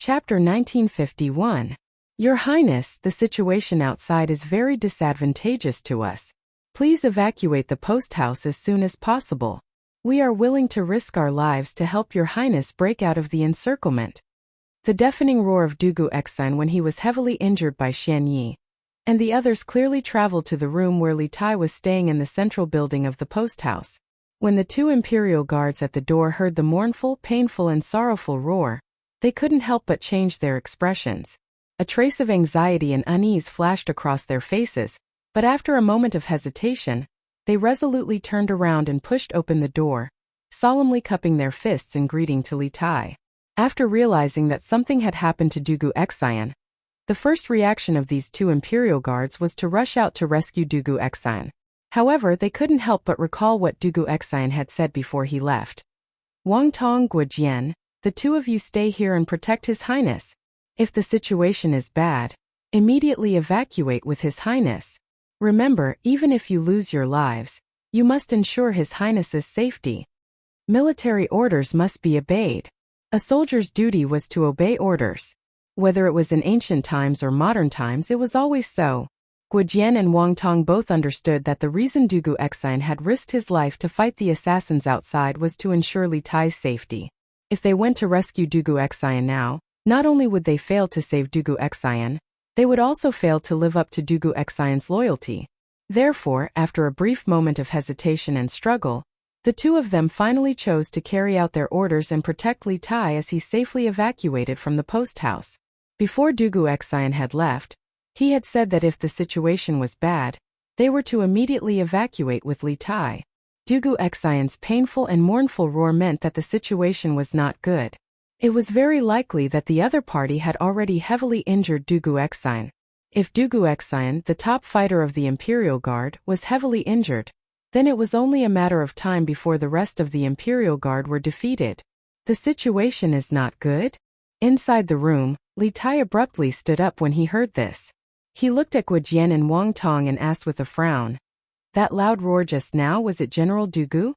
Chapter 1951. Your Highness, the situation outside is very disadvantageous to us. Please evacuate the post house as soon as possible. We are willing to risk our lives to help Your Highness break out of the encirclement. The deafening roar of Dugu Exan when he was heavily injured by Xian Yi, and the others clearly traveled to the room where Li Tai was staying in the central building of the post house. When the two imperial guards at the door heard the mournful, painful and sorrowful roar, they couldn't help but change their expressions. A trace of anxiety and unease flashed across their faces, but after a moment of hesitation, they resolutely turned around and pushed open the door, solemnly cupping their fists in greeting to Li Tai. After realizing that something had happened to Dugu Exan, the first reaction of these two imperial guards was to rush out to rescue Dugu Exan. However, they couldn't help but recall what Dugu Exan had said before he left. Wang Tong, Guojian, the two of you stay here and protect His Highness. If the situation is bad, immediately evacuate with His Highness. Remember, even if you lose your lives, you must ensure His Highness's safety. Military orders must be obeyed. A soldier's duty was to obey orders. Whether it was in ancient times or modern times, it was always so. Guojian and Wang Tong both understood that the reason Dugu Exan had risked his life to fight the assassins outside was to ensure Li Tai's safety. If they went to rescue Dugu Exan now, not only would they fail to save Dugu Exan, they would also fail to live up to Dugu Exan's loyalty. Therefore, after a brief moment of hesitation and struggle, the two of them finally chose to carry out their orders and protect Li Tai as he safely evacuated from the post house. Before Dugu Exan had left, he had said that if the situation was bad, they were to immediately evacuate with Li Tai. Dugu Exan's painful and mournful roar meant that the situation was not good. It was very likely that the other party had already heavily injured Dugu Exan. If Dugu Exan, the top fighter of the Imperial Guard, was heavily injured, then it was only a matter of time before the rest of the Imperial Guard were defeated. The situation is not good? Inside the room, Li Tai abruptly stood up when he heard this. He looked at Guojian and Wang Tong and asked with a frown, "That loud roar just now, was it General Dugu?"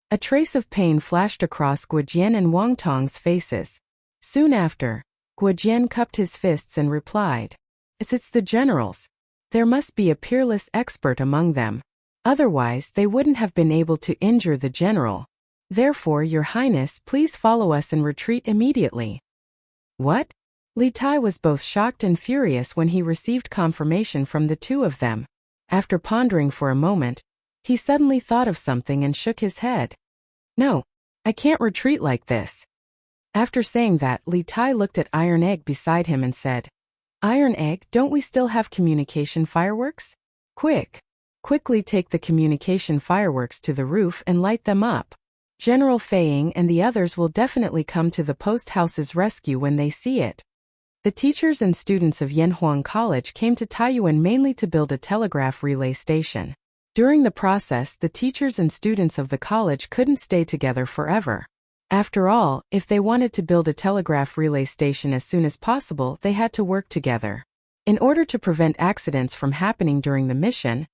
A trace of pain flashed across Guojian and Wang Tong's faces. Soon after, Guojian cupped his fists and replied, It's the generals. There must be a peerless expert among them. Otherwise, they wouldn't have been able to injure the general. Therefore, Your Highness, please follow us and retreat immediately." What? Li Tai was both shocked and furious when he received confirmation from the two of them. After pondering for a moment, he suddenly thought of something and shook his head. "No, I can't retreat like this." After saying that, Li Tai looked at Iron Egg beside him and said, "Iron Egg, don't we still have communication fireworks? Quickly take the communication fireworks to the roof and light them up. General Feiying and the others will definitely come to the post house's rescue when they see it." The teachers and students of Yanhuang College came to Taiyuan mainly to build a telegraph relay station. During the process, the teachers and students of the college couldn't stay together forever. After all, if they wanted to build a telegraph relay station as soon as possible, they had to work together. In order to prevent accidents from happening during the mission,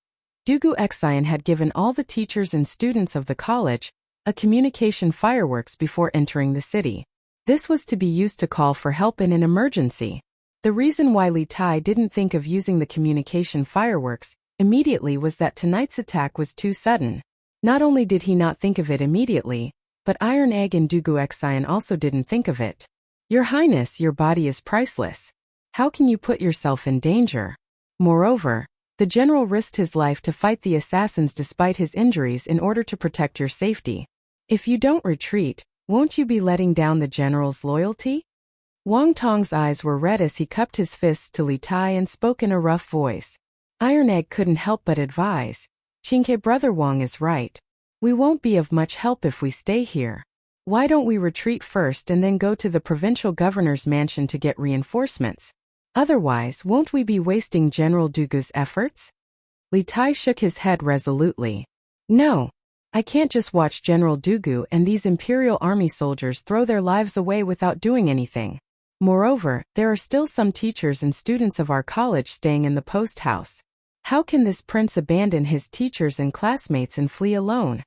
Dugu Exan had given all the teachers and students of the college a communication fireworks before entering the city. This was to be used to call for help in an emergency. The reason why Li Tai didn't think of using the communication fireworks immediately was that tonight's attack was too sudden. Not only did he not think of it immediately, but Iron Egg and Dugu Exan also didn't think of it. "Your Highness, your body is priceless. How can you put yourself in danger?" Moreover, the general risked his life to fight the assassins despite his injuries in order to protect your safety. If you don't retreat, won't you be letting down the general's loyalty? Wang Tong's eyes were red as he cupped his fists to Li Tai and spoke in a rough voice. Iron Egg couldn't help but advise, "Qingke brother Wang is right. We won't be of much help if we stay here. Why don't we retreat first and then go to the provincial governor's mansion to get reinforcements? Otherwise, won't we be wasting General Dugu's efforts?" Li Tai shook his head resolutely. "No. I can't just watch General Dugu and these Imperial Army soldiers throw their lives away without doing anything. Moreover, there are still some teachers and students of our college staying in the post house. How can this prince abandon his teachers and classmates and flee alone?"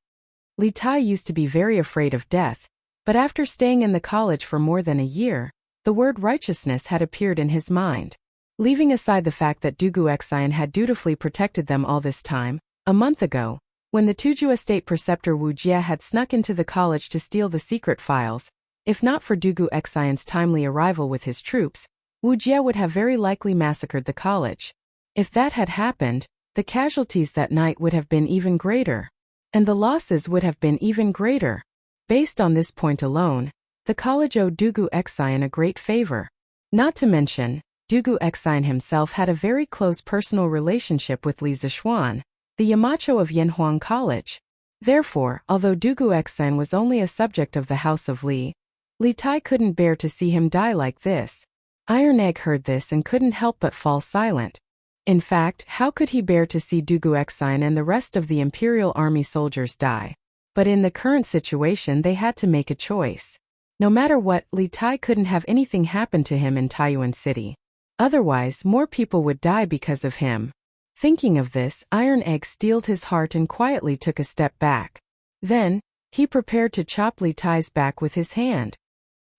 Li Tai used to be very afraid of death, but after staying in the college for more than a year, The word righteousness had appeared in his mind. Leaving aside the fact that Dugu Xian had dutifully protected them all this time, a month ago, when the Tuju estate preceptor Wu Jie had snuck into the college to steal the secret files, if not for Dugu Xian's timely arrival with his troops, Wu Jie would have very likely massacred the college. If that had happened, the casualties that night would have been even greater. And the losses would have been even greater. Based on this point alone, the college owed Dugu Xian a great favor. Not to mention, Dugu Xian himself had a very close personal relationship with Li Zixuan, the Yamacho of Yanhuang College. Therefore, although Dugu Xian was only a subject of the house of Li, Li Tai couldn't bear to see him die like this. Iron Egg heard this and couldn't help but fall silent. In fact, how could he bear to see Dugu Xian and the rest of the Imperial Army soldiers die? But in the current situation they had to make a choice. No matter what, Li Tai couldn't have anything happen to him in Taiyuan City. Otherwise, more people would die because of him. Thinking of this, Iron Egg steeled his heart and quietly took a step back. Then, he prepared to chop Li Tai's back with his hand.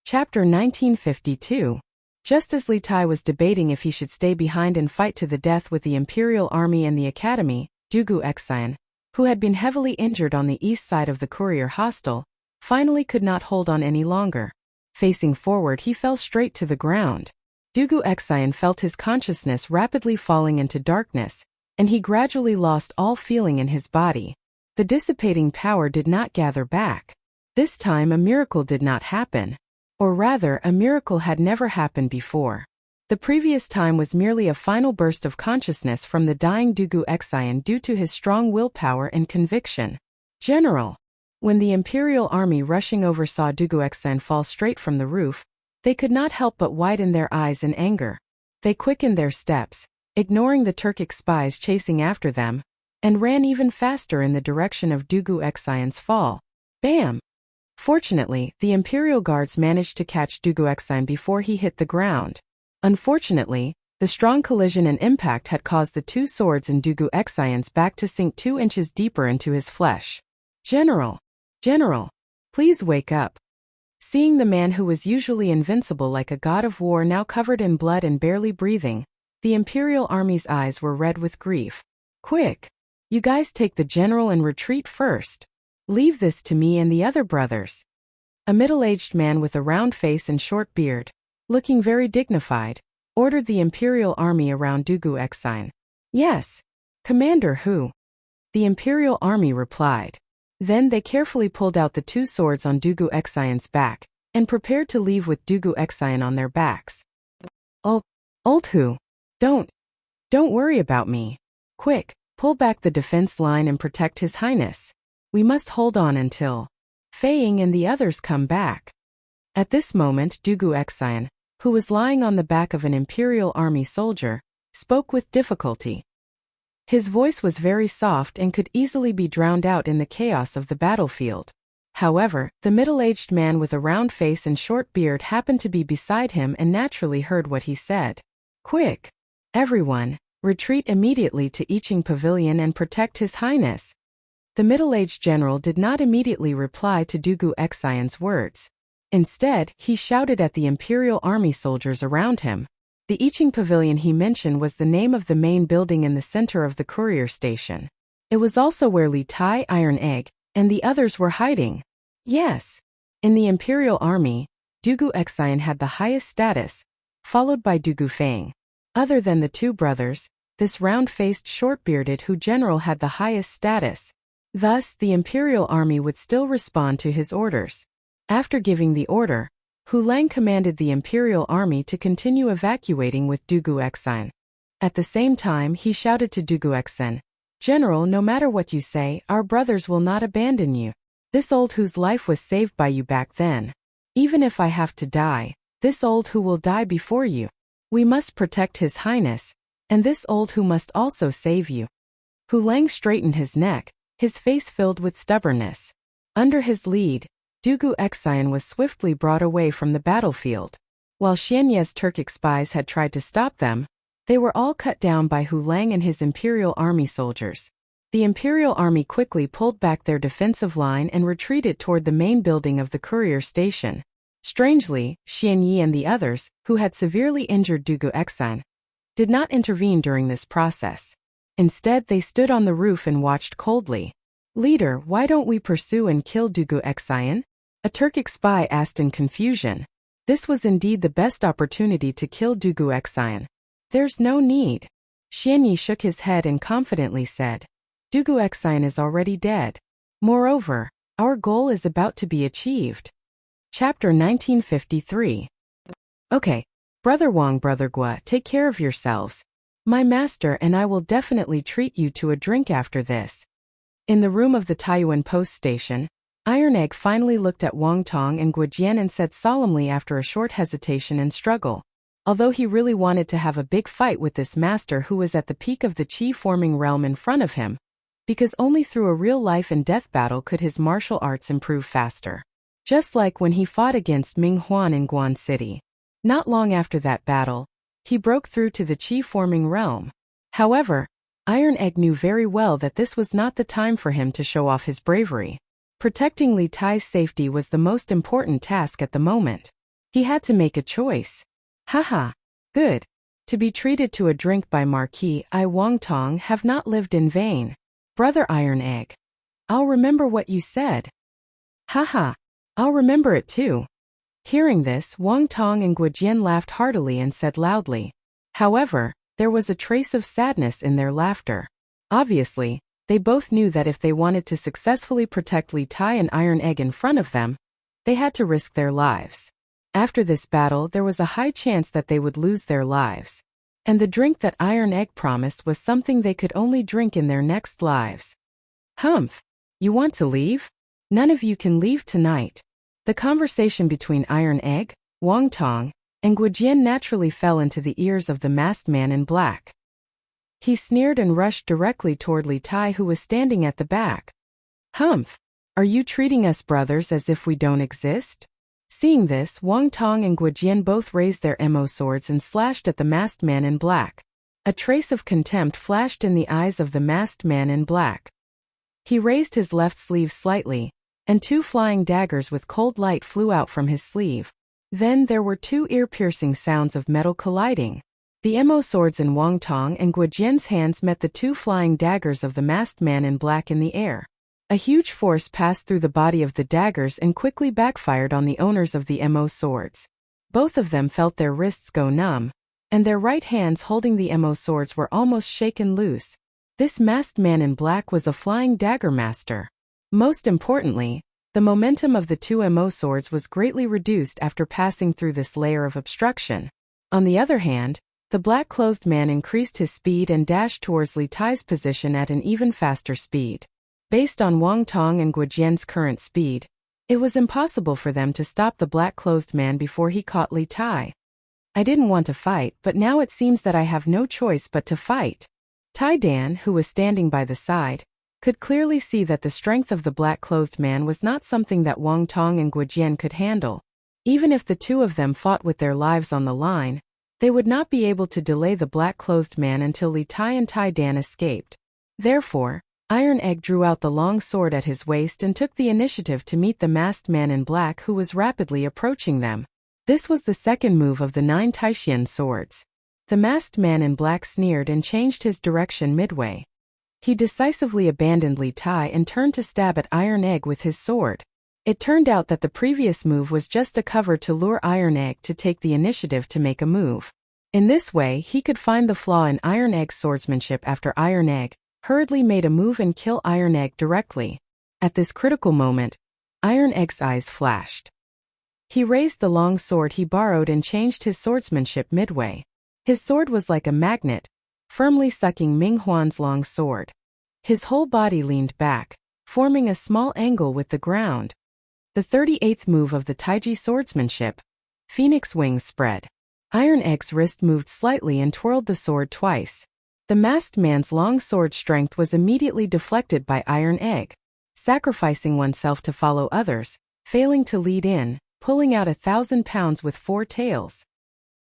Chapter 1952. Just as Li Tai was debating if he should stay behind and fight to the death with the Imperial Army and the Academy, Dugu Xian, who had been heavily injured on the east side of the courier hostel, finally could not hold on any longer. Facing forward, he fell straight to the ground. Dugu Xian felt his consciousness rapidly falling into darkness, and he gradually lost all feeling in his body. The dissipating power did not gather back. This time a miracle did not happen. Or rather, a miracle had never happened before. The previous time was merely a final burst of consciousness from the dying Dugu Xian due to his strong willpower and conviction. General. When the Imperial Army rushing over saw Dugu Xian fall straight from the roof, they could not help but widen their eyes in anger. They quickened their steps, ignoring the Turkic spies chasing after them, and ran even faster in the direction of Dugu Xian's fall. Bam! Fortunately, the Imperial Guards managed to catch Dugu Xian before he hit the ground. Unfortunately, the strong collision and impact had caused the two swords in Dugu Xian's back to sink 2 inches deeper into his flesh. General! General! Please wake up. Seeing the man who was usually invincible like a god of war now covered in blood and barely breathing, the Imperial Army's eyes were red with grief. Quick! You guys take the general and retreat first. Leave this to me and the other brothers. A middle-aged man with a round face and short beard, looking very dignified, ordered the Imperial Army around Dugu Xian. Yes. Commander Hu. The Imperial Army replied. Then they carefully pulled out the 2 swords on Dugu Xian's back, and prepared to leave with Dugu Xian on their backs. Old Hu. Don't worry about me. Quick, pull back the defense line and protect His Highness. We must hold on until Fei Ying and the others come back. At this moment Dugu Xian, who was lying on the back of an Imperial Army soldier, spoke with difficulty. His voice was very soft and could easily be drowned out in the chaos of the battlefield. However, the middle-aged man with a round face and short beard happened to be beside him and naturally heard what he said. Quick! Everyone, retreat immediately to Yiqing Pavilion and protect His Highness. The middle-aged general did not immediately reply to Dugu Xian's words. Instead, he shouted at the Imperial Army soldiers around him. The Yiqing Pavilion he mentioned was the name of the main building in the center of the courier station. It was also where Li Tai, Iron Egg, and the others were hiding. Yes. In the Imperial Army, Dugu Xian had the highest status, followed by Dugu Feng. Other than the 2 brothers, this round-faced short-bearded Hu general had the highest status. Thus, the Imperial Army would still respond to his orders. After giving the order, Hu Lang commanded the Imperial Army to continue evacuating with Dugu Xian. At the same time, he shouted to Dugu Xian, General, no matter what you say, our brothers will not abandon you. This old Hu's life was saved by you back then. Even if I have to die, this old Hu will die before you. We must protect His Highness, and this old Hu must also save you. Hu Lang straightened his neck, his face filled with stubbornness. Under his lead, Dugu Xian was swiftly brought away from the battlefield. While Xianye's Turkic spies had tried to stop them, they were all cut down by Hu Lang and his Imperial Army soldiers. The Imperial Army quickly pulled back their defensive line and retreated toward the main building of the courier station. Strangely, Xianyi and the others, who had severely injured Dugu Exan, did not intervene during this process. Instead, they stood on the roof and watched coldly. "Leader, why don't we pursue and kill Dugu Exan?" a Turkic spy asked in confusion. This was indeed the best opportunity to kill Dugu Exan. "There's no need." Xianyi shook his head and confidently said, "Dugu Exan is already dead. Moreover, our goal is about to be achieved." Chapter 1953. Okay, Brother Wang, Brother Gua, take care of yourselves. My master and I will definitely treat you to a drink after this. In the room of the Taiyuan post station, Iron Egg finally looked at Wang Tong and Guojian and said solemnly after a short hesitation and struggle, although he really wanted to have a big fight with this master who was at the peak of the chi-forming realm in front of him, because only through a real life and death battle could his martial arts improve faster. Just like when he fought against Ming Huan in Guan City. Not long after that battle, he broke through to the chi-forming realm. However, Iron Egg knew very well that this was not the time for him to show off his bravery. Protecting Li Tai's safety was the most important task at the moment. He had to make a choice. Haha. Good. To be treated to a drink by Marquis I Wang Tong have not lived in vain. Brother Iron Egg. I'll remember what you said. Haha. I'll remember it too. Hearing this, Wang Tong and Guojian laughed heartily and said loudly. However, there was a trace of sadness in their laughter. Obviously, they both knew that if they wanted to successfully protect Li Tai and Iron Egg in front of them, they had to risk their lives. After this battle, there was a high chance that they would lose their lives. And the drink that Iron Egg promised was something they could only drink in their next lives. Humph! You want to leave? None of you can leave tonight. The conversation between Iron Egg, Wang Tong, and Guojian naturally fell into the ears of the masked man in black. He sneered and rushed directly toward Li Tai, who was standing at the back. Humph! Are you treating us brothers as if we don't exist? Seeing this, Wang Tong and Guojian both raised their mo swords and slashed at the masked man in black. A trace of contempt flashed in the eyes of the masked man in black. He raised his left sleeve slightly, and two flying daggers with cold light flew out from his sleeve. Then there were two ear-piercing sounds of metal colliding. The mo swords in Wang Tong and Guojian's hands met the two flying daggers of the masked man in black in the air. A huge force passed through the body of the daggers and quickly backfired on the owners of the mo swords. Both of them felt their wrists go numb, and their right hands holding the mo swords were almost shaken loose. This masked man in black was a flying dagger master. Most importantly, the momentum of the two mo swords was greatly reduced after passing through this layer of obstruction. On the other hand, the black-clothed man increased his speed and dashed towards Li Tai's position at an even faster speed. Based on Wang Tong and Guojian's current speed, it was impossible for them to stop the black-clothed man before he caught Li Tai. I didn't want to fight, but now it seems that I have no choice but to fight. Tai Dan, who was standing by the side, could clearly see that the strength of the black-clothed man was not something that Wang Tong and Guojian could handle. Even if the two of them fought with their lives on the line, they would not be able to delay the black-clothed man until Li Tai and Tai Dan escaped. Therefore, Iron Egg drew out the long sword at his waist and took the initiative to meet the masked man in black who was rapidly approaching them. This was the second move of the 9 Taishian swords. The masked man in black sneered and changed his direction midway. He decisively abandoned Li Tai and turned to stab at Iron Egg with his sword. It turned out that the previous move was just a cover to lure Iron Egg to take the initiative to make a move. In this way, he could find the flaw in Iron Egg's swordsmanship after Iron Egg hurriedly made a move and kill Iron Egg directly. At this critical moment, Iron Egg's eyes flashed. He raised the long sword he borrowed and changed his swordsmanship midway. His sword was like a magnet, firmly sucking Ming Huan's long sword. His whole body leaned back, forming a small angle with the ground. The 38th move of the Taiji swordsmanship, Phoenix Wings spread. Iron Egg's wrist moved slightly and twirled the sword twice. The masked man's long sword strength was immediately deflected by Iron Egg, sacrificing oneself to follow others, failing to lead in, pulling out 1,000 pounds with 4 tails.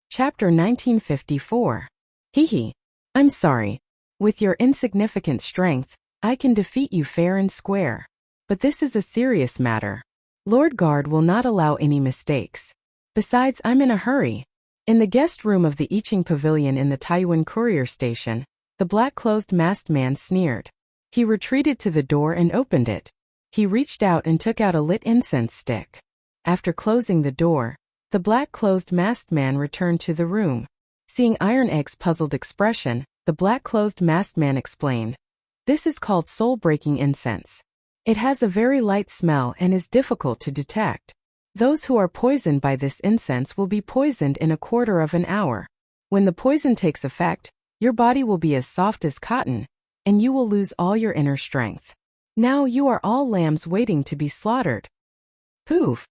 Chapter 1954. Hee. I'm sorry. With your insignificant strength, I can defeat you fair and square. But this is a serious matter. Lord Guard will not allow any mistakes. Besides, I'm in a hurry. In the guest room of the Iching Pavilion in the Taiyuan courier station, the black-clothed masked man sneered. He retreated to the door and opened it. He reached out and took out a lit incense stick. After closing the door, the black-clothed masked man returned to the room. Seeing Iron Egg's puzzled expression, the black-clothed masked man explained, "This is called soul-breaking incense. It has a very light smell and is difficult to detect. Those who are poisoned by this incense will be poisoned in a quarter of an hour. When the poison takes effect, your body will be as soft as cotton, and you will lose all your inner strength. Now you are all lambs waiting to be slaughtered." Poof!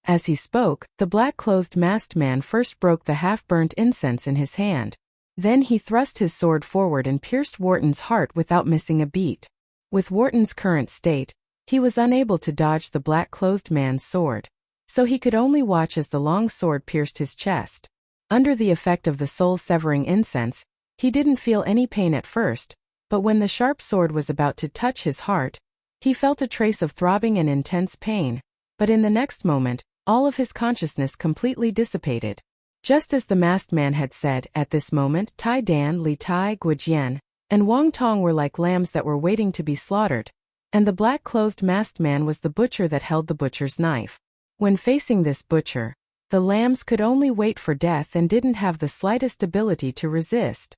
As he spoke, the black-clothed masked man first broke the half-burnt incense in his hand. Then he thrust his sword forward and pierced Wharton's heart without missing a beat. With Wharton's current state, he was unable to dodge the black-clothed man's sword, so he could only watch as the long sword pierced his chest. Under the effect of the soul-severing incense, he didn't feel any pain at first, but when the sharp sword was about to touch his heart, he felt a trace of throbbing and intense pain, but in the next moment, all of his consciousness completely dissipated. Just as the masked man had said, at this moment Tai Dan, Li Tai, Guojian, and Wang Tong were like lambs that were waiting to be slaughtered, and the black-clothed masked man was the butcher that held the butcher's knife. When facing this butcher, the lambs could only wait for death and didn't have the slightest ability to resist.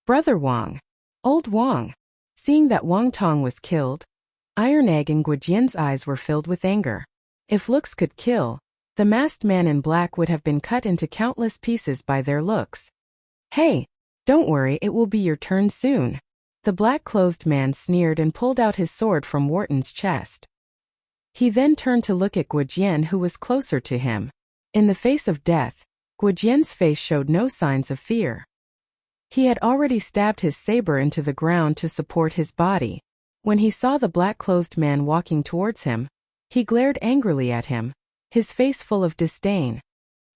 Brother Wang. Old Wang. Seeing that Wang Tong was killed, Iron Egg and Guojian's eyes were filled with anger. If looks could kill, the masked man in black would have been cut into countless pieces by their looks. "Hey, don't worry, it will be your turn soon." The black-clothed man sneered and pulled out his sword from Wharton's chest. He then turned to look at Guojian, who was closer to him. In the face of death, Guojian's face showed no signs of fear. He had already stabbed his saber into the ground to support his body. When he saw the black-clothed man walking towards him, he glared angrily at him, his face full of disdain.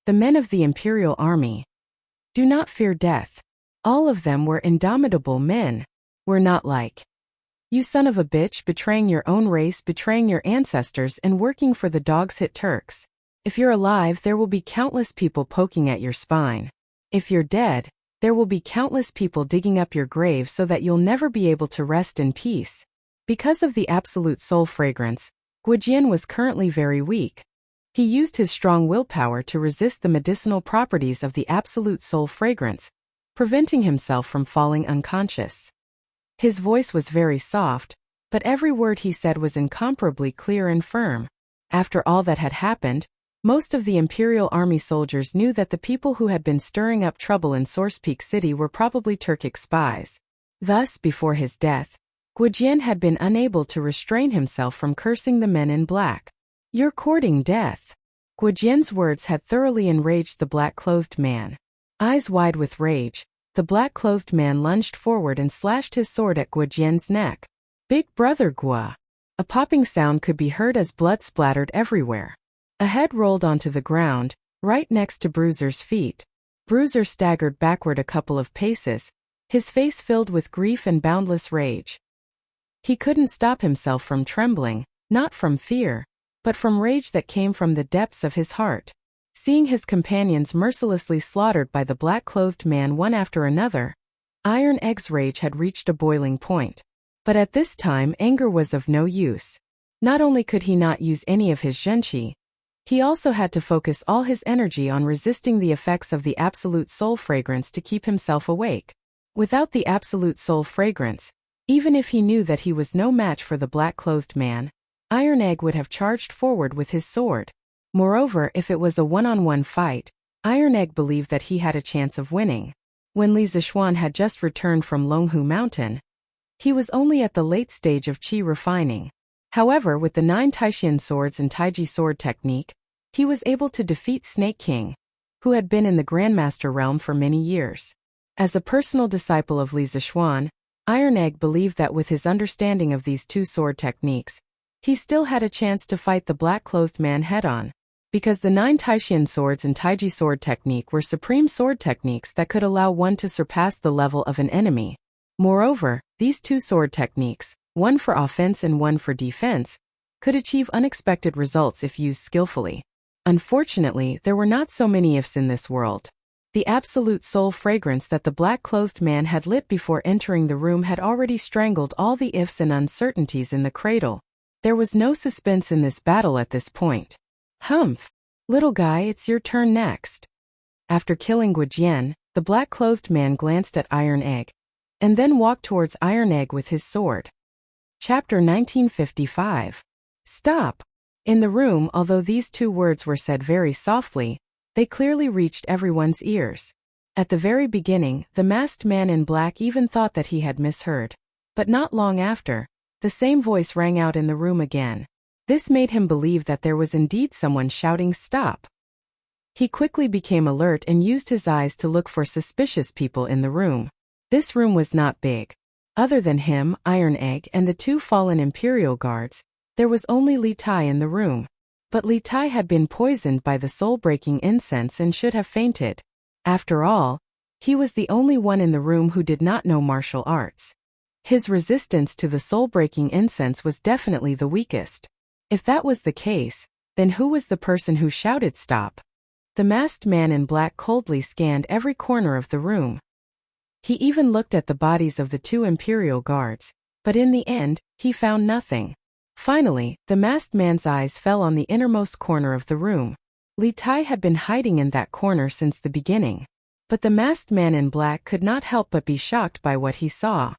The men of the Imperial Army do not fear death. All of them were indomitable men. We're not like you, son of a bitch, betraying your own race, betraying your ancestors, and working for the dogs-hit Turks. If you're alive, there will be countless people poking at your spine. If you're dead, there will be countless people digging up your grave so that you'll never be able to rest in peace. Because of the absolute soul fragrance, Guojian was currently very weak. He used his strong willpower to resist the medicinal properties of the absolute soul fragrance, preventing himself from falling unconscious. His voice was very soft, but every word he said was incomparably clear and firm. After all that had happened, most of the Imperial Army soldiers knew that the people who had been stirring up trouble in Source Peak City were probably Turkic spies. Thus, before his death, Guojian had been unable to restrain himself from cursing the men in black. "You're courting death." Guojian's words had thoroughly enraged the black-clothed man. Eyes wide with rage, the black-clothed man lunged forward and slashed his sword at Guojian's neck. "Big brother Guo." A popping sound could be heard as blood splattered everywhere. A head rolled onto the ground, right next to Bruiser's feet. Bruiser staggered backward a couple of paces, his face filled with grief and boundless rage. He couldn't stop himself from trembling, not from fear, but from rage that came from the depths of his heart. Seeing his companions mercilessly slaughtered by the black-clothed man one after another, Iron Egg's rage had reached a boiling point. But at this time anger was of no use. Not only could he not use any of his zhenqi, he also had to focus all his energy on resisting the effects of the absolute soul fragrance to keep himself awake. Without the absolute soul fragrance, even if he knew that he was no match for the black-clothed man, Iron Egg would have charged forward with his sword. Moreover, if it was a one-on-one fight, Iron Egg believed that he had a chance of winning. When Li Zishuan had just returned from Longhu Mountain, he was only at the late stage of qi refining. However, with the 9 Taishan swords and Taiji sword technique, he was able to defeat Snake King, who had been in the Grandmaster realm for many years. As a personal disciple of Li Zishuan, Iron Egg believed that with his understanding of these 2 sword techniques, he still had a chance to fight the black-clothed man head-on. Because the 9 Taishan swords and Taiji sword technique were supreme sword techniques that could allow one to surpass the level of an enemy. Moreover, these 2 sword techniques, one for offense and one for defense, could achieve unexpected results if used skillfully. Unfortunately, there were not so many ifs in this world. The absolute soul fragrance that the black-clothed man had lit before entering the room had already strangled all the ifs and uncertainties in the cradle. There was no suspense in this battle at this point. Humph! Little guy, it's your turn next. After killing Guijian, the black-clothed man glanced at Iron Egg, and then walked towards Iron Egg with his sword. Chapter 1955. Stop! In the room, although these two words were said very softly, they clearly reached everyone's ears. At the very beginning, the masked man in black even thought that he had misheard. But not long after, the same voice rang out in the room again. This made him believe that there was indeed someone shouting stop. He quickly became alert and used his eyes to look for suspicious people in the room. This room was not big. Other than him, Iron Egg, and the two fallen Imperial guards, there was only Li Tai in the room. But Li Tai had been poisoned by the soul-breaking incense and should have fainted. After all, he was the only one in the room who did not know martial arts. His resistance to the soul-breaking incense was definitely the weakest. If that was the case, then who was the person who shouted stop? The masked man in black coldly scanned every corner of the room. He even looked at the bodies of the two Imperial guards, but in the end, he found nothing. Finally, the masked man's eyes fell on the innermost corner of the room. Li Tai had been hiding in that corner since the beginning. But the masked man in black could not help but be shocked by what he saw.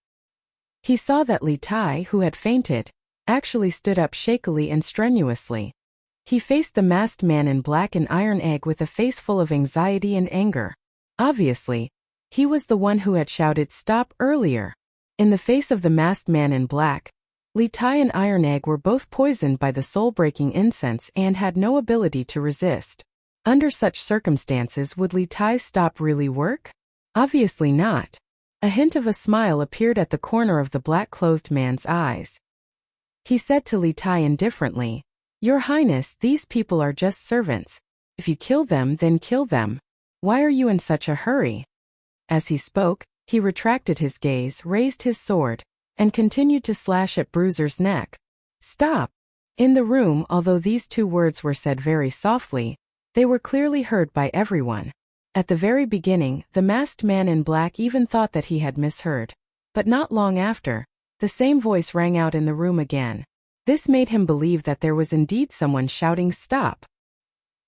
He saw that Li Tai, who had fainted, actually stood up shakily and strenuously. He faced the masked man in black and Iron Egg with a face full of anxiety and anger. Obviously, he was the one who had shouted stop earlier. In the face of the masked man in black, Li Tai and Iron Egg were both poisoned by the soul-breaking incense and had no ability to resist. Under such circumstances, would Li Tai's stop really work? Obviously not. A hint of a smile appeared at the corner of the black-clothed man's eyes. He said to Li Tai indifferently, "Your Highness, these people are just servants. If you kill them, then kill them. Why are you in such a hurry?" As he spoke, he retracted his gaze, raised his sword, and continued to slash at Bruiser's neck. Stop! In the room, although these two words were said very softly, they were clearly heard by everyone. At the very beginning, the masked man in black even thought that he had misheard. But not long after, the same voice rang out in the room again. This made him believe that there was indeed someone shouting stop.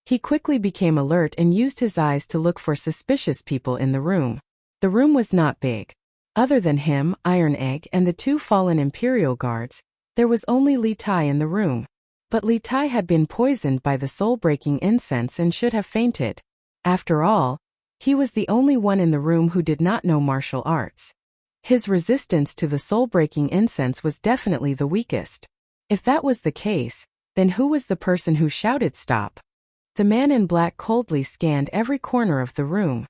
He quickly became alert and used his eyes to look for suspicious people in the room. The room was not big. Other than him, Iron Egg, and the two fallen Imperial guards, there was only Li Tai in the room. But Li Tai had been poisoned by the soul-breaking incense and should have fainted. After all, he was the only one in the room who did not know martial arts. His resistance to the soul-breaking incense was definitely the weakest. If that was the case, then who was the person who shouted stop? The man in black coldly scanned every corner of the room.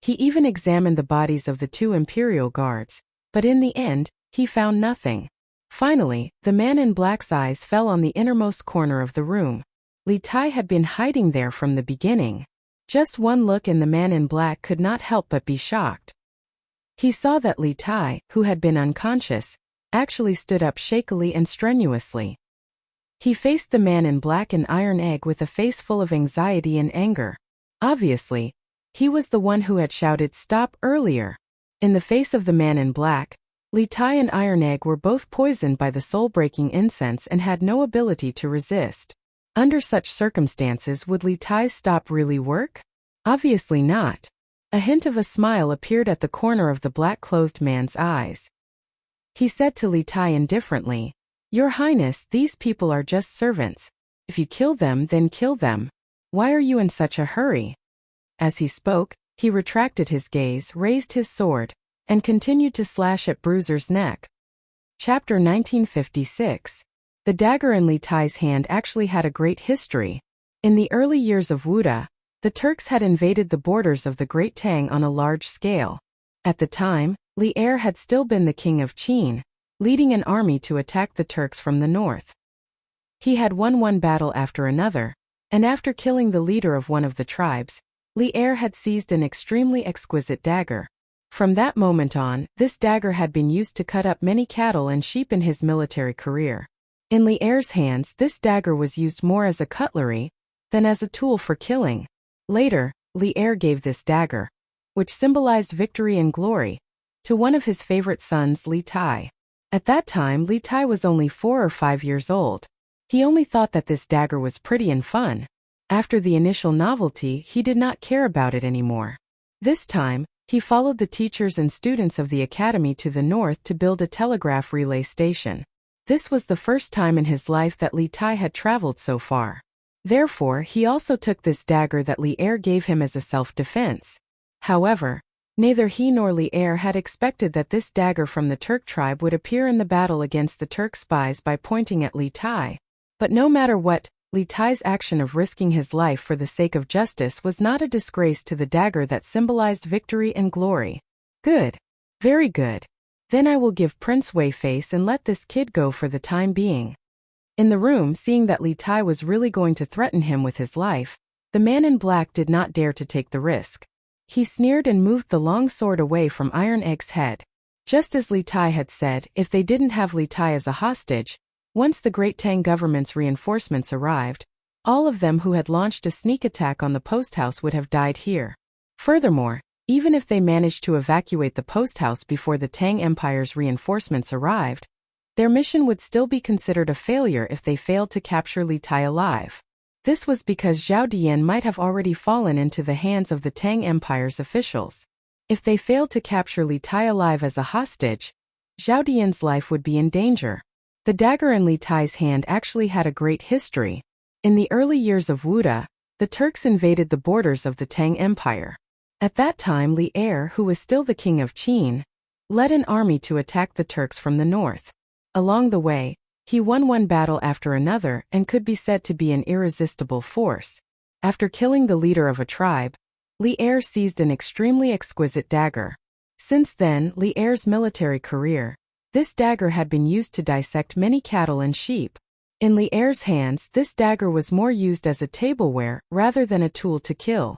He even examined the bodies of the two Imperial guards, but in the end, he found nothing. Finally, the man in black's eyes fell on the innermost corner of the room. Li Tai had been hiding there from the beginning. Just one look and the man in black could not help but be shocked. He saw that Li Tai, who had been unconscious, actually stood up shakily and strenuously. He faced the man in black and Iron Egg with a face full of anxiety and anger. Obviously, he was the one who had shouted stop earlier. In the face of the man in black, Li Tai and Iron Egg were both poisoned by the soul-breaking incense and had no ability to resist. Under such circumstances, would Li Tai's stop really work? Obviously not. A hint of a smile appeared at the corner of the black-clothed man's eyes. He said to Li Tai indifferently, "Your Highness, these people are just servants. If you kill them, then kill them. Why are you in such a hurry?" As he spoke, he retracted his gaze, raised his sword, and continued to slash at Bruiser's neck. Chapter 1956. The dagger in Li Tai's hand actually had a great history. In the early years of Wuda, the Turks had invaded the borders of the Great Tang on a large scale. At the time, Li Er had still been the king of Qin, leading an army to attack the Turks from the north. He had won one battle after another, and after killing the leader of one of the tribes, Li Er had seized an extremely exquisite dagger. From that moment on, this dagger had been used to cut up many cattle and sheep in his military career. In Li Er's hands, this dagger was used more as a cutlery than as a tool for killing. Later, Li Er gave this dagger, which symbolized victory and glory, to one of his favorite sons, Li Tai. At that time, Li Tai was only 4 or 5 years old. He only thought that this dagger was pretty and fun. After the initial novelty, he did not care about it anymore. This time, he followed the teachers and students of the academy to the north to build a telegraph relay station. This was the first time in his life that Li Tai had traveled so far. Therefore, he also took this dagger that Li Er gave him as a self-defense. However, neither he nor Li Er had expected that this dagger from the Turk tribe would appear in the battle against the Turk spies by pointing at Li Tai. But no matter what, Li Tai's action of risking his life for the sake of justice was not a disgrace to the dagger that symbolized victory and glory. Good. Very good. Then I will give Prince Wei face and let this kid go for the time being. In the room, seeing that Li Tai was really going to threaten him with his life, the man in black did not dare to take the risk. He sneered and moved the long sword away from Iron Egg's head. Just as Li Tai had said, if they didn't have Li Tai as a hostage, once the Great Tang government's reinforcements arrived, all of them who had launched a sneak attack on the post house would have died here. Furthermore, even if they managed to evacuate the post house before the Tang Empire's reinforcements arrived, their mission would still be considered a failure if they failed to capture Li Tai alive. This was because Zhao Dian might have already fallen into the hands of the Tang Empire's officials. If they failed to capture Li Tai alive as a hostage, Zhao Dian's life would be in danger. The dagger in Li Tai's hand actually had a great history. In the early years of Wuda, the Turks invaded the borders of the Tang Empire. At that time, Li Er, who was still the king of Qin, led an army to attack the Turks from the north. Along the way, he won one battle after another and could be said to be an irresistible force. After killing the leader of a tribe, Li Er seized an extremely exquisite dagger. Since then, Li Er's military career, this dagger had been used to dissect many cattle and sheep. In Li Er's hands, this dagger was more used as a tableware rather than a tool to kill.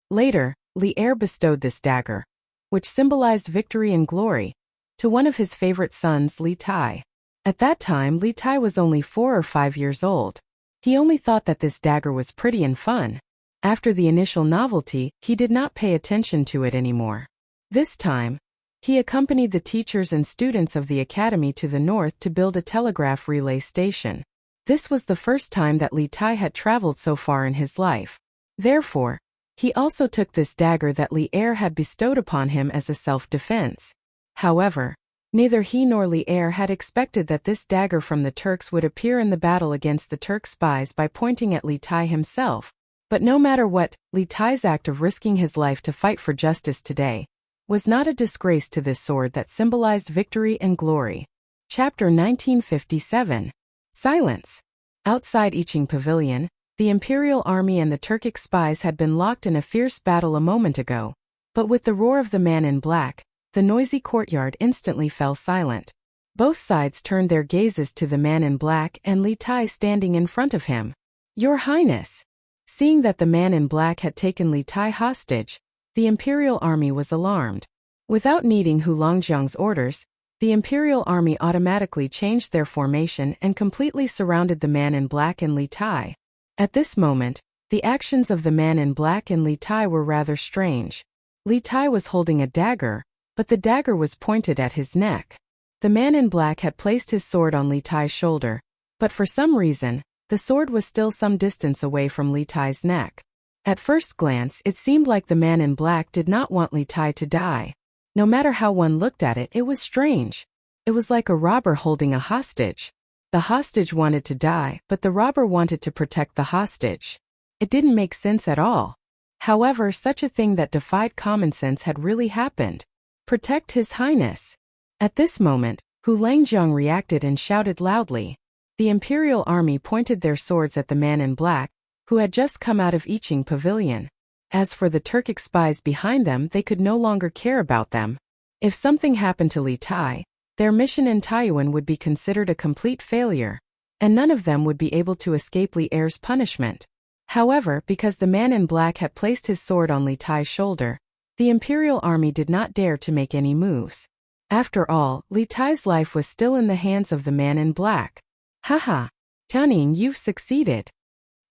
Later, Li Er bestowed this dagger, which symbolized victory and glory, to one of his favorite sons, Li Tai. At that time, Li Tai was only 4 or 5 years old. He only thought that this dagger was pretty and fun. After the initial novelty, he did not pay attention to it anymore. This time, he accompanied the teachers and students of the academy to the north to build a telegraph relay station. This was the first time that Li Tai had traveled so far in his life. Therefore, he also took this dagger that Li Er had bestowed upon him as a self-defense. However, neither he nor Li Er had expected that this dagger from the Turks would appear in the battle against the Turk spies by pointing at Li Tai himself. But no matter what, Li Tai's act of risking his life to fight for justice today was not a disgrace to this sword that symbolized victory and glory. Chapter 1957. Silence. Outside Iching Pavilion, the Imperial Army and the Turkic spies had been locked in a fierce battle a moment ago, but with the roar of the man in black, the noisy courtyard instantly fell silent. Both sides turned their gazes to the man in black and Li Tai standing in front of him. Your Highness! Seeing that the man in black had taken Li Tai hostage, the Imperial Army was alarmed. Without needing Hu Longjiang's orders, the Imperial Army automatically changed their formation and completely surrounded the man in black and Li Tai. At this moment, the actions of the man in black and Li Tai were rather strange. Li Tai was holding a dagger, but the dagger was pointed at his neck. The man in black had placed his sword on Li Tai's shoulder, but for some reason, the sword was still some distance away from Li Tai's neck. At first glance, it seemed like the man in black did not want Li Tai to die. No matter how one looked at it, it was strange. It was like a robber holding a hostage. The hostage wanted to die, but the robber wanted to protect the hostage. It didn't make sense at all. However, such a thing that defied common sense had really happened. Protect His Highness. At this moment, Hu Longjiang reacted and shouted loudly. The Imperial Army pointed their swords at the man in black, who had just come out of Iching Pavilion. As for the Turkic spies behind them, they could no longer care about them. If something happened to Li Tai, their mission in Taiyuan would be considered a complete failure, and none of them would be able to escape Li Er's punishment. However, because the man in black had placed his sword on Li Tai's shoulder, the Imperial Army did not dare to make any moves. After all, Li Tai's life was still in the hands of the man in black. Haha. Tuning, you've succeeded.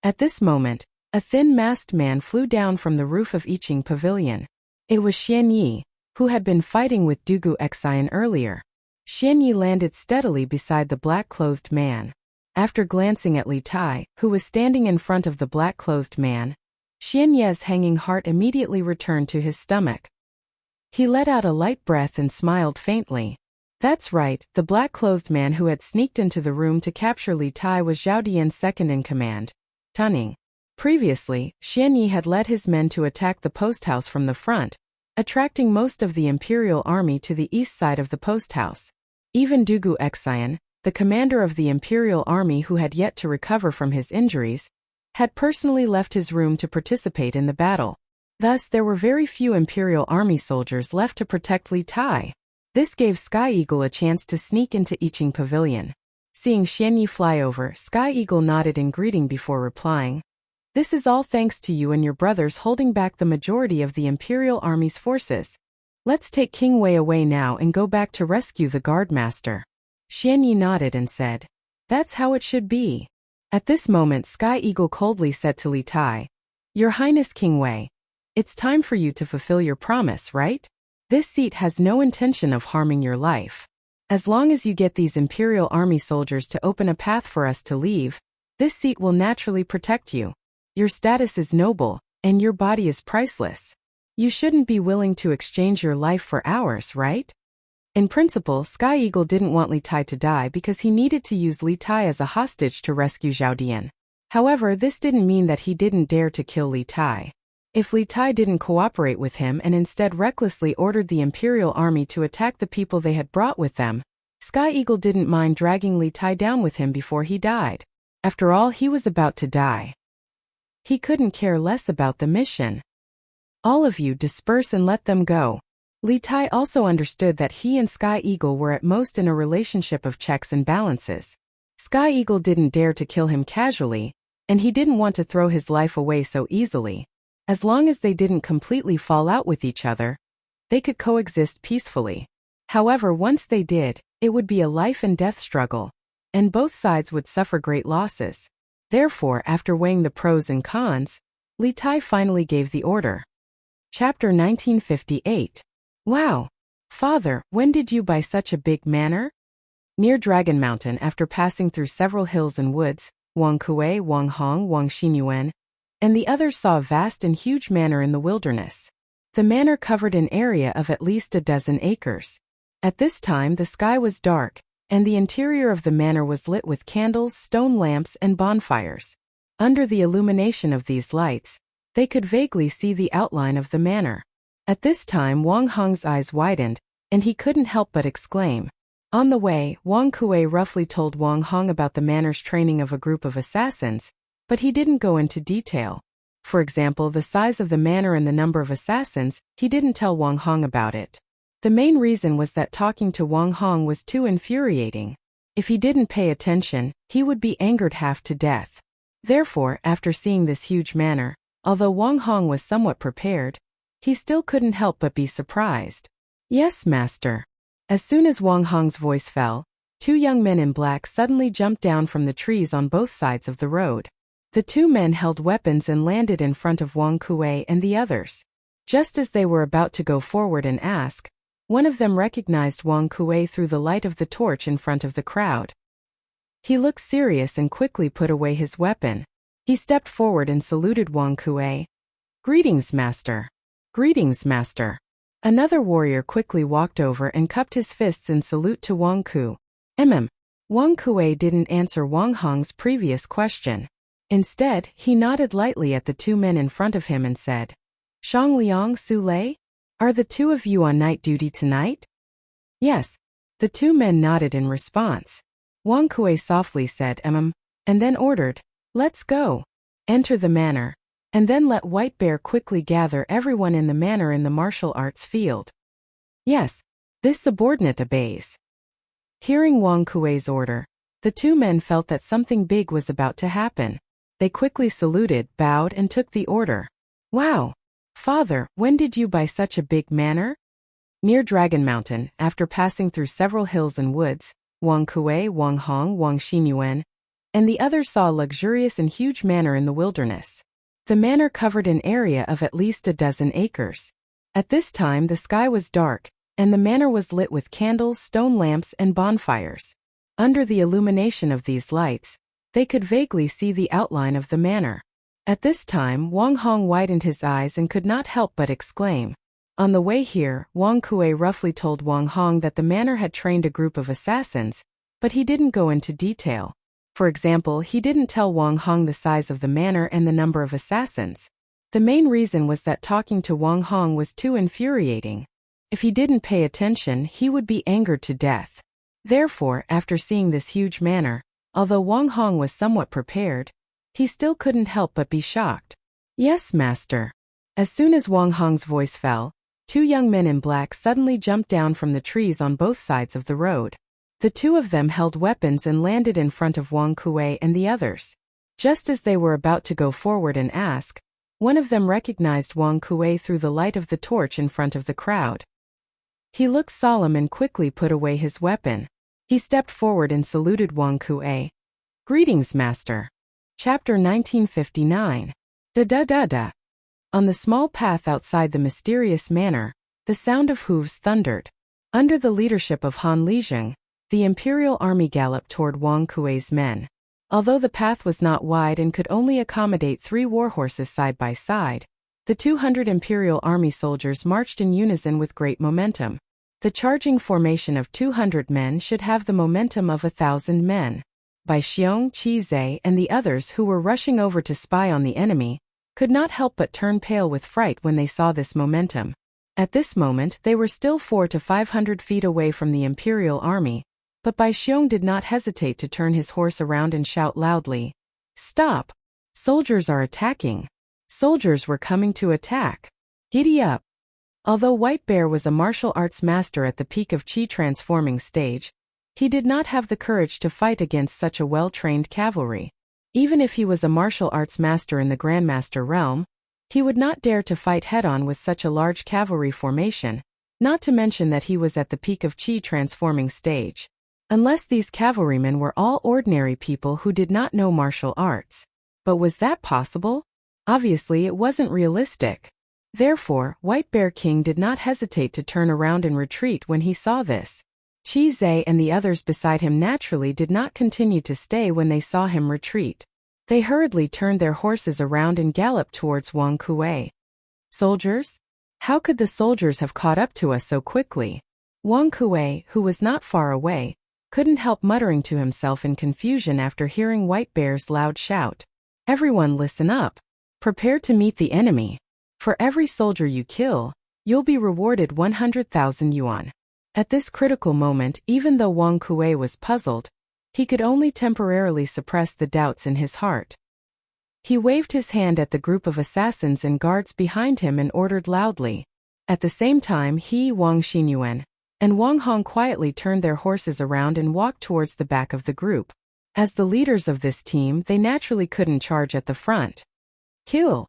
At this moment, a thin masked man flew down from the roof of Iching Pavilion. It was Xian Yi, who had been fighting with Dugu Xian earlier. Xian Yi landed steadily beside the black-clothed man. After glancing at Li Tai, who was standing in front of the black-clothed man, Xian Ye's hanging heart immediately returned to his stomach. He let out a light breath and smiled faintly. That's right, the black-clothed man who had sneaked into the room to capture Li Tai was Zhao Dian's second-in-command, Tuning. Previously, Xian Yi had led his men to attack the post house from the front, attracting most of the Imperial army to the east side of the post house. Even Dugu Xian, the commander of the Imperial army who had yet to recover from his injuries, had personally left his room to participate in the battle. Thus, there were very few Imperial army soldiers left to protect Li Tai. This gave Sky Eagle a chance to sneak into Iching Pavilion. Seeing Xian Yi fly over, Sky Eagle nodded in greeting before replying. This is all thanks to you and your brothers holding back the majority of the Imperial Army's forces. Let's take King Wei away now and go back to rescue the guard master. Xian Yi nodded and said, That's how it should be. At this moment Sky Eagle coldly said to Li Tai, Your Highness King Wei, it's time for you to fulfill your promise, right? This seat has no intention of harming your life. As long as you get these Imperial Army soldiers to open a path for us to leave, this seat will naturally protect you. Your status is noble, and your body is priceless. You shouldn't be willing to exchange your life for ours, right? In principle, Sky Eagle didn't want Li Tai to die because he needed to use Li Tai as a hostage to rescue Zhao Dian. However, this didn't mean that he didn't dare to kill Li Tai. If Li Tai didn't cooperate with him and instead recklessly ordered the Imperial Army to attack the people they had brought with them, Sky Eagle didn't mind dragging Li Tai down with him before he died. After all, he was about to die. He couldn't care less about the mission. All of you disperse and let them go. Li Tai also understood that he and Sky Eagle were at most in a relationship of checks and balances. Sky Eagle didn't dare to kill him casually, and he didn't want to throw his life away so easily. As long as they didn't completely fall out with each other, they could coexist peacefully. However, once they did, it would be a life and death struggle, and both sides would suffer great losses. Therefore, after weighing the pros and cons, Li Tai finally gave the order. Chapter 1958. Wow! Father, when did you buy such a big manor? Near Dragon Mountain, after passing through several hills and woods, Wang Kuei, Wang Hong, Wang Xinyuan, and the others saw a vast and huge manor in the wilderness. The manor covered an area of at least a dozen acres. At this time the sky was dark, and the interior of the manor was lit with candles, stone lamps, and bonfires. Under the illumination of these lights, they could vaguely see the outline of the manor. At this time Wang Hong's eyes widened, and he couldn't help but exclaim. On the way, Wang Kuei roughly told Wang Hong about the manor's training of a group of assassins, but he didn't go into detail. For example, the size of the manor and the number of assassins, he didn't tell Wang Hong about it. The main reason was that talking to Wang Hong was too infuriating. If he didn't pay attention, he would be angered half to death. Therefore, after seeing this huge manor, although Wang Hong was somewhat prepared, he still couldn't help but be surprised. Yes, master. As soon as Wang Hong's voice fell, two young men in black suddenly jumped down from the trees on both sides of the road. The two men held weapons and landed in front of Wang Kuei and the others. Just as they were about to go forward and ask, one of them recognized Wang Kuei through the light of the torch in front of the crowd. He looked serious and quickly put away his weapon. He stepped forward and saluted Wang Kuei. Greetings, master. Greetings, master. Another warrior quickly walked over and cupped his fists in salute to Wang Ku. Wang Kuei didn't answer Wang Hong's previous question. Instead, he nodded lightly at the two men in front of him and said, Shang Liang, Su Lei? Are the two of you on night duty tonight? Yes. The two men nodded in response. Wang Kuei softly said, and then ordered, Let's go. Enter the manor, and then let White Bear quickly gather everyone in the manor in the martial arts field. Yes. This subordinate obeys. Hearing Wang Kuei's order, the two men felt that something big was about to happen. They quickly saluted, bowed, and took the order. Wow! Father, when did you buy such a big manor? Near Dragon Mountain, after passing through several hills and woods, Wang Kuei, Wang Hong, Wang Xinyuan, and the others saw a luxurious and huge manor in the wilderness. The manor covered an area of at least a dozen acres. At this time the sky was dark, and the manor was lit with candles, stone lamps, and bonfires. Under the illumination of these lights, they could vaguely see the outline of the manor. At this time Wang Hong widened his eyes and could not help but exclaim. On the way here, Wang Kuei roughly told Wang Hong that the manor had trained a group of assassins, but he didn't go into detail. For example, he didn't tell Wang Hong the size of the manor and the number of assassins. The main reason was that talking to Wang Hong was too infuriating. If he didn't pay attention, he would be angered to death. Therefore, after seeing this huge manor, although Wang Hong was somewhat prepared, he still couldn't help but be shocked. "Yes, master." As soon as Wang Hong's voice fell, two young men in black suddenly jumped down from the trees on both sides of the road. The two of them held weapons and landed in front of Wang Kuei and the others. Just as they were about to go forward and ask, one of them recognized Wang Kuei through the light of the torch in front of the crowd. He looked solemn and quickly put away his weapon. He stepped forward and saluted Wang Kuei. "Greetings, master." Chapter 1959. Da-da-da-da. On the small path outside the mysterious manor, the sound of hooves thundered. Under the leadership of Han Lijing, the imperial army galloped toward Wang Kuei's men. Although the path was not wide and could only accommodate 3 warhorses side by side, the 200 imperial army soldiers marched in unison with great momentum. The charging formation of 200 men should have the momentum of 1,000 men. Bai Xiong, Qi Zhe, and the others who were rushing over to spy on the enemy could not help but turn pale with fright when they saw this momentum. At this moment they were still 400 to 500 feet away from the imperial army, but Bai Xiong did not hesitate to turn his horse around and shout loudly, "Stop! Soldiers are attacking! Soldiers were coming to attack! Giddy up!" Although White Bear was a martial arts master at the peak of Qi transforming stage, he did not have the courage to fight against such a well-trained cavalry. Even if he was a martial arts master in the Grandmaster realm, he would not dare to fight head-on with such a large cavalry formation, not to mention that he was at the peak of Qi transforming stage. Unless these cavalrymen were all ordinary people who did not know martial arts. But was that possible? Obviously it wasn't realistic. Therefore, White Bear King did not hesitate to turn around and retreat when he saw this. Qi Zhe and the others beside him naturally did not continue to stay when they saw him retreat. They hurriedly turned their horses around and galloped towards Wang Kuei. "Soldiers? How could the soldiers have caught up to us so quickly?" Wang Kuei, who was not far away, couldn't help muttering to himself in confusion after hearing White Bear's loud shout. "Everyone listen up. Prepare to meet the enemy. For every soldier you kill, you'll be rewarded 100,000 yuan." At this critical moment, even though Wang Kuei was puzzled, he could only temporarily suppress the doubts in his heart. He waved his hand at the group of assassins and guards behind him and ordered loudly. At the same time, he, Wang Xinyuan, and Wang Hong quietly turned their horses around and walked towards the back of the group. As the leaders of this team, they naturally couldn't charge at the front. Kill.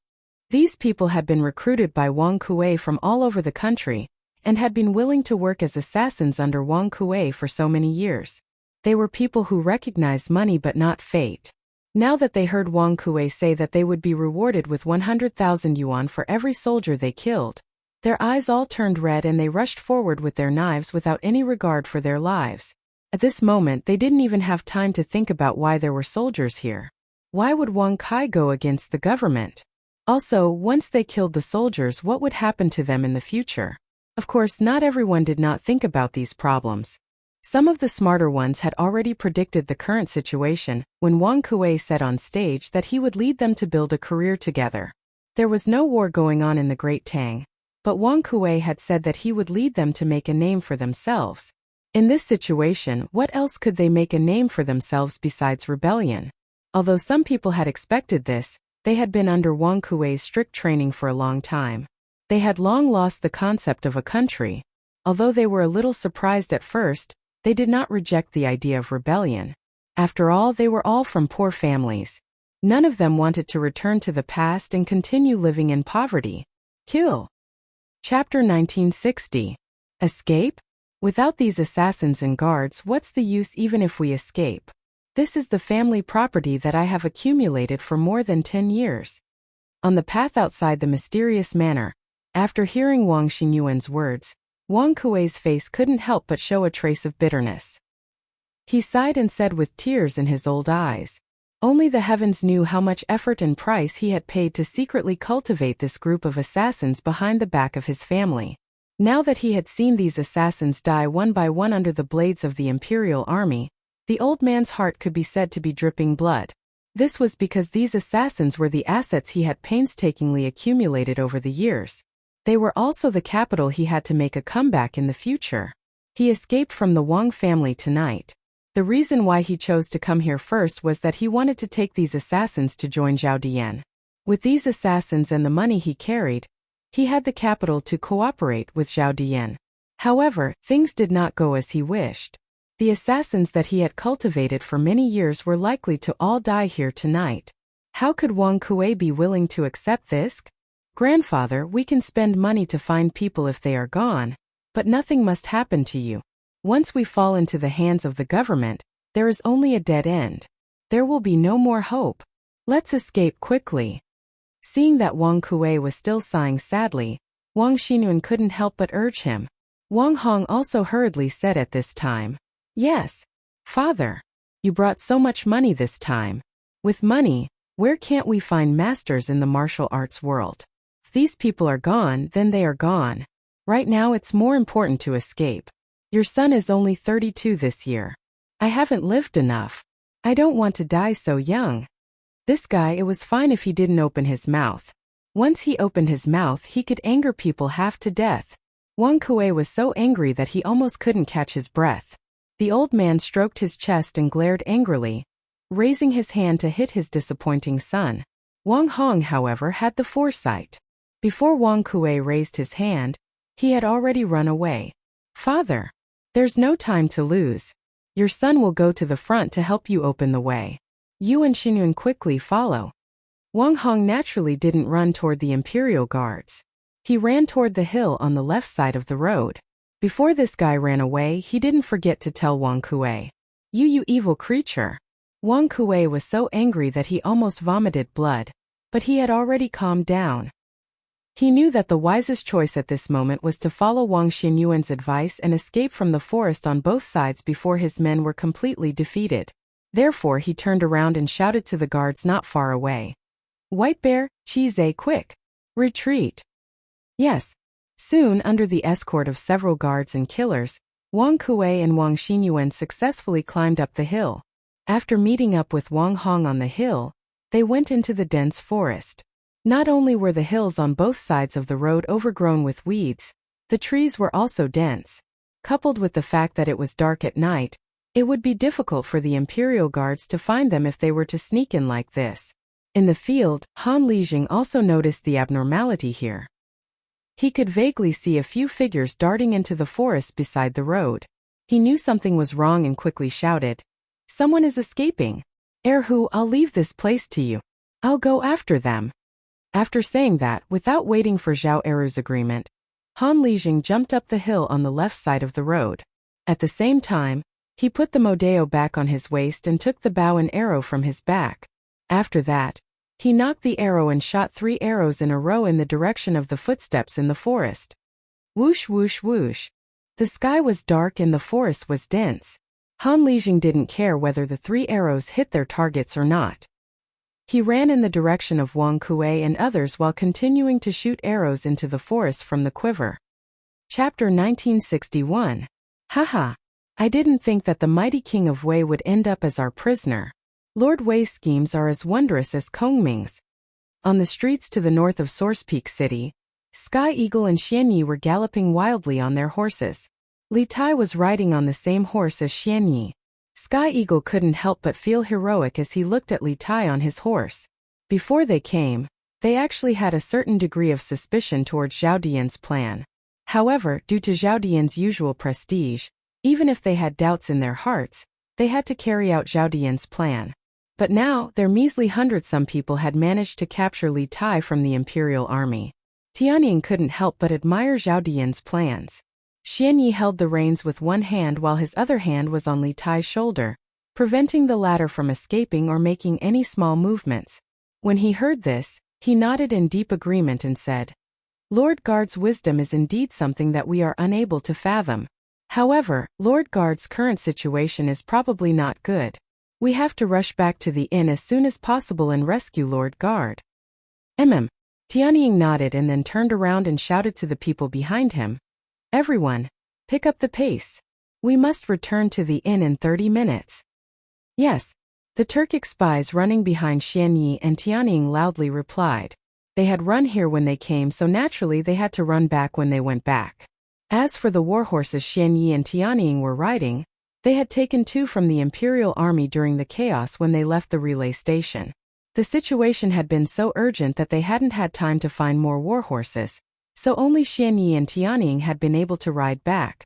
These people had been recruited by Wang Kuei from all over the country, and had been willing to work as assassins under Wang Kuei for so many years. They were people who recognized money but not fate. Now that they heard Wang Kuei say that they would be rewarded with 100,000 yuan for every soldier they killed, their eyes all turned red and they rushed forward with their knives without any regard for their lives. At this moment they didn't even have time to think about why there were soldiers here. Why would Wang Kai go against the government? Also, once they killed the soldiers, what would happen to them in the future? Of course, not everyone did not think about these problems. Some of the smarter ones had already predicted the current situation when Wang Kuei said on stage that he would lead them to build a career together. There was no war going on in the Great Tang, but Wang Kuei had said that he would lead them to make a name for themselves. In this situation, what else could they make a name for themselves besides rebellion? Although some people had expected this, they had been under Wang Kuei's strict training for a long time. They had long lost the concept of a country. Although they were a little surprised at first, they did not reject the idea of rebellion. After all, they were all from poor families. None of them wanted to return to the past and continue living in poverty. Kill. Chapter 1960. Escape? Without these assassins and guards, what's the use even if we escape? This is the family property that I have accumulated for more than 10 years. On the path outside the mysterious manor, after hearing Wang Xinyuan's words, Wang Kuei's face couldn't help but show a trace of bitterness. He sighed and said with tears in his old eyes, only the heavens knew how much effort and price he had paid to secretly cultivate this group of assassins behind the back of his family. Now that he had seen these assassins die one by one under the blades of the imperial army, the old man's heart could be said to be dripping blood. This was because these assassins were the assets he had painstakingly accumulated over the years. They were also the capital he had to make a comeback in the future. He escaped from the Wang family tonight. The reason why he chose to come here first was that he wanted to take these assassins to join Zhao Dian. With these assassins and the money he carried, he had the capital to cooperate with Zhao Dian. However, things did not go as he wished. The assassins that he had cultivated for many years were likely to all die here tonight. How could Wang Kuei be willing to accept this? Grandfather, we can spend money to find people if they are gone, but nothing must happen to you. Once we fall into the hands of the government, there is only a dead end. There will be no more hope. Let's escape quickly. Seeing that Wang Kuei was still sighing sadly, Wang Xinyuan couldn't help but urge him. Wang Hong also hurriedly said at this time, yes, father. You brought so much money this time. With money, where can't we find masters in the martial arts world? If these people are gone, then they are gone. Right now it's more important to escape. Your son is only 32 this year. I haven't lived enough. I don't want to die so young. This guy, it was fine if he didn't open his mouth. Once he opened his mouth, he could anger people half to death. Wang Kuei was so angry that he almost couldn't catch his breath. The old man stroked his chest and glared angrily, raising his hand to hit his disappointing son. Wang Hong, however, had the foresight. Before Wang Kuei raised his hand, he had already run away. Father, there's no time to lose. Your son will go to the front to help you open the way. You and Xinyuan quickly follow. Wang Hong naturally didn't run toward the imperial guards. He ran toward the hill on the left side of the road. Before this guy ran away, he didn't forget to tell Wang Kuei, You evil creature. Wang Kuei was so angry that he almost vomited blood, but he had already calmed down. He knew that the wisest choice at this moment was to follow Wang Xinyuan's advice and escape from the forest on both sides before his men were completely defeated. Therefore he turned around and shouted to the guards not far away. White Bear, Chizé, quick! Retreat! Yes. Soon, under the escort of several guards and killers, Wang Kuei and Wang Xinyuan successfully climbed up the hill. After meeting up with Wang Hong on the hill, they went into the dense forest. Not only were the hills on both sides of the road overgrown with weeds, the trees were also dense. Coupled with the fact that it was dark at night, it would be difficult for the imperial guards to find them if they were to sneak in like this. In the field, Han Lijing also noticed the abnormality here. He could vaguely see a few figures darting into the forest beside the road. He knew something was wrong and quickly shouted, Someone is escaping. Erhu, I'll leave this place to you. I'll go after them. After saying that, without waiting for Zhao Erhu's agreement, Han Lijing jumped up the hill on the left side of the road. At the same time, he put the modeo back on his waist and took the bow and arrow from his back. After that, he knocked the arrow and shot 3 arrows in a row in the direction of the footsteps in the forest. Whoosh whoosh whoosh. The sky was dark and the forest was dense. Han Lijing didn't care whether the 3 arrows hit their targets or not. He ran in the direction of Wang Kuei and others while continuing to shoot arrows into the forest from the quiver. Chapter 1961. Haha. I didn't think that the mighty king of Wei would end up as our prisoner. Lord Wei's schemes are as wondrous as Kongming's. On the streets to the north of Source Peak City, Sky Eagle and Xianyi were galloping wildly on their horses. Li Tai was riding on the same horse as Xianyi. Sky Eagle couldn't help but feel heroic as he looked at Li Tai on his horse. Before they came, they actually had a certain degree of suspicion towards Zhao Dian's plan. However, due to Zhao Dian's usual prestige, even if they had doubts in their hearts, they had to carry out Zhao Dian's plan. But now, their measly 100-some people had managed to capture Li Tai from the imperial army. Tianying couldn't help but admire Zhao Dian's plans. Xianyi held the reins with one hand while his other hand was on Li Tai's shoulder. preventing the latter from escaping or making any small movements. When he heard this, he nodded in deep agreement and said, Lord Guard's wisdom is indeed something that we are unable to fathom. However, Lord Guard's current situation is probably not good. We have to rush back to the inn as soon as possible and rescue Lord Guard. Tianying nodded and then turned around and shouted to the people behind him. Everyone, pick up the pace. We must return to the inn in 30 minutes. Yes. The Turkic spies running behind Xianyi and Tianying loudly replied. They had run here when they came, so naturally they had to run back when they went back. As for the warhorses Xianyi and Tianying were riding, they had taken 2 from the Imperial Army during the chaos when they left the relay station. The situation had been so urgent that they hadn't had time to find more warhorses, so only Xianyi and Tianying had been able to ride back.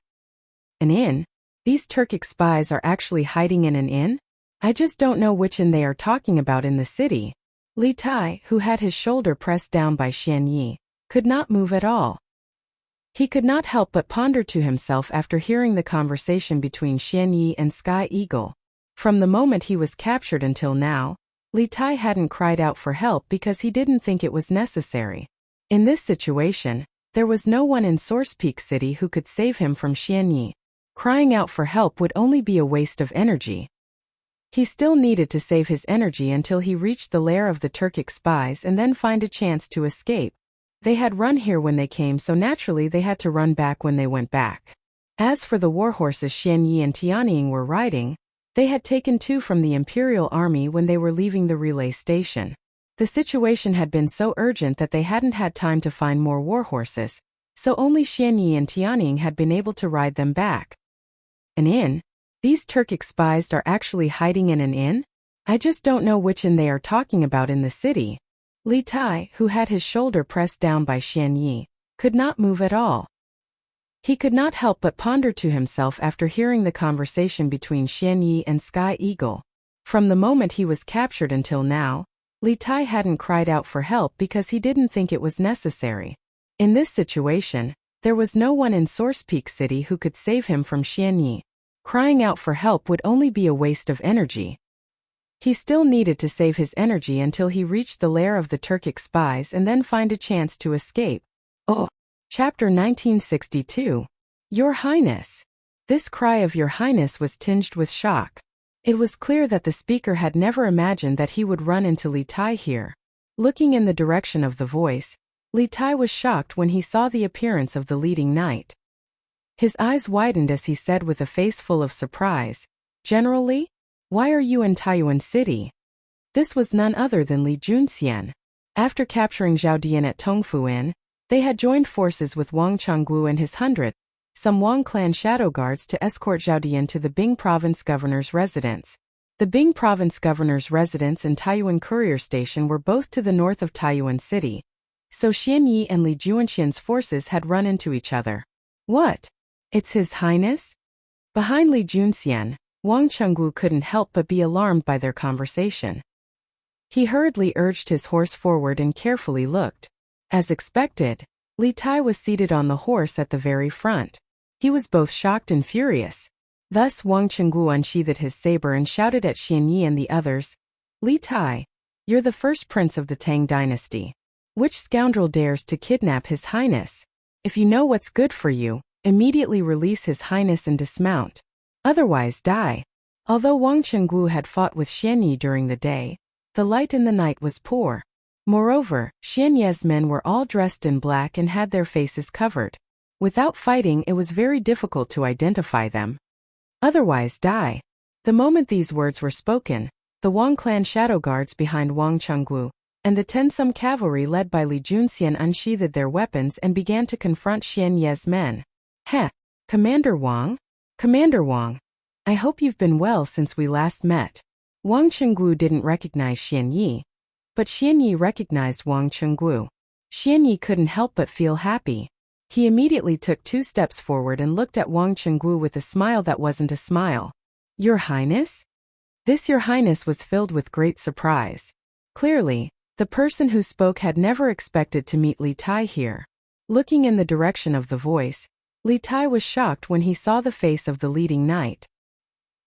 An inn? These Turkic spies are actually hiding in an inn? I just don't know which inn they are talking about in the city. Li Tai, who had his shoulder pressed down by Xianyi, could not move at all. He could not help but ponder to himself after hearing the conversation between Xianyi and Sky Eagle. From the moment he was captured until now, Li Tai hadn't cried out for help because he didn't think it was necessary. In this situation, there was no one in Source Peak City who could save him from Xianyi. Crying out for help would only be a waste of energy. He still needed to save his energy until he reached the lair of the Turkic spies and then find a chance to escape. They had run here when they came, so naturally they had to run back when they went back. As for the warhorses Xianyi and Tianying were riding, they had taken 2 from the Imperial Army when they were leaving the relay station. The situation had been so urgent that they hadn't had time to find more warhorses, so only Xianyi and Tianying had been able to ride them back. An inn? These Turkic spies are actually hiding in an inn? I just don't know which inn they are talking about in the city. Li Tai, who had his shoulder pressed down by Xianyi, could not move at all. He could not help but ponder to himself after hearing the conversation between Xianyi and Sky Eagle. From the moment he was captured until now, Li Tai hadn't cried out for help because he didn't think it was necessary. In this situation, there was no one in Source Peak City who could save him from Xianyi. Crying out for help would only be a waste of energy. He still needed to save his energy until he reached the lair of the Turkic spies and then find a chance to escape. Chapter 1962. Your Highness. This cry of Your Highness was tinged with shock. It was clear that the speaker had never imagined that he would run into Li Tai here. Looking in the direction of the voice, Li Tai was shocked when he saw the appearance of the leading knight. His eyes widened as he said with a face full of surprise, General Li? Why are you in Taiyuan City? This was none other than Li Junxian. After capturing Zhao Dian at Tongfu Inn, they had joined forces with Wang Changgu and his 100, some Wang clan shadow guards to escort Zhao Dian to the Bing Province Governor's residence. The Bing Province Governor's residence and Taiyuan Courier Station were both to the north of Taiyuan City, so Xianyi and Li Junxian's forces had run into each other. What? It's His Highness? Behind Li Junxian, Wang Chenggu couldn't help but be alarmed by their conversation. He hurriedly urged his horse forward and carefully looked. As expected, Li Tai was seated on the horse at the very front. He was both shocked and furious. Thus Wang Chenggu unsheathed his saber and shouted at Xianyi and the others, Li Tai, you're the first prince of the Tang dynasty. Which scoundrel dares to kidnap His Highness? If you know what's good for you, immediately release His Highness and dismount. Otherwise die. Although Wang Chenggu had fought with Xianyi during the day, the light in the night was poor. Moreover, Xianyi's men were all dressed in black and had their faces covered. Without fighting, it was very difficult to identify them. Otherwise die. The moment these words were spoken, the Wang clan shadow guards behind Wang Chenggu and the Tensum cavalry led by Li Junxian unsheathed their weapons and began to confront Xianyi's men. Heh, Commander Wang? Commander Wang, I hope you've been well since we last met. Wang Chenggu didn't recognize Xianyi, but Xianyi recognized Wang Chenggu. Xianyi couldn't help but feel happy. He immediately took 2 steps forward and looked at Wang Chenggu with a smile that wasn't a smile. Your Highness? This Your Highness was filled with great surprise. Clearly, the person who spoke had never expected to meet Li Tai here. Looking in the direction of the voice, Li Tai was shocked when he saw the face of the leading knight.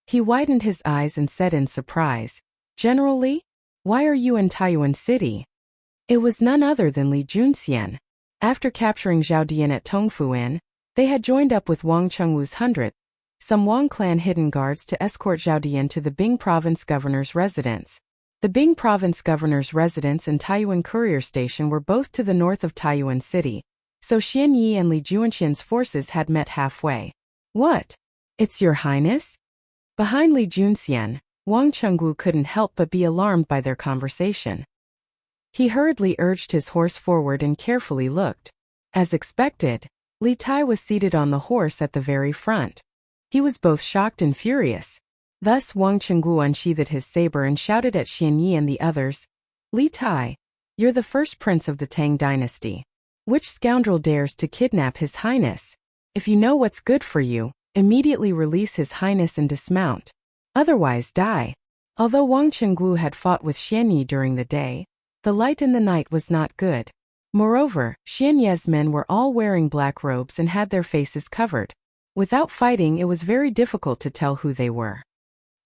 He widened his eyes and said in surprise, "General Li? Why are you in Taiyuan City?" It was none other than Li Junxian. After capturing Zhao Dian at Tongfuan, they had joined up with Wang Chengwu's 100, some Wang clan hidden guards to escort Zhao Dian to the Bing province governor's residence. The Bing province governor's residence and Taiyuan courier station were both to the north of Taiyuan City, so Xian Yi and Li Junxian's forces had met halfway. "What? It's your highness?" Behind Li Junxian, Wang Chengwu couldn't help but be alarmed by their conversation. He hurriedly urged his horse forward and carefully looked. As expected, Li Tai was seated on the horse at the very front. He was both shocked and furious. Thus Wang Chengwu unsheathed his saber and shouted at Xian Yi and the others, "Li Tai, you're the first prince of the Tang dynasty. Which scoundrel dares to kidnap His Highness? If you know what's good for you, immediately release His Highness and dismount. Otherwise die." Although Wang Chengwu had fought with Xian Yi during the day, the light in the night was not good. Moreover, Xian Ye's men were all wearing black robes and had their faces covered. Without fighting, it was very difficult to tell who they were.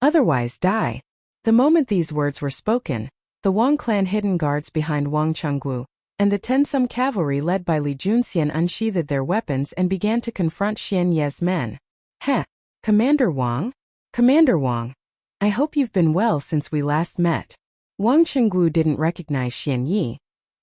"Otherwise die." The moment these words were spoken, the Wang clan hidden guards behind Wang Chengwu and the 10-some cavalry led by Li Junxian unsheathed their weapons and began to confront Xian Ye's men. "Heh, Commander Wang? Commander Wang, I hope you've been well since we last met." Wang Chengwu didn't recognize Xian Yi,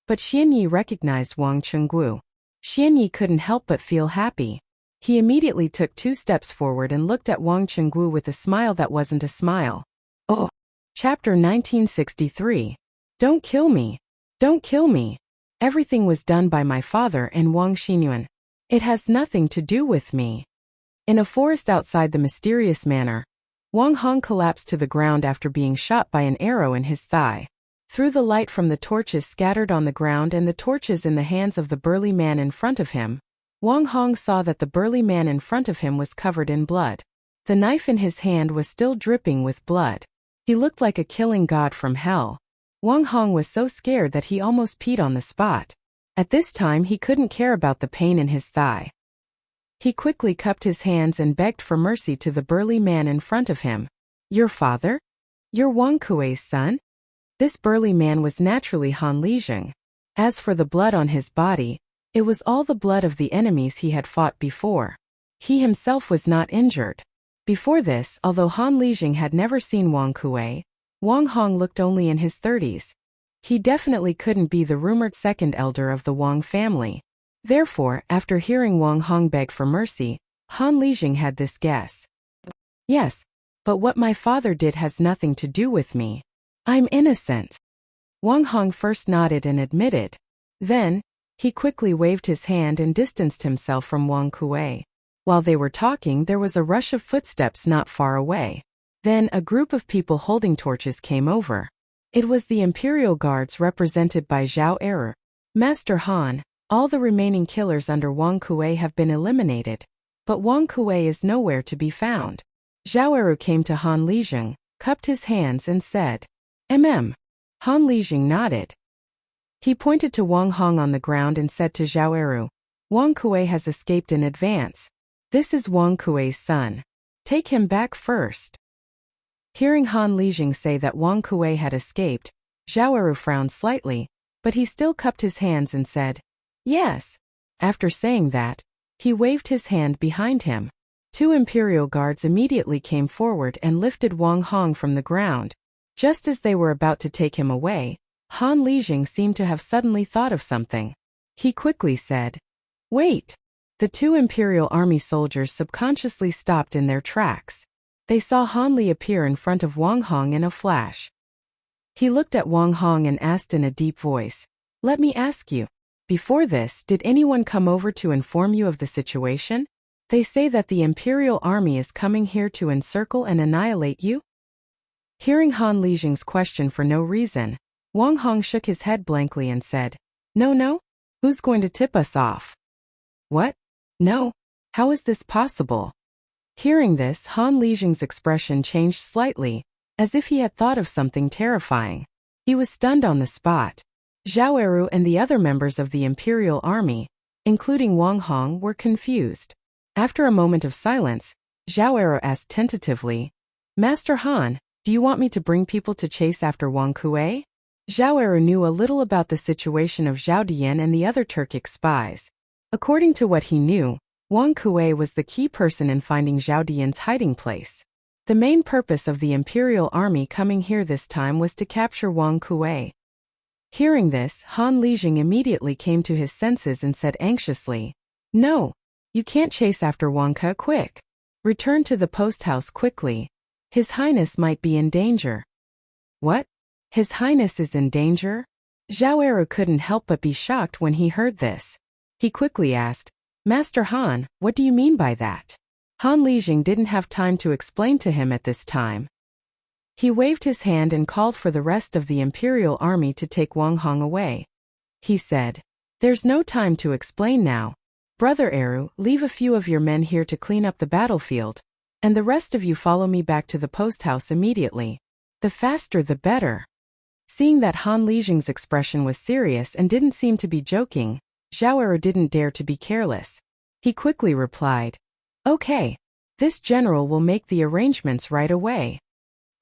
but Xian Yi recognized Wang Chengwu. Xian Yi couldn't help but feel happy. He immediately took 2 steps forward and looked at Wang Chengwu with a smile that wasn't a smile. "Oh." Chapter 1963. Don't kill me. Don't kill me. Everything was done by my father and Wang Xinyuan. It has nothing to do with me. In a forest outside the mysterious manor, Wang Hong collapsed to the ground after being shot by an arrow in his thigh. Through the light from the torches scattered on the ground and the torches in the hands of the burly man in front of him, Wang Hong saw that the burly man in front of him was covered in blood. The knife in his hand was still dripping with blood. He looked like a killing god from hell. Wang Hong was so scared that he almost peed on the spot. At this time he couldn't care about the pain in his thigh. He quickly cupped his hands and begged for mercy to the burly man in front of him. "Your father? You're Wang Kuei's son?" This burly man was naturally Han Lijing. As for the blood on his body, it was all the blood of the enemies he had fought before. He himself was not injured. Before this, although Han Lijing had never seen Wang Kuei, Wang Hong looked only in his 30s. He definitely couldn't be the rumored second elder of the Wang family. Therefore, after hearing Wang Hong beg for mercy, Han Lijing had this guess. "Yes, but what my father did has nothing to do with me. I'm innocent." Wang Hong first nodded and admitted. Then, he quickly waved his hand and distanced himself from Wang Kuei. While they were talking, there was a rush of footsteps not far away. Then a group of people holding torches came over. It was the Imperial Guards represented by Zhao Eru. "Master Han, all the remaining killers under Wang Kuei have been eliminated, but Wang Kuei is nowhere to be found." Zhao Eru came to Han Lijing, cupped his hands and said, "Mm." Han Lijing nodded. He pointed to Wang Hong on the ground and said to Zhao Eru, "Wang Kuei has escaped in advance. This is Wang Kuei's son. Take him back first." Hearing Han Lijing say that Wang Kuei had escaped, Zhao Eru frowned slightly, but he still cupped his hands and said, "Yes." After saying that, he waved his hand behind him. 2 Imperial Guards immediately came forward and lifted Wang Hong from the ground. Just as they were about to take him away, Han Lijing seemed to have suddenly thought of something. He quickly said, "Wait." The 2 Imperial Army soldiers subconsciously stopped in their tracks. They saw Han Li appear in front of Wang Hong in a flash. He looked at Wang Hong and asked in a deep voice, "Let me ask you, before this, did anyone come over to inform you of the situation? They say that the Imperial Army is coming here to encircle and annihilate you?" Hearing Han Lijing's question for no reason, Wang Hong shook his head blankly and said, No. Who's going to tip us off?" "What? No. How is this possible?" Hearing this, Han Lijing's expression changed slightly, as if he had thought of something terrifying. He was stunned on the spot. Zhao Eru and the other members of the Imperial Army, including Wang Hong, were confused. After a moment of silence, Zhao Eru asked tentatively, Master Han, do you want me to bring people to chase after Wang Kuei? Zhao Eru knew a little about the situation of Zhao Dian and the other Turkic spies. According to what he knew, Wang Kuei was the key person in finding Zhao Dian's hiding place. The main purpose of the Imperial Army coming here this time was to capture Wang Kuei. Hearing this, Han Lijing immediately came to his senses and said anxiously, "No, you can't chase after Wang Kuei. Quick. Return to the post house quickly. His Highness might be in danger." What? His Highness is in danger? Zhao Eru couldn't help but be shocked when he heard this. He quickly asked, "Master Han, what do you mean by that?" Han Lijing didn't have time to explain to him at this time. He waved his hand and called for the rest of the Imperial Army to take Wang Hong away. He said, "There's no time to explain now. Brother Eru, leave a few of your men here to clean up the battlefield, and the rest of you follow me back to the post house immediately. The faster the better." Seeing that Han Lijing's expression was serious and didn't seem to be joking, Zhao Eru didn't dare to be careless. He quickly replied, "Okay. This general will make the arrangements right away."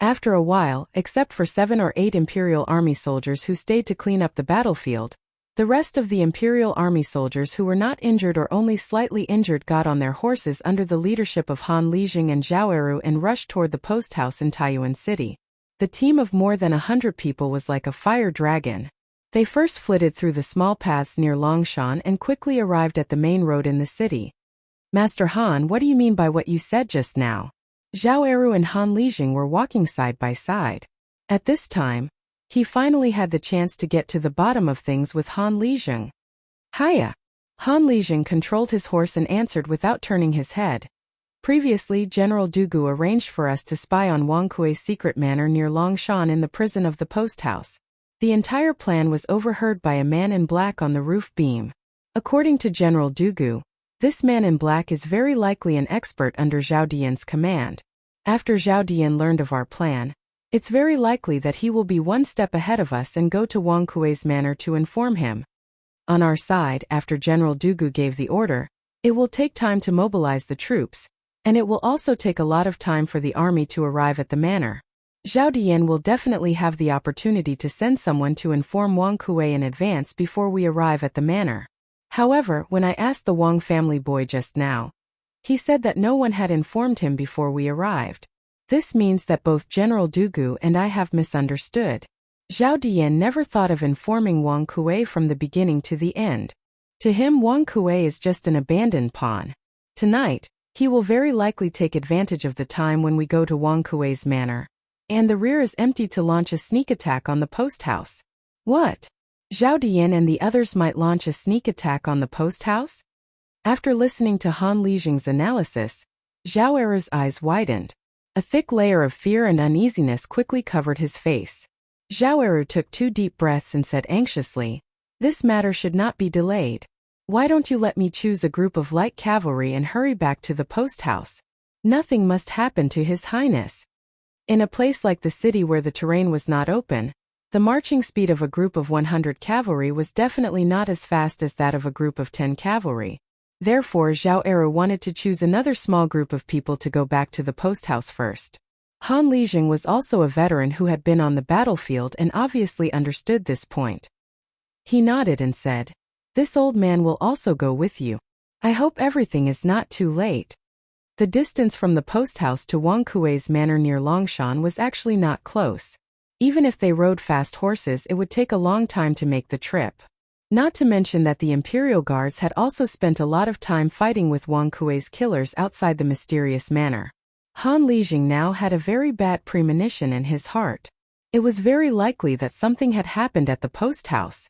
After a while, except for 7 or 8 Imperial Army soldiers who stayed to clean up the battlefield, the rest of the Imperial Army soldiers who were not injured or only slightly injured got on their horses under the leadership of Han Lijing and Zhao Eru and rushed toward the post house in Taiyuan City. The team of more than 100 people was like a fire dragon. They first flitted through the small paths near Longshan and quickly arrived at the main road in the city. "Master Han, what do you mean by what you said just now?" Zhao Eru and Han Lijing were walking side by side. At this time, he finally had the chance to get to the bottom of things with Han Lijing. "Hiya." Han Lijing controlled his horse and answered without turning his head. "Previously, General Dugu arranged for us to spy on Wang Kuei's secret manor near Longshan in the prison of the post house. The entire plan was overheard by a man in black on the roof beam. According to General Dugu, this man in black is very likely an expert under Zhao Dian's command. After Zhao Dian learned of our plan, it's very likely that he will be one step ahead of us and go to Wang Kuei's manor to inform him. On our side, after General Dugu gave the order, it will take time to mobilize the troops, and it will also take a lot of time for the army to arrive at the manor. Zhao Dian will definitely have the opportunity to send someone to inform Wang Kuei in advance before we arrive at the manor. However, when I asked the Wang family boy just now, he said that no one had informed him before we arrived. This means that both General Dugu and I have misunderstood. Zhao Dian never thought of informing Wang Kuei from the beginning to the end. To him, Wang Kuei is just an abandoned pawn. Tonight, he will very likely take advantage of the time when we go to Wang Kuei's manor, and the rear is empty to launch a sneak attack on the post house. What? Zhao Dian and the others might launch a sneak attack on the post house? After listening to Han Lijing's analysis, Zhao Eru's eyes widened. A thick layer of fear and uneasiness quickly covered his face. Zhao Eru took 2 deep breaths and said anxiously, "This matter should not be delayed. Why don't you let me choose a group of light cavalry and hurry back to the post house? Nothing must happen to His Highness." In a place like the city where the terrain was not open, the marching speed of a group of 100 cavalry was definitely not as fast as that of a group of 10 cavalry. Therefore, Zhao Eru wanted to choose another small group of people to go back to the post house first. Han Lijing was also a veteran who had been on the battlefield and obviously understood this point. He nodded and said, "This old man will also go with you. I hope everything is not too late." The distance from the post house to Wang Kuei's manor near Longshan was actually not close. Even if they rode fast horses, it would take a long time to make the trip. Not to mention that the Imperial Guards had also spent a lot of time fighting with Wang Kuei's killers outside the mysterious manor. Han Lijing now had a very bad premonition in his heart. It was very likely that something had happened at the post house.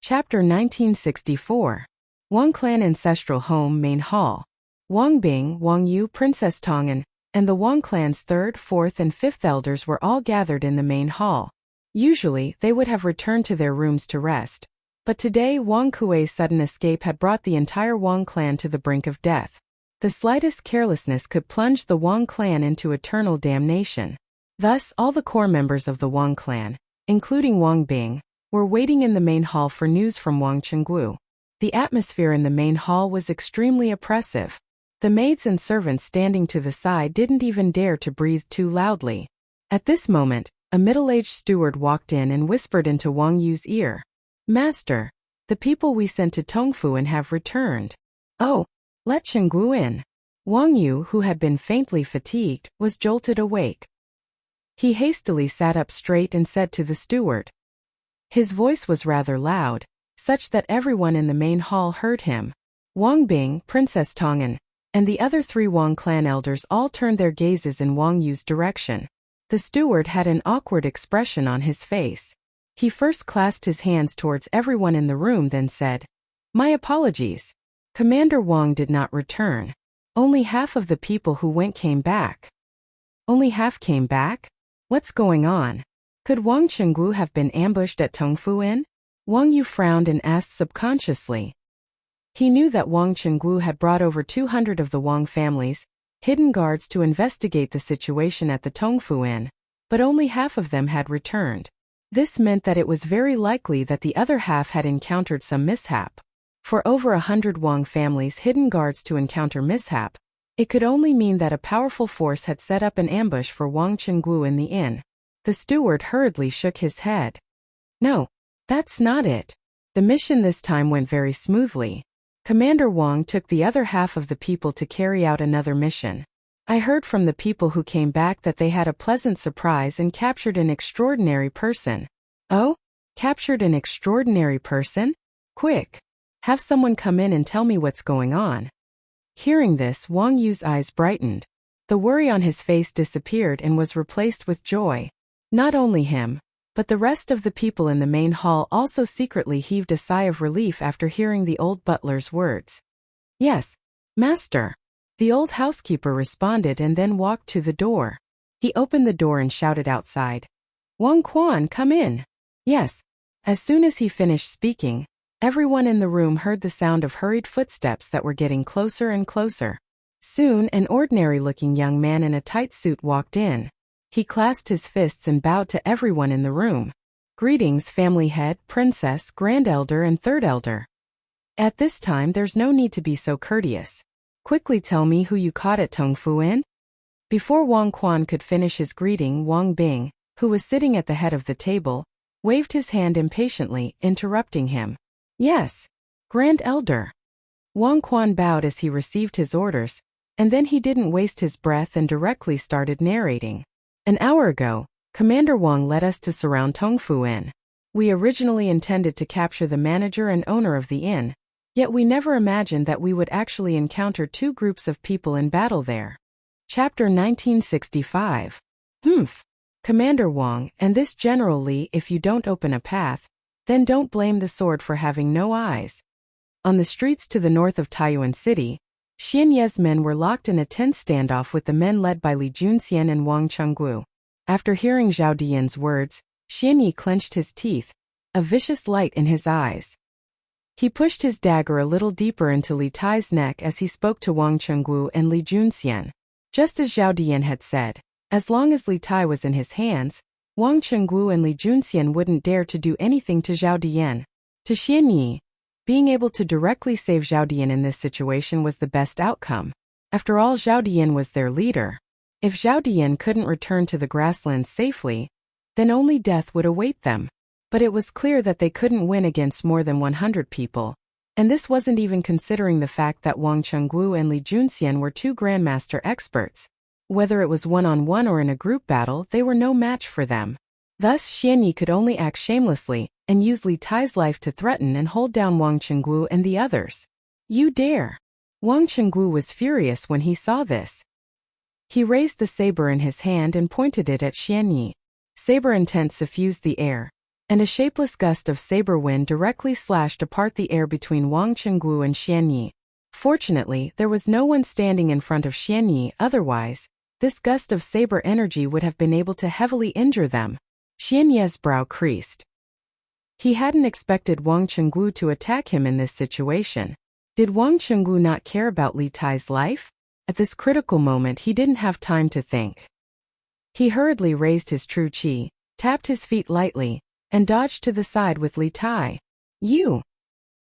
Chapter 1964. Wang Clan Ancestral Home Main Hall. Wang Bing, Wang Yu, Princess Tongan, and the Wang clan's 3rd, 4th, and 5th elders were all gathered in the main hall. Usually, they would have returned to their rooms to rest. But today, Wang Kuei's sudden escape had brought the entire Wang clan to the brink of death. The slightest carelessness could plunge the Wang clan into eternal damnation. Thus, all the core members of the Wang clan, including Wang Bing, were waiting in the main hall for news from Wang Chenggu. The atmosphere in the main hall was extremely oppressive. The maids and servants standing to the side didn't even dare to breathe too loudly. At this moment, a middle-aged steward walked in and whispered into Wang Yu's ear. "Master, the people we sent to Tongfuan have returned." "Oh, let Chenggu in." Wang Yu, who had been faintly fatigued, was jolted awake. He hastily sat up straight and said to the steward. His voice was rather loud, such that everyone in the main hall heard him. Wang Bing, Princess Tongan, and the other 3 Wang clan elders all turned their gazes in Wang Yu's direction. The steward had an awkward expression on his face. He first clasped his hands towards everyone in the room, then said, "My apologies. Commander Wang did not return. Only half of the people who went came back." "Only half came back? What's going on? Could Wang Chenggu have been ambushed at Tongfuan?" Wang Yu frowned and asked subconsciously. He knew that Wang Chenggu had brought over 200 of the Wang family's hidden guards to investigate the situation at the Tongfuan, but only half of them had returned. This meant that it was very likely that the other half had encountered some mishap. For over 100 Wang family's hidden guards to encounter mishap, it could only mean that a powerful force had set up an ambush for Wang Chenggu in the inn. The steward hurriedly shook his head. "No, that's not it. The mission this time went very smoothly. Commander Wang took the other half of the people to carry out another mission. I heard from the people who came back that they had a pleasant surprise and captured an extraordinary person." "Oh? Captured an extraordinary person? Quick! Have someone come in and tell me what's going on." Hearing this, Wang Yu's eyes brightened. The worry on his face disappeared and was replaced with joy. Not only him, but the rest of the people in the main hall also secretly heaved a sigh of relief after hearing the old butler's words. "Yes, master," the old housekeeper responded and then walked to the door. He opened the door and shouted outside, "Wang Quan, come in." "Yes." As soon as he finished speaking, everyone in the room heard the sound of hurried footsteps that were getting closer and closer. Soon, an ordinary-looking young man in a tight suit walked in. He clasped his fists and bowed to everyone in the room. "Greetings, family head, princess, grand elder, and third elder. At this time there's no need to be so courteous. Quickly tell me who you caught at Tongfuan?" Before Wang Quan could finish his greeting, Wang Bing, who was sitting at the head of the table, waved his hand impatiently, interrupting him. "Yes, grand elder." Wang Quan bowed as he received his orders, and then he didn't waste his breath and directly started narrating. "An hour ago, Commander Wang led us to surround Tongfuan. We originally intended to capture the manager and owner of the inn, yet we never imagined that we would actually encounter 2 groups of people in battle there." Chapter 1965. Commander Wang, and this generally, if you don't open a path, then don't blame the sword for having no eyes. On the streets to the north of Taiyuan City, Xian Ye's men were locked in a tense standoff with the men led by Li Junxian and Wang Chenggu. After hearing Zhao Dian's words, Xian Yi clenched his teeth, a vicious light in his eyes. He pushed his dagger a little deeper into Li Tai's neck as he spoke to Wang Chenggu and Li Junxian. Just as Zhao Dian had said, as long as Li Tai was in his hands, Wang Chenggu and Li Junxian wouldn't dare to do anything to Zhao Dian. To Xian Yi, being able to directly save Zhao Dian in this situation was the best outcome. After all, Zhao Dian was their leader. If Zhao Dian couldn't return to the grasslands safely, then only death would await them. But it was clear that they couldn't win against more than 100 people. And this wasn't even considering the fact that Wang Chenggu and Li Junxian were 2 grandmaster experts. Whether it was one-on-one or in a group battle, they were no match for them. Thus, Xian Yi could only act shamelessly and use Li Tai's life to threaten and hold down Wang Chenggu and the others. "You dare!" Wang Chenggu was furious when he saw this. He raised the saber in his hand and pointed it at Xian Yi. Saber intent suffused the air, and a shapeless gust of saber wind directly slashed apart the air between Wang Chenggu and Xian Yi. Fortunately, there was no one standing in front of Xian Yi, otherwise, this gust of saber energy would have been able to heavily injure them. Xian Ye's brow creased. He hadn't expected Wang Chenggu to attack him in this situation. Did Wang Chenggu not care about Li Tai's life? At this critical moment he didn't have time to think. He hurriedly raised his true qi, tapped his feet lightly, and dodged to the side with Li Tai. "You!"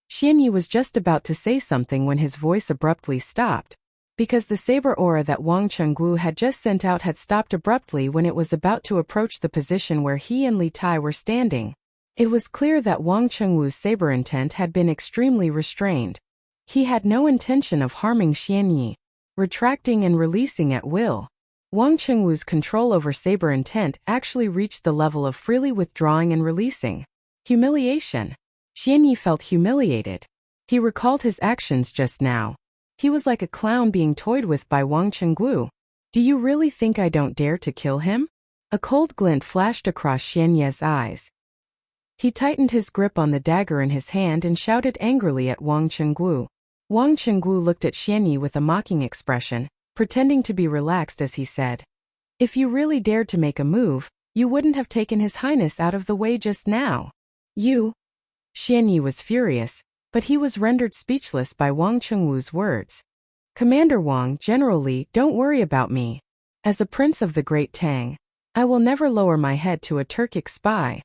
Xian Yi was just about to say something when his voice abruptly stopped. because the saber aura that Wang Chenggu had just sent out had stopped abruptly when it was about to approach the position where he and Li Tai were standing. It was clear that Wang Chengwu's saber intent had been extremely restrained. He had no intention of harming Xianyi, retracting and releasing at will. Wang Chengwu's control over saber intent actually reached the level of freely withdrawing and releasing. Humiliation. Xianyi felt humiliated. He recalled his actions just now. He was like a clown being toyed with by Wang Chenggu. Do you really think I don't dare to kill him? A cold glint flashed across Xianyi's eyes. He tightened his grip on the dagger in his hand and shouted angrily at Wang Chenggu. Wang Chenggu looked at Xianyi with a mocking expression, pretending to be relaxed as he said, "If you really dared to make a move, you wouldn't have taken His Highness out of the way just now." You? Xianyi was furious, but he was rendered speechless by Wang Chengwu's words. "Commander Wang, General Li, don't worry about me. As a prince of the Great Tang, I will never lower my head to a Turkic spy."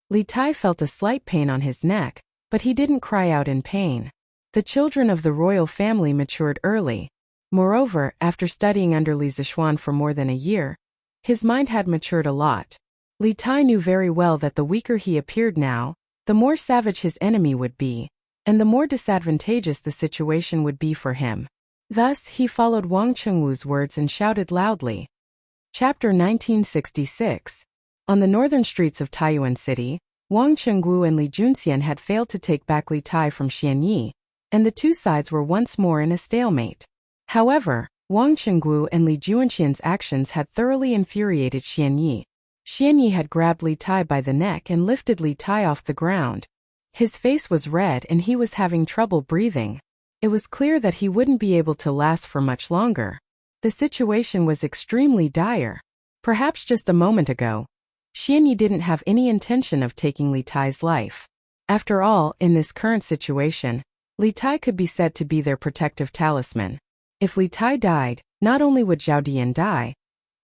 Li Tai felt a slight pain on his neck, but he didn't cry out in pain. The children of the royal family matured early. Moreover, after studying under Li Zixuan for more than a year, his mind had matured a lot. Li Tai knew very well that the weaker he appeared now, the more savage his enemy would be, and the more disadvantageous the situation would be for him. Thus, he followed Wang Chengwu's words and shouted loudly. Chapter 1966. On the northern streets of Taiyuan City, Wang Chenggu and Li Junxian had failed to take back Li Tai from Xianyi, and the two sides were once more in a stalemate. However, Wang Chenggu and Li Junxian's actions had thoroughly infuriated Xianyi. Xianyi had grabbed Li Tai by the neck and lifted Li Tai off the ground. His face was red and he was having trouble breathing. It was clear that he wouldn't be able to last for much longer. The situation was extremely dire. Perhaps just a moment ago, Xianyi didn't have any intention of taking Li Tai's life. After all, in this current situation, Li Tai could be said to be their protective talisman. If Li Tai died, not only would Zhao Dian die,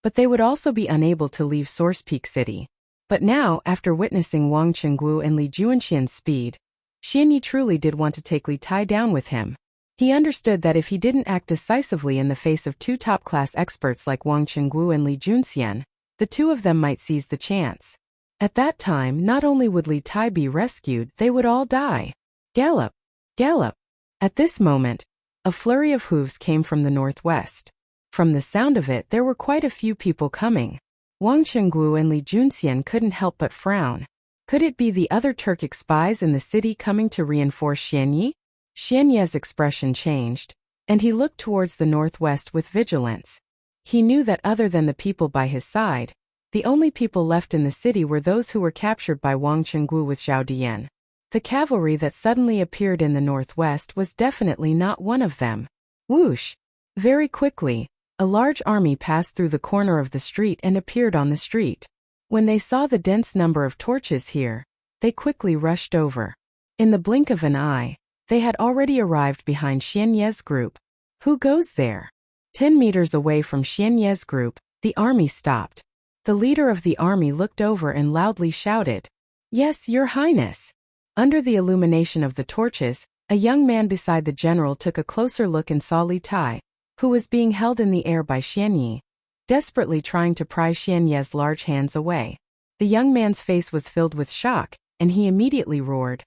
but they would also be unable to leave Source Peak City. But now, after witnessing Wang Chenggu and Li Junxian's speed, Xianyi truly did want to take Li Tai down with him. He understood that if he didn't act decisively in the face of two top-class experts like Wang Chenggu and Li Junxian, the two of them might seize the chance. At that time, not only would Li Tai be rescued, they would all die. Gallop! Gallop! At this moment, a flurry of hooves came from the northwest. From the sound of it, there were quite a few people coming. Wang Chenggu and Li Junxian couldn't help but frown. Could it be the other Turkic spies in the city coming to reinforce Xianyi? Xianyi's expression changed, and he looked towards the northwest with vigilance. He knew that other than the people by his side, the only people left in the city were those who were captured by Wang Chenggu with Zhao Dian. The cavalry that suddenly appeared in the northwest was definitely not one of them. Whoosh! Very quickly, a large army passed through the corner of the street and appeared on the street. When they saw the dense number of torches here, they quickly rushed over. In the blink of an eye, they had already arrived behind Xianyi's group. Who goes there? 10 meters away from Xianyi's group, the army stopped. The leader of the army looked over and loudly shouted, "Yes, Your Highness." Under the illumination of the torches, a young man beside the general took a closer look and saw Li Tai, who was being held in the air by Xianyi, desperately trying to pry Xianyi's large hands away. The young man's face was filled with shock, and he immediately roared,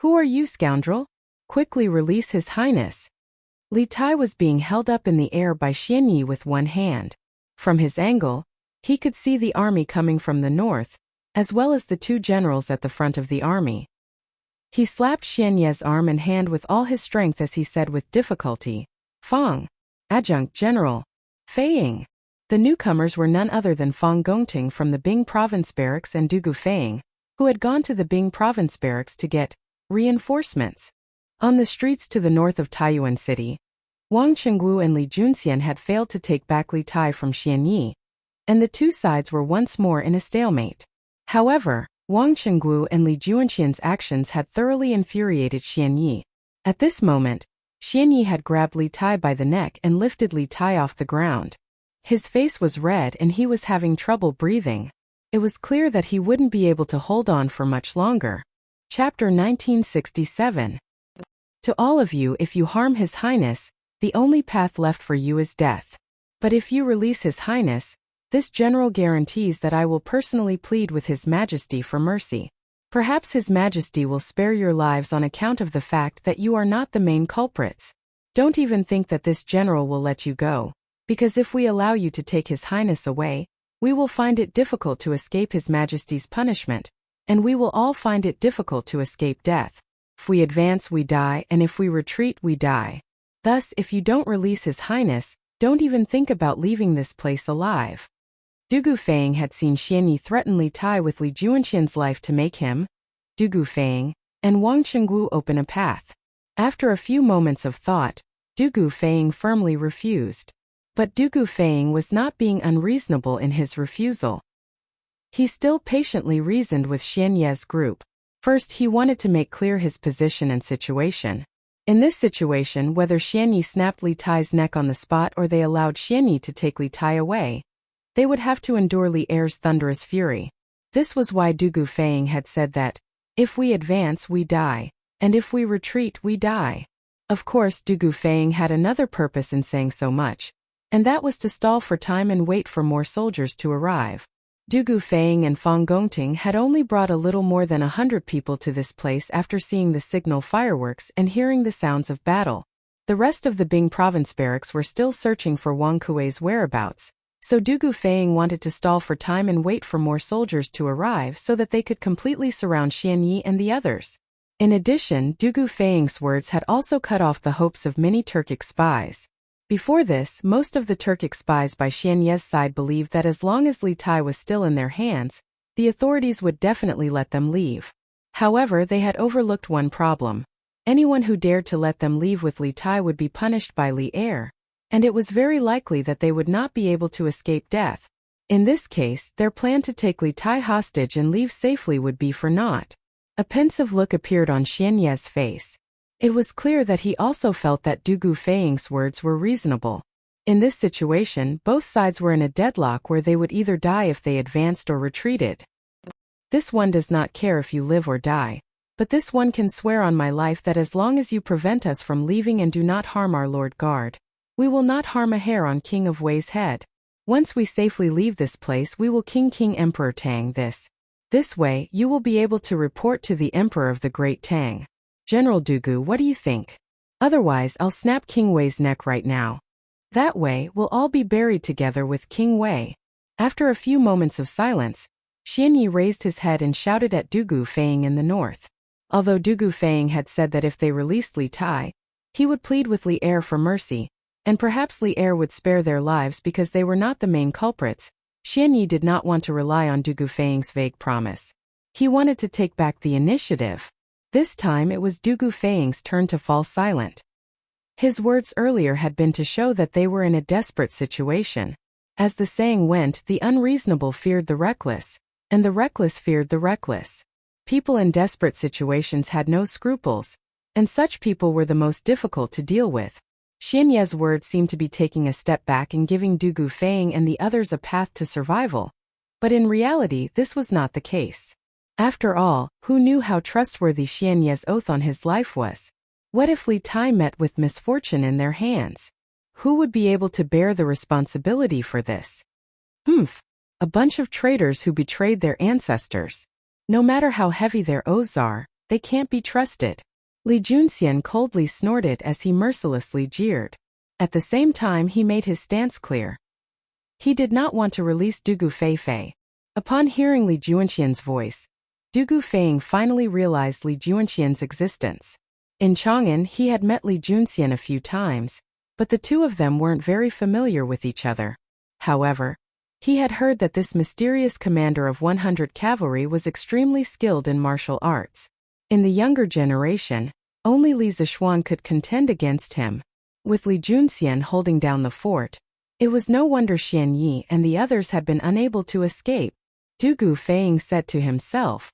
"Who are you, scoundrel? Quickly release His Highness." Li Tai was being held up in the air by Xianyi with one hand. From his angle, he could see the army coming from the north, as well as the two generals at the front of the army. He slapped Xianyi's arm and hand with all his strength as he said with difficulty, "Fang, Adjunct General, Feiying." The newcomers were none other than Fang Gongting from the Bing Province Barracks and Dugu Feiying, who had gone to the Bing Province Barracks to get reinforcements. On the streets to the north of Taiyuan City, Wang Chenggu and Li Junxian had failed to take back Li Tai from Xianyi, and the two sides were once more in a stalemate. However, Wang Chenggu and Li Junxian's actions had thoroughly infuriated Xianyi. At this moment, Xianyi had grabbed Li Tai by the neck and lifted Li Tai off the ground. His face was red and he was having trouble breathing. It was clear that he wouldn't be able to hold on for much longer. Chapter 1967. To all of you, if you harm His Highness, The only path left for you is death. But if you release His Highness, this general guarantees that I will personally plead with His Majesty for mercy. Perhaps His Majesty will spare your lives on account of the fact that you are not the main culprits. Don't even think that this general will let you go, because if we allow you to take His Highness away, we will find it difficult to escape His Majesty's punishment, and we will all find it difficult to escape death. If we advance, we die, and if we retreat, we die. Thus, if you don't release His Highness, don't even think about leaving this place alive. Du Gufang had seen Xianyi threaten Li Tai with Li Juanxian's life to make him, Du Gufang, and Wang Qingguo open a path. After a few moments of thought, Du Gufang firmly refused. But Du Gufang was not being unreasonable in his refusal. He still patiently reasoned with Xianyi's group. First, he wanted to make clear his position and situation. In this situation, whether Xianyi snapped Li Tai's neck on the spot or they allowed Xianyi to take Li Tai away, they would have to endure Li Er's thunderous fury. This was why Du Gufang had said that, if we advance, we die, and if we retreat, we die. Of course, Du Gufang had another purpose in saying so much, and that was to stall for time and wait for more soldiers to arrive. Du Gufang and Fang Gongting had only brought a little more than 100 people to this place after seeing the signal fireworks and hearing the sounds of battle. The rest of the Bing province barracks were still searching for Wang Kuei's whereabouts, so Du Gufang wanted to stall for time and wait for more soldiers to arrive so that they could completely surround Xianyi and the others. In addition, Du Gufang's words had also cut off the hopes of many Turkic spies. Before this, most of the Turkic spies by Xianyi's side believed that as long as Li Tai was still in their hands, the authorities would definitely let them leave. However, they had overlooked one problem. Anyone who dared to let them leave with Li Tai would be punished by Li Er, and it was very likely that they would not be able to escape death. In this case, their plan to take Li Tai hostage and leave safely would be for naught. A pensive look appeared on Xianyi's face. It was clear that he also felt that Du Gufang's words were reasonable. In this situation, both sides were in a deadlock where they would either die if they advanced or retreated. This one does not care if you live or die, but this one can swear on my life that as long as you prevent us from leaving and do not harm our Lord Guard, we will not harm a hair on King of Wei's head. Once we safely leave this place, we will King Emperor Tang this. This way, you will be able to report to the Emperor of the Great Tang. General Dugu, what do you think? Otherwise, I'll snap King Wei's neck right now. That way, we'll all be buried together with King Wei. After a few moments of silence, Xianyi raised his head and shouted at Du Gufang in the north. Although Du Gufang had said that if they released Li Tai, he would plead with Li Er for mercy, and perhaps Li Er would spare their lives because they were not the main culprits, Xianyi did not want to rely on Du Gufang's vague promise. He wanted to take back the initiative. This time it was Du Gufang's turn to fall silent. His words earlier had been to show that they were in a desperate situation. As the saying went, the unreasonable feared the reckless, and the reckless feared the reckless. People in desperate situations had no scruples, and such people were the most difficult to deal with. Xianyi's words seemed to be taking a step back and giving Du Gufang and the others a path to survival. But in reality, this was not the case. After all, who knew how trustworthy Xianyi's oath on his life was? What if Li Tai met with misfortune in their hands? Who would be able to bear the responsibility for this? A bunch of traitors who betrayed their ancestors. No matter how heavy their oaths are, they can't be trusted. Li Junxian coldly snorted as he mercilessly jeered. At the same time, he made his stance clear. He did not want to release Du Gufei. Upon hearing Li Juanxian's voice, Du Gufang finally realized Li Juanxian's existence. In Chang'an, he had met Li Junxian a few times, but the two of them weren't very familiar with each other. However, he had heard that this mysterious commander of 100 cavalry was extremely skilled in martial arts. In the younger generation, only Li Zishuan could contend against him. With Li Junxian holding down the fort, it was no wonder Xianyi and the others had been unable to escape. Du Gufang said to himself,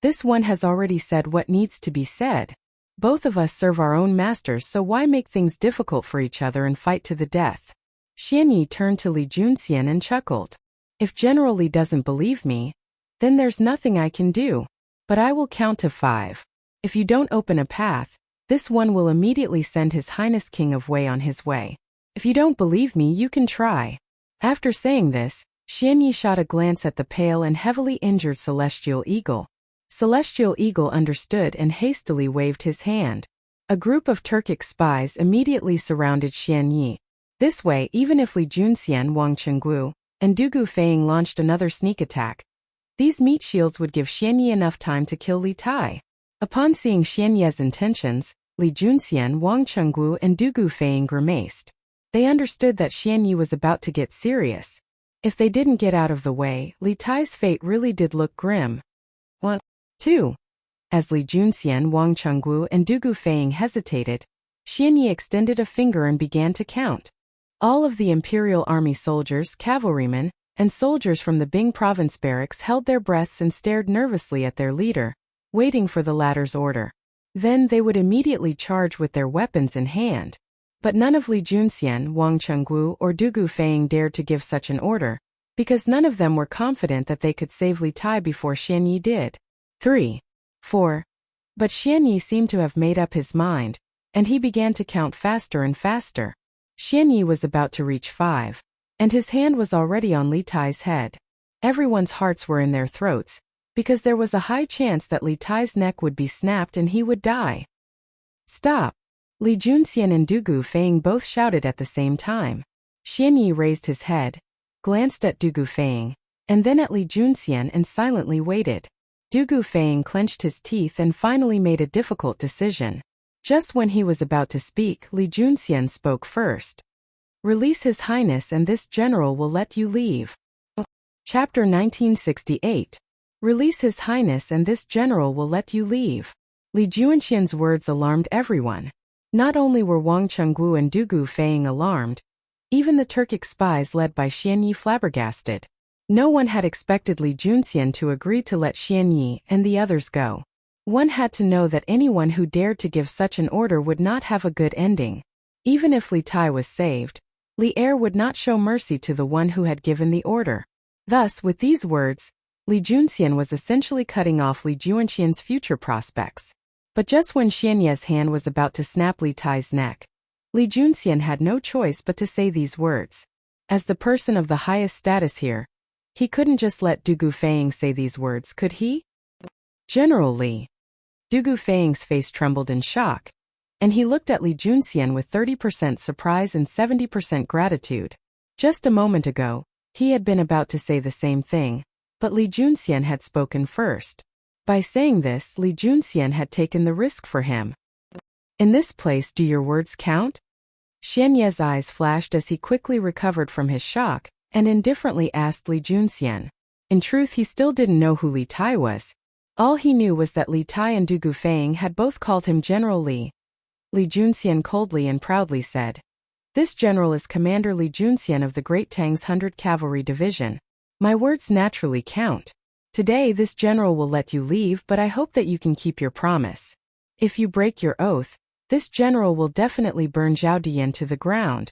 this one has already said what needs to be said. Both of us serve our own masters, so why make things difficult for each other and fight to the death? Xianyi turned to Li Junxian and chuckled. If General Li doesn't believe me, then there's nothing I can do. But I will count to 5. If you don't open a path, This one will immediately send His Highness King of Wei on his way. If you don't believe me, you can try." After saying this, Xianyi shot a glance at the pale and heavily injured Celestial Eagle. Celestial Eagle understood and hastily waved his hand. A group of Turkic spies immediately surrounded Xianyi. This way, even if Li Junxian, Wang Chenggu, and Dugu Feiying launched another sneak attack, these meat shields would give Xianyi enough time to kill Li Tai. Upon seeing Xianyi's intentions, Li Junxian, Wang Chenggu, and Dugu Feiying grimaced. They understood that Xianyi was about to get serious. If they didn't get out of the way, Li Tai's fate really did look grim. 1, 2. As Li Junxian, Wang Chenggu, and Dugu Feiying hesitated, Xianyi extended a finger and began to count. All of the Imperial Army soldiers, cavalrymen, and soldiers from the Bing province barracks held their breaths and stared nervously at their leader, waiting for the latter's order. Then they would immediately charge with their weapons in hand. But none of Li Junxian, Wang Chenggu, or Dugu Feiying dared to give such an order, because none of them were confident that they could save Li Tai before Xianyi did. 3, 4. But Xianyi seemed to have made up his mind, and he began to count faster and faster. Xianyi was about to reach 5, and his hand was already on Li Tai's head. Everyone's hearts were in their throats, because there was a high chance that Li Tai's neck would be snapped and he would die. "Stop!" Li Junxian and Dugu Feiying both shouted at the same time. Xianyi raised his head, glanced at Dugu Feiying, and then at Li Junxian and silently waited. Dugu Feiying clenched his teeth and finally made a difficult decision. Just when he was about to speak, Li Junxian spoke first. "Release His Highness and this general will let you leave." Chapter 1968. Release His Highness and this general will let you leave. Li Junxian's words alarmed everyone. Not only were Wang Chenggu and Dugu Feiying alarmed, even the Turkic spies led by Xianyi flabbergasted. No one had expected Li Junxian to agree to let Xianyi and the others go. One had to know that anyone who dared to give such an order would not have a good ending. Even if Li Tai was saved, Li Er would not show mercy to the one who had given the order. Thus, with these words, Li Junxian was essentially cutting off Li Junxian's future prospects. But just when Xianyi's hand was about to snap Li Tai's neck, Li Junxian had no choice but to say these words. As the person of the highest status here, he couldn't just let Dugu Feiying say these words, could he? "General Li." Dugu Feiying's face trembled in shock, and he looked at Li Junxian with 30% surprise and 70% gratitude. Just a moment ago, he had been about to say the same thing, but Li Junxian had spoken first. By saying this, Li Junxian had taken the risk for him. "In this place, do your words count?" Xianyi's eyes flashed as he quickly recovered from his shock, and indifferently asked Li Junxian. In truth, he still didn't know who Li Tai was. All he knew was that Li Tai and Dugu Feiying had both called him General Li. Li Junxian coldly and proudly said, "This general is Commander Li Junxian of the Great Tang's 100 Cavalry Division. My words naturally count. Today this general will let you leave, but I hope that you can keep your promise. If you break your oath, this general will definitely burn Zhao Dian to the ground."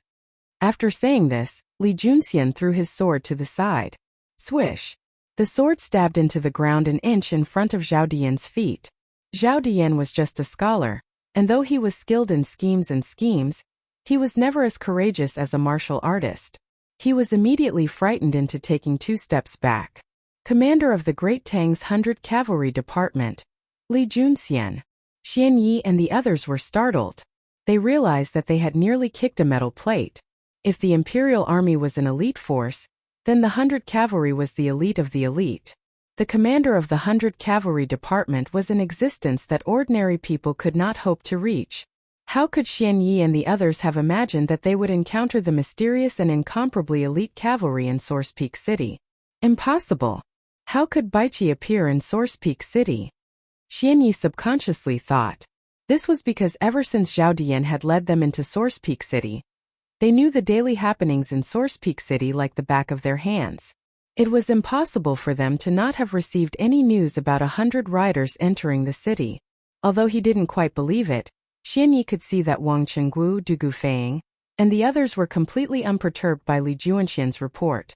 After saying this, Li Junxian threw his sword to the side. Swish! The sword stabbed into the ground an inch in front of Zhao Dian's feet. Zhao Dian was just a scholar, and though he was skilled in schemes, he was never as courageous as a martial artist. He was immediately frightened into taking 2 steps back. Commander of the Great Tang's 100 Cavalry Department, Li Junxian. Xianyi and the others were startled. They realized that they had nearly kicked a metal plate. If the Imperial Army was an elite force, then the 100 Cavalry was the elite of the elite. The commander of the 100 Cavalry Department was an existence that ordinary people could not hope to reach. How could Xianyi and the others have imagined that they would encounter the mysterious and incomparably elite cavalry in Source Peak City? Impossible. How could Baichi appear in Source Peak City? Xianyi subconsciously thought. This was because ever since Zhao Dian had led them into Source Peak City, they knew the daily happenings in Source Peak City like the back of their hands. It was impossible for them to not have received any news about 100 riders entering the city. Although he didn't quite believe it, Xianyi could see that Wang Chenggu, Dugu Feiying, and the others were completely unperturbed by Li Junxian's report.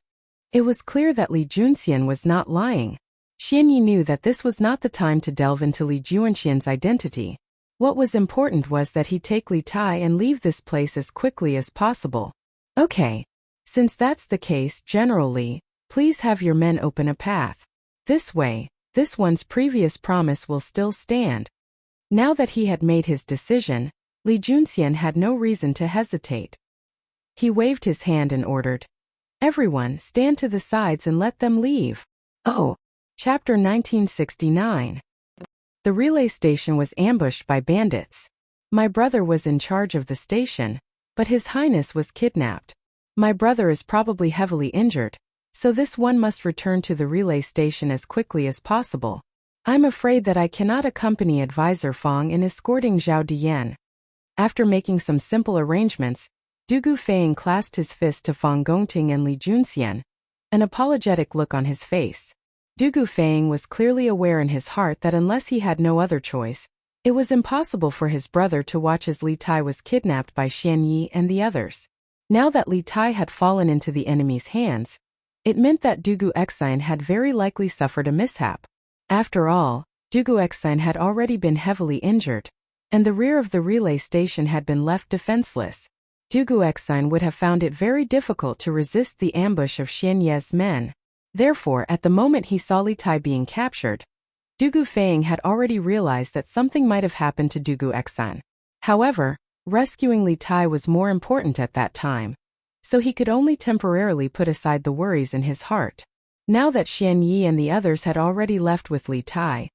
It was clear that Li Junxian was not lying. Xianyi knew that this was not the time to delve into Li Junxian's identity. What was important was that he take Li Tai and leave this place as quickly as possible. Okay. Since that's the case, General Li, please have your men open a path. This way, this one's previous promise will still stand. Now that he had made his decision, Li Junxian had no reason to hesitate. He waved his hand and ordered, "Everyone, stand to the sides and let them leave." Oh. Chapter 1969. The relay station was ambushed by bandits. My brother was in charge of the station, but His Highness was kidnapped. My brother is probably heavily injured, so this one must return to the relay station as quickly as possible. I'm afraid that I cannot accompany Advisor Fang in escorting Zhao Dian. After making some simple arrangements, Dugu Feng clasped his fist to Fang Gongting and Li Junxian, an apologetic look on his face. Dugu Feng was clearly aware in his heart that unless he had no other choice, it was impossible for his brother to watch as Li Tai was kidnapped by Xian Yi and the others. Now that Li Tai had fallen into the enemy's hands, it meant that Dugu Xine had very likely suffered a mishap. After all, Dugu Xine had already been heavily injured, and the rear of the relay station had been left defenseless. Dugu Xine would have found it very difficult to resist the ambush of Xian Ye's men. Therefore, at the moment he saw Li Tai being captured, Dugu Feng had already realized that something might have happened to Dugu Xine. However, rescuing Li Tai was more important at that time, so he could only temporarily put aside the worries in his heart. Now that Xian Yi and the others had already left with Li Tai,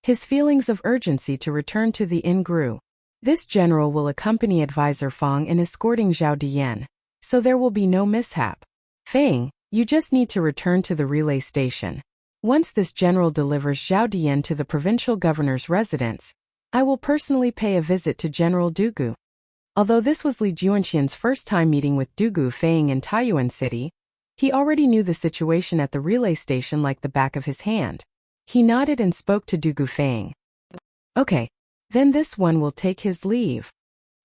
his feelings of urgency to return to the inn grew. This general will accompany Advisor Fang in escorting Zhao Dian, so there will be no mishap. Feng, you just need to return to the relay station. Once this general delivers Zhao Dian to the provincial governor's residence, I will personally pay a visit to General Dugu. Although this was Li Junxian's first time meeting with Dugu Feng in Taiyuan City, he already knew the situation at the relay station like the back of his hand. He nodded and spoke to Dugu Feng. Okay, then this one will take his leave.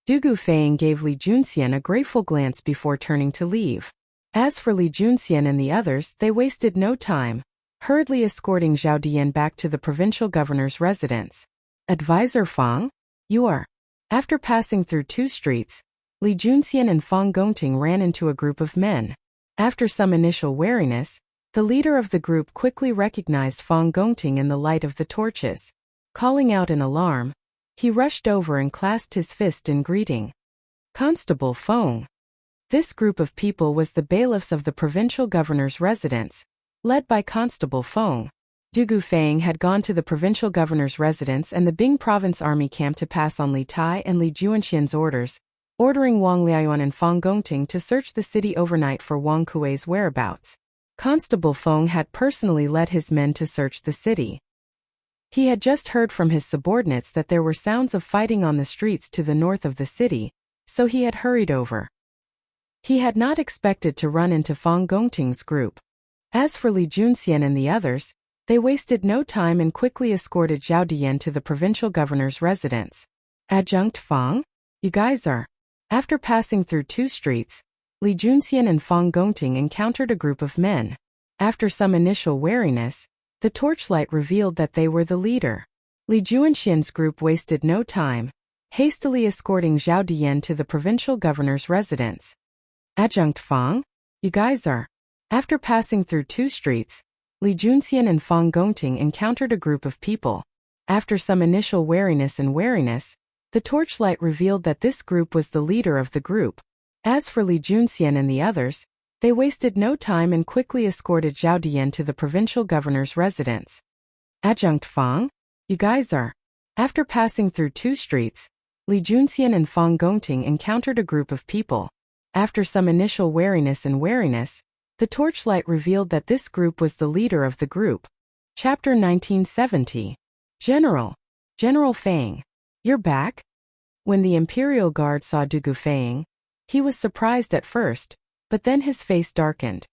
Dugu Feng gave Li Junxian a grateful glance before turning to leave. As for Li Junxian and the others, they wasted no time, hurriedly escorting Zhao Dian back to the provincial governor's residence. Advisor Fang? You are. After passing through 2 streets, Li Junxian and Fang Gongting ran into a group of men. After some initial wariness, the leader of the group quickly recognized Fang Gongting in the light of the torches. Calling out in alarm, he rushed over and clasped his fist in greeting. Constable Feng. This group of people was the bailiffs of the provincial governor's residence, led by Constable Feng. Dugu Feng had gone to the provincial governor's residence and the Bing province army camp to pass on Li Tai and Li Junxian's orders, ordering Wang Liayuan and Fang Gongting to search the city overnight for Wang Kuei's whereabouts. Constable Feng had personally led his men to search the city. He had just heard from his subordinates that there were sounds of fighting on the streets to the north of the city, so he had hurried over. He had not expected to run into Fang Gongting's group. As for Li Junxian and the others, they wasted no time and quickly escorted Zhao Dian to the provincial governor's residence. Adjunct Fang? You guys are. After passing through 2 streets, Li Junxian and Fang Gongting encountered a group of men. After some initial wariness, the torchlight revealed that they were the leader. Li Junxian's group wasted no time, hastily escorting Zhao Dian to the provincial governor's residence. Adjunct Fang? You guys are. After passing through 2 streets, Li Junxian and Fang Gongting encountered a group of people. After some initial wariness, the torchlight revealed that this group was the leader of the group. As for Li Junxian and the others, they wasted no time and quickly escorted Zhao Dian to the provincial governor's residence. Adjunct Fang? You guys are. After passing through 2 streets, Li Junxian and Fang Gongting encountered a group of people. After some initial wariness, the torchlight revealed that this group was the leader of the group. Chapter 1970. General Feng. You're back? When the Imperial Guard saw Dugu Feng, he was surprised at first, but then his face darkened.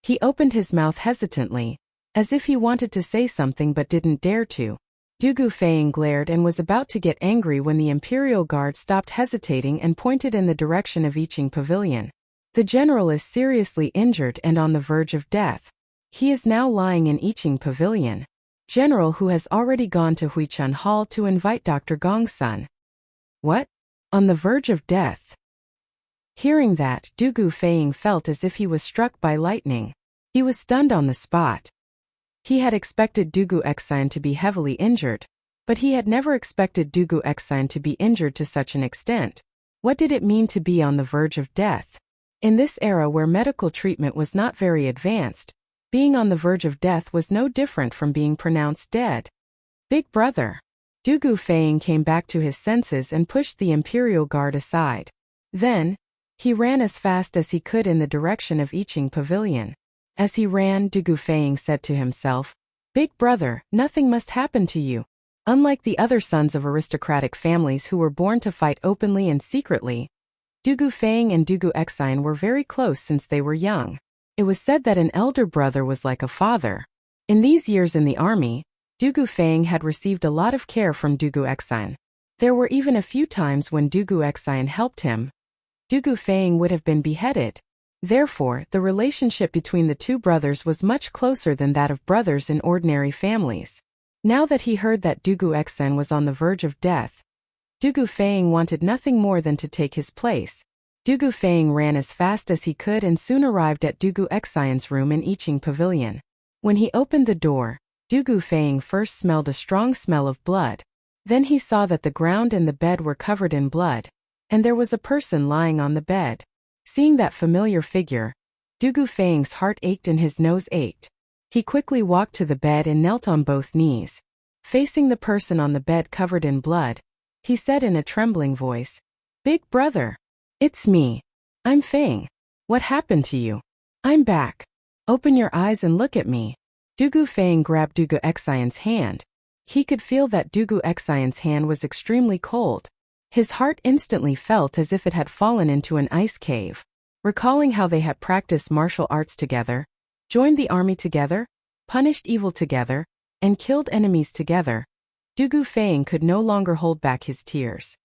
He opened his mouth hesitantly, as if he wanted to say something but didn't dare to. Dugu Feng glared and was about to get angry when the Imperial Guard stopped hesitating and pointed in the direction of Yiqing Pavilion. The general is seriously injured and on the verge of death. He is now lying in Yiqing Pavilion. General who has already gone to Huichun Hall to invite Dr. Gong's son. What? On the verge of death. Hearing that, Dugu Feiying felt as if he was struck by lightning. He was stunned on the spot. He had expected Dugu Xine to be heavily injured, but he had never expected Dugu Xine to be injured to such an extent. What did it mean to be on the verge of death? In this era where medical treatment was not very advanced, being on the verge of death was no different from being pronounced dead. Big brother. Dugu Feiying came back to his senses and pushed the Imperial Guard aside. Then, he ran as fast as he could in the direction of Iching Pavilion. As he ran, Dugu Feiying said to himself, "Big brother, nothing must happen to you." Unlike the other sons of aristocratic families who were born to fight openly and secretly, Dugu Feiying and Dugu Xine were very close since they were young. It was said that an elder brother was like a father. In these years in the army, Dugu Feiying had received a lot of care from Dugu Xine. There were even a few times when Dugu Xine helped him. Dugu Feiying would have been beheaded. Therefore, the relationship between the two brothers was much closer than that of brothers in ordinary families. Now that he heard that Dugu Xine was on the verge of death, Dugu Feiying wanted nothing more than to take his place. Dugu Feiying ran as fast as he could and soon arrived at Dugu Xine's room in Iching Pavilion. When he opened the door, Dugu Feiying first smelled a strong smell of blood. Then he saw that the ground and the bed were covered in blood, and there was a person lying on the bed. Seeing that familiar figure, Dugu Feiying's heart ached and his nose ached. He quickly walked to the bed and knelt on both knees. Facing the person on the bed covered in blood, he said in a trembling voice, "Big brother. It's me. I'm Feiying. What happened to you? I'm back. Open your eyes and look at me." Dugu Feiying grabbed Dugu Xine's hand. He could feel that Dugu Xine's hand was extremely cold. His heart instantly felt as if it had fallen into an ice cave. Recalling how they had practiced martial arts together, joined the army together, punished evil together, and killed enemies together, Dugu Feiying could no longer hold back his tears.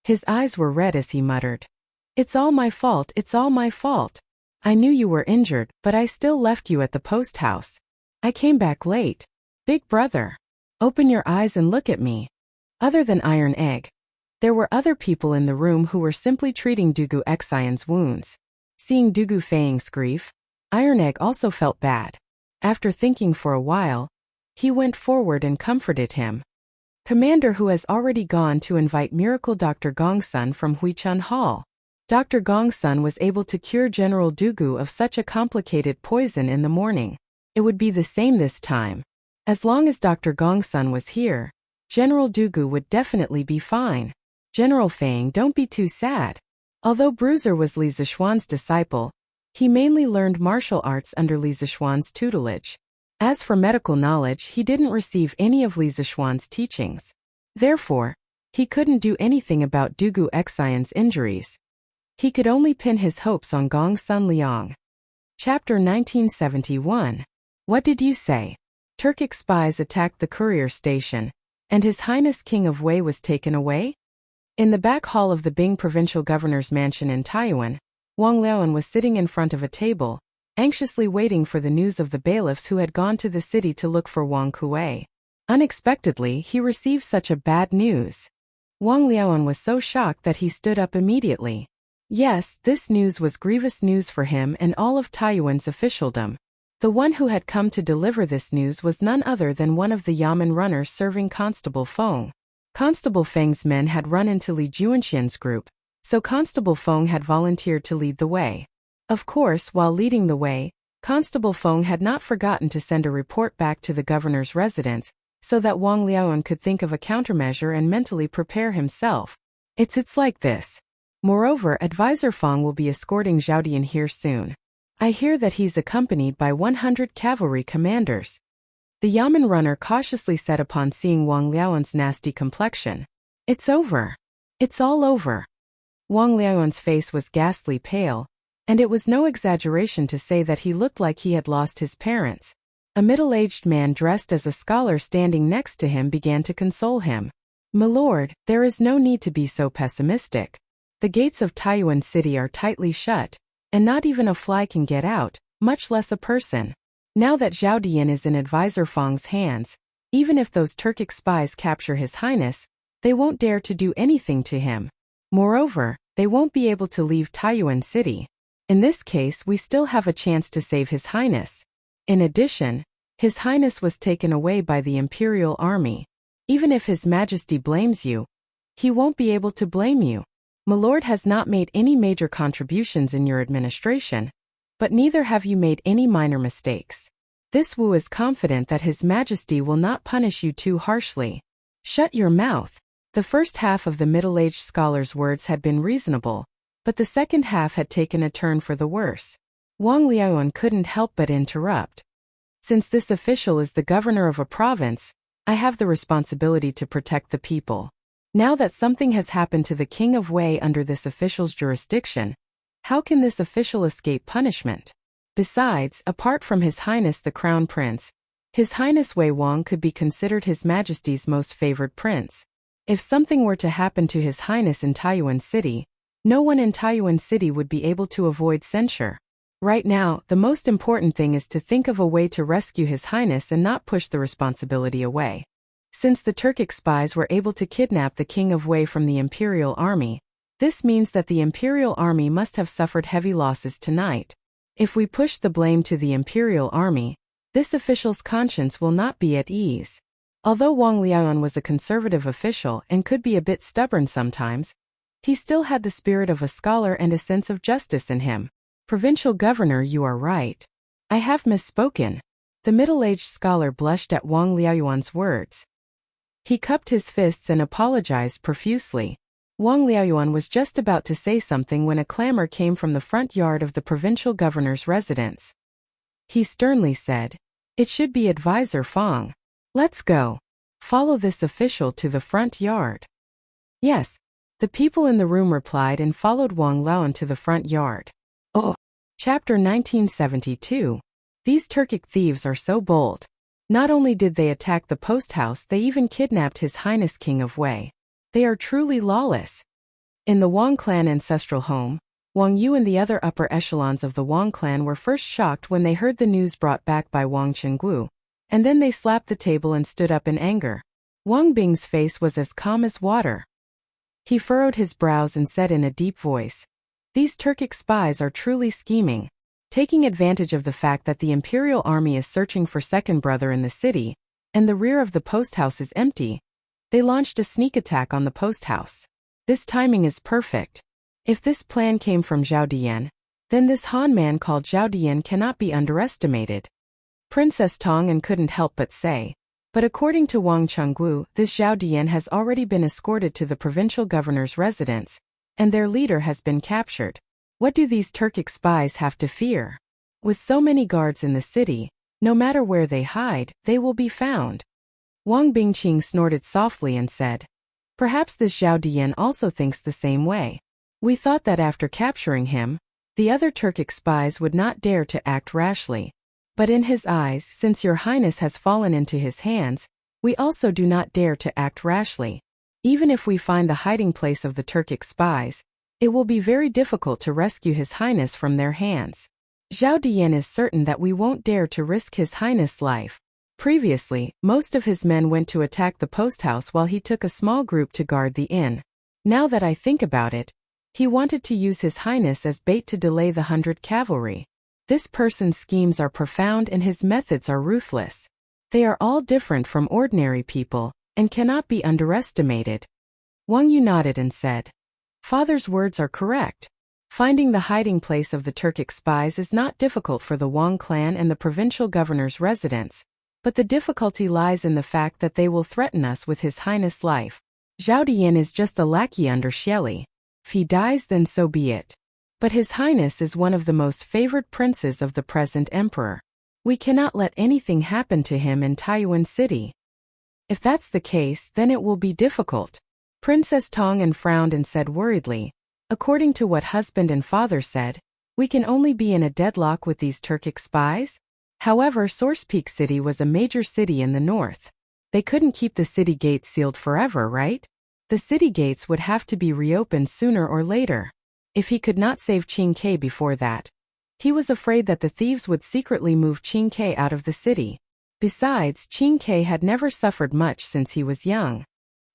His eyes were red as he muttered, "It's all my fault, it's all my fault. I knew you were injured, but I still left you at the post house. I came back late. Big brother. Open your eyes and look at me." Other than Iron Egg, there were other people in the room who were simply treating Dugu Xine's wounds. Seeing Dugu Feiying's grief, Iron Egg also felt bad. After thinking for a while, he went forward and comforted him. "Commander who has already gone to invite Miracle Dr. Gong's son from Huichun Hall. Dr. Gong's son was able to cure General Dugu of such a complicated poison in the morning. It would be the same this time. As long as Dr. Gong's son was here, General Dugu would definitely be fine. General Feiying, don't be too sad." Although Bruiser was Li Zixuan's disciple, he mainly learned martial arts under Li Zixuan's tutelage. As for medical knowledge, he didn't receive any of Li Zixuan's teachings. Therefore, he couldn't do anything about Dugu Xine's injuries. He could only pin his hopes on Gong's son Liang. Chapter 1971. What did you say? Turkic spies attacked the courier station, and His Highness King of Wei was taken away? In the back hall of the Bing provincial governor's mansion in Taiyuan, Wang Liaoan was sitting in front of a table, anxiously waiting for the news of the bailiffs who had gone to the city to look for Wang Kuei. Unexpectedly, he received such a bad news. Wang Liaoan was so shocked that he stood up immediately. Yes, this news was grievous news for him and all of Taiyuan's officialdom. The one who had come to deliver this news was none other than one of the Yamen runners serving Constable Feng. Constable Feng's men had run into Li Juanxian's group, so Constable Feng had volunteered to lead the way. Of course, while leading the way, Constable Feng had not forgotten to send a report back to the governor's residence, so that Wang Liaoan could think of a countermeasure and mentally prepare himself. It's like this. Moreover, Advisor Feng will be escorting Zhao Dian here soon. I hear that he's accompanied by 100 cavalry commanders. The Yamen runner cautiously said upon seeing Wang Liaoan's nasty complexion. It's over. It's all over. Wang Liaoan's face was ghastly pale, and it was no exaggeration to say that he looked like he had lost his parents. A middle-aged man dressed as a scholar standing next to him began to console him. "My lord, there is no need to be so pessimistic. The gates of Taiyuan City are tightly shut, and not even a fly can get out, much less a person. Now that Zhao Dian is in Advisor Feng's hands, Even if those Turkic spies capture His Highness, they won't dare to do anything to him. Moreover, they won't be able to leave Taiyuan City. In this case, we still have a chance to save His Highness. In addition, His Highness was taken away by the Imperial Army. Even if His Majesty blames you, he won't be able to blame you. My lord has not made any major contributions in your administration, but neither have you made any minor mistakes. This Wu is confident that His Majesty will not punish you too harshly. Shut your mouth. The first half of the middle-aged scholar's words had been reasonable, but the second half had taken a turn for the worse. Wang Liaoyuan couldn't help but interrupt. Since this official is the governor of a province, I have the responsibility to protect the people. Now that something has happened to the King of Wei under this official's jurisdiction, how can this official escape punishment? Besides, apart from His Highness the Crown Prince, His Highness Wei Wang could be considered His Majesty's most favored prince. If something were to happen to His Highness in Taiyuan City, no one in Taiyuan City would be able to avoid censure. Right now, the most important thing is to think of a way to rescue His Highness and not push the responsibility away. Since the Turkic spies were able to kidnap the King of Wei from the Imperial Army, this means that the Imperial Army must have suffered heavy losses tonight. If we push the blame to the Imperial Army, this official's conscience will not be at ease. Although Wang Liaoyuan was a conservative official and could be a bit stubborn sometimes, he still had the spirit of a scholar and a sense of justice in him. Provincial Governor, you are right. I have misspoken. The middle-aged scholar blushed at Wang Liaoyuan's words. He cupped his fists and apologized profusely. Wang Liaoyuan was just about to say something when a clamor came from the front yard of the provincial governor's residence. He sternly said, "It should be Advisor Fang. Let's go. Follow this official to the front yard." Yes, the people in the room replied and followed Wang Liaoyuan to the front yard. Oh, Chapter 1972. These Turkic thieves are so bold. Not only did they attack the post house, they even kidnapped His Highness King of Wei. They are truly lawless. In the Wang clan ancestral home, Wang Yu and the other upper echelons of the Wang clan were first shocked when they heard the news brought back by Wang Qinggu, and then they slapped the table and stood up in anger. Wang Bing's face was as calm as water. He furrowed his brows and said in a deep voice, "These Turkic spies are truly scheming. Taking advantage of the fact that the Imperial Army is searching for second brother in the city, and the rear of the post house is empty, they launched a sneak attack on the post house. This timing is perfect. If this plan came from Zhao Dian, then this Han man called Zhao Dian cannot be underestimated." Princess Tong'an couldn't help but say, "But according to Wang Chenggu, this Zhao Dian has already been escorted to the provincial governor's residence, and their leader has been captured. What do these Turkic spies have to fear? With so many guards in the city, no matter where they hide, they will be found." Wang Bingqing snorted softly and said, "Perhaps this Zhao Dian also thinks the same way. We thought that after capturing him, the other Turkic spies would not dare to act rashly. But in his eyes, since your Highness has fallen into his hands, we also do not dare to act rashly. Even if we find the hiding place of the Turkic spies, it will be very difficult to rescue His Highness from their hands. Zhao Dian is certain that we won't dare to risk His Highness' life. Previously, most of his men went to attack the post house while he took a small group to guard the inn. Now that I think about it, he wanted to use His Highness as bait to delay the 100 cavalry. This person's schemes are profound and his methods are ruthless. They are all different from ordinary people, and cannot be underestimated." Wang Yu nodded and said, "Father's words are correct. Finding the hiding place of the Turkic spies is not difficult for the Wang clan and the provincial governor's residence, but the difficulty lies in the fact that they will threaten us with His Highness' life. Zhao Dian is just a lackey under Xieli. If he dies, then so be it. But His Highness is one of the most favored princes of the present emperor. We cannot let anything happen to him in Taiyuan City. If that's the case, then it will be difficult." Princess Tong'an frowned and said worriedly, "According to what husband and father said, we can only be in a deadlock with these Turkic spies?" However, Source Peak City was a major city in the north. They couldn't keep the city gates sealed forever, right? The city gates would have to be reopened sooner or later. If he could not save Qing Ke before that, he was afraid that the thieves would secretly move Qing Ke out of the city. Besides, Qin Ke had never suffered much since he was young.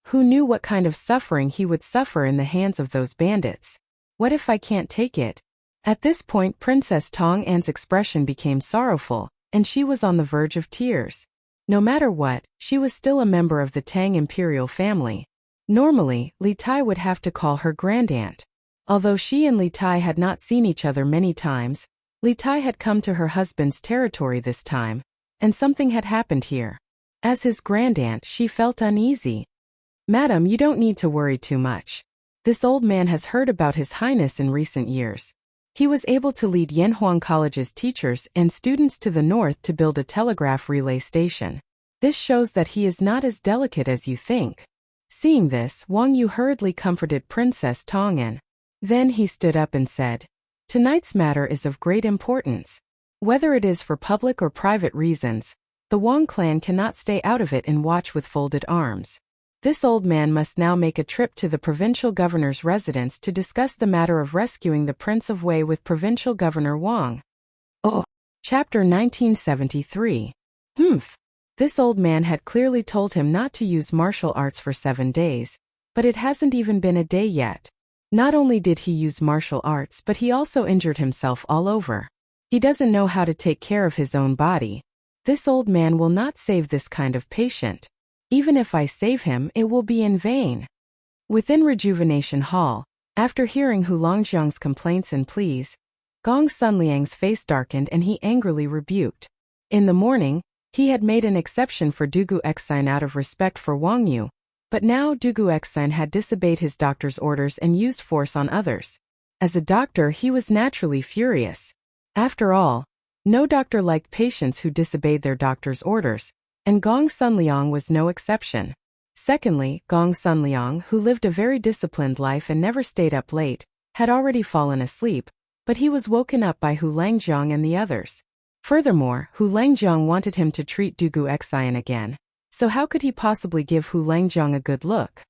Who knew what kind of suffering he would suffer in the hands of those bandits? What if I can't take it? At this point, Princess Tong An's expression became sorrowful, and she was on the verge of tears. No matter what, she was still a member of the Tang imperial family. Normally, Li Tai would have to call her grandaunt. Although she and Li Tai had not seen each other many times, Li Tai had come to her husband's territory this time, and something had happened here. As his grandaunt, she felt uneasy. "Madam, you don't need to worry too much. This old man has heard about His Highness in recent years. He was able to lead Yanhuang College's teachers and students to the north to build a telegraph relay station. This shows that he is not as delicate as you think." Seeing this, Wang Yu hurriedly comforted Princess Tong An. Then he stood up and said, "Tonight's matter is of great importance. Whether it is for public or private reasons, the Wang clan cannot stay out of it and watch with folded arms. This old man must now make a trip to the provincial governor's residence to discuss the matter of rescuing the Prince of Wei with Provincial Governor Wang." Oh. Chapter 1973. This old man had clearly told him not to use martial arts for 7 days, but it hasn't even been a day yet. Not only did he use martial arts, but he also injured himself all over. He doesn't know how to take care of his own body. This old man will not save this kind of patient. Even if I save him, it will be in vain. Within Rejuvenation Hall, after hearing Hu Longjiang's complaints and pleas, Gong Sunliang's face darkened and he angrily rebuked. In the morning, he had made an exception for Dugu Xine out of respect for Wang Yu, but now Dugu Xine had disobeyed his doctor's orders and used force on others. As a doctor, he was naturally furious. After all, no doctor liked patients who disobeyed their doctor's orders, and Gong Sunliang was no exception. Secondly, Gong Sunliang, who lived a very disciplined life and never stayed up late, had already fallen asleep, but he was woken up by Hu Langjiang and the others. Furthermore, Hu Langjiang wanted him to treat Dugu Xine again, so how could he possibly give Hu Langjiang a good look?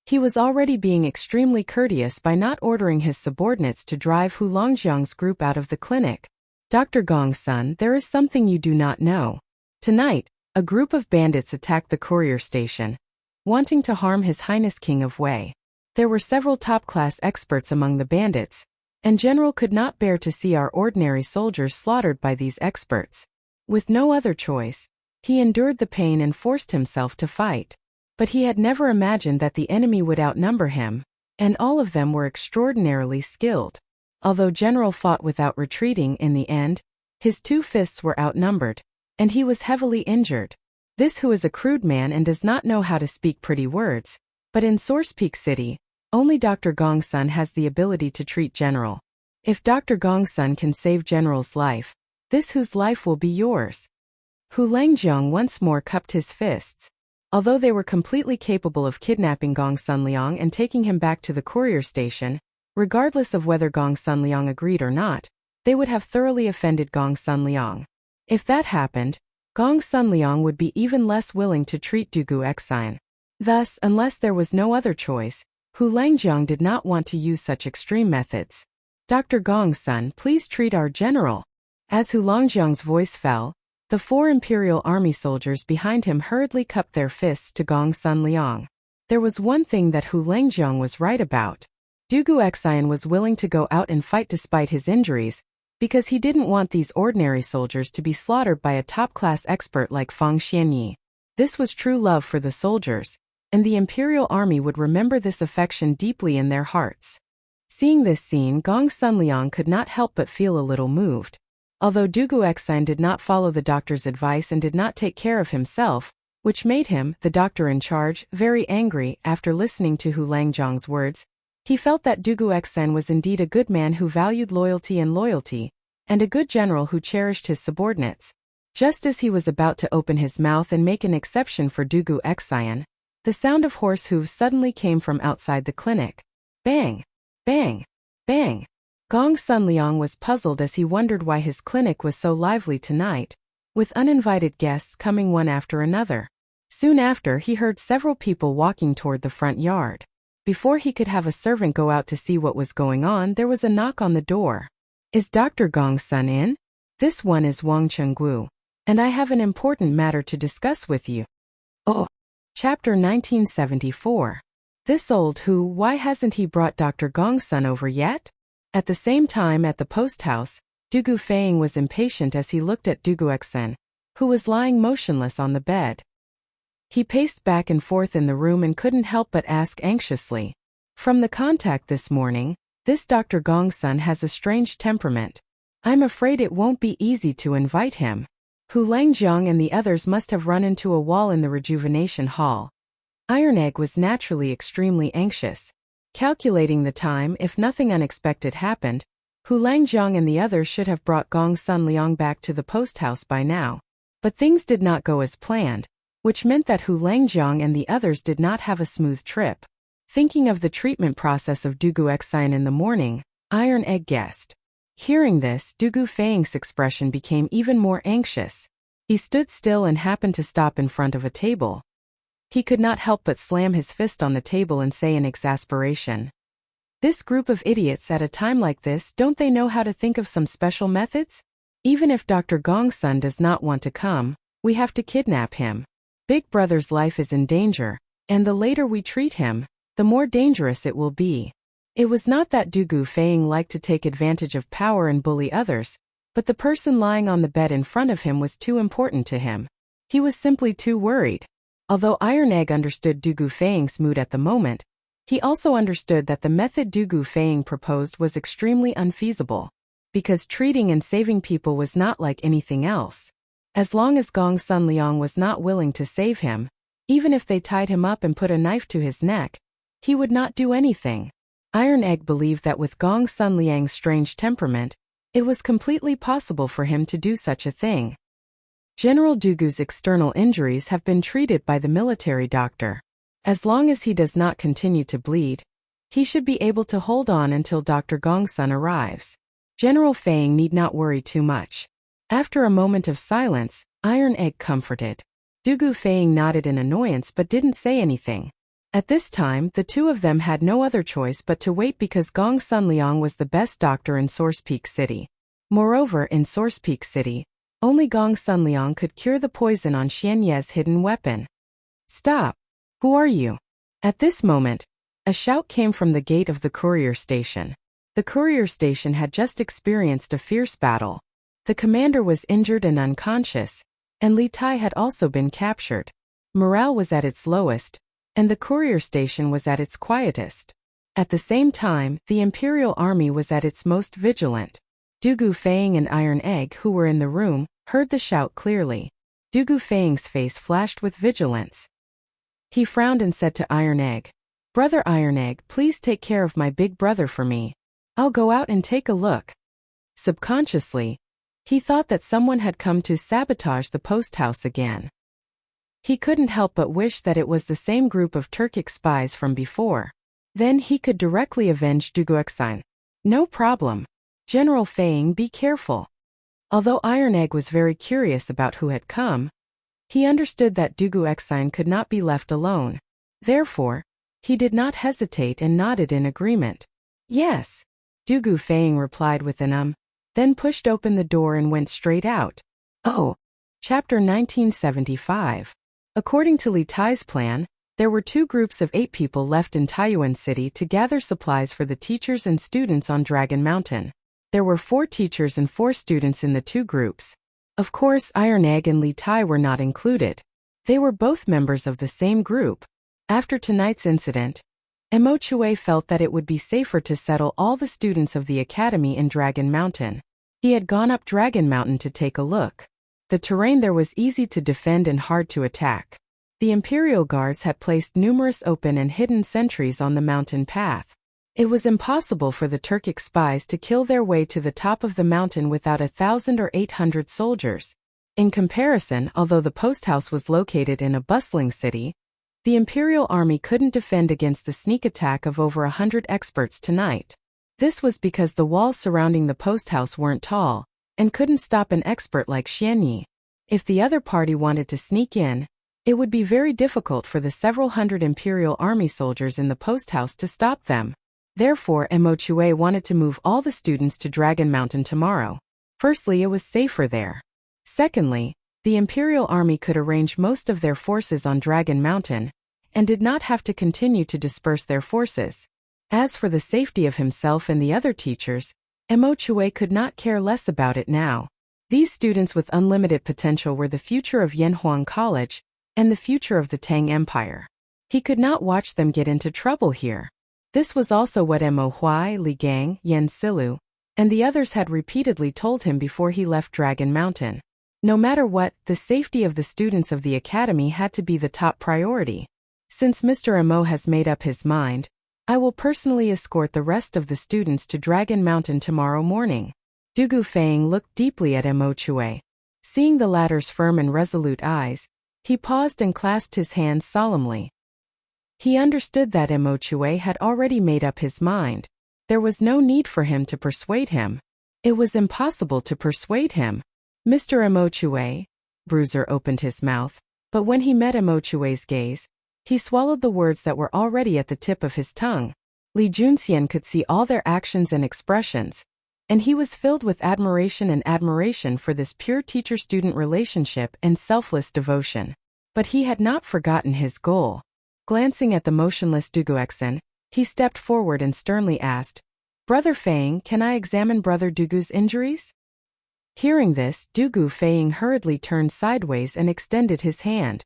He was already being extremely courteous by not ordering his subordinates to drive Hu Longjiang's group out of the clinic. "Dr. Gong Sun, there is something you do not know. Tonight, a group of bandits attacked the courier station, wanting to harm His Highness King of Wei. There were several top-class experts among the bandits, and General could not bear to see our ordinary soldiers slaughtered by these experts. With no other choice, he endured the pain and forced himself to fight. But he had never imagined that the enemy would outnumber him, and all of them were extraordinarily skilled. Although General fought without retreating in the end, his 2 fists were outnumbered, and he was heavily injured. This who is a crude man and does not know how to speak pretty words, but in Source Peak City, only Dr. Gong Sun has the ability to treat General. If Dr. Gong Sun can save General's life, this whose life will be yours." Hu Langjiang once more cupped his fists. Although they were completely capable of kidnapping Gong Sunliang and taking him back to the courier station, regardless of whether Gong Sunliang agreed or not, they would have thoroughly offended Gong Sunliang. If that happened, Gong Sunliang would be even less willing to treat Dugu Xine. Thus, unless there was no other choice, Hu Langjiang did not want to use such extreme methods. "Dr. Gong Sun, please treat our general." As Hu Longjiang's voice fell, the 4 Imperial Army soldiers behind him hurriedly cupped their fists to Gong Sunliang. There was one thing that Hu Longjiang was right about. Dugu Xine was willing to go out and fight despite his injuries, because he didn't want these ordinary soldiers to be slaughtered by a top-class expert like Fang Xianyi. This was true love for the soldiers, and the Imperial Army would remember this affection deeply in their hearts. Seeing this scene, Gong Sunliang could not help but feel a little moved. Although Dugu Xine did not follow the doctor's advice and did not take care of himself, which made him, the doctor in charge, very angry after listening to Hu Langjiang's words, he felt that Dugu Xine was indeed a good man who valued loyalty, and a good general who cherished his subordinates. Just as he was about to open his mouth and make an exception for Dugu Xine, the sound of horse hooves suddenly came from outside the clinic. Bang! Bang! Bang! Gong Sunliang was puzzled as he wondered why his clinic was so lively tonight, with uninvited guests coming one after another. Soon after, he heard several people walking toward the front yard. Before he could have a servant go out to see what was going on, there was a knock on the door. "Is Dr. Gong Sun in?" "This one is Wang Chenggu." and I have an important matter to discuss with you. Oh. Chapter 1974. This old who, why hasn't he brought Dr. Gong's son over yet? At the same time at the post house, Dugu Feng was impatient as he looked at Duguxen, who was lying motionless on the bed. He paced back and forth in the room and couldn't help but ask anxiously. From the contact this morning, this Dr. Gong's son has a strange temperament. I'm afraid it won't be easy to invite him. Hu Langjiang and the others must have run into a wall in the rejuvenation hall. Iron Egg was naturally extremely anxious. Calculating the time, if nothing unexpected happened, Hu Langjiang and the others should have brought Gong's son Liang back to the post house by now. But things did not go as planned, which meant that Hu Langjiang and the others did not have a smooth trip. Thinking of the treatment process of Duguxin in the morning, Iron Egg guessed. Hearing this, Dugu Feng's expression became even more anxious. He stood still and happened to stop in front of a table. He could not help but slam his fist on the table and say in exasperation, "This group of idiots at a time like this, don't they know how to think of some special methods? Even if Dr. Gong's son does not want to come, we have to kidnap him. Big Brother's life is in danger, and the later we treat him, the more dangerous it will be." It was not that Dugu Feng liked to take advantage of power and bully others, but the person lying on the bed in front of him was too important to him. He was simply too worried. Although Iron Egg understood Dugu Feng's mood at the moment, he also understood that the method Dugu Feng proposed was extremely unfeasible, because treating and saving people was not like anything else. As long as Gong's son Liang was not willing to save him, even if they tied him up and put a knife to his neck, he would not do anything. Iron Egg believed that with Gong's son Liang's strange temperament, it was completely possible for him to do such a thing. General Dugu's external injuries have been treated by the military doctor. As long as he does not continue to bleed, he should be able to hold on until Dr. Gong's son arrives. General Feng need not worry too much. After a moment of silence, Iron Egg comforted. Dugu Feng nodded in annoyance but didn't say anything. At this time, the two of them had no other choice but to wait because Gong's son Liang was the best doctor in Source Peak City. Moreover, in Source Peak City, only Gong's son Liang could cure the poison on Xianye's hidden weapon. "Stop! Who are you?" At this moment, a shout came from the gate of the courier station. The courier station had just experienced a fierce battle. The commander was injured and unconscious, and Li Tai had also been captured. Morale was at its lowest, and the courier station was at its quietest. At the same time, the Imperial Army was at its most vigilant. Dugu Feng and Iron Egg, who were in the room, heard the shout clearly. Dugu Feng's face flashed with vigilance. He frowned and said to Iron Egg, "Brother Iron Egg, please take care of my big brother for me. I'll go out and take a look." Subconsciously, he thought that someone had come to sabotage the post house again. He couldn't help but wish that it was the same group of Turkic spies from before. Then he could directly avenge Duguxin. No problem. General Feng, be careful. Although Iron Egg was very curious about who had come, he understood that Duguxin could not be left alone. Therefore, he did not hesitate and nodded in agreement. "Yes." Dugu Feng replied with an then pushed open the door and went straight out. Oh. Chapter 1975. According to Li Tai's plan, there were 2 groups of 8 people left in Taiyuan City to gather supplies for the teachers and students on Dragon Mountain. There were 4 teachers and 4 students in the 2 groups. Of course, Iron Egg and Li Tai were not included. They were both members of the same group. After tonight's incident, Mo Chue felt that it would be safer to settle all the students of the academy in Dragon Mountain. He had gone up Dragon Mountain to take a look. The terrain there was easy to defend and hard to attack. The Imperial Guards had placed numerous open and hidden sentries on the mountain path. It was impossible for the Turkic spies to kill their way to the top of the mountain without 1,000 or 800 soldiers. In comparison, although the post house was located in a bustling city, the Imperial Army couldn't defend against the sneak attack of over 100 experts tonight. This was because the walls surrounding the post house weren't tall, and couldn't stop an expert like Xianyi. If the other party wanted to sneak in, it would be very difficult for the several hundred Imperial Army soldiers in the post house to stop them. Therefore, Mo Chue wanted to move all the students to Dragon Mountain tomorrow. Firstly, it was safer there. Secondly, The Imperial Army could arrange most of their forces on Dragon Mountain, and did not have to continue to disperse their forces. As for the safety of himself and the other teachers, Mo Chui could not care less about it now. These students with unlimited potential were the future of Yanhuang College, and the future of the Tang Empire. He could not watch them get into trouble here. This was also what Mo Huai, Li Gang, Yen Silu, and the others had repeatedly told him before he left Dragon Mountain. No matter what, the safety of the students of the academy had to be the top priority. Since Mr. Mo has made up his mind, I will personally escort the rest of the students to Dragon Mountain tomorrow morning. Du Gufeng looked deeply at Mo Chui. Seeing the latter's firm and resolute eyes, he paused and clasped his hands solemnly. He understood that Mo Chui had already made up his mind. There was no need for him to persuade him. It was impossible to persuade him. Mr. Mo Chui. Bruiser opened his mouth, but when he met Mo Chui's gaze, he swallowed the words that were already at the tip of his tongue. Li Junxian could see all their actions and expressions, and he was filled with admiration for this pure teacher-student relationship and selfless devotion. But he had not forgotten his goal. Glancing at the motionless Du Guexen, he stepped forward and sternly asked, "Brother Feng, can I examine Brother Dugu's injuries?" Hearing this, Du Gufeng hurriedly turned sideways and extended his hand.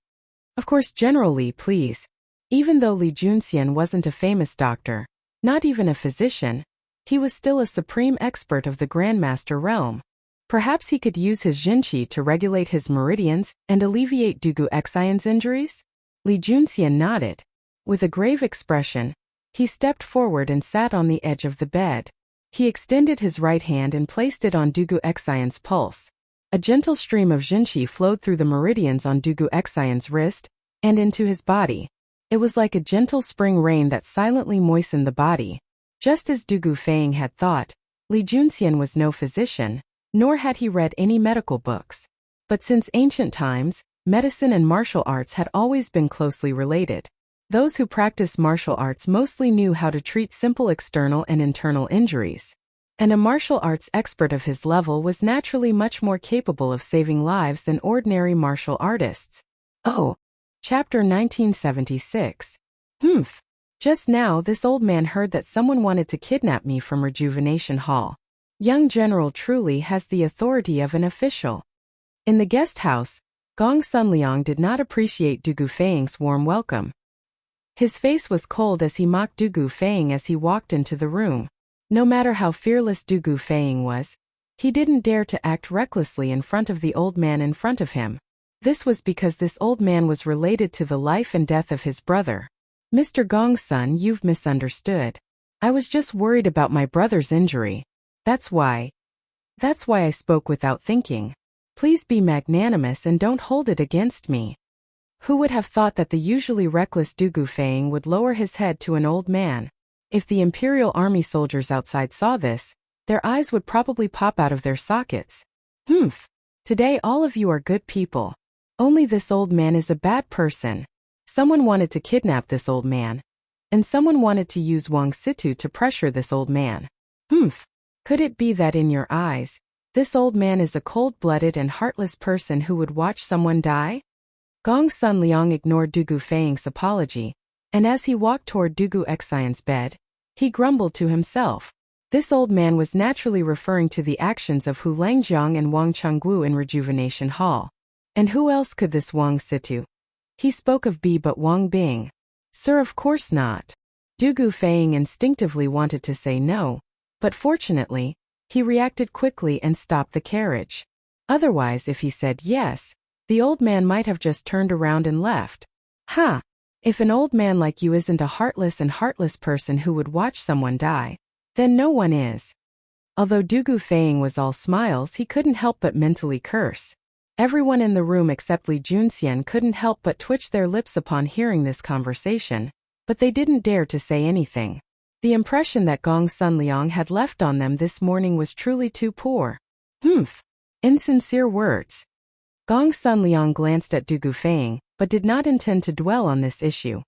"Of course, General Li, please." Even though Li Junxian wasn't a famous doctor, not even a physician, he was still a supreme expert of the Grandmaster realm. Perhaps he could use his Jinqi to regulate his meridians and alleviate Du Guxian's injuries? Li Junxian nodded. With a grave expression, he stepped forward and sat on the edge of the bed. He extended his right hand and placed it on Du Guxian's pulse. A gentle stream of Jinqi flowed through the meridians on Du Guxian's wrist and into his body. It was like a gentle spring rain that silently moistened the body. Just as Du Gufeng had thought, Li Junxian was no physician, nor had he read any medical books. But since ancient times, medicine and martial arts had always been closely related. Those who practiced martial arts mostly knew how to treat simple external and internal injuries. And a martial arts expert of his level was naturally much more capable of saving lives than ordinary martial artists. Oh. Chapter 1976. Just now this old man heard that someone wanted to kidnap me from Rejuvenation Hall. Young General truly has the authority of an official. In the guest house, Gong Sunliang did not appreciate Du Gufeng's warm welcome. His face was cold as he mocked Du Gufeng as he walked into the room. No matter how fearless Du Gufeng was, he didn't dare to act recklessly in front of the old man in front of him. This was because this old man was related to the life and death of his brother. "Mr. Gongsun, you've misunderstood. I was just worried about my brother's injury. That's why I spoke without thinking. Please be magnanimous and don't hold it against me." Who would have thought that the usually reckless Du Gufeng would lower his head to an old man? If the Imperial Army soldiers outside saw this, their eyes would probably pop out of their sockets. Today all of you are good people. Only this old man is a bad person. Someone wanted to kidnap this old man. And someone wanted to use Wang Situ to pressure this old man. Could it be that in your eyes, this old man is a cold-blooded and heartless person who would watch someone die? Gong Sunliang ignored Du Gufeng's apology, and as he walked toward Du Guxian's bed, he grumbled to himself. This old man was naturally referring to the actions of Hu Langjiang and Wang Chenggu in Rejuvenation Hall. And who else could this Wang Situ? He spoke of but Wang Bing. Sir, of course not. Du Gufeng instinctively wanted to say no, but fortunately, he reacted quickly and stopped the carriage. Otherwise, if he said yes, the old man might have just turned around and left. If an old man like you isn't a heartless person who would watch someone die, then no one is. Although Du Gufeng was all smiles, he couldn't help but mentally curse. Everyone in the room except Li Junxian couldn't help but twitch their lips upon hearing this conversation, but they didn't dare to say anything. The impression that Gong Sunliang had left on them this morning was truly too poor. Insincere words. Gong Sunliang glanced at Du Gufeng, but did not intend to dwell on this issue.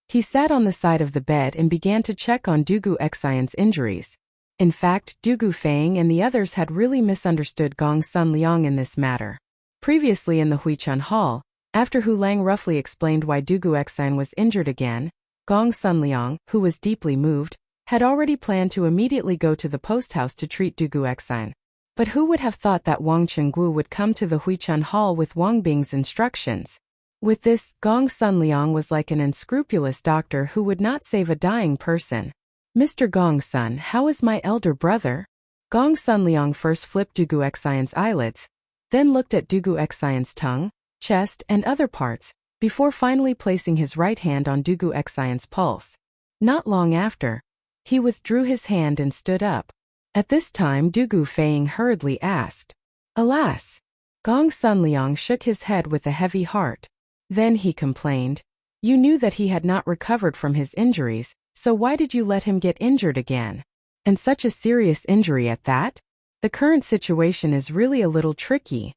He sat on the side of the bed and began to check on Du Guxian's injuries. In fact, Du Gufeng and the others had really misunderstood Gong Sunliang in this matter. Previously in the Huichun Hall, after Hu Lang roughly explained why Dugu Xine was injured again, Gong Sunliang, who was deeply moved, had already planned to immediately go to the post house to treat Dugu Xine. But who would have thought that Wang Chenggu would come to the Huichun Hall with Wang Bing's instructions? With this, Gong Sunliang was like an unscrupulous doctor who would not save a dying person. Mr. Gong Sun, how is my elder brother? Gong Sunliang first flipped Dugu Xian's eyelids, then looked at Dugu Xian's tongue, chest, and other parts, before finally placing his right hand on Dugu Xian's pulse. Not long after, he withdrew his hand and stood up. At this time Dugu Feiying hurriedly asked, "Alas!" Gong Sunliang shook his head with a heavy heart. Then he complained, "You knew that he had not recovered from his injuries, so why did you let him get injured again? And such a serious injury at that? The current situation is really a little tricky."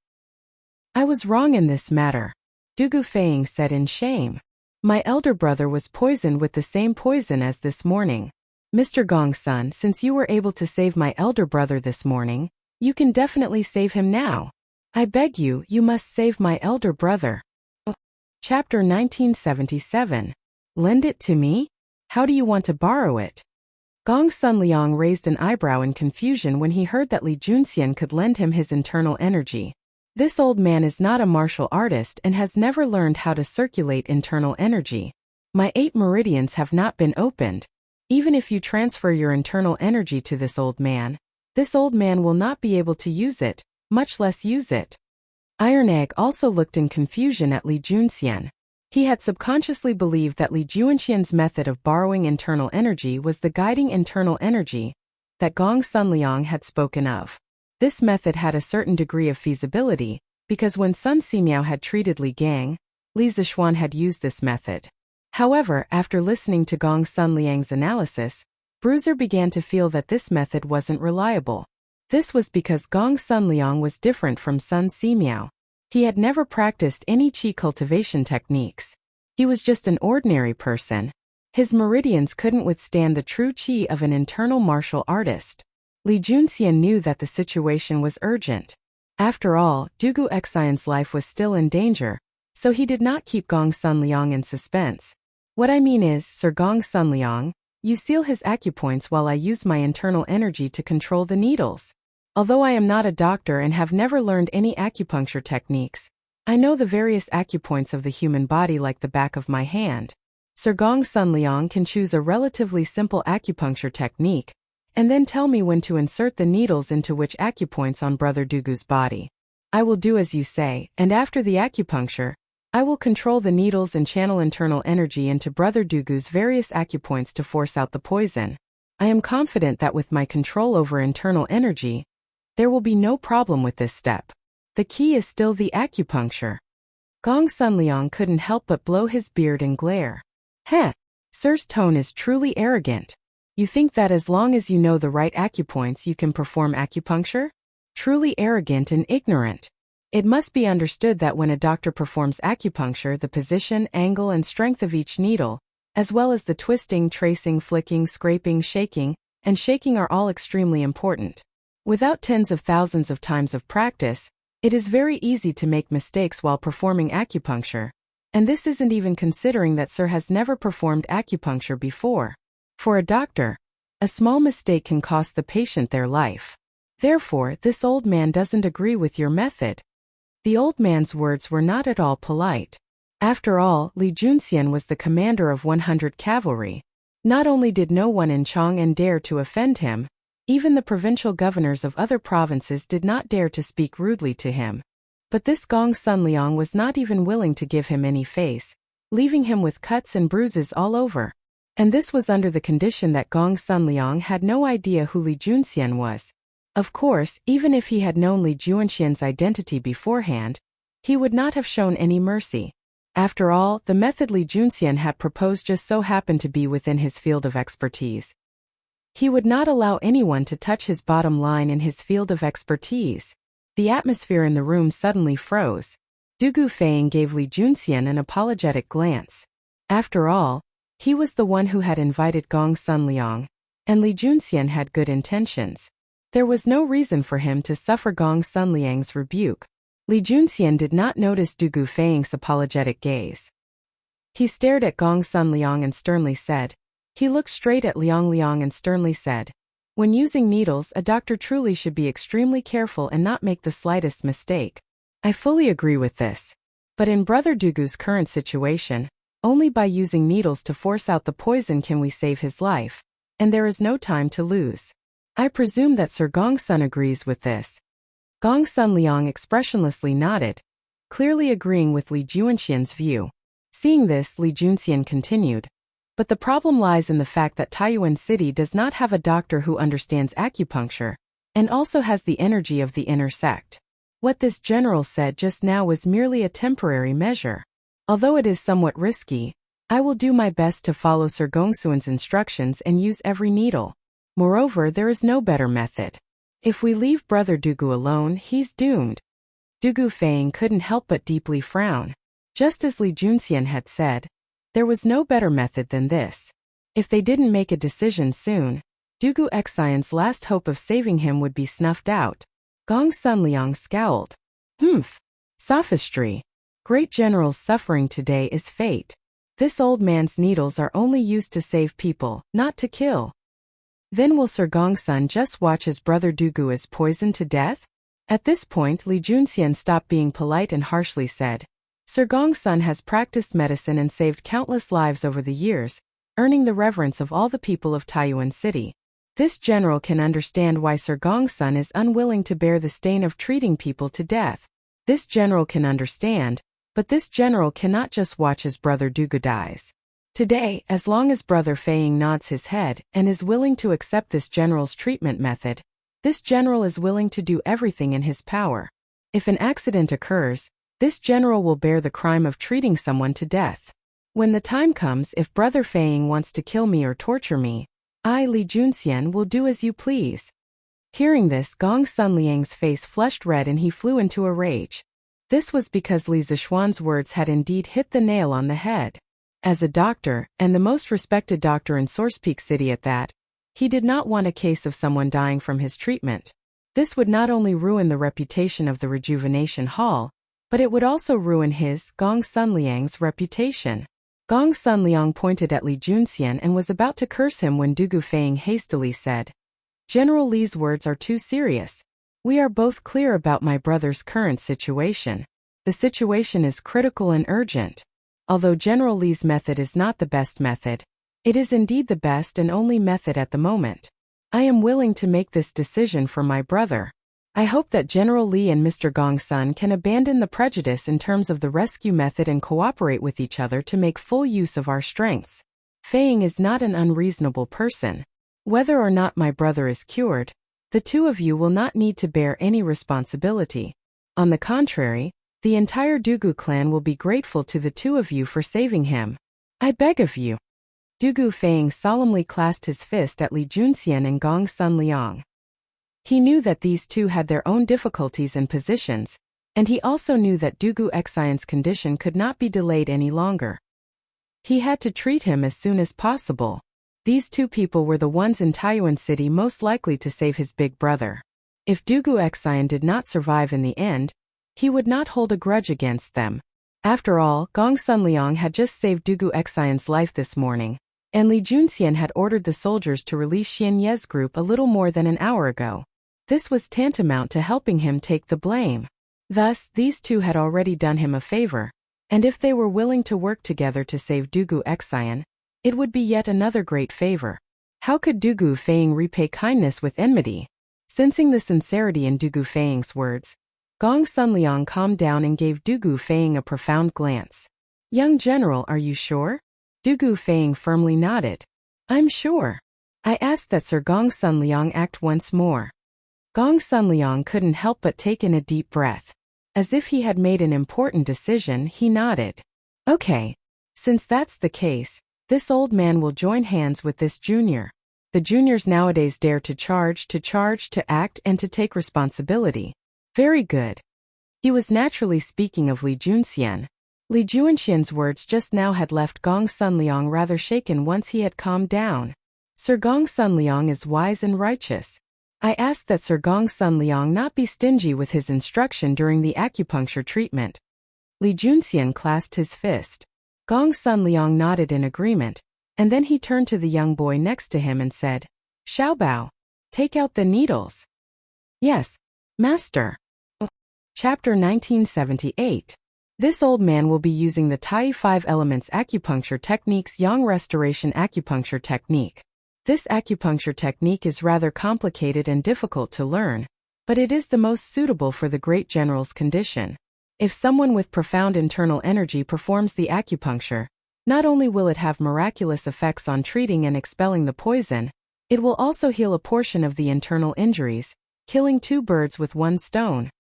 "I was wrong in this matter," Dugu Feiying said in shame. "My elder brother was poisoned with the same poison as this morning. Mr. Gong Sun, since you were able to save my elder brother this morning, you can definitely save him now. I beg you, you must save my elder brother." Chapter 1977. Lend it to me? How do you want to borrow it? Gong Sunliang raised an eyebrow in confusion when he heard that Li Junxian could lend him his internal energy. This old man is not a martial artist and has never learned how to circulate internal energy. My 8 meridians have not been opened. Even if you transfer your internal energy to this old man will not be able to use it, much less use it. Iron Egg also looked in confusion at Li Junxian. He had subconsciously believed that Li Junxian's method of borrowing internal energy was the guiding internal energy that Gong Sunliang had spoken of. This method had a certain degree of feasibility, because when Sun Simiao had treated Li Gang, Li Zixuan had used this method. However, after listening to Gong Sunliang's analysis, Bruiser began to feel that this method wasn't reliable. This was because Gong Sunliang was different from Sun Simiao. He had never practiced any qi cultivation techniques. He was just an ordinary person. His meridians couldn't withstand the true qi of an internal martial artist. Li Junxian knew that the situation was urgent. After all, Dugu Xian's life was still in danger, so he did not keep Gong Sunliang in suspense. "What I mean is, Sir Gong Sunliang, you seal his acupoints while I use my internal energy to control the needles. Although I am not a doctor and have never learned any acupuncture techniques, I know the various acupoints of the human body like the back of my hand. Sir Gong Sunliang can choose a relatively simple acupuncture technique, and then tell me when to insert the needles into which acupoints on Brother Dugu's body. I will do as you say, and after the acupuncture, I will control the needles and channel internal energy into Brother Dugu's various acupoints to force out the poison. I am confident that with my control over internal energy, there will be no problem with this step. The key is still the acupuncture." Gong Sunliang couldn't help but blow his beard and glare. "Heh! Sir's tone is truly arrogant. You think that as long as you know the right acupoints you can perform acupuncture? Truly arrogant and ignorant. It must be understood that when a doctor performs acupuncture, the position, angle, and strength of each needle, as well as the twisting, tracing, flicking, scraping, shaking, and shaking are all extremely important. Without tens of thousands of times of practice, it is very easy to make mistakes while performing acupuncture, and this isn't even considering that Sir has never performed acupuncture before. For a doctor, a small mistake can cost the patient their life. Therefore, this old man doesn't agree with your method." The old man's words were not at all polite. After all, Li Junxian was the commander of 100 cavalry. Not only did no one in Chang'an dare to offend him, even the provincial governors of other provinces did not dare to speak rudely to him. But this Gong Sunliang was not even willing to give him any face, leaving him with cuts and bruises all over. And this was under the condition that Gong Sunliang had no idea who Li Junxian was. Of course, even if he had known Li Junxian's identity beforehand, he would not have shown any mercy. After all, the method Li Junxian had proposed just so happened to be within his field of expertise. He would not allow anyone to touch his bottom line in his field of expertise. The atmosphere in the room suddenly froze. Dugu Feiying gave Li Junxian an apologetic glance. After all, he was the one who had invited Gong Sunliang, and Li Junxian had good intentions. There was no reason for him to suffer Gong Sunliang's rebuke. Li Junxian did not notice Du Gufei's apologetic gaze. He stared at Gong Sun Liang and sternly said. He looked straight at Liang Liang and sternly said, "When using needles, a doctor truly should be extremely careful and not make the slightest mistake. I fully agree with this. But in Brother Dugu's current situation, only by using needles to force out the poison can we save his life, and there is no time to lose. I presume that Sir Gong Sun agrees with this." Gong Sun Liang expressionlessly nodded, clearly agreeing with Li Junxian's view. Seeing this, Li Junxian continued, "But the problem lies in the fact that Taiyuan City does not have a doctor who understands acupuncture, and also has the energy of the inner sect. What this general said just now was merely a temporary measure. Although it is somewhat risky, I will do my best to follow Sir Gongsuan's instructions and use every needle. Moreover, there is no better method. If we leave Brother Dugu alone, he's doomed." Du Gufei couldn't help but deeply frown. Just as Li Junxian had said, there was no better method than this. If they didn't make a decision soon, Dugu Xian's last hope of saving him would be snuffed out. Gong Sun Liang scowled. Sophistry. Great general's suffering today is fate. This old man's needles are only used to save people, not to kill. Then will Sir Gongsun just watch his brother Dugu is poisoned to death? At this point, Li Junxian stopped being polite and harshly said, "Sir Gongsun has practiced medicine and saved countless lives over the years, earning the reverence of all the people of Taiyuan City. This general can understand why Sir Gongsun is unwilling to bear the stain of treating people to death. This general can understand, but this general cannot just watch his brother Dugu dies. Today, as long as Brother Feiying nods his head and is willing to accept this general's treatment method, this general is willing to do everything in his power. If an accident occurs, this general will bear the crime of treating someone to death. When the time comes, if Brother Feiying wants to kill me or torture me, I, Li Junxian, will do as you please." Hearing this, Gong Sun Liang's face flushed red and he flew into a rage. This was because Li Zishuan's words had indeed hit the nail on the head. As a doctor, and the most respected doctor in Source Peak City at that, he did not want a case of someone dying from his treatment. This would not only ruin the reputation of the Rejuvenation Hall, but it would also ruin his, Gong Sun Liang's, reputation. Gong Sun Liang pointed at Li Junxian and was about to curse him when Du Gufei hastily said, "General Li's words are too serious. We are both clear about my brother's current situation. The situation is critical and urgent. Although General Li's method is not the best method, it is indeed the best and only method at the moment. I am willing to make this decision for my brother. I hope that General Li and Mr. Gongsun can abandon the prejudice in terms of the rescue method and cooperate with each other to make full use of our strengths. Feiying is not an unreasonable person. Whether or not my brother is cured, the two of you will not need to bear any responsibility. On the contrary, the entire Dugu clan will be grateful to the two of you for saving him. I beg of you." Du Gufei solemnly clasped his fist at Li Junxian and Gong Sun Liang. He knew that these two had their own difficulties and positions, and he also knew that Dugu Xian's condition could not be delayed any longer. He had to treat him as soon as possible. These two people were the ones in Taiyuan City most likely to save his big brother. If Dugu Xian did not survive in the end, he would not hold a grudge against them. After all, Gong Sun Liang had just saved Dugu Xian's life this morning, and Li Junxian had ordered the soldiers to release Xian Ye's group a little more than an hour ago. This was tantamount to helping him take the blame. Thus, these two had already done him a favor, and if they were willing to work together to save Dugu Xian, it would be yet another great favor. How could Du Gufei repay kindness with enmity? Sensing the sincerity in Du Gufei's words, Gong Sun Liang calmed down and gave Du Gufei a profound glance. "Young general, are you sure?" Du Gufei firmly nodded. "I'm sure. I ask that Sir Gong Sun Liang act once more." Gong Sun Liang couldn't help but take in a deep breath. As if he had made an important decision, he nodded. "Okay. Since that's the case, this old man will join hands with this junior. The juniors nowadays dare to charge, to act, and to take responsibility. Very good." He was naturally speaking of Li Junxian. Li Junxian's words just now had left Gong Sun Liang rather shaken once he had calmed down. Sir Gong Sun Liang is wise and righteous. I ask that Sir Gong Sun Liang not be stingy with his instruction during the acupuncture treatment. Li Junxian clasped his fist. Gong Sun Liang nodded in agreement, and then he turned to the young boy next to him and said, Xiaobao, take out the needles. Yes, master. Chapter 1978. This old man will be using the Tai 5 Elements Acupuncture Technique's Yang Restoration Acupuncture Technique. This acupuncture technique is rather complicated and difficult to learn, but it is the most suitable for the great general's condition. If someone with profound internal energy performs the acupuncture, not only will it have miraculous effects on treating and expelling the poison, it will also heal a portion of the internal injuries, killing two birds with one stone.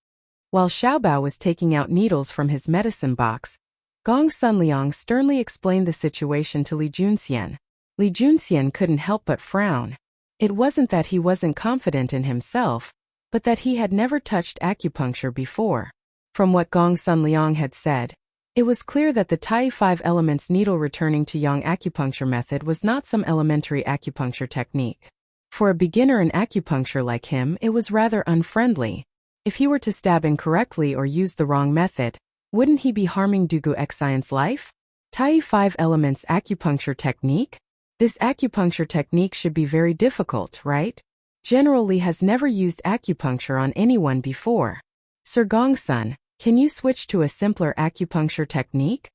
While Xiaobao was taking out needles from his medicine box, Gong Sun Liang sternly explained the situation to Li Junxian. Li Junxian couldn't help but frown. It wasn't that he wasn't confident in himself, but that he had never touched acupuncture before. From what Gong Sun Liang had said, it was clear that the Tai 5 Elements needle returning to yang acupuncture method was not some elementary acupuncture technique. For a beginner in acupuncture like him, it was rather unfriendly. If he were to stab incorrectly or use the wrong method, wouldn't he be harming Dugu Xian's life? Tai 5 Elements acupuncture technique? This acupuncture technique should be very difficult, right? General Li has never used acupuncture on anyone before. Sir Gongsun, can you switch to a simpler acupuncture technique?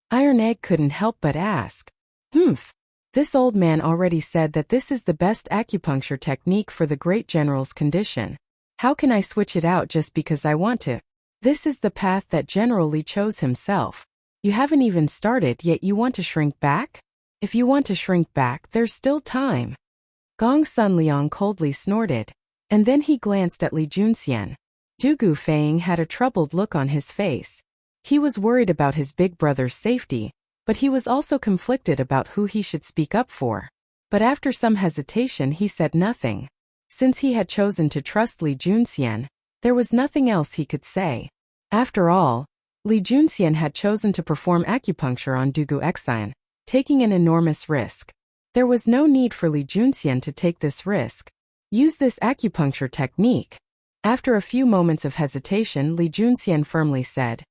Iron Egg couldn't help but ask. This old man already said that this is the best acupuncture technique for the great general's condition. How can I switch it out just because I want to? This is the path that General Li chose himself. You haven't even started yet you want to shrink back? If you want to shrink back, there's still time. Gong Sun Liang coldly snorted, and then he glanced at Li Junxian. Dugu Feng had a troubled look on his face. He was worried about his big brother's safety, but he was also conflicted about who he should speak up for. But after some hesitation he said nothing. Since he had chosen to trust Li Junxian, there was nothing else he could say. After all, Li Junxian had chosen to perform acupuncture on Dugu Xian, taking an enormous risk. There was no need for Li Junxian to take this risk. Use this acupuncture technique. After a few moments of hesitation, Li Junxian firmly said,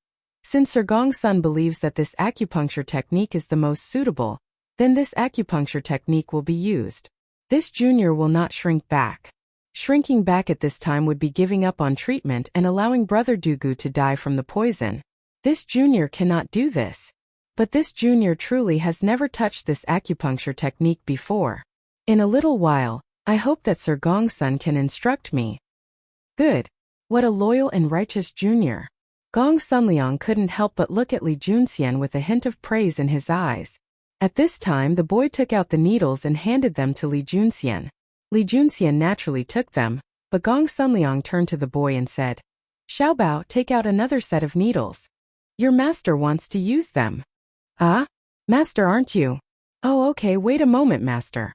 Since Sir Gongsun believes that this acupuncture technique is the most suitable, then this acupuncture technique will be used. This junior will not shrink back. Shrinking back at this time would be giving up on treatment and allowing Brother Dugu to die from the poison. This junior cannot do this. But this junior truly has never touched this acupuncture technique before. In a little while, I hope that Sir Gongsun can instruct me. Good. What a loyal and righteous junior. Gong Sunliang couldn't help but look at Li Junxian with a hint of praise in his eyes. At this time the boy took out the needles and handed them to Li Junxian. Li Junxian naturally took them, but Gong Sunliang turned to the boy and said, Xiaobao, take out another set of needles. Your master wants to use them. Ah? Master, aren't you? Oh, okay, wait a moment, master.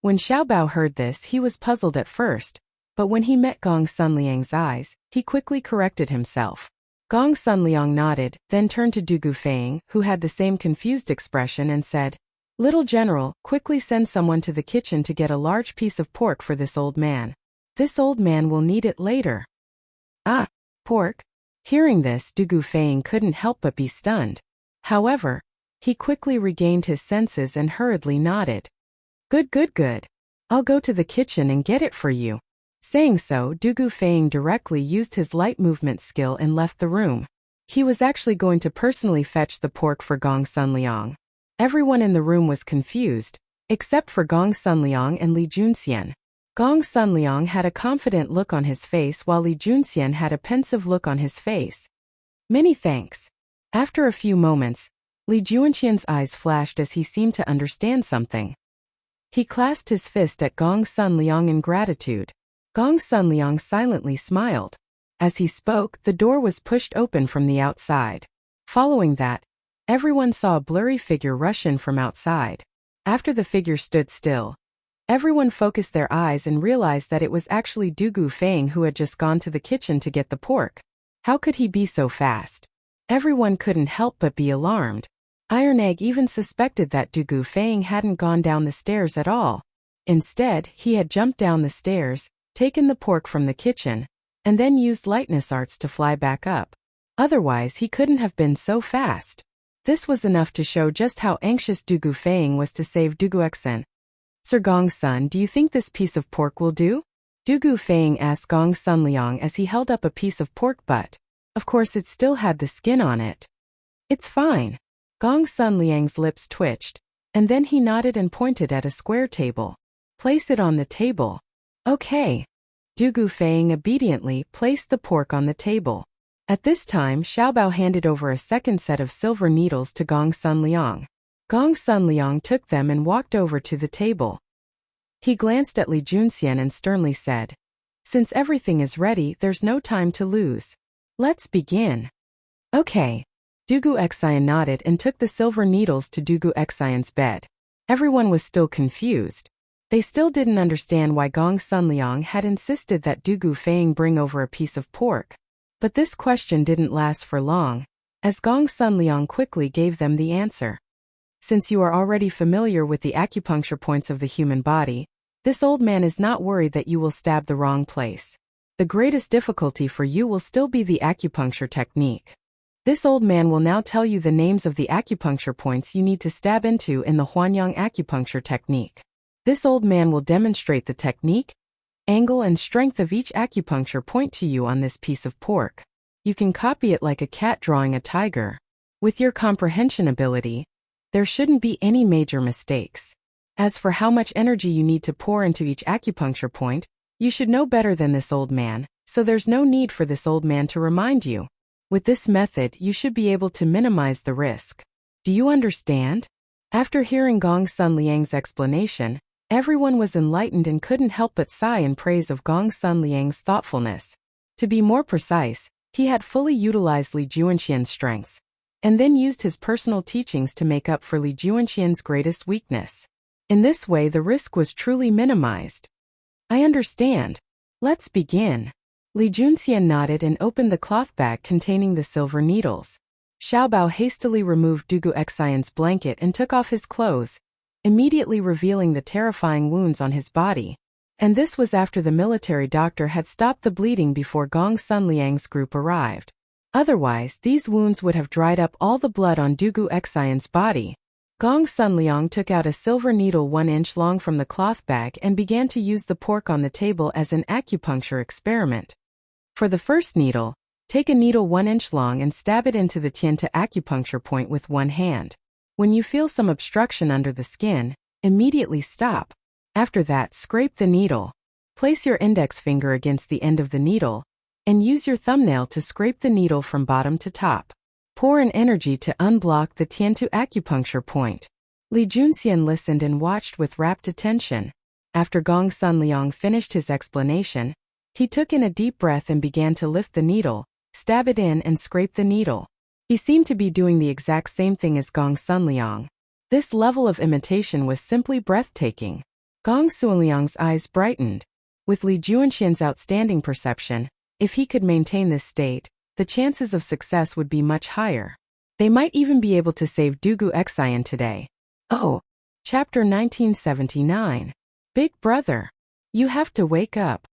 When Xiaobao heard this, he was puzzled at first, but when he met Gong Sunliang's eyes, he quickly corrected himself. Gong Sunliang nodded, then turned to Dugu Feng, who had the same confused expression, and said, Little General, quickly send someone to the kitchen to get a large piece of pork for this old man. This old man will need it later. Ah, pork? Hearing this, Dugu Feng couldn't help but be stunned. However, he quickly regained his senses and hurriedly nodded. Good. I'll go to the kitchen and get it for you. Saying so, Dugu Feng directly used his light movement skill and left the room. He was actually going to personally fetch the pork for Gong Sunliang. Everyone in the room was confused, except for Gong Sunliang and Li Junxian. Gong Sunliang had a confident look on his face while Li Junxian had a pensive look on his face. Many thanks. After a few moments, Li Junxian's eyes flashed as he seemed to understand something. He clasped his fist at Gong Sunliang in gratitude. Gong Sunliang silently smiled. As he spoke, the door was pushed open from the outside. Following that, everyone saw a blurry figure rush in from outside. After the figure stood still, everyone focused their eyes and realized that it was actually Dugu Feng who had just gone to the kitchen to get the pork. How could he be so fast? Everyone couldn't help but be alarmed. Iron Egg even suspected that Dugu Feng hadn't gone down the stairs at all. Instead, he had jumped down the stairs, taken the pork from the kitchen, and then used lightness arts to fly back up. Otherwise he couldn't have been so fast. This was enough to show just how anxious Du Gufeng was to save Du Guexen. Sir Gongsun, do you think this piece of pork will do? Du Gufeng asked Gongsun Liang as he held up a piece of pork butt. Of course it still had the skin on it. It's fine. Gongsun Liang's lips twitched, and then he nodded and pointed at a square table. Place it on the table. Okay. Du Gufeng obediently placed the pork on the table. At this time Xiaobao handed over a second set of silver needles to Gongsun Liang. Gongsun Liang took them and walked over to the table. He glanced at Li Junxian and sternly said, "Since everything is ready, there's no time to lose. Let's begin." Okay. Du Guexan nodded and took the silver needles to Du Guexan's bed. Everyone was still confused. They still didn't understand why Gongsun Liang had insisted that Du Gufeng bring over a piece of pork. But this question didn't last for long, as Gongsun Liang quickly gave them the answer. Since you are already familiar with the acupuncture points of the human body, this old man is not worried that you will stab the wrong place. The greatest difficulty for you will still be the acupuncture technique. This old man will now tell you the names of the acupuncture points you need to stab into in the Huanyang acupuncture technique. This old man will demonstrate the technique, angle and strength of each acupuncture point to you on this piece of pork. You can copy it like a cat drawing a tiger. With your comprehension ability, there shouldn't be any major mistakes. As for how much energy you need to pour into each acupuncture point, you should know better than this old man, so there's no need for this old man to remind you. With this method, you should be able to minimize the risk. Do you understand? After hearing Gongsun Liang's explanation, everyone was enlightened and couldn't help but sigh in praise of Gongsun Liang's thoughtfulness. To be more precise, he had fully utilized Li Juanxian's strengths, and then used his personal teachings to make up for Li Juanxian's greatest weakness. In this way the risk was truly minimized. I understand. Let's begin. Li Junxian nodded and opened the cloth bag containing the silver needles. Xiaobao hastily removed Du Guexan's blanket and took off his clothes, immediately revealing the terrifying wounds on his body. And this was after the military doctor had stopped the bleeding before Gongsun Liang's group arrived. Otherwise, these wounds would have dried up all the blood on Du Guexan's body. Gongsun Liang took out a silver needle 1 inch long from the cloth bag and began to use the pork on the table as an acupuncture experiment. For the first needle, take a needle 1 inch long and stab it into the tian to acupuncture point with one hand. When you feel some obstruction under the skin, immediately stop. After that, scrape the needle. Place your index finger against the end of the needle, and use your thumbnail to scrape the needle from bottom to top. Pour in energy to unblock the tian to acupuncture point. Li Junxian listened and watched with rapt attention. After Gongsun Liang finished his explanation, he took in a deep breath and began to lift the needle, stab it in and scrape the needle. He seemed to be doing the exact same thing as Gongsun Liang. This level of imitation was simply breathtaking. Gongsun Liang's eyes brightened. With Li Juanxian's outstanding perception, if he could maintain this state, the chances of success would be much higher. They might even be able to save Du Guexan today. Oh. Chapter 1979. Big Brother. You have to wake up.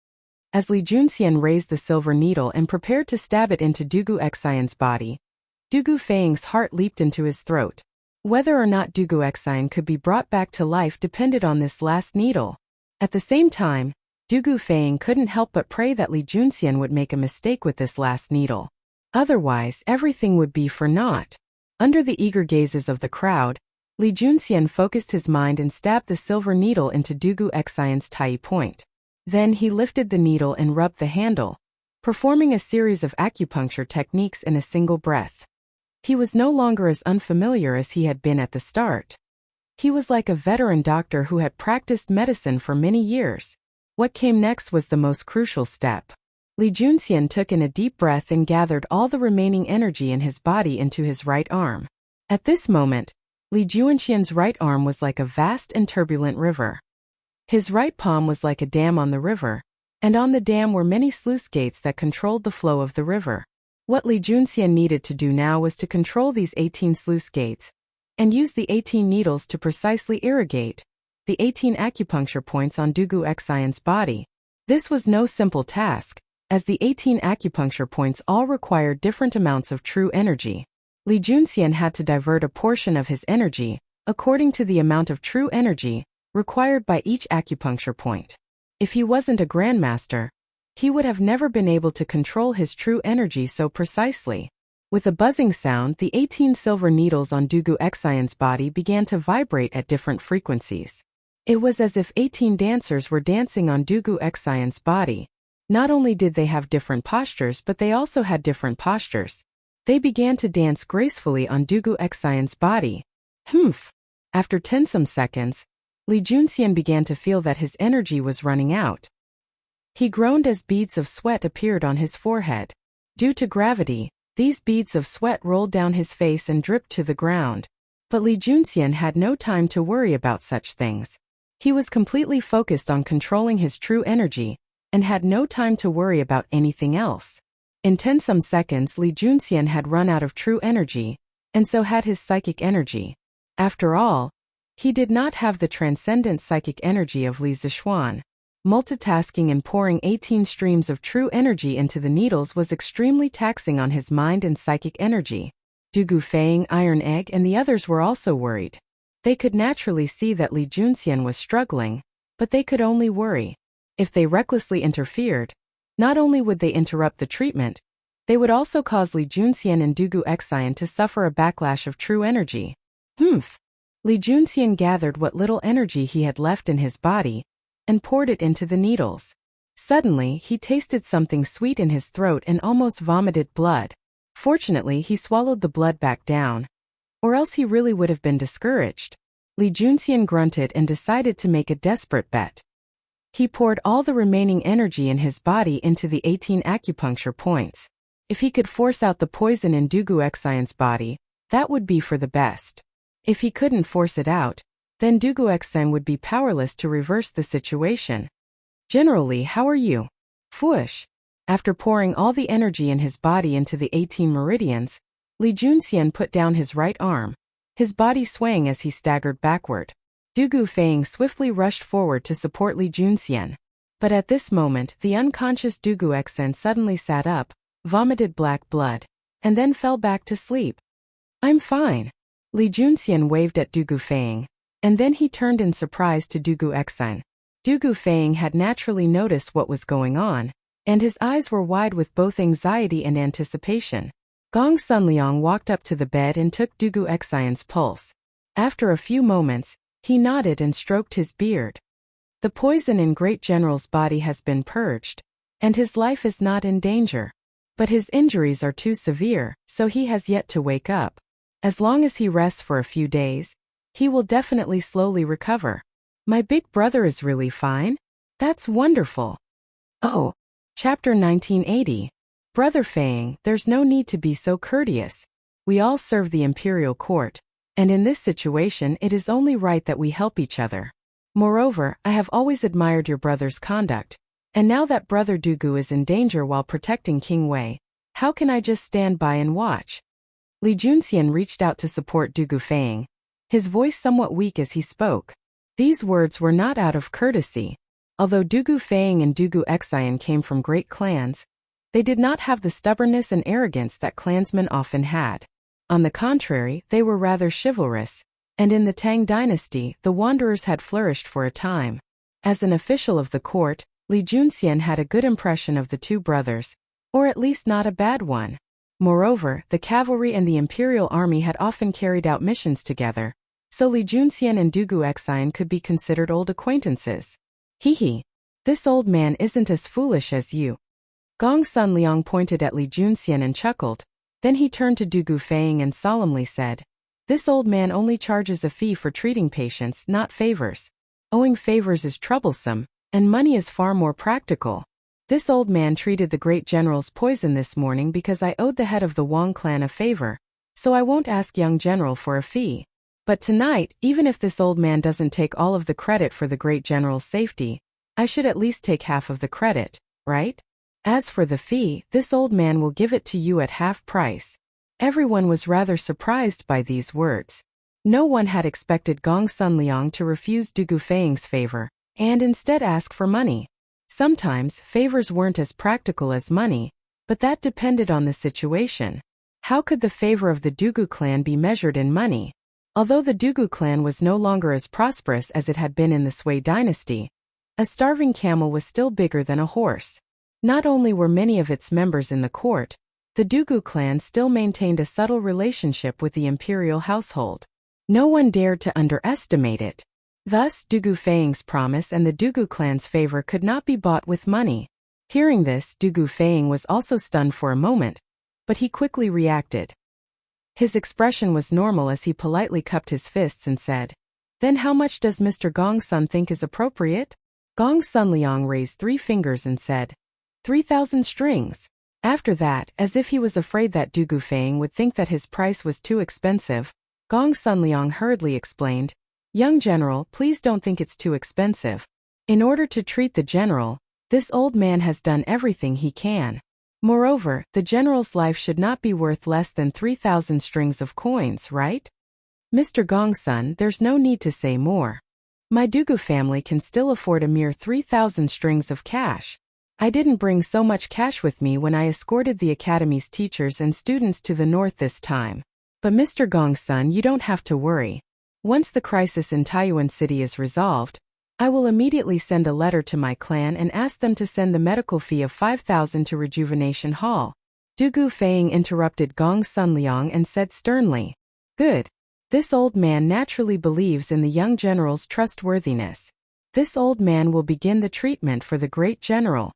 As Li Junxian raised the silver needle and prepared to stab it into Du Guexan's body, Du Gufeng's heart leaped into his throat. Whether or not Du Guexan could be brought back to life depended on this last needle. At the same time, Du Gufeng couldn't help but pray that Li Junxian would make a mistake with this last needle. Otherwise, everything would be for naught. Under the eager gazes of the crowd, Li Junxian focused his mind and stabbed the silver needle into Du Guexan's tai point. Then he lifted the needle and rubbed the handle, performing a series of acupuncture techniques in a single breath. He was no longer as unfamiliar as he had been at the start. He was like a veteran doctor who had practiced medicine for many years. What came next was the most crucial step. Li Junxian took in a deep breath and gathered all the remaining energy in his body into his right arm. At this moment, Li Juanxian's right arm was like a vast and turbulent river. His right palm was like a dam on the river, and on the dam were many sluice gates that controlled the flow of the river. What Li Junxian needed to do now was to control these 18 sluice gates, and use the 18 needles to precisely irrigate the 18 acupuncture points on Du Guexan's body. This was no simple task, as the 18 acupuncture points all required different amounts of true energy. Li Junxian had to divert a portion of his energy, according to the amount of true energy required by each acupuncture point. If he wasn't a grandmaster, he would have never been able to control his true energy so precisely. With a buzzing sound, the 18 silver needles on Dugu Xian's body began to vibrate at different frequencies. It was as if 18 dancers were dancing on Dugu Xian's body. Not only did they have different postures, but they also had different postures. They began to dance gracefully on Dugu Xian's body. After 10 seconds, Li Junxian began to feel that his energy was running out. He groaned as beads of sweat appeared on his forehead. Due to gravity, these beads of sweat rolled down his face and dripped to the ground. But Li Junxian had no time to worry about such things. He was completely focused on controlling his true energy, and had no time to worry about anything else. In 10 seconds, Li Junxian had run out of true energy, and so had his psychic energy. After all, he did not have the transcendent psychic energy of Li Zixuan. Multitasking and pouring 18 streams of true energy into the needles was extremely taxing on his mind and psychic energy. Dugu Feng, Iron Egg, and the others were also worried. They could naturally see that Li Junxian was struggling, but they could only worry. If they recklessly interfered, not only would they interrupt the treatment, they would also cause Li Junxian and Dugu Xian to suffer a backlash of true energy. Li Junxian gathered what little energy he had left in his body and poured it into the needles. Suddenly, he tasted something sweet in his throat and almost vomited blood. Fortunately, he swallowed the blood back down, or else he really would have been discouraged. Li Junxian grunted and decided to make a desperate bet. He poured all the remaining energy in his body into the 18 acupuncture points. If he could force out the poison in Dugu Xian's body, that would be for the best. If he couldn't force it out, then Dugu Xian would be powerless to reverse the situation. Generally, how are you? Fuish. After pouring all the energy in his body into the 18 meridians, Li Junxian put down his right arm, his body swaying as he staggered backward. Dugu Feng swiftly rushed forward to support Li Junxian. But at this moment, the unconscious Dugu Xian suddenly sat up, vomited black blood, and then fell back to sleep. I'm fine. Li Junxian waved at Dugu Feng, and then he turned in surprise to Dugu Xian. Dugu Feng had naturally noticed what was going on, and his eyes were wide with both anxiety and anticipation. Gong Sunliang walked up to the bed and took Dugu Xian's pulse. After a few moments, he nodded and stroked his beard. The poison in Great General's body has been purged, and his life is not in danger. But his injuries are too severe, so he has yet to wake up. As long as he rests for a few days, he will definitely slowly recover. My big brother is really fine? That's wonderful. Oh. Chapter 1980. Brother Feng, there's no need to be so courteous. We all serve the imperial court, and in this situation it is only right that we help each other. Moreover, I have always admired your brother's conduct, and now that Brother Dugu is in danger while protecting King Wei, how can I just stand by and watch? Li Junxian reached out to support Dugu Feng, his voice somewhat weak as he spoke. These words were not out of courtesy. Although Dugu Feng and Dugu Xian came from great clans, they did not have the stubbornness and arrogance that clansmen often had. On the contrary, they were rather chivalrous, and in the Tang dynasty, the wanderers had flourished for a time. As an official of the court, Li Junxian had a good impression of the two brothers, or at least not a bad one. Moreover, the cavalry and the imperial army had often carried out missions together, so Li Junxian and Dugu Xian could be considered old acquaintances. Hee, this old man isn't as foolish as you. Gong Sunliang pointed at Li Junxian and chuckled, then he turned to Dugu Feng and solemnly said, this old man only charges a fee for treating patients, not favors. Owing favors is troublesome, and money is far more practical. This old man treated the great general's poison this morning because I owed the head of the Wang clan a favor, so I won't ask young general for a fee. But tonight, even if this old man doesn't take all of the credit for the great general's safety, I should at least take half of the credit, right? As for the fee, this old man will give it to you at half price. Everyone was rather surprised by these words. No one had expected Gong Sunliang to refuse Dugu Feng's favor, and instead ask for money. Sometimes, favors weren't as practical as money, but that depended on the situation. How could the favor of the Dugu clan be measured in money? Although the Dugu clan was no longer as prosperous as it had been in the Sui dynasty, a starving camel was still bigger than a horse. Not only were many of its members in the court, the Dugu clan still maintained a subtle relationship with the imperial household. No one dared to underestimate it. Thus, Dugu Feiying's promise and the Dugu clan's favor could not be bought with money. Hearing this, Dugu Feiying was also stunned for a moment, but he quickly reacted. His expression was normal as he politely cupped his fists and said, "Then how much does Mr. Gongsun think is appropriate?" Gong Sunliang raised 3 fingers and said, 3,000 strings. After that, as if he was afraid that Dugu Feiying would think that his price was too expensive, Gong Sunliang hurriedly explained, "Young general, please don't think it's too expensive. In order to treat the general, this old man has done everything he can. Moreover, the general's life should not be worth less than 3,000 strings of coins, right? Mr. Gongsun, there's no need to say more. My Dugu family can still afford a mere 3,000 strings of cash. I didn't bring so much cash with me when I escorted the academy's teachers and students to the north this time. But Mr. Gongsun, you don't have to worry. Once the crisis in Taiyuan City is resolved, I will immediately send a letter to my clan and ask them to send the medical fee of 5,000 to Rejuvenation Hall." Dugu Feiying interrupted Gong Sunliang and said sternly, "Good. This old man naturally believes in the young general's trustworthiness. This old man will begin the treatment for the great general."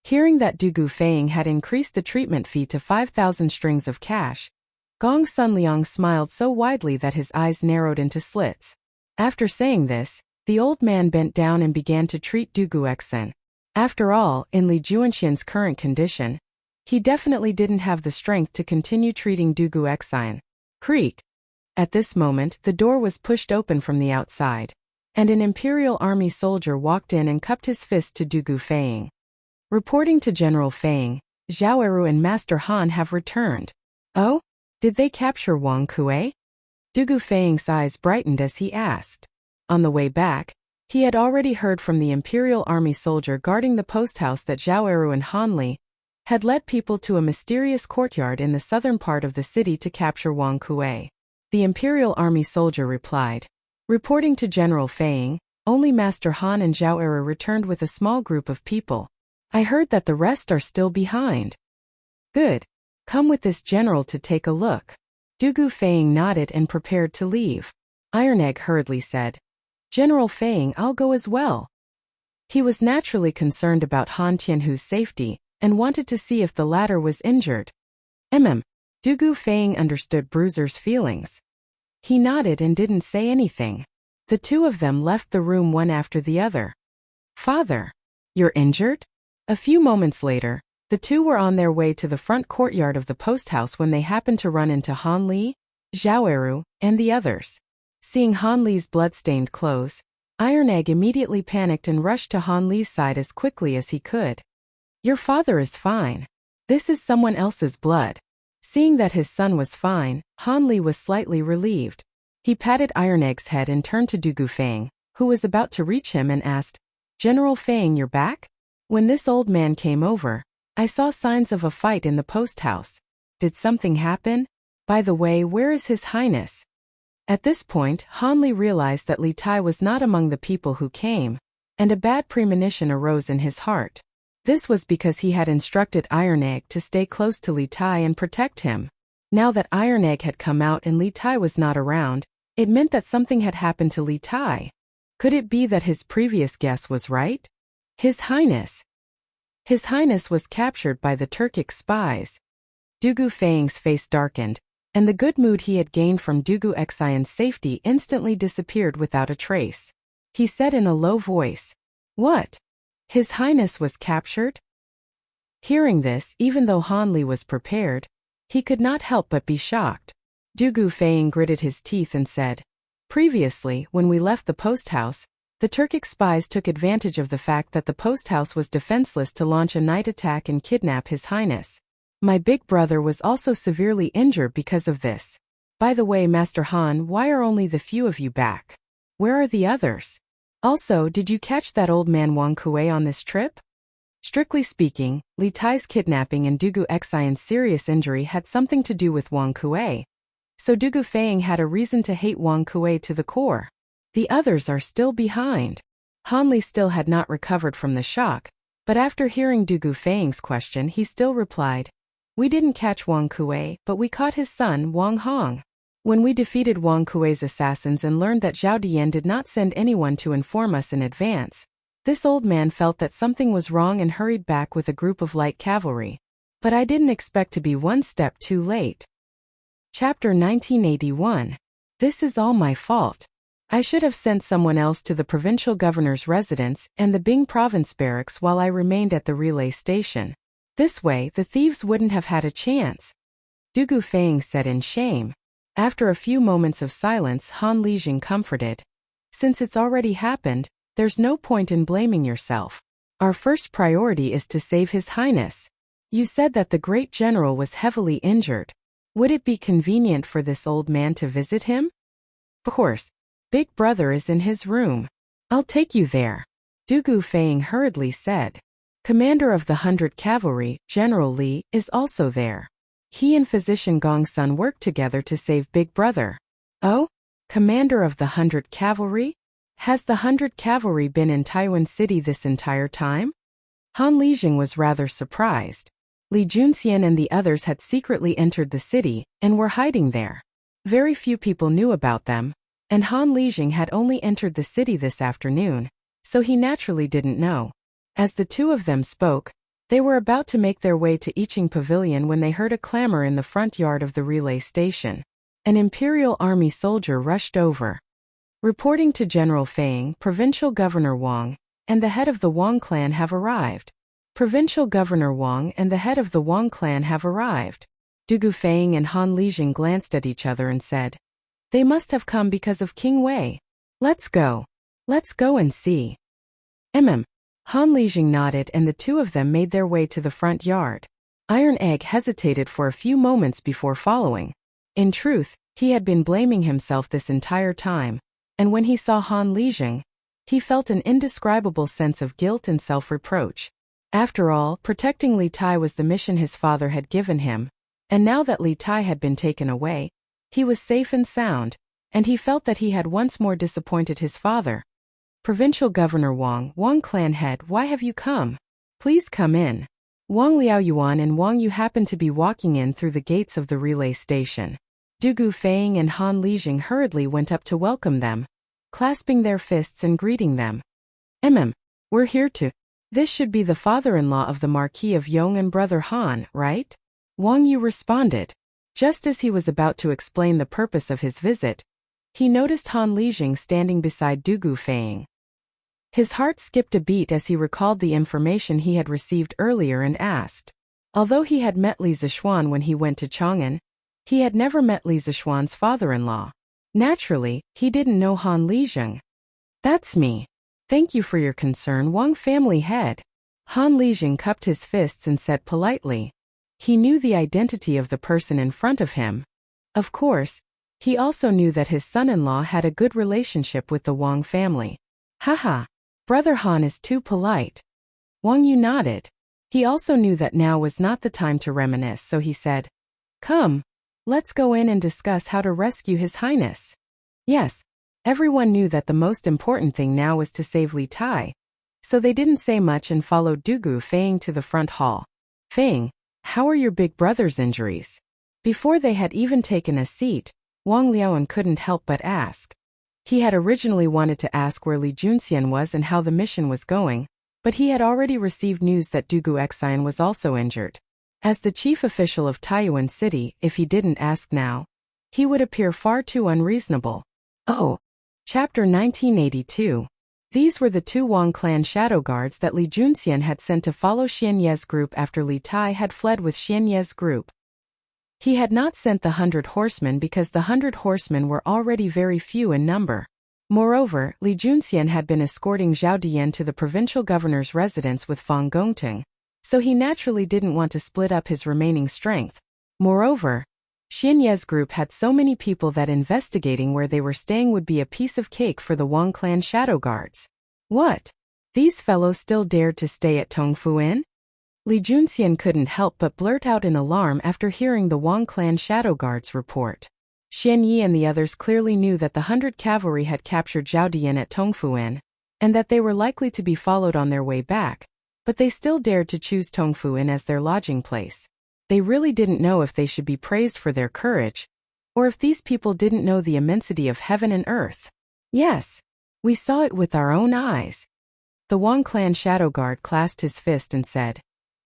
Hearing that Dugu Feiying had increased the treatment fee to 5,000 strings of cash, Gong Sunliang smiled so widely that his eyes narrowed into slits. After saying this, the old man bent down and began to treat Dugu Exen. After all, in Li Juanxian's current condition, he definitely didn't have the strength to continue treating Dugu Exen. Creak. At this moment, the door was pushed open from the outside, and an Imperial Army soldier walked in and cupped his fist to Dugu Feiying. Reporting to General Feiying, Zhao Eru and Master Han have returned. Oh? Did they capture Wang Kuei? Dugu Feiying's eyes brightened as he asked. On the way back, he had already heard from the Imperial Army soldier guarding the post house that Zhao Eru and Han Li had led people to a mysterious courtyard in the southern part of the city to capture Wang Kuei. The Imperial Army soldier replied. Reporting to General Feiying, only Master Han and Zhao Eru returned with a small group of people. I heard that the rest are still behind. Good. Come with this general to take a look. Dugu Feiying nodded and prepared to leave. Iron Egg hurriedly said, General Feiying, I'll go as well. He was naturally concerned about Han Tianhu's safety and wanted to see if the latter was injured. Dugu Feiying understood Bruiser's feelings. He nodded and didn't say anything. The two of them left the room one after the other. Father, you're injured? A few moments later, the two were on their way to the front courtyard of the post house when they happened to run into Han Li, Zhao Eru, and the others. Seeing Han Li's blood-stained clothes, Iron Egg immediately panicked and rushed to Han Li's side as quickly as he could. Your father is fine. This is someone else's blood. Seeing that his son was fine, Han Li was slightly relieved. He patted Iron Egg's head and turned to Dugu Feiying, who was about to reach him, and asked, General Feiying, you're back? When this old man came over, I saw signs of a fight in the post house. Did something happen? By the way, where is His Highness? At this point, Han Li realized that Li Tai was not among the people who came, and a bad premonition arose in his heart. This was because he had instructed Iron Egg to stay close to Li Tai and protect him. Now that Iron Egg had come out and Li Tai was not around, it meant that something had happened to Li Tai. Could it be that his previous guess was right? His Highness. His Highness was captured by the Turkic spies. Dugu Feiying's face darkened, and the good mood he had gained from Dugu Xian's safety instantly disappeared without a trace. He said in a low voice, What? His Highness was captured? Hearing this, even though Han Li was prepared, he could not help but be shocked. Dugu Feiying gritted his teeth and said, Previously, when we left the post house, the Turkic spies took advantage of the fact that the post house was defenseless to launch a night attack and kidnap His Highness. My big brother was also severely injured because of this. By the way, Master Han, why are only the few of you back? Where are the others? Also, did you catch that old man Wang Kuei on this trip? Strictly speaking, Li Tai's kidnapping and Dugu Xian's serious injury had something to do with Wang Kuei. So Dugu Feng had a reason to hate Wang Kuei to the core. The others are still behind. Han Li still had not recovered from the shock, but after hearing Dugu Feng's question he still replied, "We didn't catch Wang Kuei, but we caught his son, Wang Hong. When we defeated Wang Kuei's assassins and learned that Zhao Dian did not send anyone to inform us in advance, this old man felt that something was wrong and hurried back with a group of light cavalry. But I didn't expect to be one step too late." Chapter 1981. This is all my fault. I should have sent someone else to the provincial governor's residence and the Bing province barracks while I remained at the relay station. This way, the thieves wouldn't have had a chance. Dugu Feng said in shame. After a few moments of silence, Han Lijing comforted. Since it's already happened, there's no point in blaming yourself. Our first priority is to save His Highness. You said that the great general was heavily injured. Would it be convenient for this old man to visit him? Of course. Big brother is in his room. I'll take you there. Dugu Feng hurriedly said. Commander of the 100 Cavalry, General Li, is also there. He and physician Gong Sun worked together to save Big Brother. Oh? Commander of the 100 Cavalry? Has the 100 Cavalry been in Taiwan City this entire time? Han Lijing was rather surprised. Li Junxian and the others had secretly entered the city and were hiding there. Very few people knew about them, and Han Lijing had only entered the city this afternoon, so he naturally didn't know. As the two of them spoke, they were about to make their way to Yiqing Pavilion when they heard a clamor in the front yard of the relay station. An Imperial Army soldier rushed over. Reporting to General Feng, Provincial Governor Wang and the head of the Wang clan have arrived. Provincial Governor Wang and the head of the Wang clan have arrived. Dugu Feng and Han Lijing glanced at each other and said, "They must have come because of King Wei. Let's go. Let's go and see." Han Lijing nodded and the two of them made their way to the front yard. Iron Egg hesitated for a few moments before following. In truth, he had been blaming himself this entire time, and when he saw Han Lijing, he felt an indescribable sense of guilt and self-reproach. After all, protecting Li Tai was the mission his father had given him, and now that Li Tai had been taken away, he was safe and sound, and he felt that he had once more disappointed his father. Provincial Governor Wang, Wang clan head, why have you come? Please come in. Wang Liaoyuan and Wang Yu happened to be walking in through the gates of the relay station. Dugu Feng and Han Lijing hurriedly went up to welcome them, clasping their fists and greeting them. We're here to. This should be the father-in-law of the Marquis of Yong and brother Han, right? Wang Yu responded. Just as he was about to explain the purpose of his visit, he noticed Han Lijing standing beside Dugu Feng. His heart skipped a beat as he recalled the information he had received earlier and asked. Although he had met Li Zishuan when he went to Chang'an, he had never met Li Zishuan's father-in-law. Naturally, he didn't know Han Lijing. That's me. Thank you for your concern, Wang family head. Han Lijing cupped his fists and said politely. He knew the identity of the person in front of him. Of course, he also knew that his son-in-law had a good relationship with the Wang family. Haha, brother Han is too polite. Wang Yu nodded. He also knew that now was not the time to reminisce, so he said, "Come, let's go in and discuss how to rescue His Highness." Yes, everyone knew that the most important thing now was to save Li Tai, so they didn't say much and followed Dugu Feng to the front hall. "Feng, how are your big brother's injuries?" Before they had even taken a seat, Wang Liaoan couldn't help but ask. He had originally wanted to ask where Li Junxian was and how the mission was going, but he had already received news that Dugu Xian was also injured. As the chief official of Taiyuan City, if he didn't ask now, he would appear far too unreasonable. Oh. Chapter 1982. These were the two Wang clan shadow guards that Li Junxian had sent to follow Xian Ye's group after Li Tai had fled with Xian Ye's group. He had not sent the 100 horsemen because the 100 horsemen were already very few in number. Moreover, Li Junxian had been escorting Zhao Dian to the provincial governor's residence with Fang Gongting, so he naturally didn't want to split up his remaining strength. Moreover, Xian Ye's group had so many people that investigating where they were staying would be a piece of cake for the Wang clan shadow guards. What? These fellows still dared to stay at Tongfu Inn? Li Junxian couldn't help but blurt out in alarm after hearing the Wang clan shadow guards report. Xian Yi and the others clearly knew that the 100 cavalry had captured Zhao Dian at Tongfu Inn, and that they were likely to be followed on their way back, but they still dared to choose Tongfu Inn as their lodging place. They really didn't know if they should be praised for their courage, or if these people didn't know the immensity of heaven and earth. Yes, we saw it with our own eyes. The Wang clan shadow guard clasped his fist and said,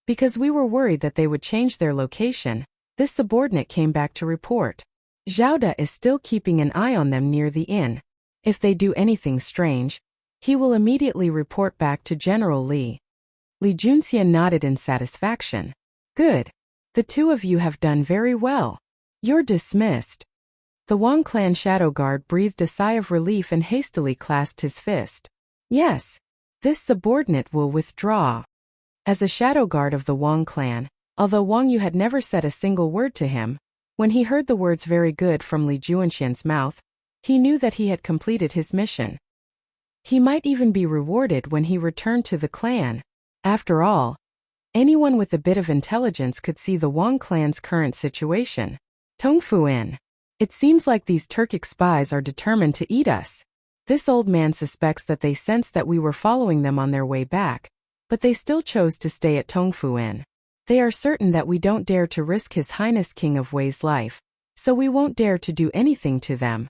because we were worried that they would change their location, this subordinate came back to report. Zhao Da is still keeping an eye on them near the inn. If they do anything strange, he will immediately report back to General Li. Li Junxian nodded in satisfaction. Good. The two of you have done very well. You're dismissed. The Wang clan shadow guard breathed a sigh of relief and hastily clasped his fist. Yes, this subordinate will withdraw. As a shadow guard of the Wang clan, although Wang Yu had never said a single word to him, when he heard the words very good from Li Juanxian's mouth, he knew that he had completed his mission. He might even be rewarded when he returned to the clan. After all, anyone with a bit of intelligence could see the Wang clan's current situation. Tongfu Inn. It seems like these Turkic spies are determined to eat us. This old man suspects that they sensed that we were following them on their way back, but they still chose to stay at Tongfu Inn. They are certain that we don't dare to risk His Highness King of Wei's life, so we won't dare to do anything to them.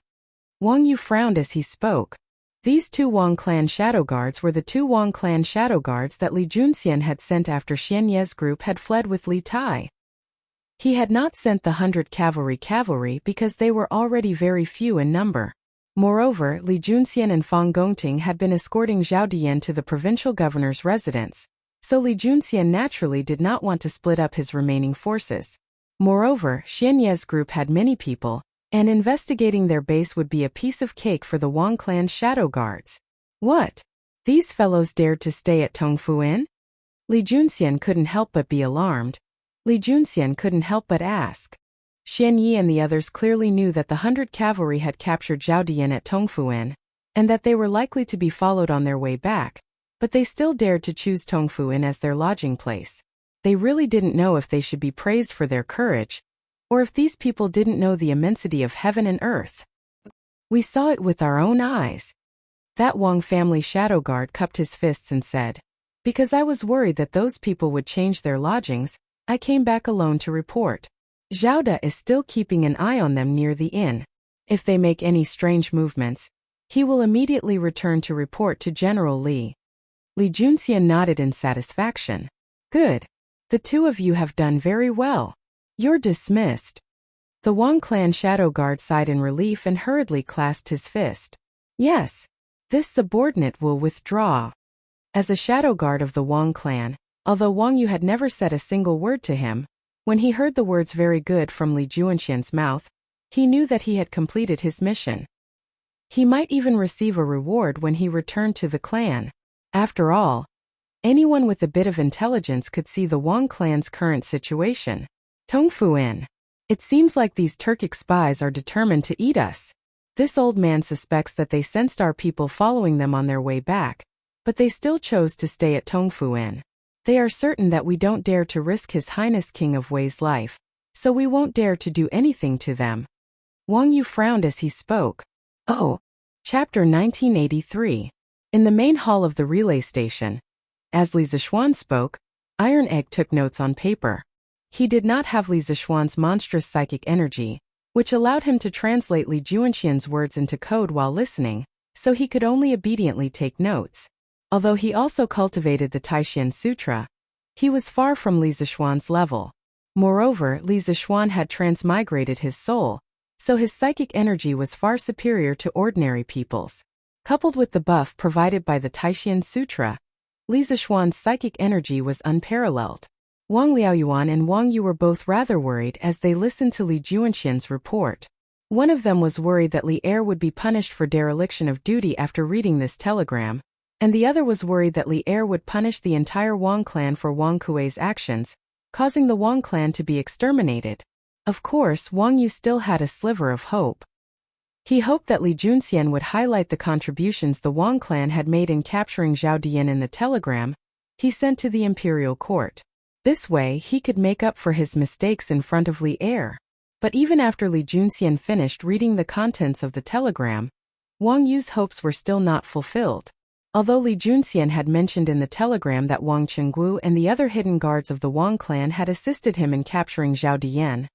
Wang Yu frowned as he spoke. These two Wang clan shadow guards were the two Wang clan shadow guards that Li Junxian had sent after Xian Ye's group had fled with Li Tai. He had not sent the 100 cavalry because they were already very few in number. Moreover, Li Junxian and Fang Gongting had been escorting Zhao Dian to the provincial governor's residence, so Li Junxian naturally did not want to split up his remaining forces. Moreover, Xian Ye's group had many people, and investigating their base would be a piece of cake for the Wang clan's shadow guards. What? These fellows dared to stay at Tongfu Inn? Li Junxian couldn't help but be alarmed. Li Junxian couldn't help but ask. Xian Yi and the others clearly knew that the 100 cavalry had captured Zhao Dian at Tongfu Inn, and that they were likely to be followed on their way back, but they still dared to choose Tongfu Inn as their lodging place. They really didn't know if they should be praised for their courage, or if these people didn't know the immensity of heaven and earth. We saw it with our own eyes. That Wang family shadow guard cupped his fists and said, because I was worried that those people would change their lodgings, I came back alone to report. Zhao Da is still keeping an eye on them near the inn. If they make any strange movements, he will immediately return to report to General Li. Li Junxian nodded in satisfaction. Good. The two of you have done very well. You're dismissed. The Wang clan shadow guard sighed in relief and hurriedly clasped his fist. Yes, this subordinate will withdraw. As a shadow guard of the Wang clan, although Wang Yu had never said a single word to him, when he heard the words very good from Li Juanxian's mouth, he knew that he had completed his mission. He might even receive a reward when he returned to the clan. After all, anyone with a bit of intelligence could see the Wang clan's current situation. Tongfu Inn. It seems like these Turkic spies are determined to eat us. This old man suspects that they sensed our people following them on their way back, but they still chose to stay at Tongfu Inn. They are certain that we don't dare to risk His Highness King of Wei's life, so we won't dare to do anything to them. Wang Yu frowned as he spoke. Oh. Chapter 1983. In the main hall of the relay station, as Li Zixuan spoke, Iron Egg took notes on paper. He did not have Li Zixuan's monstrous psychic energy, which allowed him to translate Li Juanxian's words into code while listening, so he could only obediently take notes. Although he also cultivated the Taishan Sutra, he was far from Li Zixuan's level. Moreover, Li Zixuan had transmigrated his soul, so his psychic energy was far superior to ordinary people's. Coupled with the buff provided by the Taishan Sutra, Li Zixuan's psychic energy was unparalleled. Wang Liaoyuan and Wang Yu were both rather worried as they listened to Li Juanxian's report. One of them was worried that Li Er would be punished for dereliction of duty after reading this telegram, and the other was worried that Li Er would punish the entire Wang clan for Wang Kuei's actions, causing the Wang clan to be exterminated. Of course, Wang Yu still had a sliver of hope. He hoped that Li Junxian would highlight the contributions the Wang clan had made in capturing Zhao Dian in the telegram he sent to the imperial court. This way, he could make up for his mistakes in front of Li Er. But even after Li Junxian finished reading the contents of the telegram, Wang Yu's hopes were still not fulfilled. Although Li Junxian had mentioned in the telegram that Wang Qingguo and the other hidden guards of the Wang clan had assisted him in capturing Zhao Dian,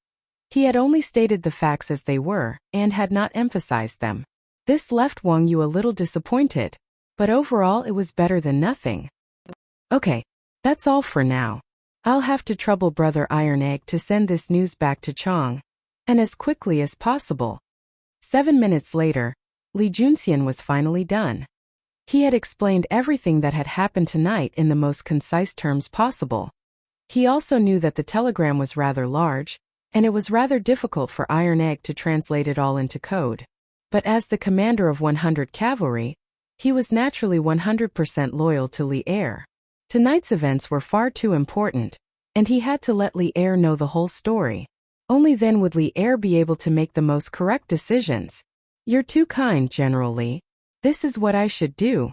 he had only stated the facts as they were, and had not emphasized them. This left Wang Yu a little disappointed, but overall it was better than nothing. Okay, that's all for now. I'll have to trouble Brother Iron Egg to send this news back to Chang, and as quickly as possible. 7 minutes later, Li Junxian was finally done. He had explained everything that had happened tonight in the most concise terms possible. He also knew that the telegram was rather large, and it was rather difficult for Iron Egg to translate it all into code. But as the commander of 100 cavalry, he was naturally 100% loyal to Li Er. Tonight's events were far too important, and he had to let Li Er know the whole story. Only then would Li Er be able to make the most correct decisions. You're too kind, General Li. This is what I should do.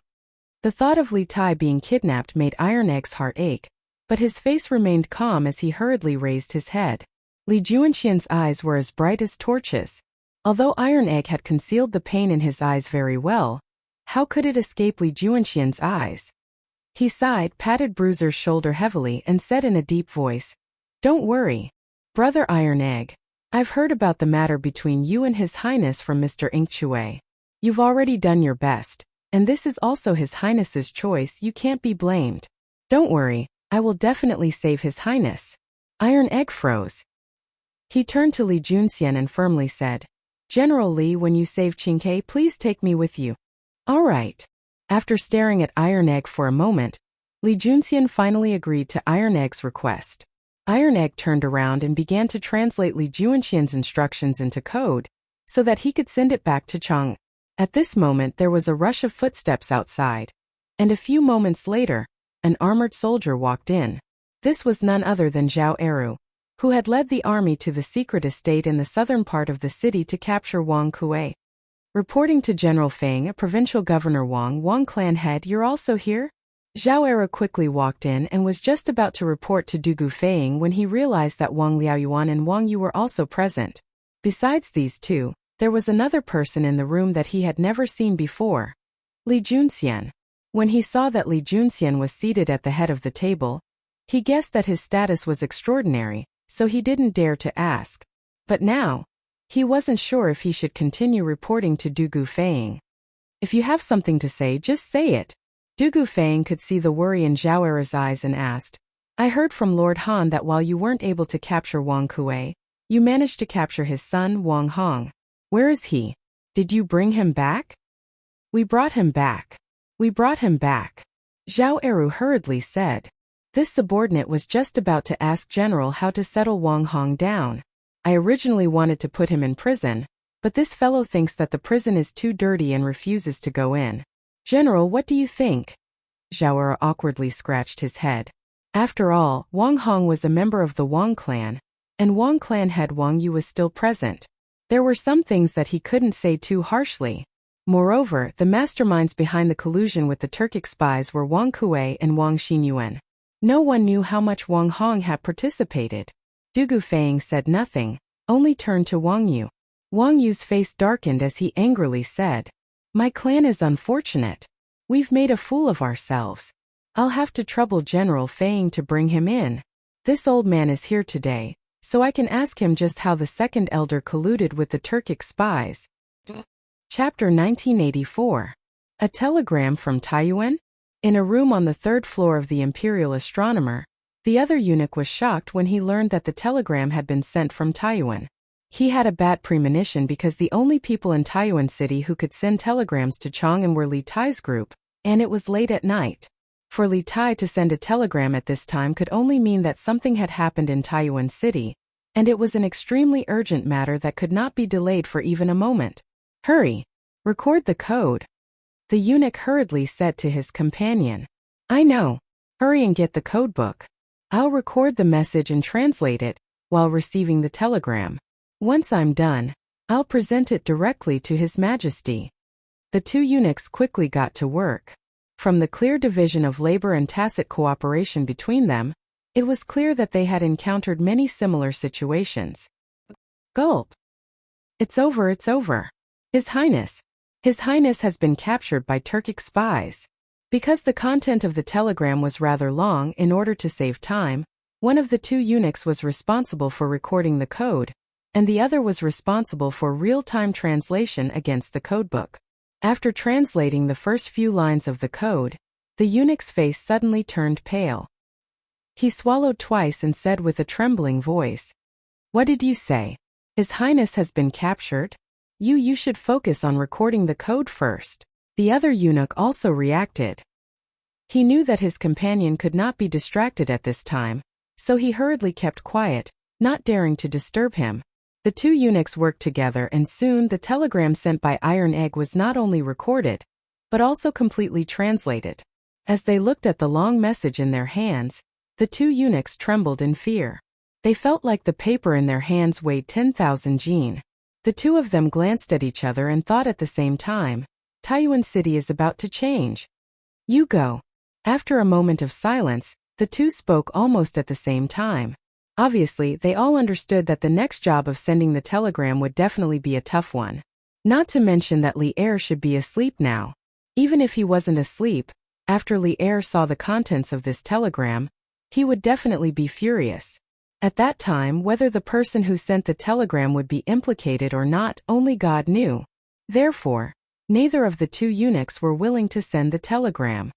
The thought of Li Tai being kidnapped made Iron Egg's heart ache, but his face remained calm as he hurriedly raised his head. Li Junxian's eyes were as bright as torches. Although Iron Egg had concealed the pain in his eyes very well, how could it escape Li Junxian's eyes? He sighed, patted Bruiser's shoulder heavily, and said in a deep voice, "Don't worry, Brother Iron Egg. I've heard about the matter between you and His Highness from Mr. Inkchui. You've already done your best, and this is also His Highness's choice. You can't be blamed. Don't worry, I will definitely save His Highness." Iron Egg froze. He turned to Li Junxian and firmly said, "General Li, when you save Qingke, please take me with you." "All right." After staring at Iron Egg for a moment, Li Junxian finally agreed to Iron Egg's request. Iron Egg turned around and began to translate Li Junxian's instructions into code, so that he could send it back to Chang. At this moment there was a rush of footsteps outside, and a few moments later, an armored soldier walked in. This was none other than Zhao Eru, who had led the army to the secret estate in the southern part of the city to capture Wang Kuei. Reporting to General Feng, a provincial governor Wang clan head, "You're also here?" Zhao Eru quickly walked in and was just about to report to Dugu Feiying when he realized that Wang Liaoyuan and Wang Yu were also present. Besides these two, there was another person in the room that he had never seen before. Li Junxian. When he saw that Li Junxian was seated at the head of the table, he guessed that his status was extraordinary, so he didn't dare to ask. But now, he wasn't sure if he should continue reporting to Dugu Feiying. "If you have something to say, just say it." Dugu Feiying could see the worry in Zhao Eru's eyes and asked, "I heard from Lord Han that while you weren't able to capture Wang Kuei, you managed to capture his son, Wang Hong. Where is he? Did you bring him back?" "We brought him back. We brought him back," Zhao Eru hurriedly said. This subordinate was just about to ask General how to settle Wang Hong down. "I originally wanted to put him in prison, but this fellow thinks that the prison is too dirty and refuses to go in. General, what do you think?" Zhao Eru awkwardly scratched his head. After all, Wang Hong was a member of the Wang clan, and Wang clan head Wang Yu was still present. There were some things that he couldn't say too harshly. Moreover, the masterminds behind the collusion with the Turkic spies were Wang Kuei and Wang Xinyuan. No one knew how much Wang Hong had participated. Dugu Feiying said nothing, only turned to Wang Yu. Wang Yu's face darkened as he angrily said, "My clan is unfortunate. We've made a fool of ourselves. I'll have to trouble General Feiying to bring him in. This old man is here today, so I can ask him just how the second elder colluded with the Turkic spies." Chapter 1984. A telegram from Taiyuan? In a room on the third floor of the Imperial Astronomer, the other eunuch was shocked when he learned that the telegram had been sent from Taiyuan. He had a bad premonition because the only people in Taiyuan City who could send telegrams to Chang'an were Li Tai's group, and it was late at night. For Li Tai to send a telegram at this time could only mean that something had happened in Taiyuan City, and it was an extremely urgent matter that could not be delayed for even a moment. "Hurry! Record the code," the eunuch hurriedly said to his companion. "I know. Hurry and get the code book. I'll record the message and translate it while receiving the telegram. Once I'm done, I'll present it directly to His Majesty. The two eunuchs quickly got to work. From the clear division of labor and tacit cooperation between them, it was clear that they had encountered many similar situations. Gulp. It's over, it's over. His Highness has been captured by Turkic spies. Because the content of the telegram was rather long, in order to save time, one of the two eunuchs was responsible for recording the code, and the other was responsible for real-time translation against the codebook. After translating the first few lines of the code, the eunuch's face suddenly turned pale. He swallowed twice and said with a trembling voice, "What did you say? His Highness has been captured? You should focus on recording the code first." The other eunuch also reacted. He knew that his companion could not be distracted at this time, so he hurriedly kept quiet, not daring to disturb him. The two eunuchs worked together, and soon the telegram sent by Iron Egg was not only recorded, but also completely translated. As they looked at the long message in their hands, the two eunuchs trembled in fear. They felt like the paper in their hands weighed 10,000 jin. The two of them glanced at each other and thought at the same time, Taiyuan City is about to change. You go. After a moment of silence, the two spoke almost at the same time. Obviously, they all understood that the next job of sending the telegram would definitely be a tough one. Not to mention that Li Er should be asleep now. Even if he wasn't asleep, after Li Er saw the contents of this telegram, he would definitely be furious. At that time, whether the person who sent the telegram would be implicated or not, only God knew. Therefore, neither of the two eunuchs were willing to send the telegram.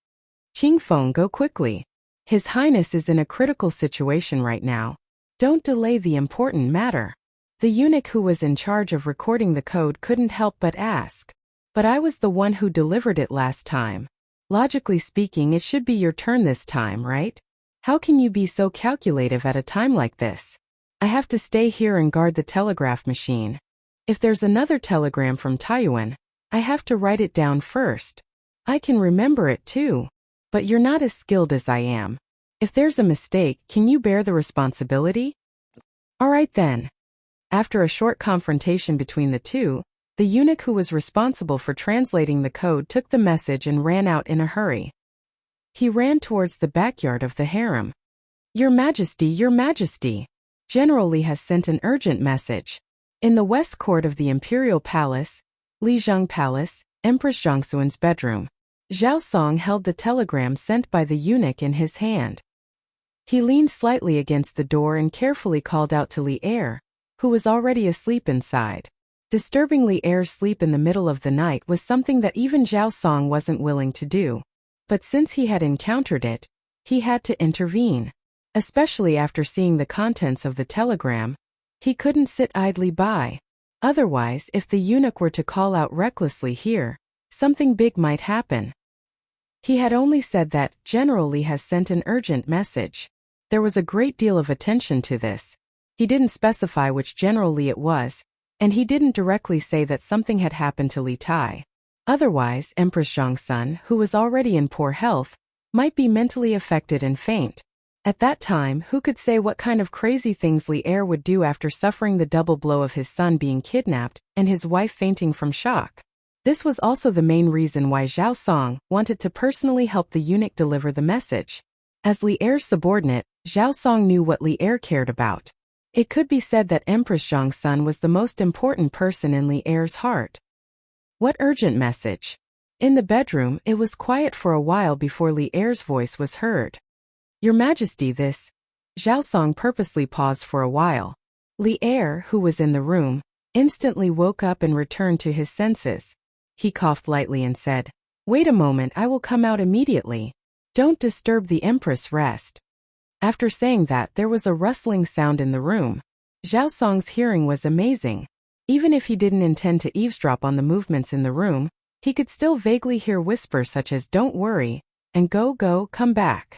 Qingfeng, go quickly. His Highness is in a critical situation right now. Don't delay the important matter. The eunuch who was in charge of recording the code couldn't help but ask. But I was the one who delivered it last time. Logically speaking, it should be your turn this time, right? How can you be so calculative at a time like this? I have to stay here and guard the telegraph machine. If there's another telegram from Taiyuan, I have to write it down first. I can remember it too. But you're not as skilled as I am. If there's a mistake, can you bear the responsibility? All right then. After a short confrontation between the two, the eunuch who was responsible for translating the code took the message and ran out in a hurry. He ran towards the backyard of the harem. Your Majesty, Your Majesty! General Li has sent an urgent message. In the west court of the Imperial Palace, Lijiang Palace, Empress Zhongxuan's bedroom, Zhao Song held the telegram sent by the eunuch in his hand. He leaned slightly against the door and carefully called out to Li Er, who was already asleep inside. Disturbing Li Er's sleep in the middle of the night was something that even Zhao Song wasn't willing to do. But since he had encountered it, he had to intervene. Especially after seeing the contents of the telegram, he couldn't sit idly by. Otherwise, if the eunuch were to call out recklessly here, something big might happen. He had only said that General Li has sent an urgent message. There was a great deal of attention to this. He didn't specify which General Li it was, and he didn't directly say that something had happened to Li Tai. Otherwise, Empress Zhongxun, who was already in poor health, might be mentally affected and faint. At that time, who could say what kind of crazy things Li Er would do after suffering the double blow of his son being kidnapped and his wife fainting from shock? This was also the main reason why Zhao Song wanted to personally help the eunuch deliver the message. As Li Er's subordinate, Zhao Song knew what Li Er cared about. It could be said that Empress Zhongxun was the most important person in Li Er's heart. What urgent message? In the bedroom, it was quiet for a while before Li Er's voice was heard. Your Majesty, this. Zhao Song purposely paused for a while. Li Er, who was in the room, instantly woke up and returned to his senses. He coughed lightly and said, Wait a moment, I will come out immediately. Don't disturb the Empress' rest. After saying that, there was a rustling sound in the room. Zhao Song's hearing was amazing. Even if he didn't intend to eavesdrop on the movements in the room, he could still vaguely hear whispers such as don't worry, and go, come back.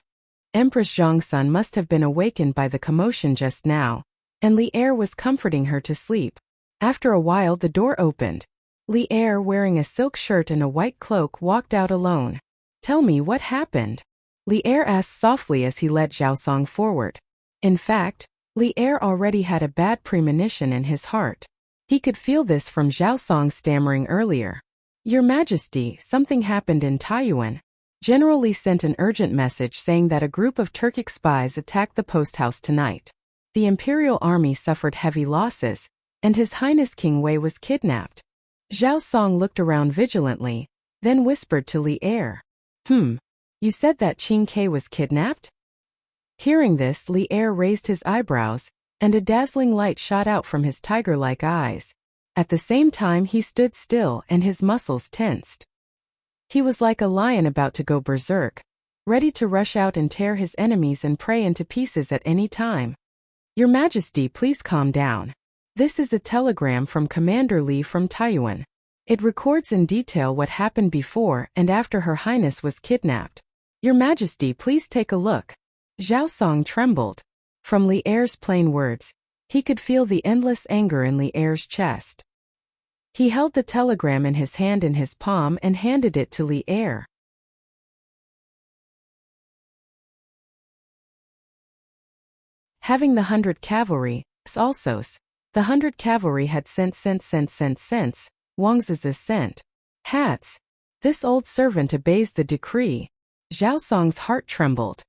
Empress Zhongxun must have been awakened by the commotion just now, and Li Er was comforting her to sleep. After a while the door opened. Li Er, wearing a silk shirt and a white cloak, walked out alone. Tell me what happened? Li Er asked softly as he led Zhao Song forward. In fact, Li Er already had a bad premonition in his heart. He could feel this from Zhao Song stammering earlier. Your Majesty, something happened in Taiyuan. General Li sent an urgent message saying that a group of Turkic spies attacked the post house tonight. The Imperial Army suffered heavy losses, and His Highness King Wei was kidnapped. Zhao Song looked around vigilantly, then whispered to Li Er. You said that Qing Ke was kidnapped? Hearing this, Li Er raised his eyebrows, and a dazzling light shot out from his tiger-like eyes. At the same time he stood still and his muscles tensed. He was like a lion about to go berserk, ready to rush out and tear his enemies and prey into pieces at any time. Your Majesty, please calm down. This is a telegram from Commander Li from Taiyuan. It records in detail what happened before and after Her Highness was kidnapped. Your Majesty, please take a look. Zhao Song trembled. From Li Er's plain words, he could feel the endless anger in Li Er's chest. He held the telegram in his hand in his palm and handed it to Li Er. Having the 100 cavalry, Alsos, the 100 cavalry had sent Wang's sent. Hats. This old servant obeys the decree. Zhao Song's heart trembled.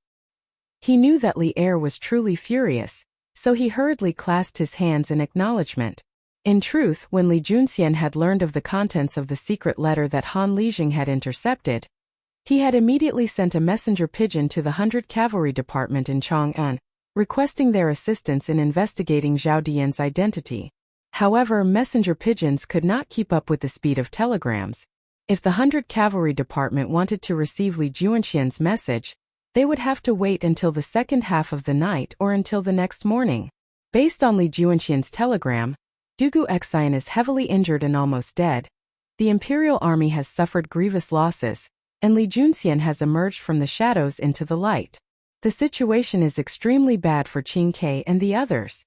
He knew that Li Er was truly furious, so he hurriedly clasped his hands in acknowledgement. In truth, when Li Junxian had learned of the contents of the secret letter that Han Lijing had intercepted, he had immediately sent a messenger pigeon to the 100 Cavalry Department in Chang'an, requesting their assistance in investigating Zhao Dian's identity. However, messenger pigeons could not keep up with the speed of telegrams. If the 100 Cavalry Department wanted to receive Li Junxian's message, they would have to wait until the second half of the night or until the next morning. Based on Li Junxian's telegram, Dugu Xian is heavily injured and almost dead. The Imperial Army has suffered grievous losses, and Li Junxian has emerged from the shadows into the light. The situation is extremely bad for Qing Ke and the others.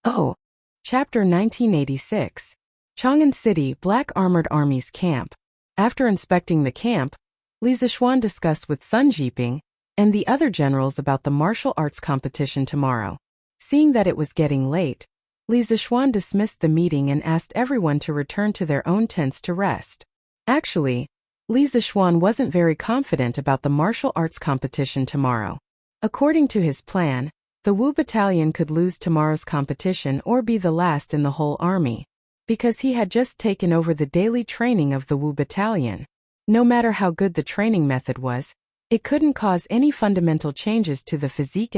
Oh. Chapter 1986. Chang'an City Black Armored Army's Camp. After inspecting the camp, Li Zishuan discussed with Sun Jiping and the other generals about the martial arts competition tomorrow. Seeing that it was getting late, Li Zishuan dismissed the meeting and asked everyone to return to their own tents to rest. Actually, Li Zishuan wasn't very confident about the martial arts competition tomorrow. According to his plan, the Wu Battalion could lose tomorrow's competition or be the last in the whole army, because he had just taken over the daily training of the Wu Battalion. No matter how good the training method was, it couldn't cause any fundamental changes to the physique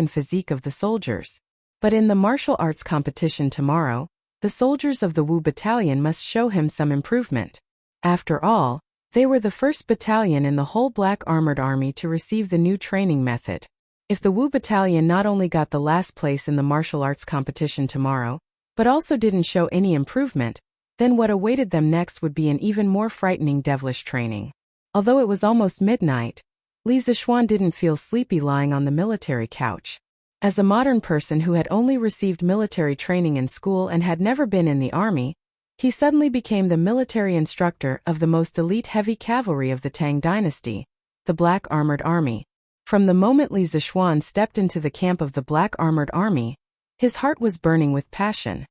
of the soldiers. But in the martial arts competition tomorrow, the soldiers of the Wu Battalion must show him some improvement. After all, they were the first battalion in the whole Black Armored Army to receive the new training method. If the Wu Battalion not only got the last place in the martial arts competition tomorrow, but also didn't show any improvement, then what awaited them next would be an even more frightening devilish training. Although it was almost midnight, Li Zishuan didn't feel sleepy lying on the military couch. As a modern person who had only received military training in school and had never been in the army, he suddenly became the military instructor of the most elite heavy cavalry of the Tang dynasty, the Black Armored Army. From the moment Li Zishuan stepped into the camp of the Black Armored Army, his heart was burning with passion.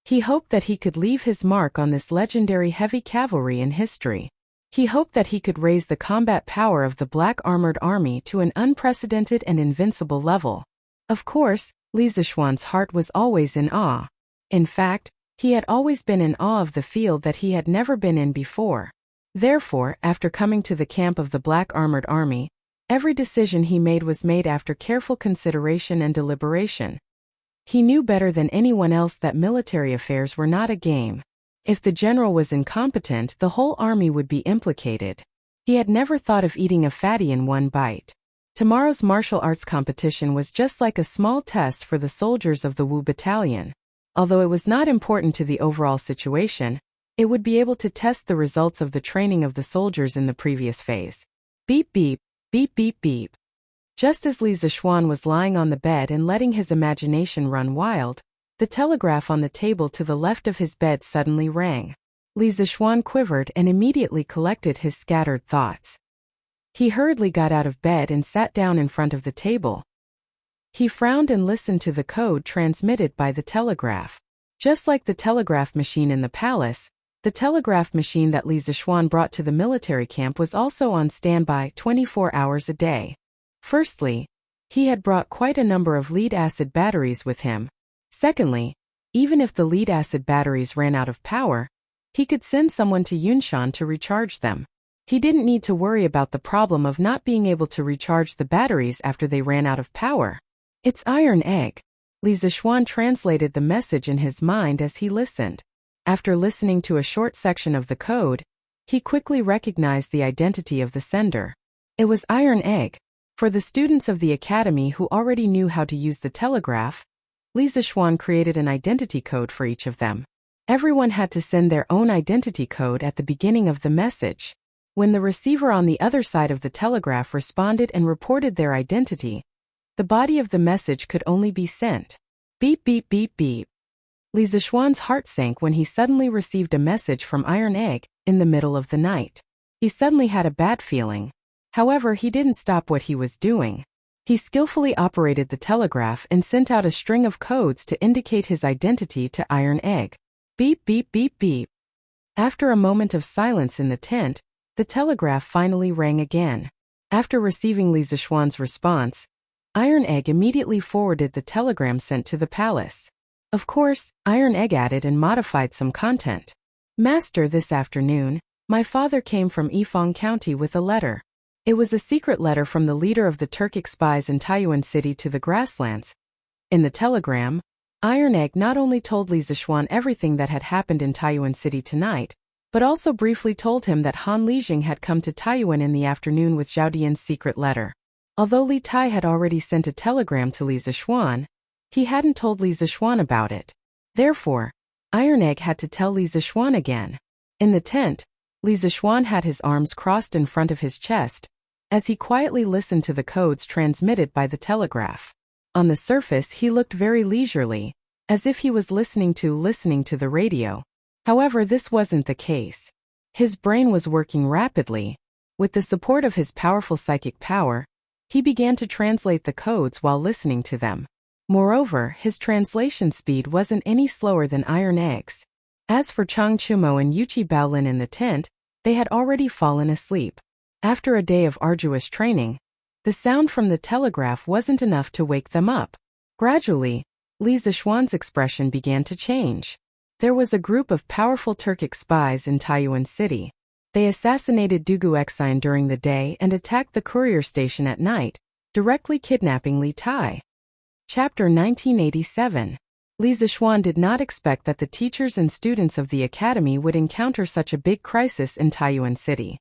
He hoped that he could leave his mark on this legendary heavy cavalry in history. He hoped that he could raise the combat power of the Black Armored Army to an unprecedented and invincible level. Of course, Li Zishuan's heart was always in awe. In fact, he had always been in awe of the field that he had never been in before. Therefore, after coming to the camp of the Black Armored Army, every decision he made was made after careful consideration and deliberation. He knew better than anyone else that military affairs were not a game. If the general was incompetent, the whole army would be implicated. He had never thought of eating a fatty in one bite. Tomorrow's martial arts competition was just like a small test for the soldiers of the Wu Battalion. Although it was not important to the overall situation, it would be able to test the results of the training of the soldiers in the previous phase. Beep beep, beep beep beep. Just as Li Zishuan was lying on the bed and letting his imagination run wild, the telegraph on the table to the left of his bed suddenly rang. Li Zishuan quivered and immediately collected his scattered thoughts. He hurriedly got out of bed and sat down in front of the table. He frowned and listened to the code transmitted by the telegraph. Just like the telegraph machine in the palace, the telegraph machine that Li Zixuan brought to the military camp was also on standby 24 hours a day. Firstly, he had brought quite a number of lead-acid batteries with him. Secondly, even if the lead-acid batteries ran out of power, he could send someone to Yunshan to recharge them. He didn't need to worry about the problem of not being able to recharge the batteries after they ran out of power. It's Iron Egg. Li Zixuan translated the message in his mind as he listened. After listening to a short section of the code, he quickly recognized the identity of the sender. It was Iron Egg. For the students of the academy who already knew how to use the telegraph, Li Zixuan created an identity code for each of them. Everyone had to send their own identity code at the beginning of the message. When the receiver on the other side of the telegraph responded and reported their identity, the body of the message could only be sent. Beep beep beep beep. Li Zixuan's heart sank when he suddenly received a message from Iron Egg in the middle of the night. He suddenly had a bad feeling. However, he didn't stop what he was doing. He skillfully operated the telegraph and sent out a string of codes to indicate his identity to Iron Egg. Beep beep beep beep. After a moment of silence in the tent, the telegraph finally rang again. After receiving Li Zixuan's response, Iron Egg immediately forwarded the telegram sent to the palace. Of course, Iron Egg added and modified some content. Master, this afternoon, my father came from Yifeng County with a letter. It was a secret letter from the leader of the Turkic spies in Taiyuan City to the grasslands. In the telegram, Iron Egg not only told Li Zixuan everything that had happened in Taiyuan City tonight, but also briefly told him that Han Lijing had come to Taiyuan in the afternoon with Zhao Dian's secret letter. Although Li Tai had already sent a telegram to Li Zixuan, he hadn't told Li Zixuan about it. Therefore, Iron Egg had to tell Li Zixuan again. In the tent, Li Zixuan had his arms crossed in front of his chest, as he quietly listened to the codes transmitted by the telegraph. On the surface, he looked very leisurely, as if he was listening to the radio. However, this wasn't the case. His brain was working rapidly. With the support of his powerful psychic power, he began to translate the codes while listening to them. Moreover, his translation speed wasn't any slower than Iron Egg's. As for Chang Chumo and Yuchi Baolin in the tent, they had already fallen asleep. After a day of arduous training, the sound from the telegraph wasn't enough to wake them up. Gradually, Li Zixuan's expression began to change. There was a group of powerful Turkic spies in Taiyuan City. They assassinated Dugu Exine during the day and attacked the courier station at night, directly kidnapping Li Tai. Chapter 1987. Li Zixuan did not expect that the teachers and students of the academy would encounter such a big crisis in Taiyuan City.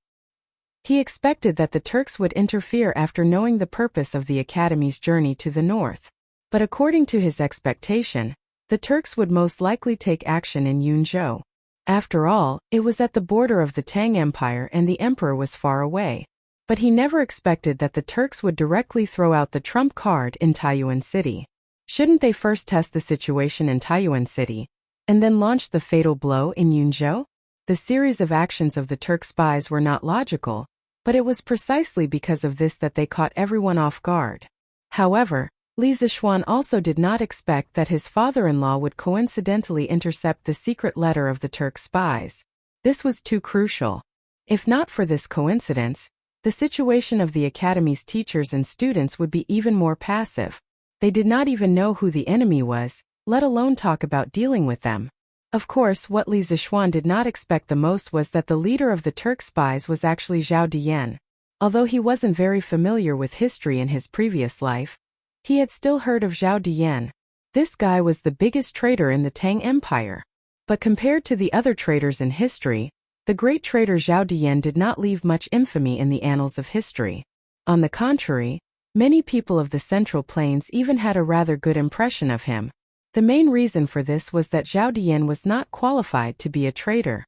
He expected that the Turks would interfere after knowing the purpose of the academy's journey to the north. But according to his expectation, the Turks would most likely take action in Yunzhou. After all, it was at the border of the Tang Empire and the emperor was far away. But he never expected that the Turks would directly throw out the trump card in Taiyuan City. Shouldn't they first test the situation in Taiyuan City, and then launch the fatal blow in Yunzhou? The series of actions of the Turk spies were not logical, but it was precisely because of this that they caught everyone off guard. However, Li Zixuan also did not expect that his father-in-law would coincidentally intercept the secret letter of the Turk spies. This was too crucial. If not for this coincidence, the situation of the academy's teachers and students would be even more passive. They did not even know who the enemy was, let alone talk about dealing with them. Of course, what Li Zixuan did not expect the most was that the leader of the Turk spies was actually Zhao Dian. Although he wasn't very familiar with history in his previous life, he had still heard of Zhao Dian. This guy was the biggest traitor in the Tang Empire. But compared to the other traitors in history, the great traitor Zhao Dian did not leave much infamy in the annals of history. On the contrary, many people of the Central Plains even had a rather good impression of him. The main reason for this was that Zhao Dian was not qualified to be a traitor.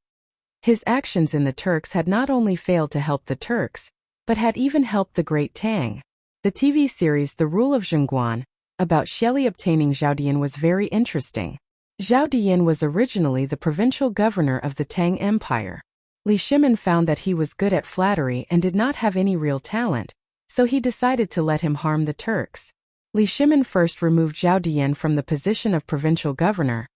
His actions in the Turks had not only failed to help the Turks, but had even helped the Great Tang. The TV series The Rule of Zhongguan, about Xieli obtaining Zhao Dian was very interesting. Zhao Dian was originally the provincial governor of the Tang Empire. Li Shimin found that he was good at flattery and did not have any real talent, so he decided to let him harm the Turks. Li Shimin first removed Zhao Dian from the position of provincial governor.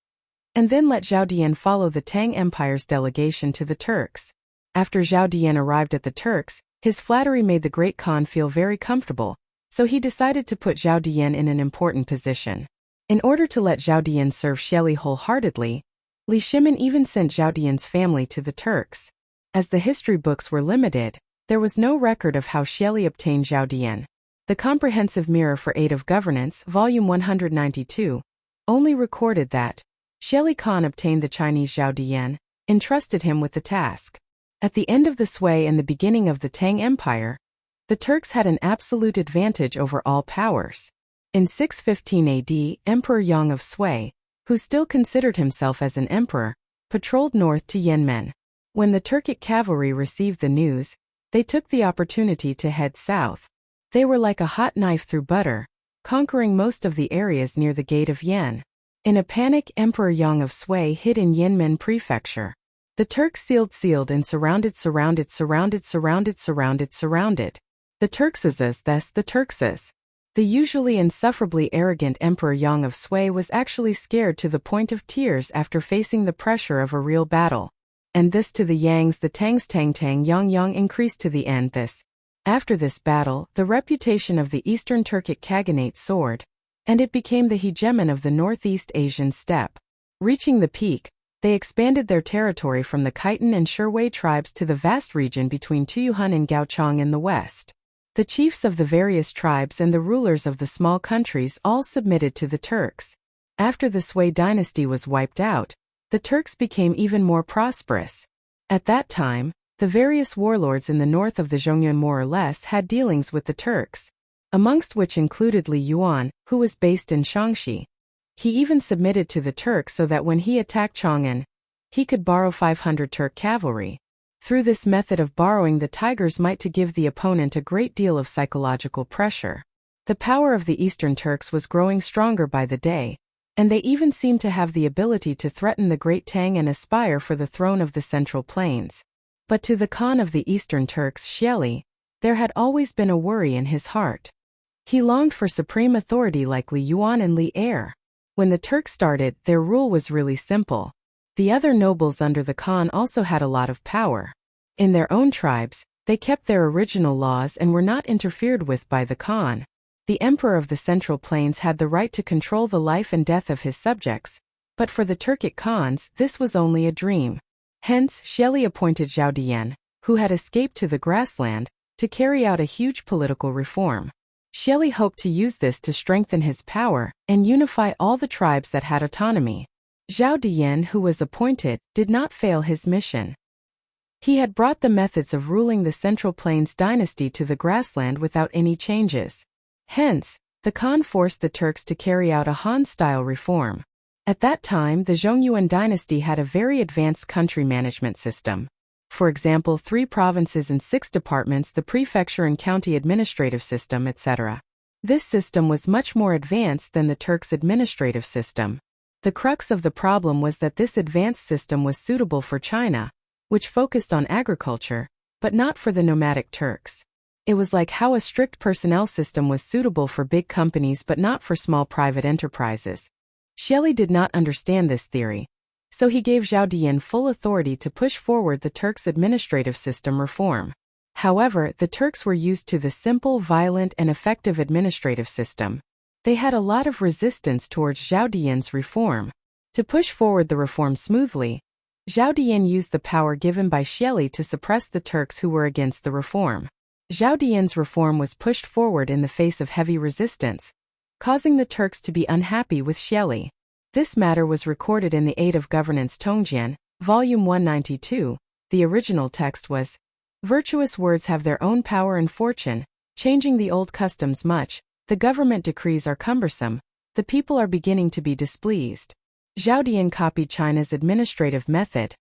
and then let Zhao Dian follow the Tang Empire's delegation to the Turks. After Zhao Dian arrived at the Turks, his flattery made the Great Khan feel very comfortable, so he decided to put Zhao Dian in an important position. In order to let Zhao Dian serve Shelley wholeheartedly, Li Shimin even sent Zhao Dian's family to the Turks. As the history books were limited, there was no record of how Shelley obtained Zhao Dian. The Comprehensive Mirror for Aid of Governance, Volume 192, only recorded that Shelley Khan obtained the Chinese Zhao Dian, entrusted him with the task. At the end of the Sui and the beginning of the Tang Empire, the Turks had an absolute advantage over all powers. In 615 AD, Emperor Yang of Sui, who still considered himself as an emperor, patrolled north to Yanmen. When the Turkic cavalry received the news, they took the opportunity to head south. They were like a hot knife through butter, conquering most of the areas near the gate of Yan. In a panic, Emperor Yang of Sui hid in Yanmen Prefecture. The Turks sealed and surrounded. The Turkses. The usually insufferably arrogant Emperor Yang of Sui was actually scared to the point of tears after facing the pressure of a real battle. And this to the Yangs, the Tangs, Tang Yang increased to the end this. After this battle, the reputation of the Eastern Turkic Khaganate soared, and it became the hegemon of the Northeast Asian steppe. Reaching the peak, they expanded their territory from the Khitan and Shirwei tribes to the vast region between Tuyuhun and Gaochang in the west. The chiefs of the various tribes and the rulers of the small countries all submitted to the Turks. After the Sui dynasty was wiped out, the Turks became even more prosperous. At that time, the various warlords in the north of the Zhongyuan more or less had dealings with the Turks, amongst which included Li Yuan, who was based in Shaanxi. He even submitted to the Turks so that when he attacked Chang'an, he could borrow 500 Turk cavalry. Through this method of borrowing, the tigers might to give the opponent a great deal of psychological pressure. The power of the Eastern Turks was growing stronger by the day, and they even seemed to have the ability to threaten the Great Tang and aspire for the throne of the Central Plains. But to the Khan of the Eastern Turks, Shelley, there had always been a worry in his heart. He longed for supreme authority like Li Yuan and Li Er. When the Turks started, their rule was really simple. The other nobles under the Khan also had a lot of power. In their own tribes, they kept their original laws and were not interfered with by the Khan. The emperor of the Central Plains had the right to control the life and death of his subjects, but for the Turkic Khans, this was only a dream. Hence, Shelley appointed Zhao Dian, who had escaped to the grassland, to carry out a huge political reform. Shelley hoped to use this to strengthen his power and unify all the tribes that had autonomy. Zhao Dian, who was appointed, did not fail his mission. He had brought the methods of ruling the Central Plains dynasty to the grassland without any changes. Hence, the Khan forced the Turks to carry out a Han-style reform. At that time, the Zhongyuan dynasty had a very advanced country management system. For example, 3 provinces and 6 departments, the prefecture and county administrative system, etc. This system was much more advanced than the Turks' administrative system. The crux of the problem was that this advanced system was suitable for China, which focused on agriculture, but not for the nomadic Turks. It was like how a strict personnel system was suitable for big companies but not for small private enterprises. Shelley did not understand this theory, so he gave Zhao Dian full authority to push forward the Turks' administrative system reform. However, the Turks were used to the simple, violent, and effective administrative system. They had a lot of resistance towards Zhao Dian's reform. To push forward the reform smoothly, Zhao Dian used the power given by Shelley to suppress the Turks who were against the reform. Zhao Dian's reform was pushed forward in the face of heavy resistance, causing the Turks to be unhappy with Shelley. This matter was recorded in the Aid of Governance Tongjian, Volume 192. The original text was, "Virtuous words have their own power and fortune, changing the old customs much, the government decrees are cumbersome, the people are beginning to be displeased." Zhao Dian copied China's administrative method,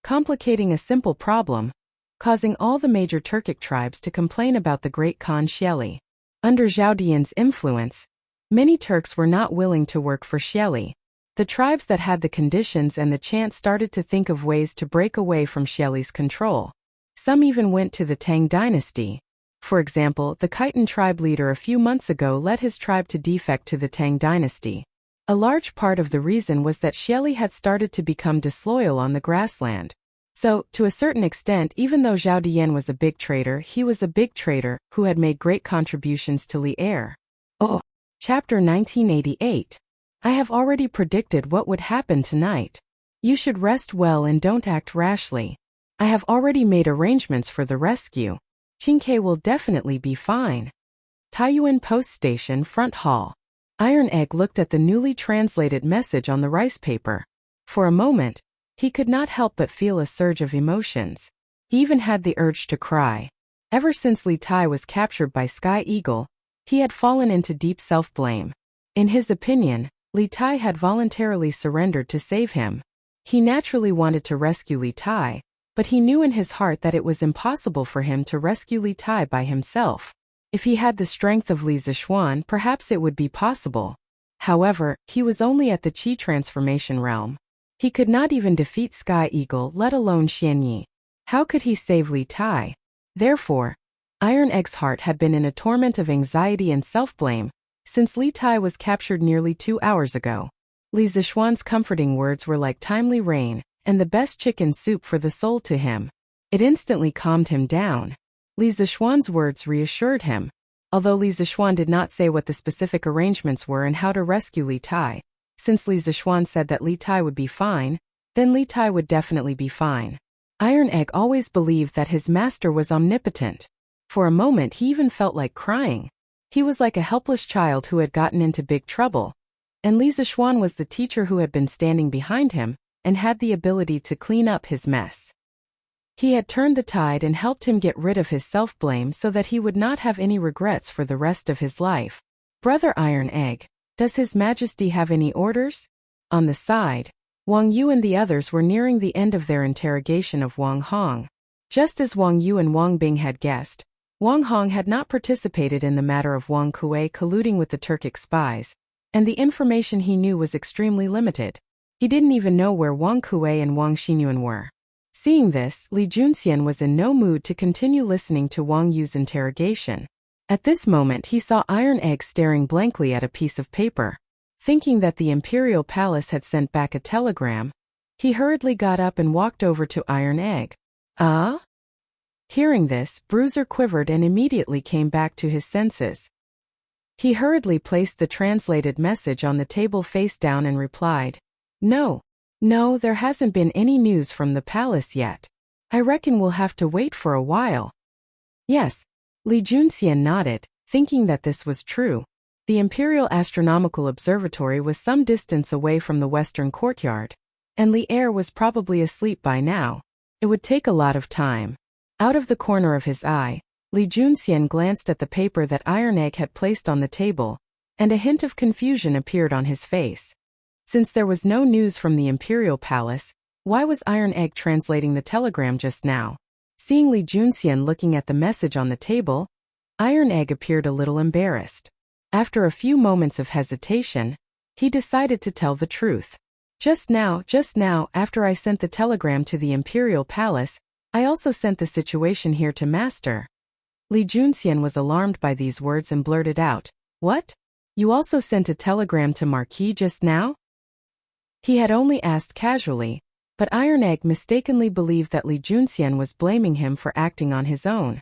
complicating a simple problem, causing all the major Turkic tribes to complain about the Great Khan Shelley. Under Zhao Dian's influence, many Turks were not willing to work for Shelley. The tribes that had the conditions and the chance started to think of ways to break away from Shelley's control. Some even went to the Tang dynasty. For example, the Khitan tribe leader a few months ago led his tribe to defect to the Tang dynasty. A large part of the reason was that Xieli had started to become disloyal on the grassland. So, to a certain extent, even though Zhao Dian was a big traitor, he was a big traitor who had made great contributions to Li Er. Oh. Chapter 1988. I have already predicted what would happen tonight. You should rest well and don't act rashly. I have already made arrangements for the rescue. Qingke will definitely be fine. Taiyuan Post Station Front Hall. Iron Egg looked at the newly translated message on the rice paper. For a moment, he could not help but feel a surge of emotions. He even had the urge to cry. Ever since Li Tai was captured by Sky Eagle, he had fallen into deep self-blame. In his opinion, Li Tai had voluntarily surrendered to save him. He naturally wanted to rescue Li Tai, but he knew in his heart that it was impossible for him to rescue Li Tai by himself. If he had the strength of Li Zishuan, perhaps it would be possible. However, he was only at the Qi transformation realm. He could not even defeat Sky Eagle, let alone Xianyi. How could he save Li Tai? Therefore, Iron Egg's heart had been in a torment of anxiety and self-blame since Li Tai was captured nearly 2 hours ago. Li Zishuan's comforting words were like timely rain and the best chicken soup for the soul to him. It instantly calmed him down. Li Zishuan's words reassured him. Although Li Zishuan did not say what the specific arrangements were and how to rescue Li Tai, since Li Zishuan said that Li Tai would be fine, then Li Tai would definitely be fine. Iron Egg always believed that his master was omnipotent. For a moment he even felt like crying. He was like a helpless child who had gotten into big trouble. And Li Zishuan was the teacher who had been standing behind him and had the ability to clean up his mess. He had turned the tide and helped him get rid of his self-blame so that he would not have any regrets for the rest of his life. Brother Iron Egg, does His Majesty have any orders? On the side, Wang Yu and the others were nearing the end of their interrogation of Wang Hong. Just as Wang Yu and Wang Bing had guessed, Wang Hong had not participated in the matter of Wang Kuei colluding with the Turkic spies, and the information he knew was extremely limited. He didn't even know where Wang Kuei and Wang Xinyuan were. Seeing this, Li Junxian was in no mood to continue listening to Wang Yu's interrogation. At this moment he saw Iron Egg staring blankly at a piece of paper. Thinking that the Imperial Palace had sent back a telegram, he hurriedly got up and walked over to Iron Egg. Ah? Hearing this, Bruiser quivered and immediately came back to his senses. He hurriedly placed the translated message on the table face down and replied, No, there hasn't been any news from the palace yet. I reckon we'll have to wait for a while. Yes. Li Junxian nodded, thinking that this was true. The Imperial Astronomical Observatory was some distance away from the western courtyard, and Li Er was probably asleep by now. It would take a lot of time. Out of the corner of his eye, Li Junxian glanced at the paper that Iron Egg had placed on the table, and a hint of confusion appeared on his face. Since there was no news from the Imperial Palace, why was Iron Egg translating the telegram just now? Seeing Li Junxian looking at the message on the table, Iron Egg appeared a little embarrassed. After a few moments of hesitation, he decided to tell the truth. Just now, after I sent the telegram to the Imperial Palace, I also sent the situation here to Master. Li Junxian was alarmed by these words and blurted out, What? You also sent a telegram to Marquis just now? He had only asked casually, but Iron Egg mistakenly believed that Li Junxian was blaming him for acting on his own.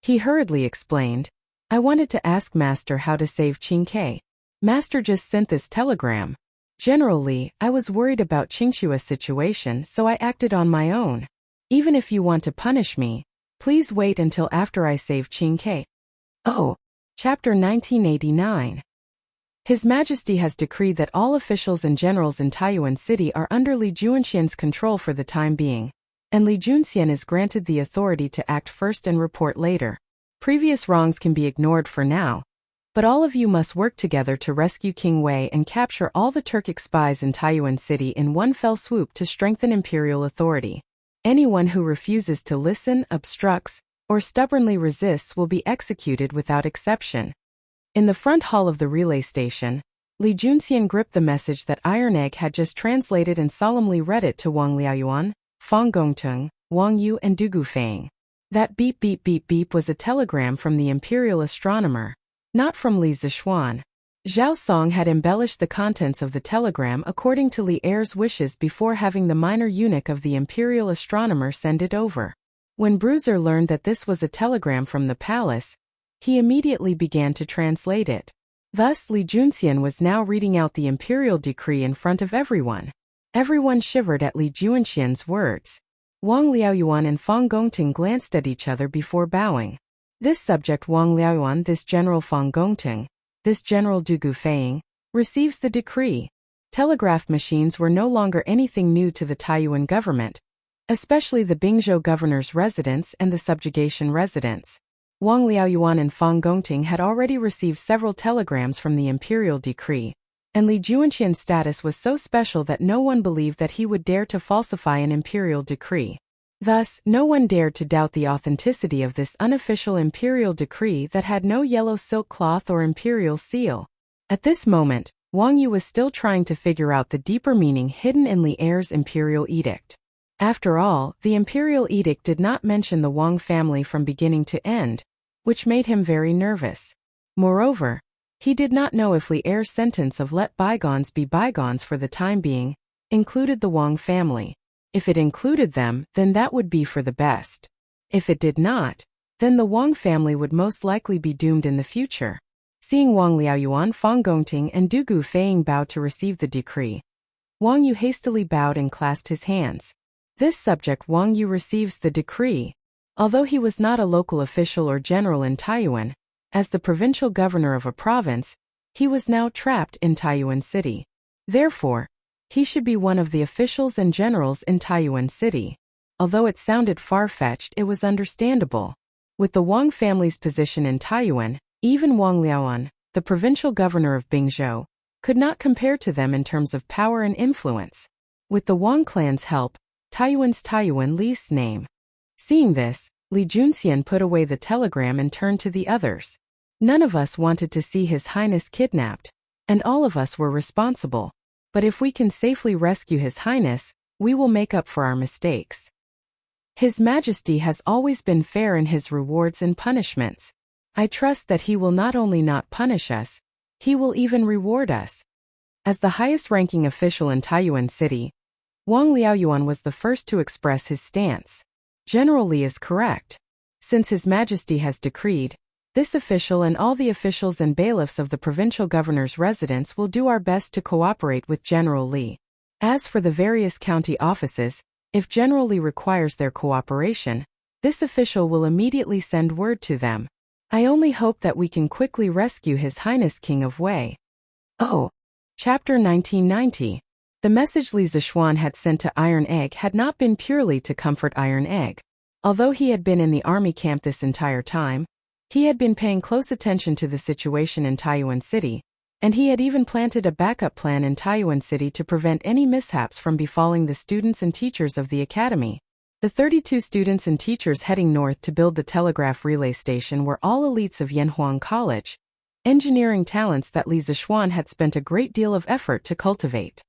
He hurriedly explained, I wanted to ask Master how to save Qingke. Master just sent this telegram. Generally, I was worried about Qingshua's situation, so I acted on my own. Even if you want to punish me, please wait until after I save Qingke. Oh. Chapter 1989. His Majesty has decreed that all officials and generals in Taiyuan City are under Li Junxian's control for the time being, and Li Junxian is granted the authority to act first and report later. Previous wrongs can be ignored for now, but all of you must work together to rescue King Wei and capture all the Turkic spies in Taiyuan City in one fell swoop to strengthen imperial authority. Anyone who refuses to listen, obstructs, or stubbornly resists will be executed without exception. In the front hall of the relay station, Li Junxian gripped the message that Iron Egg had just translated and solemnly read it to Wang Liaoyuan, Fang Gongtung, Wang Yu and Du Gufang. That beep beep beep beep was a telegram from the imperial astronomer, not from Li Zishuan. Zhao Song had embellished the contents of the telegram according to Li Er's wishes before having the minor eunuch of the imperial astronomer send it over. When Bruiser learned that this was a telegram from the palace, he immediately began to translate it. Thus Li Junxian was now reading out the imperial decree in front of everyone. Everyone shivered at Li Junxian's words. Wang Liaoyuan and Fang Gongting glanced at each other before bowing. This subject Wang Liaoyuan, this General Fang Gongting, this General Du Gufeng, receives the decree. Telegraph machines were no longer anything new to the Taiyuan government, especially the Bingzhou governor's residence and the subjugation residence. Wang Liaoyuan and Fang Gongting had already received several telegrams from the imperial decree, and Li Junxian's status was so special that no one believed that he would dare to falsify an imperial decree. Thus, no one dared to doubt the authenticity of this unofficial imperial decree that had no yellow silk cloth or imperial seal. At this moment, Wang Yu was still trying to figure out the deeper meaning hidden in Li Er's imperial edict. After all, the imperial edict did not mention the Wang family from beginning to end, which made him very nervous. Moreover, he did not know if Li Er's sentence of let bygones be bygones for the time being included the Wang family. If it included them, then that would be for the best. If it did not, then the Wang family would most likely be doomed in the future. Seeing Wang Liaoyuan, Fang Gongting, and Du Gufeng bow to receive the decree, Wang Yu hastily bowed and clasped his hands. This subject Wang Yu receives the decree. Although he was not a local official or general in Taiyuan, as the provincial governor of a province, he was now trapped in Taiyuan City. Therefore, he should be one of the officials and generals in Taiyuan City. Although it sounded far-fetched, it was understandable. With the Wang family's position in Taiyuan, even Wang Liaoan, the provincial governor of Bingzhou, could not compare to them in terms of power and influence. With the Wang clan's help, Taiyuan's Taiyuan Li's name. Seeing this, Li Junxian put away the telegram and turned to the others. None of us wanted to see His Highness kidnapped, and all of us were responsible. But if we can safely rescue His Highness, we will make up for our mistakes. His Majesty has always been fair in his rewards and punishments. I trust that he will not only not punish us, he will even reward us. As the highest-ranking official in Taiyuan City, Wang Liaoyuan was the first to express his stance. General Li is correct. Since His Majesty has decreed, this official and all the officials and bailiffs of the provincial governor's residence will do our best to cooperate with General Li. As for the various county offices, if General Li requires their cooperation, this official will immediately send word to them. I only hope that we can quickly rescue His Highness King of Wei. Oh. Chapter 1990. The message Li Zishuan had sent to Iron Egg had not been purely to comfort Iron Egg. Although he had been in the army camp this entire time, he had been paying close attention to the situation in Taiyuan City, and he had even planted a backup plan in Taiyuan City to prevent any mishaps from befalling the students and teachers of the academy. The 32 students and teachers heading north to build the telegraph relay station were all elites of Yanhuang College, engineering talents that Li Zishuan had spent a great deal of effort to cultivate.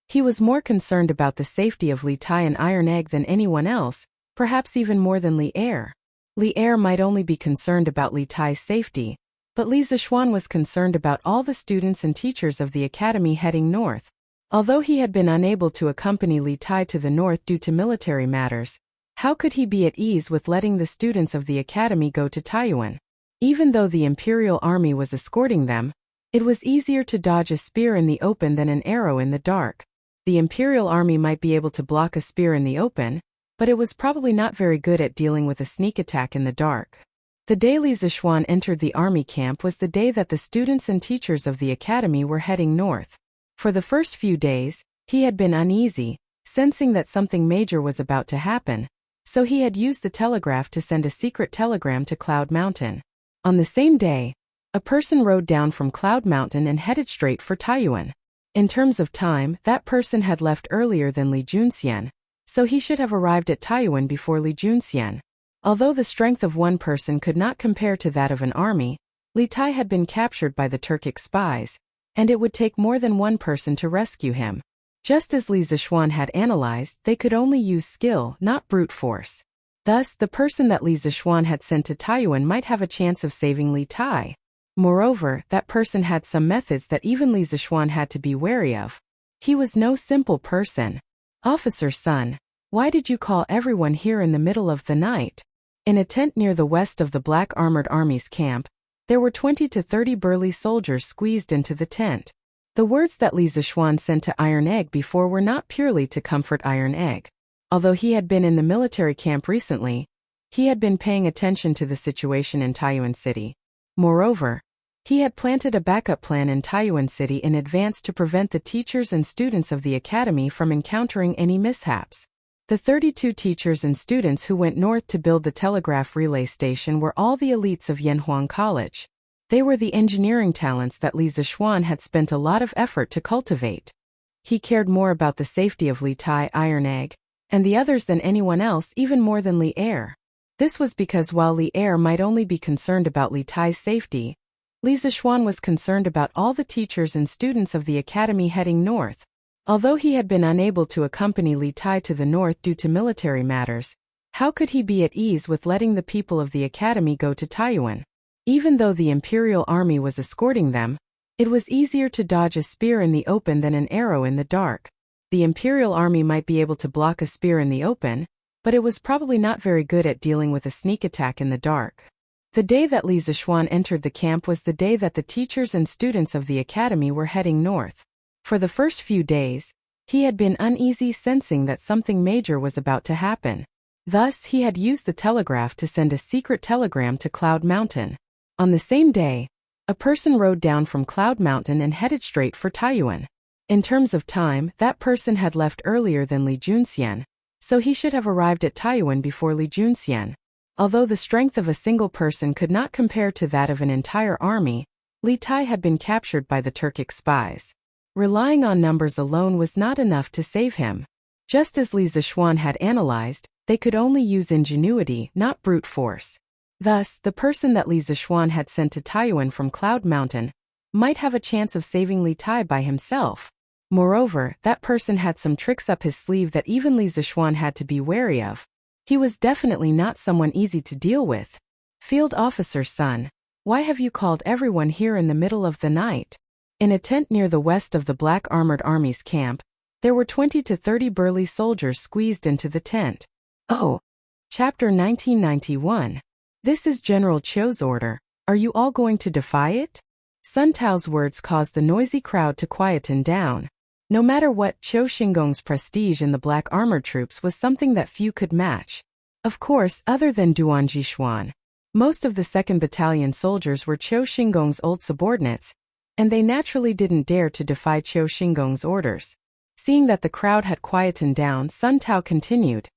He was more concerned about the safety of Li Tai and Iron Egg than anyone else, perhaps even more than Li Er. Li Er might only be concerned about Li Tai's safety, but Li Zishuan was concerned about all the students and teachers of the academy heading north. Although he had been unable to accompany Li Tai to the north due to military matters, how could he be at ease with letting the students of the academy go to Taiyuan? Even though the imperial army was escorting them, it was easier to dodge a spear in the open than an arrow in the dark. The imperial army might be able to block a spear in the open, but it was probably not very good at dealing with a sneak attack in the dark. The day Li Zishuan entered the army camp was the day that the students and teachers of the academy were heading north. For the first few days, he had been uneasy, sensing that something major was about to happen, so he had used the telegraph to send a secret telegram to Cloud Mountain. On the same day, a person rode down from Cloud Mountain and headed straight for Taiyuan. In terms of time, that person had left earlier than Li Junxian, so he should have arrived at Taiyuan before Li Junxian. Although the strength of one person could not compare to that of an army, Li Tai had been captured by the Turkic spies, and it would take more than one person to rescue him. Just as Li Zishuan had analyzed, they could only use skill, not brute force. Thus, the person that Li Zishuan had sent to Taiyuan might have a chance of saving Li Tai. Moreover, that person had some methods that even Li Zixuan had to be wary of. He was no simple person. Officer Sun, why did you call everyone here in the middle of the night? In a tent near the west of the Black Armored Army's camp, there were 20 to 30 burly soldiers squeezed into the tent. The words that Li Zixuan sent to Iron Egg before were not purely to comfort Iron Egg. Although he had been in the military camp recently, he had been paying attention to the situation in Taiyuan City. Moreover, he had planted a backup plan in Taiyuan City in advance to prevent the teachers and students of the academy from encountering any mishaps. The 32 teachers and students who went north to build the telegraph relay station were all the elites of Yanhuang College. They were the engineering talents that Li Zixuan had spent a lot of effort to cultivate. He cared more about the safety of Li Tai, Iron Egg, and the others than anyone else, even more than Li Air. This was because while Li Air might only be concerned about Li Tai's safety, Li Zixuan was concerned about all the teachers and students of the academy heading north. Although he had been unable to accompany Li Tai to the north due to military matters, how could he be at ease with letting the people of the academy go to Taiyuan? Even though the Imperial Army was escorting them, it was easier to dodge a spear in the open than an arrow in the dark. The Imperial Army might be able to block a spear in the open, but it was probably not very good at dealing with a sneak attack in the dark. The day that Li Zixuan entered the camp was the day that the teachers and students of the academy were heading north. For the first few days, he had been uneasy sensing that something major was about to happen. Thus, he had used the telegraph to send a secret telegram to Cloud Mountain. On the same day, a person rode down from Cloud Mountain and headed straight for Taiyuan. In terms of time, that person had left earlier than Li Junxian, so he should have arrived at Taiyuan before Li Junxian. Although the strength of a single person could not compare to that of an entire army, Li Tai had been captured by the Turkic spies. Relying on numbers alone was not enough to save him. Just as Li Zixuan had analyzed, they could only use ingenuity, not brute force. Thus, the person that Li Zixuan had sent to Taiyuan from Cloud Mountain might have a chance of saving Li Tai by himself. Moreover, that person had some tricks up his sleeve that even Li Zixuan had to be wary of. He was definitely not someone easy to deal with. Field Officer Sun, why have you called everyone here in the middle of the night? In a tent near the west of the Black Armored Army's camp, there were 20 to 30 burly soldiers squeezed into the tent. Oh. Chapter 1991. This is General Chou's order. Are you all going to defy it? Sun Tao's words caused the noisy crowd to quieten down. No matter what, Chou Xingong's prestige in the Black Armored troops was something that few could match. Of course, other than Duan Jishuan. Most of the 2nd Battalion soldiers were Chou Xingong's old subordinates, and they naturally didn't dare to defy Chou Xingong's orders. Seeing that the crowd had quietened down, Sun Tao continued.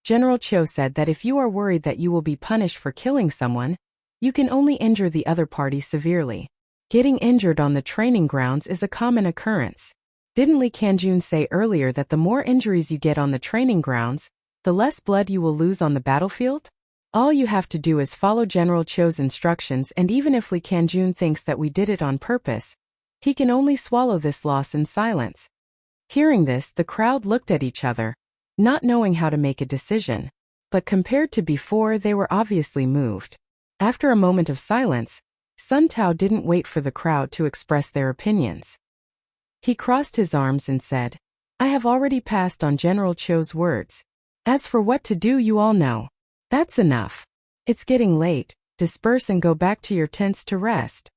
General Chou said that if you are worried that you will be punished for killing someone, you can only injure the other party severely. Getting injured on the training grounds is a common occurrence. Didn't Li Kanjun say earlier that the more injuries you get on the training grounds, the less blood you will lose on the battlefield? All you have to do is follow General Chou's instructions, and even if Li Kanjun thinks that we did it on purpose, he can only swallow this loss in silence. Hearing this, the crowd looked at each other, not knowing how to make a decision. But compared to before, they were obviously moved. After a moment of silence, Sun Tao didn't wait for the crowd to express their opinions. He crossed his arms and said, I have already passed on General Chou's words. As for what to do, you all know. That's enough. It's getting late. Disperse and go back to your tents to rest.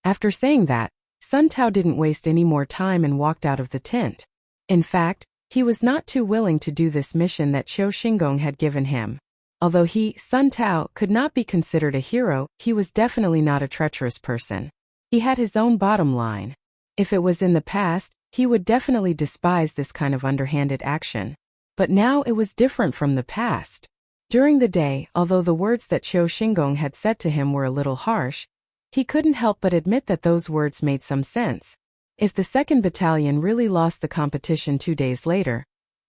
After saying that, Sun Tao didn't waste any more time and walked out of the tent. In fact, he was not too willing to do this mission that Chou Xingong had given him. Although he, Sun Tao, could not be considered a hero, he was definitely not a treacherous person. He had his own bottom line. If it was in the past, he would definitely despise this kind of underhanded action. But now it was different from the past. During the day, although the words that Chou Xingong had said to him were a little harsh, he couldn't help but admit that those words made some sense. If the 2nd Battalion really lost the competition 2 days later,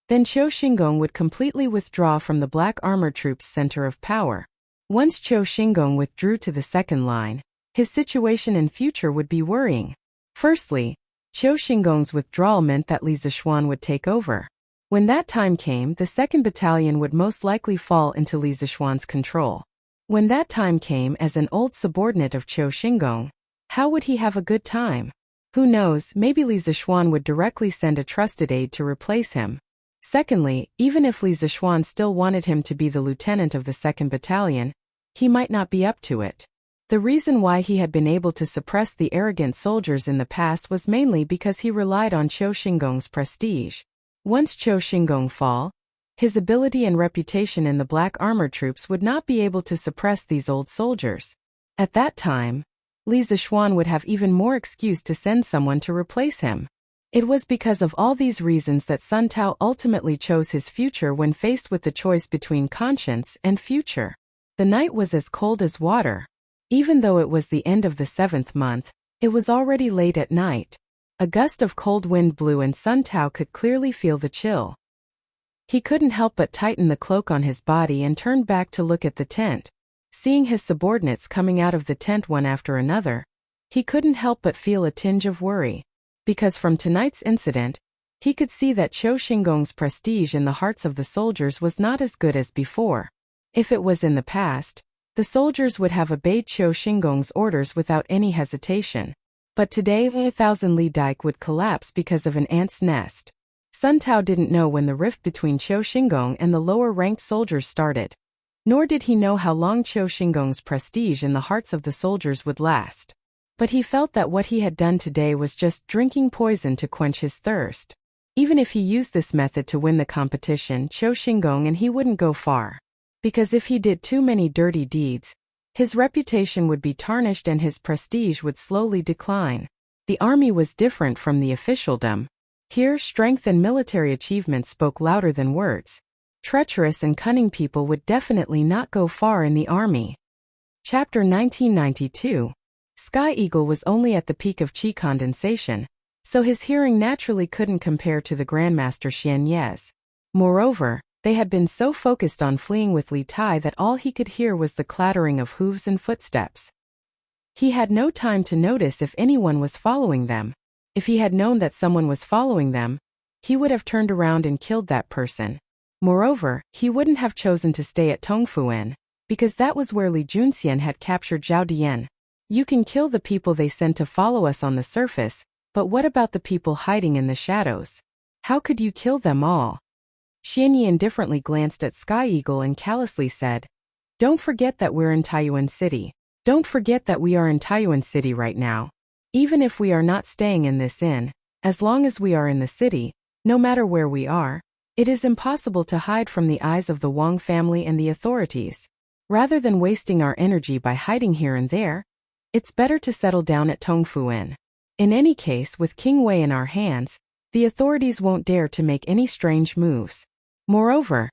then Chou Xingong would completely withdraw from the Black Armored Troops' center of power. Once Chou Xingong withdrew to the second line, his situation in future would be worrying. Firstly, Chou Xingong's withdrawal meant that Li Zixuan would take over. When that time came, the 2nd Battalion would most likely fall into Li Zixuan's control. When that time came, as an old subordinate of Chou Xingong, How would he have a good time? Who knows, maybe Li Zixuan would directly send a trusted aide to replace him. Secondly, even if Li Zixuan still wanted him to be the lieutenant of the 2nd Battalion, he might not be up to it. The reason why he had been able to suppress the arrogant soldiers in the past was mainly because he relied on Qiu Xingong's prestige. Once Qiu Xingong fall, his ability and reputation in the black armored troops would not be able to suppress these old soldiers. At that time, Li Zixuan would have even more excuse to send someone to replace him. It was because of all these reasons that Sun Tao ultimately chose his future when faced with the choice between conscience and future. The night was as cold as water. Even though it was the end of the 7th month, it was already late at night. A gust of cold wind blew and Sun Tao could clearly feel the chill. He couldn't help but tighten the cloak on his body and turned back to look at the tent. Seeing his subordinates coming out of the tent one after another, he couldn't help but feel a tinge of worry. Because from tonight's incident, he could see that Qiu Xingong's prestige in the hearts of the soldiers was not as good as before. If it was in the past, the soldiers would have obeyed Qiu Xingong's orders without any hesitation. But today 1,000 Li Dike would collapse because of an ant's nest. Sun Tao didn't know when the rift between Qiu Xingong and the lower-ranked soldiers started. Nor did he know how long Qiu Xingong's prestige in the hearts of the soldiers would last. But he felt that what he had done today was just drinking poison to quench his thirst. Even if he used this method to win the competition, Qiu Xingong and he wouldn't go far. Because if he did too many dirty deeds, his reputation would be tarnished and his prestige would slowly decline. The army was different from the officialdom. Here, strength and military achievements spoke louder than words. Treacherous and cunning people would definitely not go far in the army. Chapter 1992. Sky Eagle was only at the peak of qi condensation, so his hearing naturally couldn't compare to the Grandmaster Xian Ye's. Moreover, they had been so focused on fleeing with Li Tai that all he could hear was the clattering of hooves and footsteps. He had no time to notice if anyone was following them. If he had known that someone was following them, he would have turned around and killed that person. Moreover, he wouldn't have chosen to stay at Tongfuan, because that was where Li Junxian had captured Zhao Dian. You can kill the people they sent to follow us on the surface, but what about the people hiding in the shadows? How could you kill them all? Xianyi indifferently glanced at Sky Eagle and callously said, "Don't forget that we're in Taiyuan City. Don't forget that we are in Taiyuan City right now. Even if we are not staying in this inn, as long as we are in the city, no matter where we are, it is impossible to hide from the eyes of the Wang family and the authorities. Rather than wasting our energy by hiding here and there, it's better to settle down at Tongfuan. In any case, with King Wei in our hands, the authorities won't dare to make any strange moves. Moreover,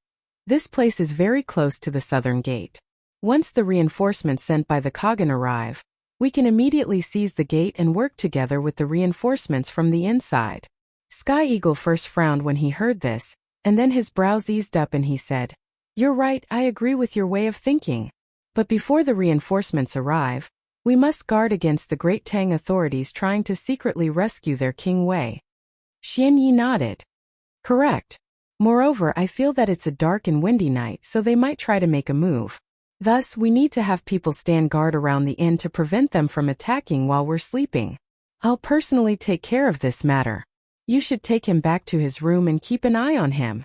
this place is very close to the southern gate. Once the reinforcements sent by the Kagan arrive, we can immediately seize the gate and work together with the reinforcements from the inside." Sky Eagle first frowned when he heard this, and then his brows eased up and he said, "You're right, I agree with your way of thinking. But before the reinforcements arrive, we must guard against the Great Tang authorities trying to secretly rescue their King Wei." Xian Yi nodded. "Correct. Moreover, I feel that it's a dark and windy night, so they might try to make a move. Thus, we need to have people stand guard around the inn to prevent them from attacking while we're sleeping. I'll personally take care of this matter. You should take him back to his room and keep an eye on him."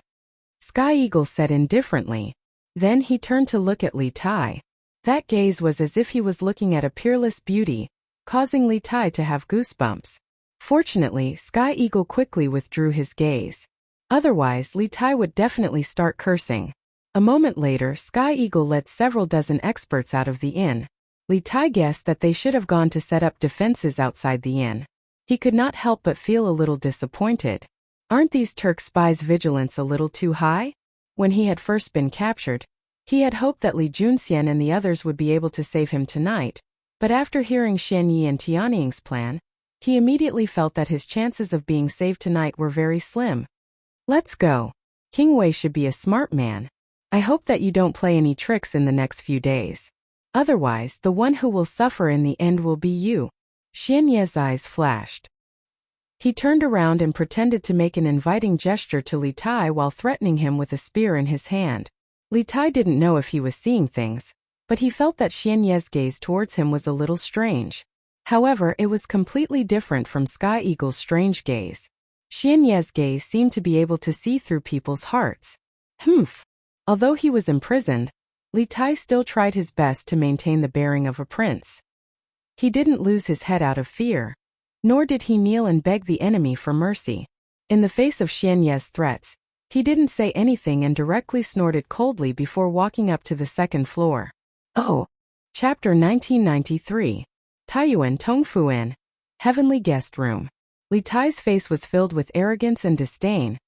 Sky Eagle said indifferently. Then he turned to look at Li Tai. That gaze was as if he was looking at a peerless beauty, causing Li Tai to have goosebumps. Fortunately, Sky Eagle quickly withdrew his gaze. Otherwise, Li Tai would definitely start cursing. A moment later, Sky Eagle led several dozen experts out of the inn. Li Tai guessed that they should have gone to set up defenses outside the inn. He could not help but feel a little disappointed. Aren't these Turk spies' vigilance a little too high? When he had first been captured, he had hoped that Li Junxian and the others would be able to save him tonight, but after hearing Xian Yi and Tianying's plan, he immediately felt that his chances of being saved tonight were very slim. "Let's go. King Wei should be a smart man. I hope that you don't play any tricks in the next few days. Otherwise, the one who will suffer in the end will be you." Xian Ye's eyes flashed. He turned around and pretended to make an inviting gesture to Li Tai while threatening him with a spear in his hand. Li Tai didn't know if he was seeing things, but he felt that Xian Ye's gaze towards him was a little strange. However, it was completely different from Sky Eagle's strange gaze. Xian Ye's gaze seemed to be able to see through people's hearts. Although he was imprisoned, Li Tai still tried his best to maintain the bearing of a prince. He didn't lose his head out of fear, nor did he kneel and beg the enemy for mercy. In the face of Xian Ye's threats, he didn't say anything and directly snorted coldly before walking up to the second floor. Oh! Chapter 1993. Taiyuan Tongfuan. Heavenly Guest Room. Li Tai's face was filled with arrogance and disdain,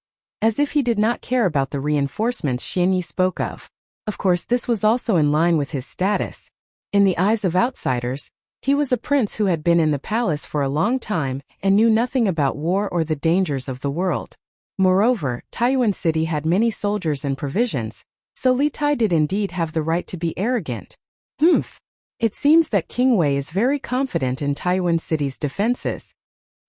as if he did not care about the reinforcements Xian Yi spoke of. Of course, this was also in line with his status. In the eyes of outsiders, he was a prince who had been in the palace for a long time and knew nothing about war or the dangers of the world. Moreover, Taiyuan City had many soldiers and provisions, so Li Tai did indeed have the right to be arrogant. It seems that King Wei is very confident in Taiyuan City's defenses.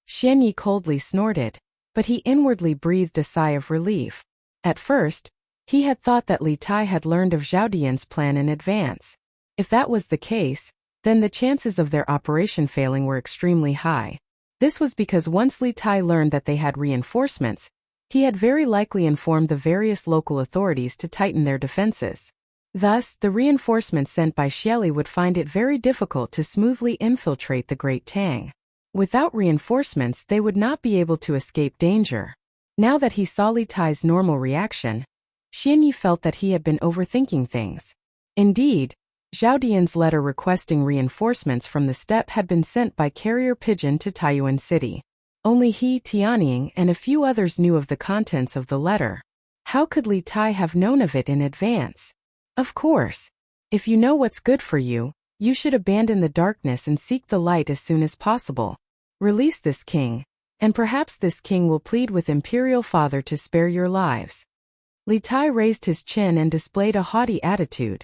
Xian Yi coldly snorted, but he inwardly breathed a sigh of relief. At first, he had thought that Li Tai had learned of Zhao Dian's plan in advance. If that was the case, then the chances of their operation failing were extremely high. This was because once Li Tai learned that they had reinforcements, he had very likely informed the various local authorities to tighten their defenses. Thus, the reinforcements sent by Xieli would find it very difficult to smoothly infiltrate the Great Tang. Without reinforcements, they would not be able to escape danger. Now that he saw Li Tai's normal reaction, Xian Yi felt that he had been overthinking things. Indeed, Zhao Dian's letter requesting reinforcements from the steppe had been sent by carrier pigeon to Taiyuan City. Only he, Tianying, and a few others knew of the contents of the letter. How could Li Tai have known of it in advance? Of course. If you know what's good for you, you should abandon the darkness and seek the light as soon as possible. Release this king, and perhaps this king will plead with Imperial Father to spare your lives. Li Tai raised his chin and displayed a haughty attitude.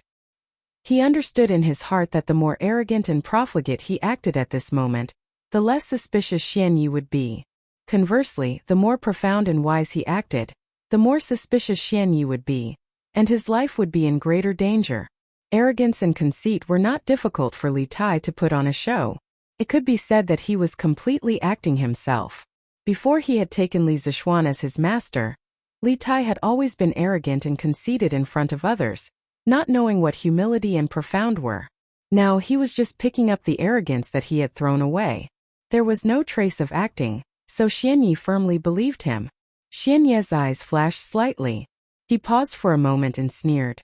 He understood in his heart that the more arrogant and profligate he acted at this moment, the less suspicious Xian Yi would be. Conversely, the more profound and wise he acted, the more suspicious Xian Yi would be, and his life would be in greater danger. Arrogance and conceit were not difficult for Li Tai to put on a show. It could be said that he was completely acting himself. Before he had taken Li Zishuan as his master, Li Tai had always been arrogant and conceited in front of others, not knowing what humility and profound were. Now he was just picking up the arrogance that he had thrown away. There was no trace of acting, so Xian Yi firmly believed him. Xian Ye's eyes flashed slightly. He paused for a moment and sneered.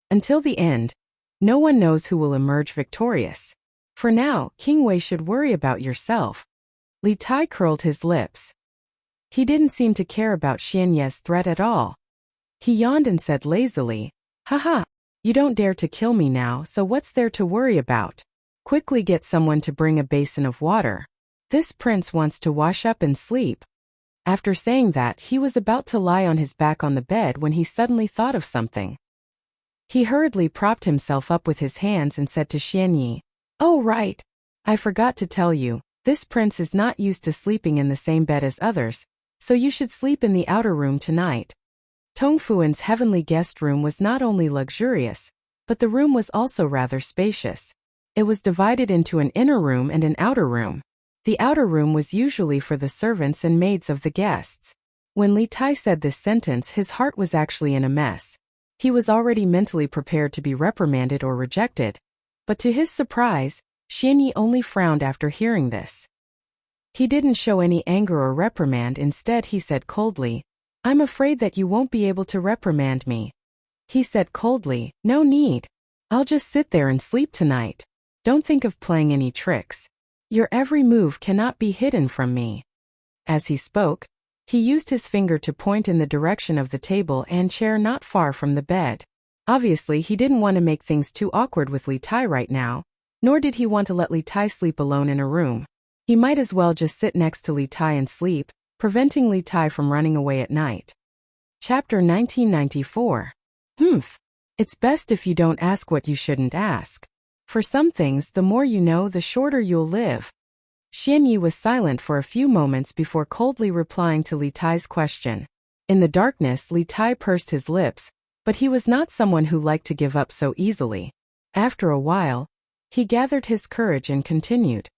Until the end, no one knows who will emerge victorious. For now, King Wei should worry about yourself. Li Tai curled his lips. He didn't seem to care about Xian Ye's threat at all. He yawned and said lazily, "Haha, you don't dare to kill me now, so what's there to worry about? Quickly get someone to bring a basin of water. This prince wants to wash up and sleep." After saying that, he was about to lie on his back on the bed when he suddenly thought of something. He hurriedly propped himself up with his hands and said to Xian Yi, "Oh right. I forgot to tell you, this prince is not used to sleeping in the same bed as others, so you should sleep in the outer room tonight." Tongfuan's heavenly guest room was not only luxurious, but the room was also rather spacious. It was divided into an inner room and an outer room. The outer room was usually for the servants and maids of the guests. When Li Tai said this sentence, his heart was actually in a mess. He was already mentally prepared to be reprimanded or rejected. But to his surprise, Xian Yi only frowned after hearing this. He didn't show any anger or reprimand. Instead, he said coldly, "I'm afraid that you won't be able to reprimand me." He said coldly, "No need. I'll just sit there and sleep tonight. Don't think of playing any tricks. Your every move cannot be hidden from me." As he spoke, he used his finger to point in the direction of the table and chair not far from the bed. Obviously, he didn't want to make things too awkward with Li Tai right now, nor did he want to let Li Tai sleep alone in a room. He might as well just sit next to Li Tai and sleep, preventing Li Tai from running away at night. Chapter 1994. It's best if you don't ask what you shouldn't ask. For some things, the more you know, the shorter you'll live. Xian Yi was silent for a few moments before coldly replying to Li Tai's question. In the darkness, Li Tai pursed his lips, but he was not someone who liked to give up so easily. After a while, He gathered his courage and continued.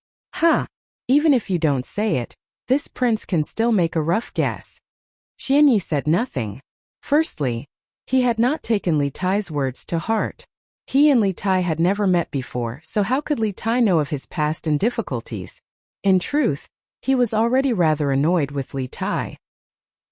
Even if you don't say it, this prince can still make a rough guess. Xianyi said nothing. Firstly, he had not taken Li Tai's words to heart. He and Li Tai had never met before, so how could Li Tai know of his past and difficulties? In truth, he was already rather annoyed with Li Tai.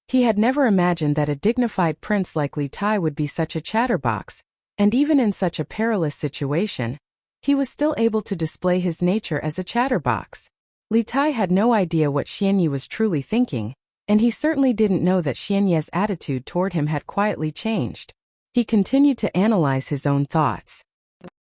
He had never imagined that a dignified prince like Li Tai would be such a chatterbox, and even in such a perilous situation, he was still able to display his nature as a chatterbox. Li Tai had no idea what Xianyi was truly thinking, and he certainly didn't know that Xianyi's attitude toward him had quietly changed. He continued to analyze his own thoughts.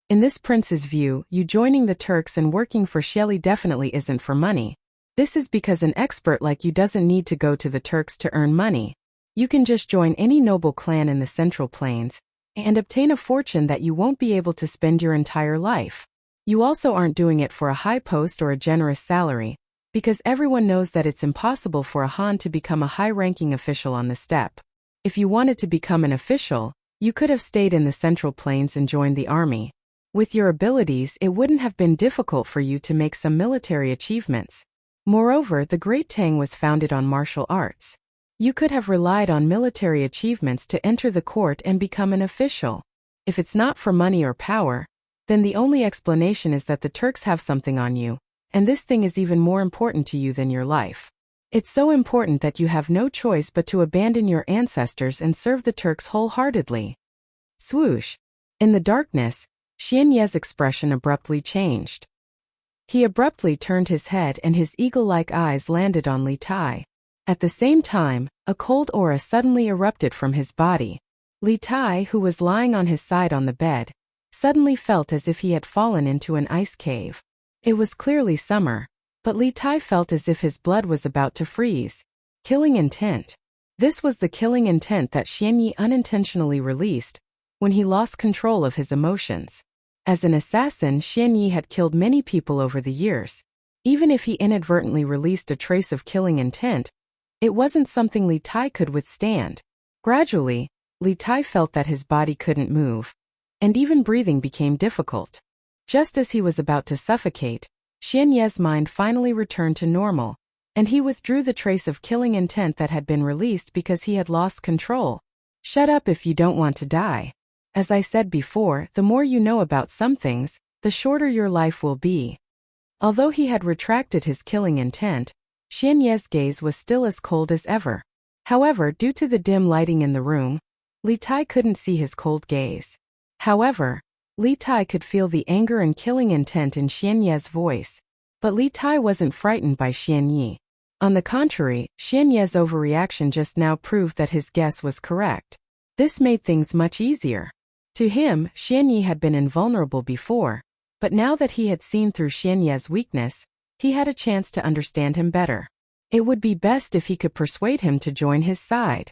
In this prince's view, you joining the Turks and working for Xieli definitely isn't for money. This is because an expert like you doesn't need to go to the Turks to earn money. You can just join any noble clan in the Central Plains and obtain a fortune that you won't be able to spend your entire life. You also aren't doing it for a high post or a generous salary, because everyone knows that it's impossible for a Han to become a high-ranking official on the steppe. If you wanted to become an official, you could have stayed in the Central Plains and joined the army. With your abilities, it wouldn't have been difficult for you to make some military achievements. Moreover, the Great Tang was founded on martial arts. You could have relied on military achievements to enter the court and become an official. If it's not for money or power, then the only explanation is that the Turks have something on you, and this thing is even more important to you than your life. It's so important that you have no choice but to abandon your ancestors and serve the Turks wholeheartedly. Swoosh! In the darkness, Xianye's expression abruptly changed. He abruptly turned his head and his eagle-like eyes landed on Li Tai. At the same time, a cold aura suddenly erupted from his body. Li Tai, who was lying on his side on the bed, suddenly felt as if he had fallen into an ice cave. It was clearly summer, but Li Tai felt as if his blood was about to freeze. Killing intent. This was the killing intent that Xianyi unintentionally released when he lost control of his emotions. As an assassin, Xianyi had killed many people over the years. Even if he inadvertently released a trace of killing intent, it wasn't something Li Tai could withstand. Gradually, Li Tai felt that his body couldn't move, and even breathing became difficult. Just as he was about to suffocate, Xianye's mind finally returned to normal, and he withdrew the trace of killing intent that had been released because he had lost control. Shut up if you don't want to die. As I said before, the more you know about some things, the shorter your life will be. Although he had retracted his killing intent, Xianye's gaze was still as cold as ever. However, due to the dim lighting in the room, Li Tai couldn't see his cold gaze. However, Li Tai could feel the anger and killing intent in Xianye's voice, but Li Tai wasn't frightened by Xianyi. On the contrary, Xianye's overreaction just now proved that his guess was correct. This made things much easier. To him, Xianyi had been invulnerable before, but now that he had seen through Xianye's weakness, he had a chance to understand him better. It would be best if he could persuade him to join his side.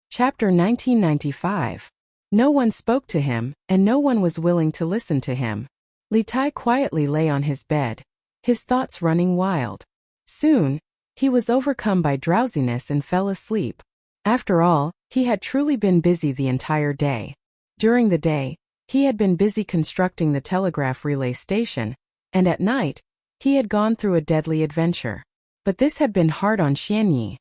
Chapter 1995. No one spoke to him, and no one was willing to listen to him. Li Tai quietly lay on his bed, his thoughts running wild. Soon, he was overcome by drowsiness and fell asleep. After all, he had truly been busy the entire day. During the day, he had been busy constructing the telegraph relay station, and at night, he had gone through a deadly adventure. But this had been hard on Xianyi.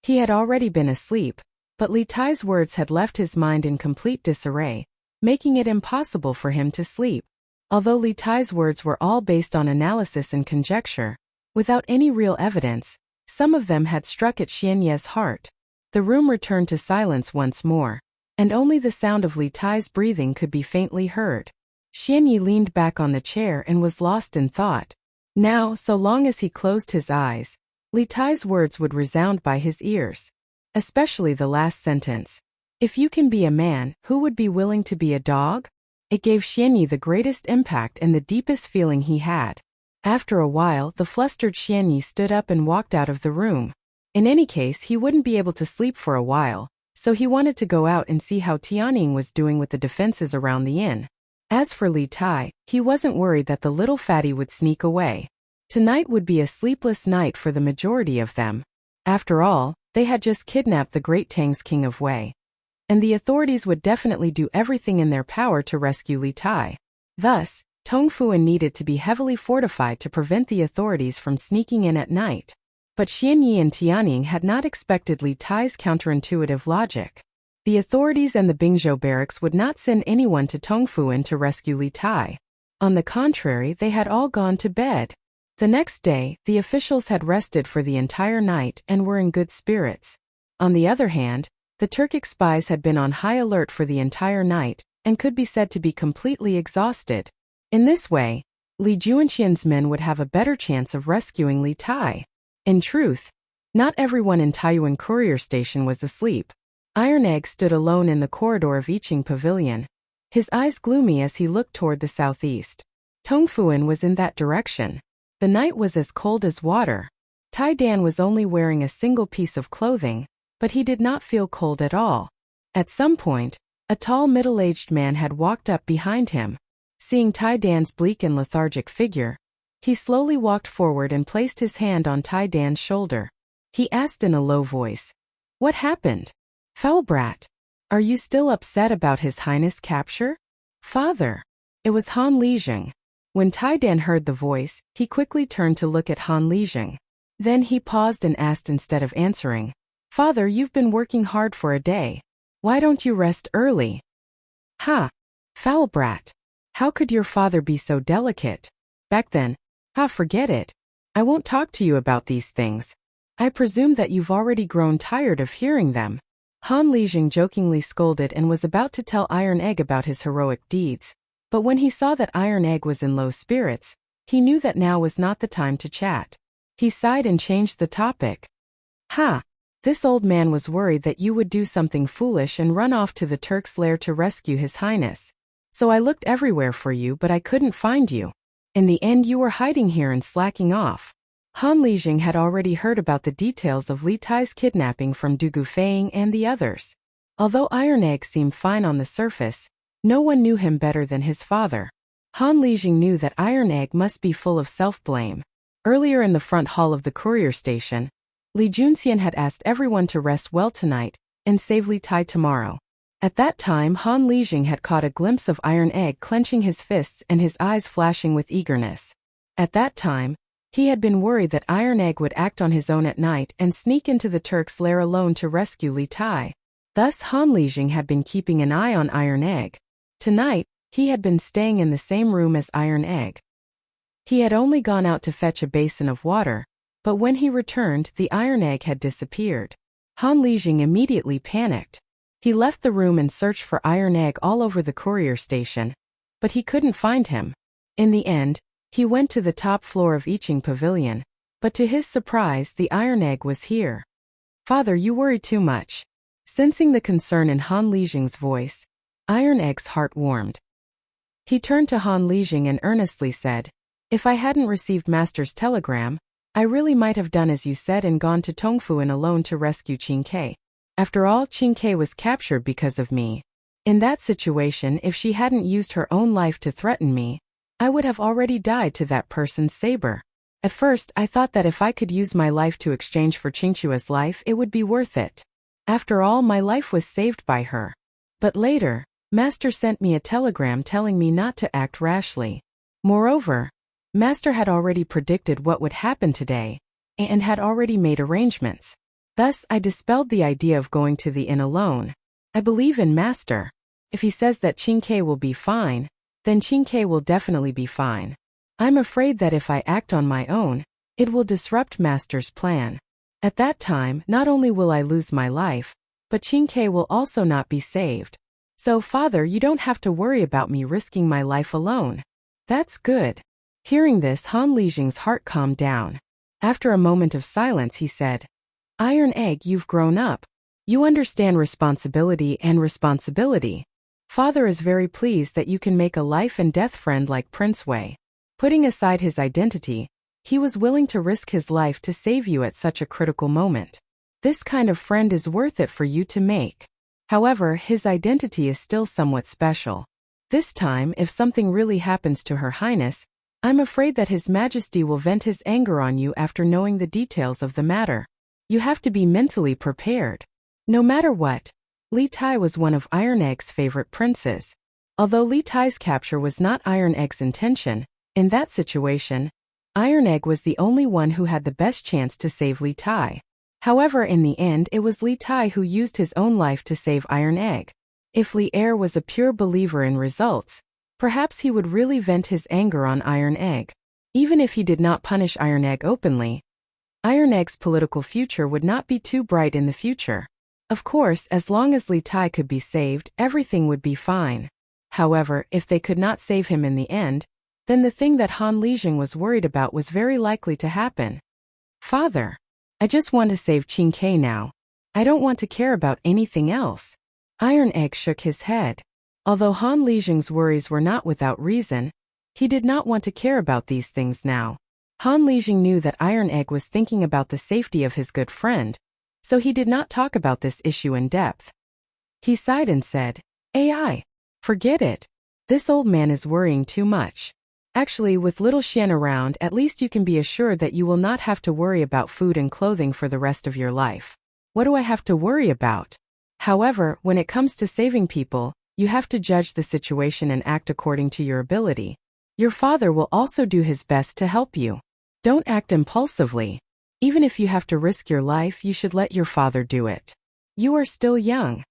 He had already been asleep, but Li Tai's words had left his mind in complete disarray, making it impossible for him to sleep. Although Li Tai's words were all based on analysis and conjecture, without any real evidence, some of them had struck at Xianye's heart. The room returned to silence once more, and only the sound of Li Tai's breathing could be faintly heard. Xianyi leaned back on the chair and was lost in thought. Now, so long as he closed his eyes, Li Tai's words would resound by his ears. Especially the last sentence. If you can be a man, who would be willing to be a dog? It gave Xianyi the greatest impact and the deepest feeling he had. After a while, the flustered Xianyi stood up and walked out of the room. In any case, he wouldn't be able to sleep for a while, so he wanted to go out and see how Tianning was doing with the defenses around the inn. As for Li Tai, he wasn't worried that the little fatty would sneak away. Tonight would be a sleepless night for the majority of them. After all, they had just kidnapped the Great Tang's King of Wei. And the authorities would definitely do everything in their power to rescue Li Tai. Thus, Tongfuan needed to be heavily fortified to prevent the authorities from sneaking in at night. But Xianyi and Tianying had not expected Li Tai's counterintuitive logic. The authorities and the Bingzhou barracks would not send anyone to Tongfuan to rescue Li Tai. On the contrary, they had all gone to bed. The next day, the officials had rested for the entire night and were in good spirits. On the other hand, the Turkic spies had been on high alert for the entire night and could be said to be completely exhausted. In this way, Li Juanqian's men would have a better chance of rescuing Li Tai. In truth, not everyone in Taiyuan courier station was asleep. Iron Egg stood alone in the corridor of Yiqing Pavilion, his eyes gloomy as he looked toward the southeast. Tongfuan was in that direction. The night was as cold as water. Tai Dan was only wearing a single piece of clothing, but he did not feel cold at all. At some point, a tall middle-aged man had walked up behind him. Seeing Tai Dan's bleak and lethargic figure, he slowly walked forward and placed his hand on Tai Dan's shoulder. He asked in a low voice, "What happened? Foul brat, are you still upset about His Highness' capture?" "Father." It was Han Lijing. When Tai Dan heard the voice, he quickly turned to look at Han Lijing. Then he paused and asked instead of answering, "Father, you've been working hard for a day. Why don't you rest early?" "Ha! Foul brat. How could your father be so delicate? Back then, forget it. I won't talk to you about these things. I presume that you've already grown tired of hearing them." Han Lijing jokingly scolded and was about to tell Iron Egg about his heroic deeds. But when he saw that Iron Egg was in low spirits, he knew that now was not the time to chat. He sighed and changed the topic. This old man was worried that you would do something foolish and run off to the Turk's lair to rescue His Highness. So I looked everywhere for you, but I couldn't find you. In the end, you were hiding here and slacking off." Han Lijing had already heard about the details of Li Tai's kidnapping from Du Gufeng and the others. Although Iron Egg seemed fine on the surface, no one knew him better than his father. Han Lijing knew that Iron Egg must be full of self-blame. Earlier in the front hall of the courier station, Li Junxian had asked everyone to rest well tonight and save Li Tai tomorrow. At that time, Han Lijing had caught a glimpse of Iron Egg clenching his fists and his eyes flashing with eagerness. At that time, he had been worried that Iron Egg would act on his own at night and sneak into the Turk's lair alone to rescue Li Tai. Thus Han Lijing had been keeping an eye on Iron Egg. Tonight, he had been staying in the same room as Iron Egg. He had only gone out to fetch a basin of water, but when he returned, the Iron Egg had disappeared. Han Lijing immediately panicked. He left the room and searched for Iron Egg all over the courier station, but he couldn't find him. In the end, he went to the top floor of Yiqing Pavilion, but to his surprise, the Iron Egg was here. "Father, you worry too much." Sensing the concern in Han Lijing's voice, Iron Egg's heart warmed. He turned to Han Lijing and earnestly said, "If I hadn't received Master's telegram, I really might have done as you said and gone to Tongfuan alone to rescue Qin Ke. After all, Qin Ke was captured because of me. In that situation, if she hadn't used her own life to threaten me, I would have already died to that person's saber. At first, I thought that if I could use my life to exchange for Qingqua's life, it would be worth it. After all, my life was saved by her. But later, Master sent me a telegram telling me not to act rashly. Moreover, Master had already predicted what would happen today, and had already made arrangements. Thus, I dispelled the idea of going to the inn alone. I believe in Master. If he says that Qin Ke will be fine, then Qin Ke will definitely be fine. I'm afraid that if I act on my own, it will disrupt Master's plan. At that time, not only will I lose my life, but Qin Ke will also not be saved. So, Father, you don't have to worry about me risking my life alone." "That's good." Hearing this, Han Lijing's heart calmed down. After a moment of silence, he said, "Iron Egg, you've grown up. You understand responsibility and responsibility. Father is very pleased that you can make a life and death friend like Prince Wei." Putting aside his identity, he was willing to risk his life to save you at such a critical moment. This kind of friend is worth it for you to make. However, his identity is still somewhat special. This time, if something really happens to Her Highness, I'm afraid that His Majesty will vent his anger on you after knowing the details of the matter. You have to be mentally prepared. No matter what, Li Tai was one of Iron Egg's favorite princes. Although Li Tai's capture was not Iron Egg's intention, in that situation, Iron Egg was the only one who had the best chance to save Li Tai. However, in the end it was Li Tai who used his own life to save Iron Egg. If Li Er was a pure believer in results, perhaps he would really vent his anger on Iron Egg. Even if he did not punish Iron Egg openly, Iron Egg's political future would not be too bright in the future. Of course, as long as Li Tai could be saved, everything would be fine. However, if they could not save him in the end, then the thing that Han Lijing was worried about was very likely to happen. Father, I just want to save Qin Ke now. I don't want to care about anything else. Iron Egg shook his head. Although Han Lijing's worries were not without reason, he did not want to care about these things now. Han Lijing knew that Iron Egg was thinking about the safety of his good friend, so he did not talk about this issue in depth. He sighed and said, "AI, forget it. This old man is worrying too much. Actually, with little Xian around, at least you can be assured that you will not have to worry about food and clothing for the rest of your life. What do I have to worry about? However, when it comes to saving people, you have to judge the situation and act according to your ability. Your father will also do his best to help you. Don't act impulsively. Even if you have to risk your life, you should let your father do it. You are still young."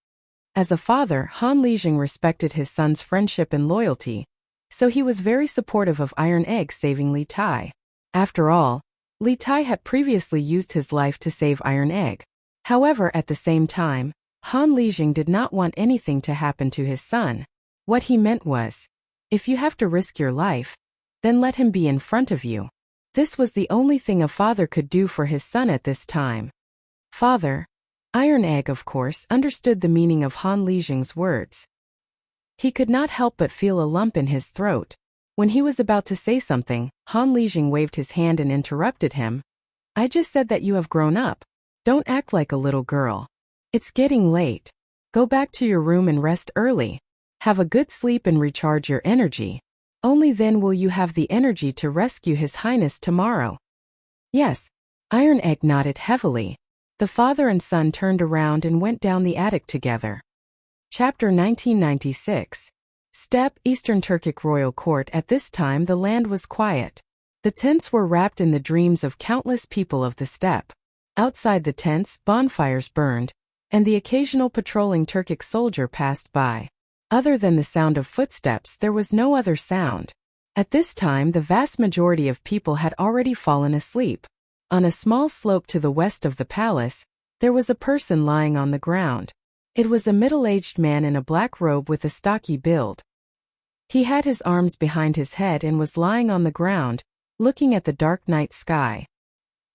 As a father, Han Lijing respected his son's friendship and loyalty, so he was very supportive of Iron Egg saving Li Tai. After all, Li Tai had previously used his life to save Iron Egg. However, at the same time, Han Lijing did not want anything to happen to his son. What he meant was, if you have to risk your life, then let him be in front of you. This was the only thing a father could do for his son at this time. Father, Iron Egg, of course, understood the meaning of Han Lijing's words. He could not help but feel a lump in his throat. When he was about to say something, Han Lijing waved his hand and interrupted him. "I just said that you have grown up. Don't act like a little girl. It's getting late. Go back to your room and rest early. Have a good sleep and recharge your energy. Only then will you have the energy to rescue His Highness tomorrow." "Yes." Iron Egg nodded heavily. The father and son turned around and went down the attic together. Chapter 1996. Steppe, Eastern Turkic Royal Court. At this time the land was quiet. The tents were wrapped in the dreams of countless people of the steppe. Outside the tents, bonfires burned, and the occasional patrolling Turkic soldier passed by. Other than the sound of footsteps, there was no other sound. At this time the vast majority of people had already fallen asleep. On a small slope to the west of the palace, there was a person lying on the ground. It was a middle-aged man in a black robe with a stocky build. He had his arms behind his head and was lying on the ground, looking at the dark night sky.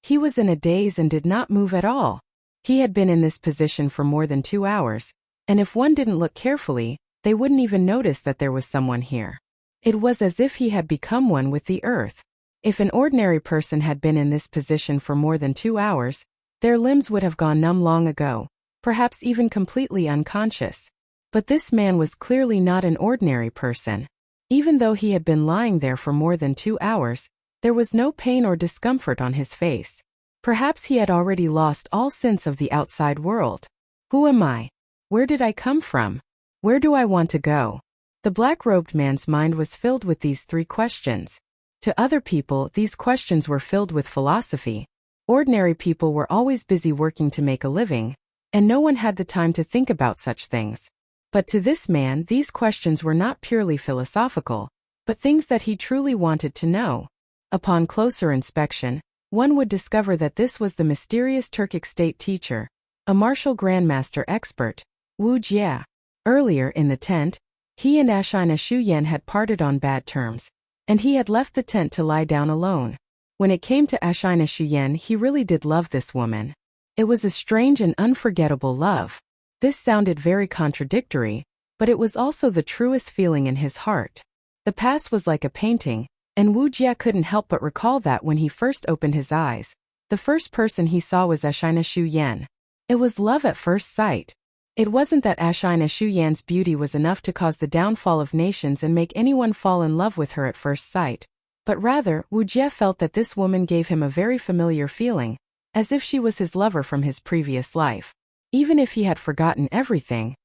He was in a daze and did not move at all. He had been in this position for more than 2 hours, and if one didn't look carefully, they wouldn't even notice that there was someone here. It was as if he had become one with the earth. If an ordinary person had been in this position for more than 2 hours, their limbs would have gone numb long ago, perhaps even completely unconscious. But this man was clearly not an ordinary person. Even though he had been lying there for more than 2 hours, there was no pain or discomfort on his face. Perhaps he had already lost all sense of the outside world. Who am I? Where did I come from? Where do I want to go? The black-robed man's mind was filled with these 3 questions. To other people, these questions were filled with philosophy. Ordinary people were always busy working to make a living, and no one had the time to think about such things. But to this man, these questions were not purely philosophical, but things that he truly wanted to know. Upon closer inspection, one would discover that this was the mysterious Turkic state teacher, a martial grandmaster expert, Wu Jie. Earlier in the tent, he and Ashina Shuyan had parted on bad terms, and he had left the tent to lie down alone. When it came to Ashina Shuyan, he really did love this woman. It was a strange and unforgettable love. This sounded very contradictory, but it was also the truest feeling in his heart. The past was like a painting, and Wu Jie couldn't help but recall that when he first opened his eyes, the first person he saw was Ashina Shuyan. It was love at first sight. It wasn't that Ashina Shuyan's beauty was enough to cause the downfall of nations and make anyone fall in love with her at first sight, but rather, Wu Jie felt that this woman gave him a very familiar feeling, as if she was his lover from his previous life. Even if he had forgotten everything,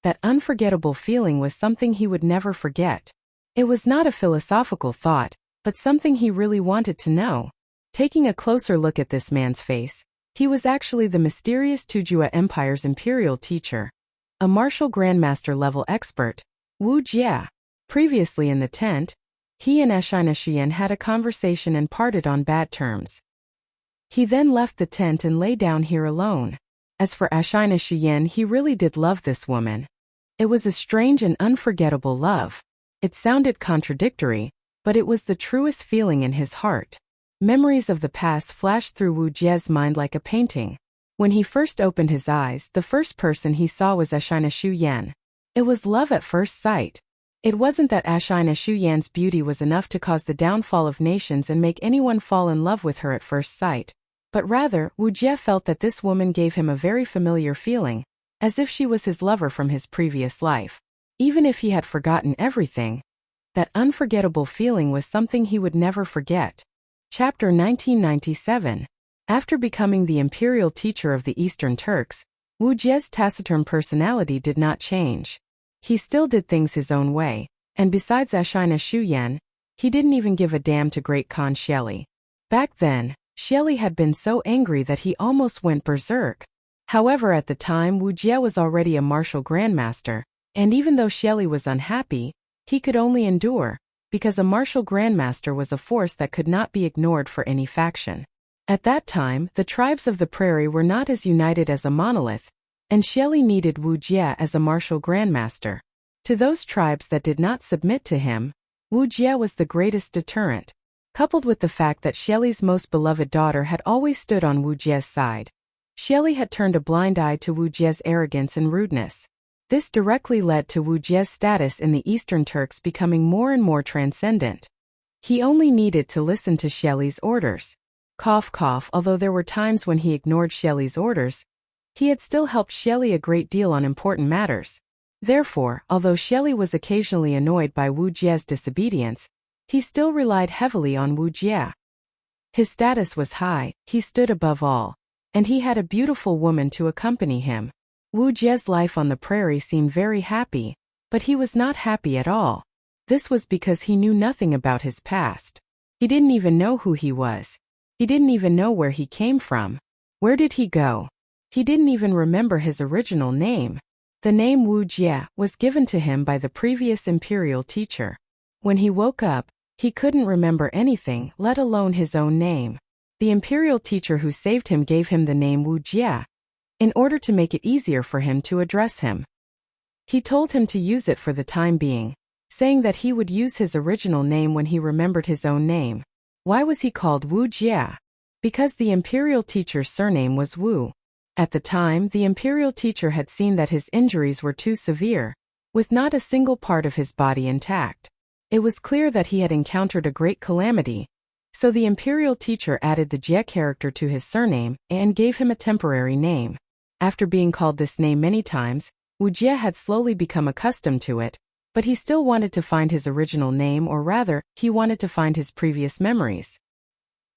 That unforgettable feeling was something he would never forget. It was not a philosophical thought, but something he really wanted to know. Taking a closer look at this man's face, he was actually the mysterious Tujua Empire's imperial teacher, a martial grandmaster level expert, Wu Jie. Previously in the tent, he and Ashina Shuyan had a conversation and parted on bad terms. He then left the tent and lay down here alone. As for Ashina Shuyan, he really did love this woman. It was a strange and unforgettable love. It sounded contradictory, but it was the truest feeling in his heart. Memories of the past flashed through Wu Jie's mind like a painting. When he first opened his eyes, the first person he saw was Ashina Shuyan. It was love at first sight. It wasn't that Ashina Shuyan's beauty was enough to cause the downfall of nations and make anyone fall in love with her at first sight, but rather, Wu Jie felt that this woman gave him a very familiar feeling, as if she was his lover from his previous life. Even if he had forgotten everything, that unforgettable feeling was something he would never forget. Chapter 1997. After becoming the imperial teacher of the Eastern Turks, Wu Jie's taciturn personality did not change. He still did things his own way, and besides Ashina Shuyan, he didn't even give a damn to Great Khan Shelley. Back then, Shelley had been so angry that he almost went berserk. However, at the time Wu Jie was already a martial grandmaster, and even though Shelley was unhappy, he could only endure, because a martial grandmaster was a force that could not be ignored for any faction. At that time, the tribes of the prairie were not as united as a monolith, and Shelley needed Wu Jie as a martial grandmaster. To those tribes that did not submit to him, Wu Jie was the greatest deterrent. Coupled with the fact that Shelley's most beloved daughter had always stood on Wu Jie's side, Shelley had turned a blind eye to Wu Jie's arrogance and rudeness. This directly led to Wu Jie's status in the Eastern Turks becoming more and more transcendent. He only needed to listen to Shelley's orders. Cough cough. Although there were times when he ignored Shelley's orders, he had still helped Shelley a great deal on important matters. Therefore, although Shelley was occasionally annoyed by Wu Jie's disobedience, he still relied heavily on Wu Jie. His status was high, he stood above all, and he had a beautiful woman to accompany him. Wu Jie's life on the prairie seemed very happy, but he was not happy at all. This was because he knew nothing about his past. He didn't even know who he was. He didn't even know where he came from. Where did he go? He didn't even remember his original name. The name Wu Jie was given to him by the previous imperial teacher. When he woke up, he couldn't remember anything, let alone his own name. The imperial teacher who saved him gave him the name Wu Jie, in order to make it easier for him to address him. He told him to use it for the time being, saying that he would use his original name when he remembered his own name. Why was he called Wu Jie? Because the imperial teacher's surname was Wu. At the time, the imperial teacher had seen that his injuries were too severe, with not a single part of his body intact. It was clear that he had encountered a great calamity, so the imperial teacher added the Jie character to his surname and gave him a temporary name. After being called this name many times, Wu Jie had slowly become accustomed to it, but he still wanted to find his original name, or rather, he wanted to find his previous memories.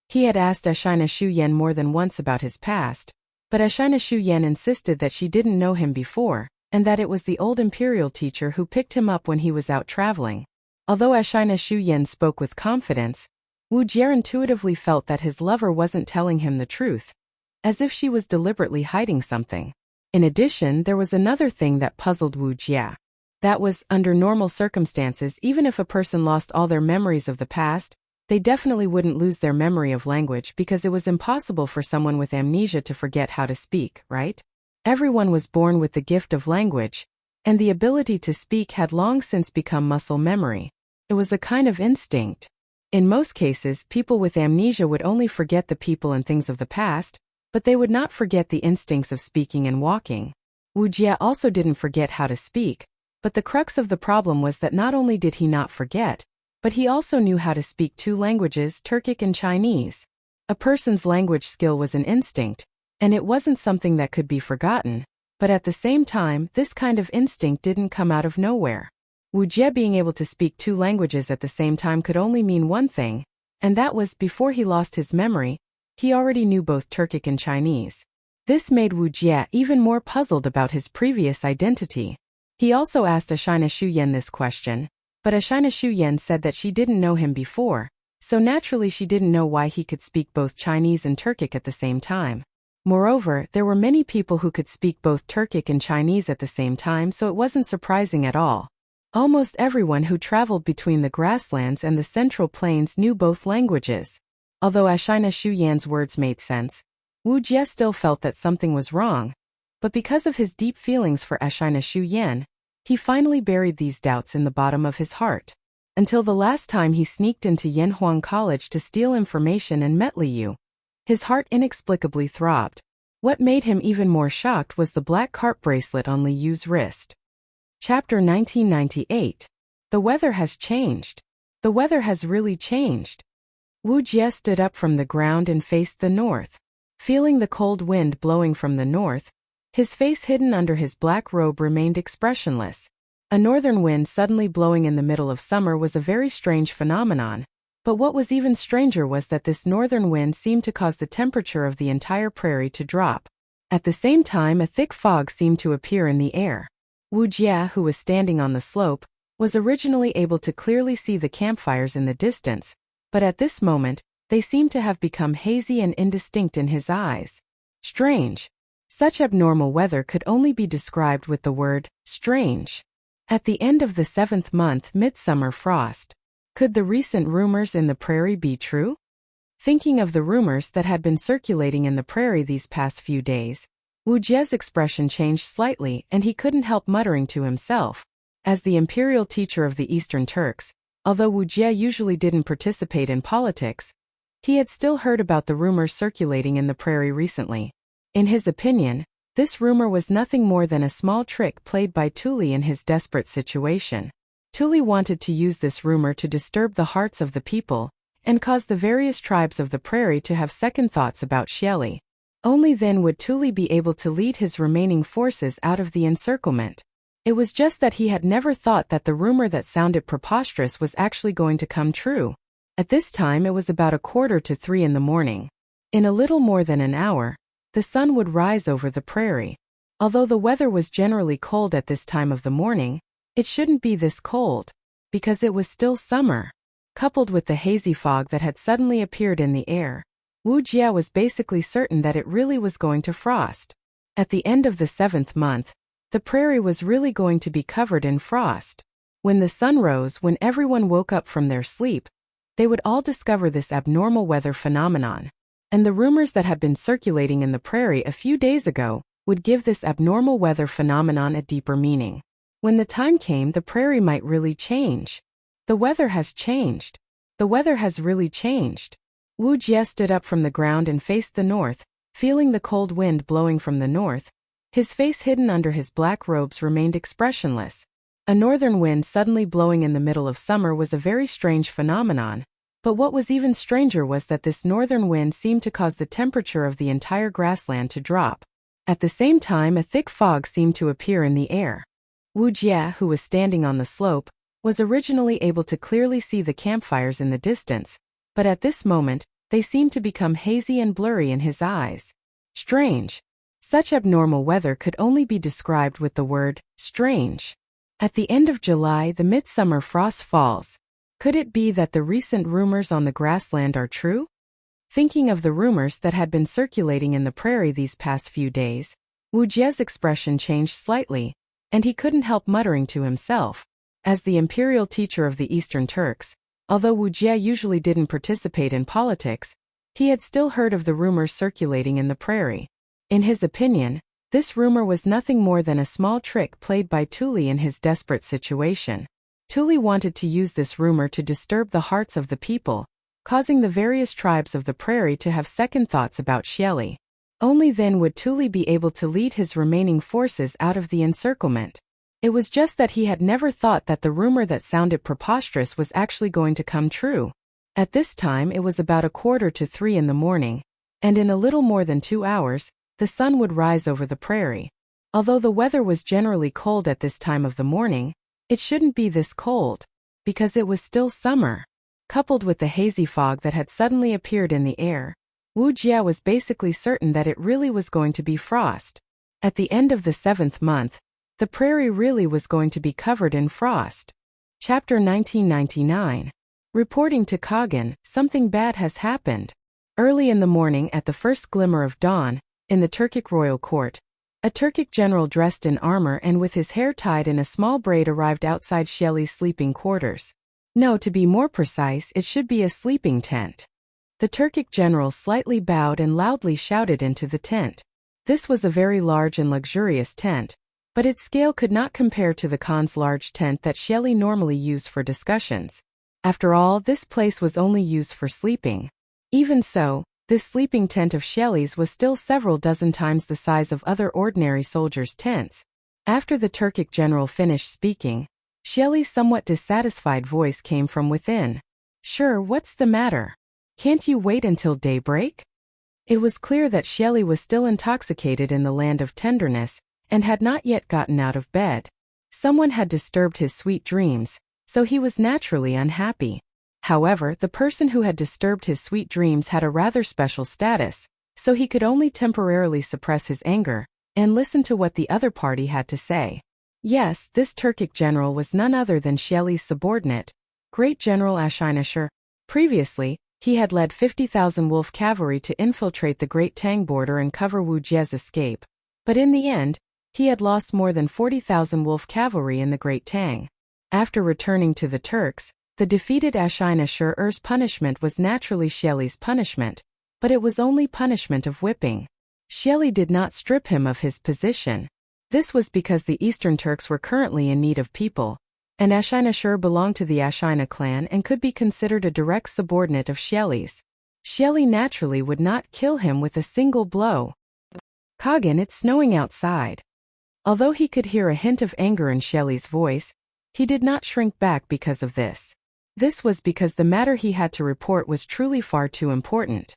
He had asked Ashina Shuyan more than once about his past, but Ashina Shuyan insisted that she didn't know him before, and that it was the old imperial teacher who picked him up when he was out traveling. Although Ashina Shuyan spoke with confidence, Wu Jie intuitively felt that his lover wasn't telling him the truth, as if she was deliberately hiding something. In addition, there was another thing that puzzled Wu Jie. That was, under normal circumstances, even if a person lost all their memories of the past, they definitely wouldn't lose their memory of language, because it was impossible for someone with amnesia to forget how to speak, right? Everyone was born with the gift of language, and the ability to speak had long since become muscle memory. It was a kind of instinct. In most cases, people with amnesia would only forget the people and things of the past, but they would not forget the instincts of speaking and walking. Wu Jie also didn't forget how to speak, but the crux of the problem was that not only did he not forget, but he also knew how to speak two languages, Turkic and Chinese. A person's language skill was an instinct, and it wasn't something that could be forgotten, but at the same time, this kind of instinct didn't come out of nowhere. Wu Jie being able to speak two languages at the same time could only mean one thing, and that was, before he lost his memory, he already knew both Turkic and Chinese. This made Wu Jie even more puzzled about his previous identity. He also asked Ashina Shuyen this question, but Ashina Shuyen said that she didn't know him before, so naturally she didn't know why he could speak both Chinese and Turkic at the same time. Moreover, there were many people who could speak both Turkic and Chinese at the same time, so it wasn't surprising at all. Almost everyone who traveled between the grasslands and the central plains knew both languages. Although Ashina Shuyan's words made sense, Wu Jie still felt that something was wrong. But because of his deep feelings for Ashina Shuyan, he finally buried these doubts in the bottom of his heart. Until the last time he sneaked into Yanhuang College to steal information and met Liu. His heart inexplicably throbbed. What made him even more shocked was the black carp bracelet on Liu's wrist. Chapter 1998. The weather has changed. The weather has really changed. Wu Jie stood up from the ground and faced the north. Feeling the cold wind blowing from the north, his face hidden under his black robe remained expressionless. A northern wind suddenly blowing in the middle of summer was a very strange phenomenon, but what was even stranger was that this northern wind seemed to cause the temperature of the entire prairie to drop. At the same time, a thick fog seemed to appear in the air. Wu Jie, who was standing on the slope, was originally able to clearly see the campfires in the distance, but at this moment, they seemed to have become hazy and indistinct in his eyes. Strange. Such abnormal weather could only be described with the word, strange. At the end of the 7th month, midsummer frost. Could the recent rumors in the prairie be true? Thinking of the rumors that had been circulating in the prairie these past few days, Wu Jie's expression changed slightly and he couldn't help muttering to himself. As the imperial teacher of the Eastern Turks, although Wu Jie usually didn't participate in politics, he had still heard about the rumors circulating in the prairie recently. In his opinion, this rumor was nothing more than a small trick played by Tuli in his desperate situation. Tuli wanted to use this rumor to disturb the hearts of the people and cause the various tribes of the prairie to have second thoughts about Xieli. Only then would Tuli be able to lead his remaining forces out of the encirclement. It was just that he had never thought that the rumor that sounded preposterous was actually going to come true. At this time it was about 2:45 in the morning. In a little more than an hour, the sun would rise over the prairie. Although the weather was generally cold at this time of the morning, it shouldn't be this cold, because it was still summer. Coupled with the hazy fog that had suddenly appeared in the air, Wu Jie was basically certain that it really was going to frost. At the end of the 7th month, the prairie was really going to be covered in frost. When the sun rose, when everyone woke up from their sleep, they would all discover this abnormal weather phenomenon. And the rumors that had been circulating in the prairie a few days ago would give this abnormal weather phenomenon a deeper meaning. When the time came, the prairie might really change. The weather has changed. The weather has really changed. Wu Jie stood up from the ground and faced the north, feeling the cold wind blowing from the north. His face hidden under his black robes remained expressionless. A northern wind suddenly blowing in the middle of summer was a very strange phenomenon. But what was even stranger was that this northern wind seemed to cause the temperature of the entire grassland to drop. At the same time, a thick fog seemed to appear in the air. Wu Jie, who was standing on the slope, was originally able to clearly see the campfires in the distance, but at this moment, they seemed to become hazy and blurry in his eyes. Strange. Such abnormal weather could only be described with the word, strange. At the end of July, the midsummer frost falls. Could it be that the recent rumors on the grassland are true? Thinking of the rumors that had been circulating in the prairie these past few days, Wu Jie's expression changed slightly, and he couldn't help muttering to himself. As the imperial teacher of the Eastern Turks, although Wu Jie usually didn't participate in politics, he had still heard of the rumors circulating in the prairie. In his opinion, this rumor was nothing more than a small trick played by Tuli in his desperate situation. Tuli wanted to use this rumor to disturb the hearts of the people, causing the various tribes of the prairie to have second thoughts about Xieli. Only then would Tuli be able to lead his remaining forces out of the encirclement. It was just that he had never thought that the rumor that sounded preposterous was actually going to come true. At this time it was about 2:45 in the morning, and in a little more than 2 hours, the sun would rise over the prairie. Although the weather was generally cold at this time of the morning, it shouldn't be this cold, because it was still summer. Coupled with the hazy fog that had suddenly appeared in the air, Wu Jie was basically certain that it really was going to be frost. At the end of the 7th month, The prairie really was going to be covered in frost. Chapter 1999. Reporting to Kagan, something bad has happened. Early in the morning at the first glimmer of dawn, in the Turkic royal court, a Turkic general dressed in armor and with his hair tied in a small braid arrived outside Shelley's sleeping quarters. No, to be more precise, it should be a sleeping tent. The Turkic general slightly bowed and loudly shouted into the tent. This was a very large and luxurious tent, but its scale could not compare to the Khan's large tent that Shelley normally used for discussions. After all, this place was only used for sleeping. Even so, this sleeping tent of Shelley's was still several dozen times the size of other ordinary soldiers' tents. After the Turkic general finished speaking, Shelley's somewhat dissatisfied voice came from within. "Sure, what's the matter? Can't you wait until daybreak?" It was clear that Shelley was still intoxicated in the land of tenderness, and had not yet gotten out of bed. Someone had disturbed his sweet dreams, so he was naturally unhappy. However, the person who had disturbed his sweet dreams had a rather special status, so he could only temporarily suppress his anger, and listen to what the other party had to say. Yes, this Turkic general was none other than Shelley's subordinate, Great General Ashinashir. Previously, he had led 50,000 wolf cavalry to infiltrate the Great Tang border and cover Wu Jie's escape. But in the end, he had lost more than 40,000 wolf cavalry in the Great Tang. After returning to the Turks, the defeated Ashinashir's punishment was naturally Shelley's punishment, but it was only punishment of whipping. Shelley did not strip him of his position. This was because the Eastern Turks were currently in need of people, and Ashinashir belonged to the Ashina clan and could be considered a direct subordinate of Shelley's. Shelley naturally would not kill him with a single blow. "Kagan, it's snowing outside." Although he could hear a hint of anger in Shelley's voice, he did not shrink back because of this. This was because the matter he had to report was truly far too important.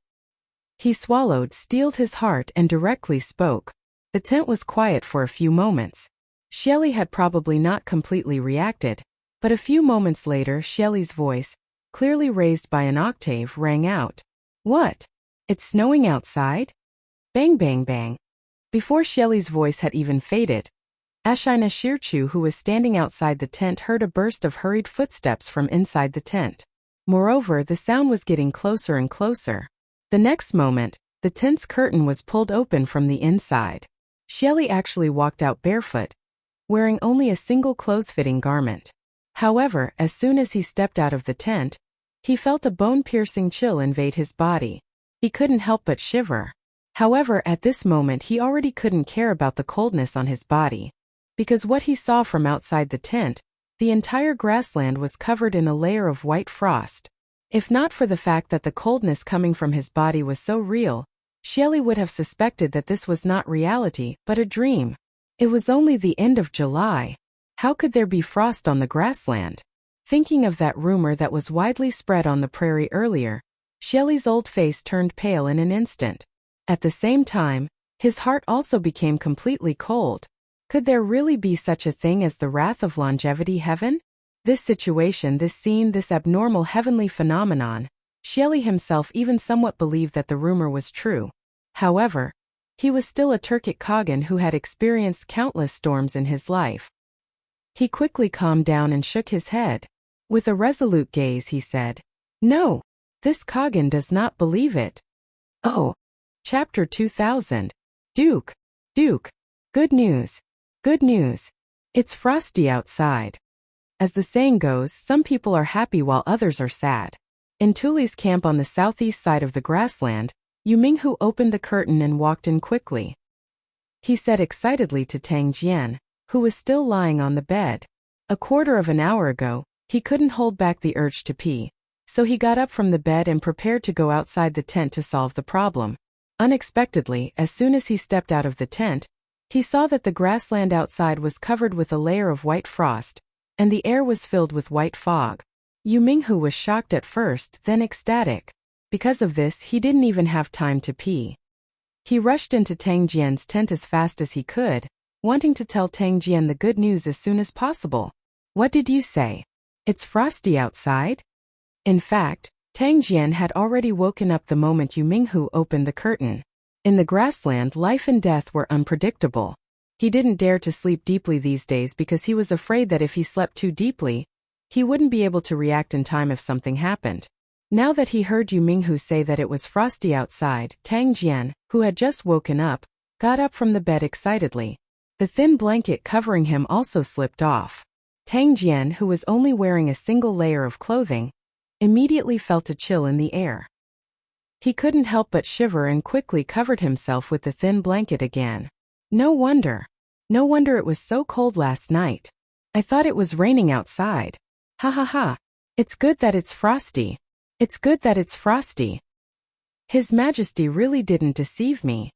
He swallowed, steeled his heart, and directly spoke. The tent was quiet for a few moments. Shelley had probably not completely reacted, but a few moments later Shelley's voice, clearly raised by an octave, rang out. "What? It's snowing outside?" Bang bang bang. Before Shelley's voice had even faded, Ashinashirchu, who was standing outside the tent, heard a burst of hurried footsteps from inside the tent. Moreover, the sound was getting closer and closer. The next moment, the tent's curtain was pulled open from the inside. Shelley actually walked out barefoot, wearing only a single close-fitting garment. However, as soon as he stepped out of the tent, he felt a bone-piercing chill invade his body. He couldn't help but shiver. However, at this moment he already couldn't care about the coldness on his body, because what he saw from outside the tent, the entire grassland was covered in a layer of white frost. If not for the fact that the coldness coming from his body was so real, Shelley would have suspected that this was not reality, but a dream. It was only the end of July. How could there be frost on the grassland? Thinking of that rumor that was widely spread on the prairie earlier, Shelley's old face turned pale in an instant. At the same time, his heart also became completely cold. Could there really be such a thing as the wrath of longevity heaven? This situation, this scene, this abnormal heavenly phenomenon, Shelley himself even somewhat believed that the rumor was true. However, he was still a Turkic Kagan who had experienced countless storms in his life. He quickly calmed down and shook his head. With a resolute gaze he said, "No, this Kagan does not believe it." Oh. Chapter 2000. Duke. Good news. Good news. It's frosty outside. As the saying goes, some people are happy while others are sad. In Tuli's camp on the southeast side of the grassland, Yu Minghu opened the curtain and walked in quickly. He said excitedly to Tang Jian, who was still lying on the bed. A quarter of an hour ago, he couldn't hold back the urge to pee, so he got up from the bed and prepared to go outside the tent to solve the problem. Unexpectedly, as soon as he stepped out of the tent, he saw that the grassland outside was covered with a layer of white frost, and the air was filled with white fog. Yu Minghu was shocked at first, then ecstatic. Because of this, he didn't even have time to pee. He rushed into Tang Jian's tent as fast as he could, wanting to tell Tang Jian the good news as soon as possible. "What did you say? It's frosty outside?" In fact, Tang Jian had already woken up the moment Yu Minghu opened the curtain. In the grassland, life and death were unpredictable. He didn't dare to sleep deeply these days because he was afraid that if he slept too deeply, he wouldn't be able to react in time if something happened. Now that he heard Yu Minghu say that it was frosty outside, Tang Jian, who had just woken up, got up from the bed excitedly. The thin blanket covering him also slipped off. Tang Jian, who was only wearing a single layer of clothing, immediately felt a chill in the air. He couldn't help but shiver and quickly covered himself with the thin blanket again. No wonder it was so cold last night. I thought it was raining outside. Ha ha ha. It's good that it's frosty. It's good that it's frosty. His Majesty really didn't deceive me.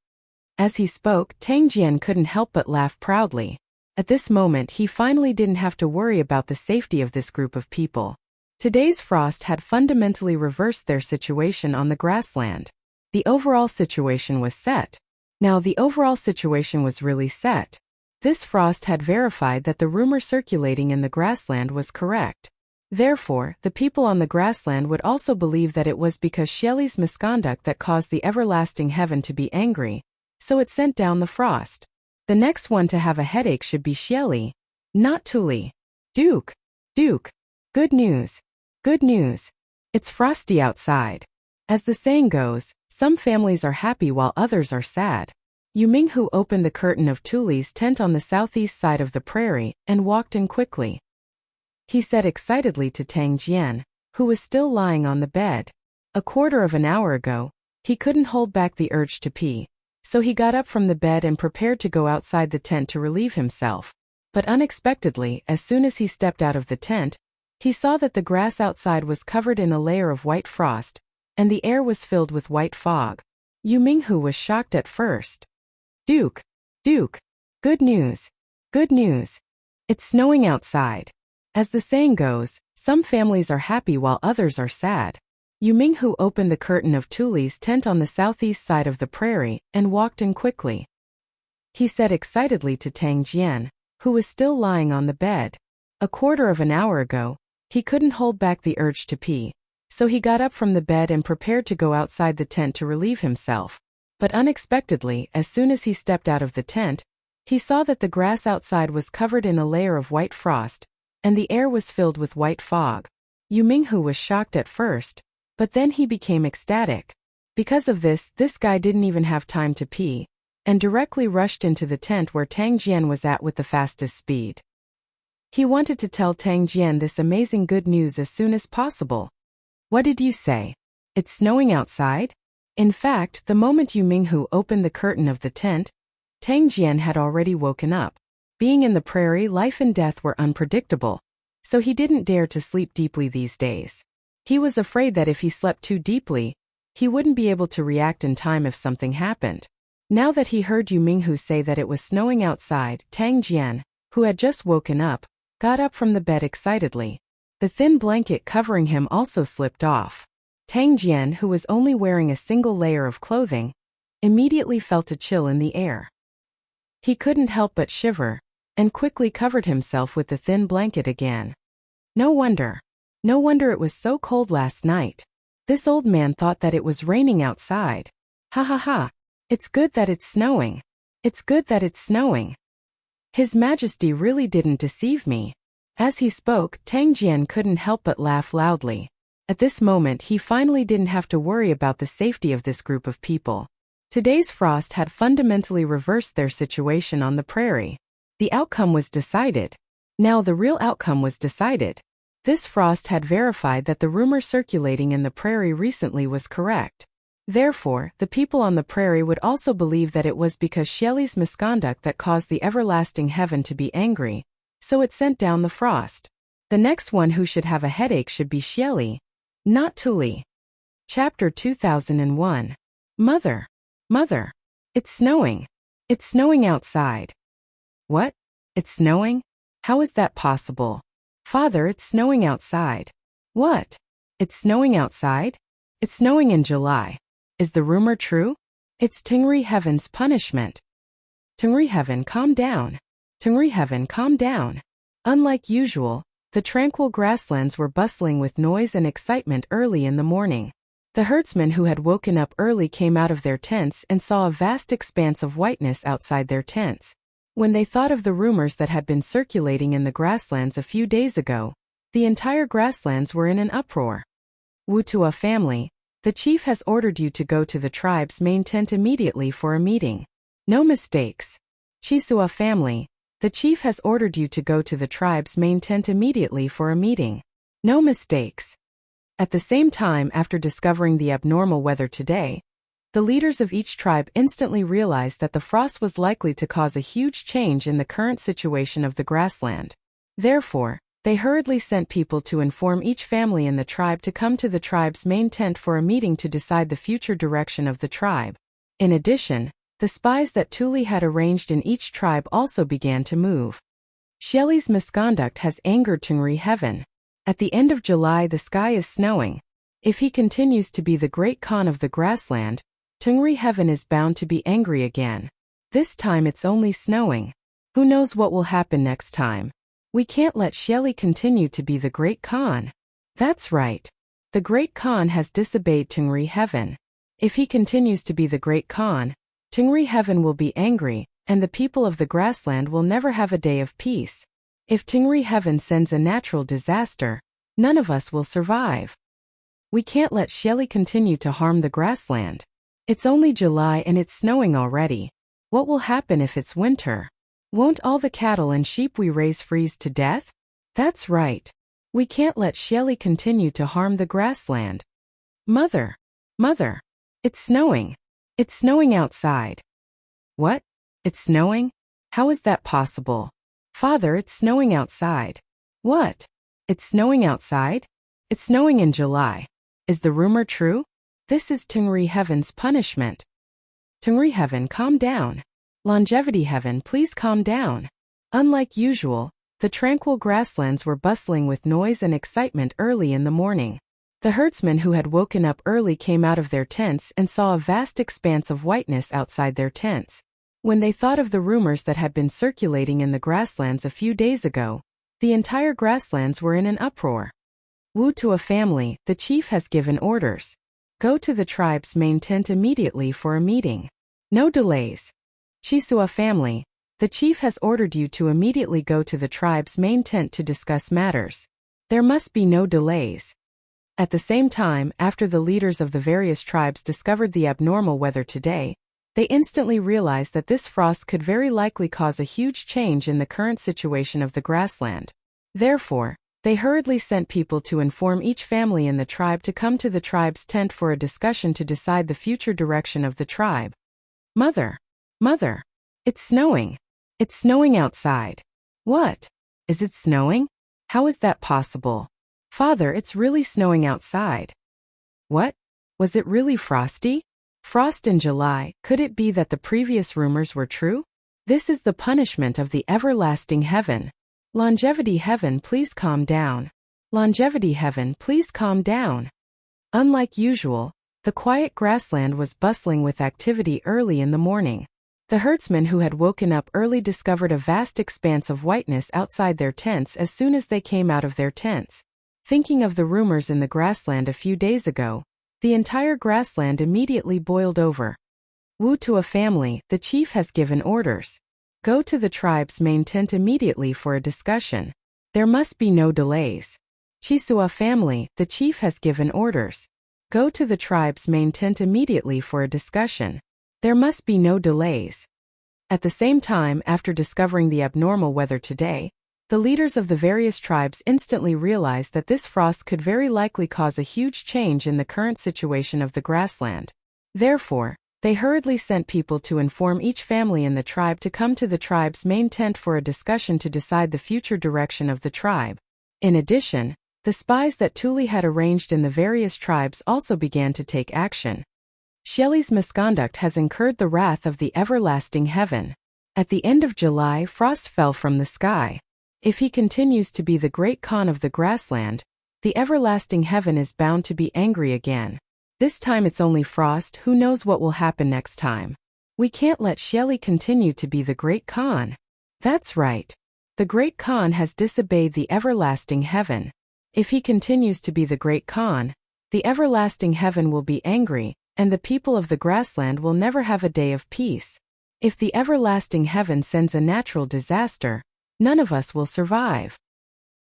As he spoke, Tang Jian couldn't help but laugh proudly. At this moment he finally didn't have to worry about the safety of this group of people. Today's frost had fundamentally reversed their situation on the grassland. The overall situation was set. Now the overall situation was really set. This frost had verified that the rumor circulating in the grassland was correct. Therefore, the people on the grassland would also believe that it was because Xieli's misconduct that caused the everlasting heaven to be angry, so it sent down the frost. The next one to have a headache should be Xieli, not Tuli. Duke. Good news. Good news. It's frosty outside. As the saying goes, some families are happy while others are sad. Yu Minghu opened the curtain of Tuli's tent on the southeast side of the prairie and walked in quickly. He said excitedly to Tang Jian, who was still lying on the bed. A quarter of an hour ago, he couldn't hold back the urge to pee, so he got up from the bed and prepared to go outside the tent to relieve himself. But unexpectedly, as soon as he stepped out of the tent, he saw that the grass outside was covered in a layer of white frost, and the air was filled with white fog. Yu Minghu was shocked at first. Duke. Good news. It's snowing outside. As the saying goes, some families are happy while others are sad. Yu Minghu opened the curtain of Tuli's tent on the southeast side of the prairie and walked in quickly. He said excitedly to Tang Jian, who was still lying on the bed. A quarter of an hour ago, he couldn't hold back the urge to pee, so he got up from the bed and prepared to go outside the tent to relieve himself. But unexpectedly, as soon as he stepped out of the tent, he saw that the grass outside was covered in a layer of white frost, and the air was filled with white fog. Yu Minghu was shocked at first, but then he became ecstatic. Because of this guy didn't even have time to pee, and directly rushed into the tent where Tang Jian was at with the fastest speed. He wanted to tell Tang Jian this amazing good news as soon as possible. What did you say? It's snowing outside? In fact, the moment Yu Minghu opened the curtain of the tent, Tang Jian had already woken up. Being in the prairie, life and death were unpredictable, so he didn't dare to sleep deeply these days. He was afraid that if he slept too deeply, he wouldn't be able to react in time if something happened. Now that he heard Yu Minghu say that it was snowing outside, Tang Jian, who had just woken up, got up from the bed excitedly. The thin blanket covering him also slipped off. Tang Jian, who was only wearing a single layer of clothing, immediately felt a chill in the air. He couldn't help but shiver, and quickly covered himself with the thin blanket again. No wonder it was so cold last night. This old man thought that it was raining outside. Ha ha ha. It's good that it's snowing. It's good that it's snowing. His Majesty really didn't deceive me. As he spoke, Tang Jian couldn't help but laugh loudly. At this moment he finally didn't have to worry about the safety of this group of people. Today's frost had fundamentally reversed their situation on the prairie. The outcome was decided. Now the real outcome was decided. This frost had verified that the rumor circulating in the prairie recently was correct. Therefore, the people on the prairie would also believe that it was because Xieli's misconduct that caused the everlasting heaven to be angry, so it sent down the frost. The next one who should have a headache should be Xieli, not Tuli. Chapter 2001. Mother. It's snowing. It's snowing outside. What? It's snowing? How is that possible? Father, it's snowing outside. What? It's snowing outside? It's snowing in July. Is the rumor true? It's Tengri Heaven's punishment. Tengri Heaven, calm down. Tengri Heaven, calm down. Unlike usual, the tranquil grasslands were bustling with noise and excitement early in the morning. The herdsmen who had woken up early came out of their tents and saw a vast expanse of whiteness outside their tents. When they thought of the rumors that had been circulating in the grasslands a few days ago, the entire grasslands were in an uproar. Wutua family, the chief has ordered you to go to the tribe's main tent immediately for a meeting. No mistakes. Chisua family, the chief has ordered you to go to the tribe's main tent immediately for a meeting. No mistakes. At the same time, after discovering the abnormal weather today, the leaders of each tribe instantly realized that the frost was likely to cause a huge change in the current situation of the grassland. Therefore, they hurriedly sent people to inform each family in the tribe to come to the tribe's main tent for a meeting to decide the future direction of the tribe. In addition, the spies that Tuli had arranged in each tribe also began to move. Shelly's misconduct has angered Tungri Heaven. At the end of July, the sky is snowing. If he continues to be the great Khan of the grassland, Tungri Heaven is bound to be angry again. This time it's only snowing. Who knows what will happen next time? We can't let Shelly continue to be the great Khan. That's right. The great Khan has disobeyed Tungri Heaven. If he continues to be the great Khan, Tungri Heaven will be angry, and the people of the grassland will never have a day of peace. If Tungri Heaven sends a natural disaster, none of us will survive. We can't let Shelly continue to harm the grassland. It's only July and it's snowing already. What will happen if it's winter? Won't all the cattle and sheep we raise freeze to death? That's right. We can't let Shelly continue to harm the grassland. Mother, it's snowing. It's snowing outside. What? It's snowing? How is that possible? Father, it's snowing outside. What? It's snowing outside? It's snowing in July. Is the rumor true? This is Tungri Heaven's punishment. Tungri Heaven, calm down. Longevity Heaven, please calm down. Unlike usual, the tranquil grasslands were bustling with noise and excitement early in the morning. The herdsmen who had woken up early came out of their tents and saw a vast expanse of whiteness outside their tents. When they thought of the rumors that had been circulating in the grasslands a few days ago, the entire grasslands were in an uproar. Wutua family, the chief has given orders. Go to the tribe's main tent immediately for a meeting. No delays. Chisua family, the chief has ordered you to immediately go to the tribe's main tent to discuss matters. There must be no delays. At the same time, after the leaders of the various tribes discovered the abnormal weather today, they instantly realized that this frost could very likely cause a huge change in the current situation of the grassland. Therefore, they hurriedly sent people to inform each family in the tribe to come to the tribe's tent for a discussion to decide the future direction of the tribe. Mother, it's snowing. It's snowing outside. What? Is it snowing? How is that possible? Father, it's really snowing outside. What? Was it really frosty? Frost in July, could it be that the previous rumors were true? This is the punishment of the everlasting heaven. Longevity Heaven, please calm down. Longevity Heaven, please calm down. Unlike usual, the quiet grassland was bustling with activity early in the morning. The herdsmen who had woken up early discovered a vast expanse of whiteness outside their tents as soon as they came out of their tents. Thinking of the rumors in the grassland a few days ago, the entire grassland immediately boiled over. Wutua family, the chief has given orders. Go to the tribe's main tent immediately for a discussion. There must be no delays. Chisua family, the chief has given orders. Go to the tribe's main tent immediately for a discussion. There must be no delays. At the same time, after discovering the abnormal weather today, the leaders of the various tribes instantly realized that this frost could very likely cause a huge change in the current situation of the grassland. Therefore, they hurriedly sent people to inform each family in the tribe to come to the tribe's main tent for a discussion to decide the future direction of the tribe. In addition, the spies that Tuli had arranged in the various tribes also began to take action. Shelly's misconduct has incurred the wrath of the everlasting heaven. At the end of July, frost fell from the sky. If he continues to be the great Khan of the grassland, the everlasting heaven is bound to be angry again. This time it's only frost, who knows what will happen next time. We can't let Shelly continue to be the great Khan. That's right. The great Khan has disobeyed the everlasting heaven. If he continues to be the great Khan, the everlasting heaven will be angry, and the people of the grassland will never have a day of peace. If the everlasting heaven sends a natural disaster, none of us will survive.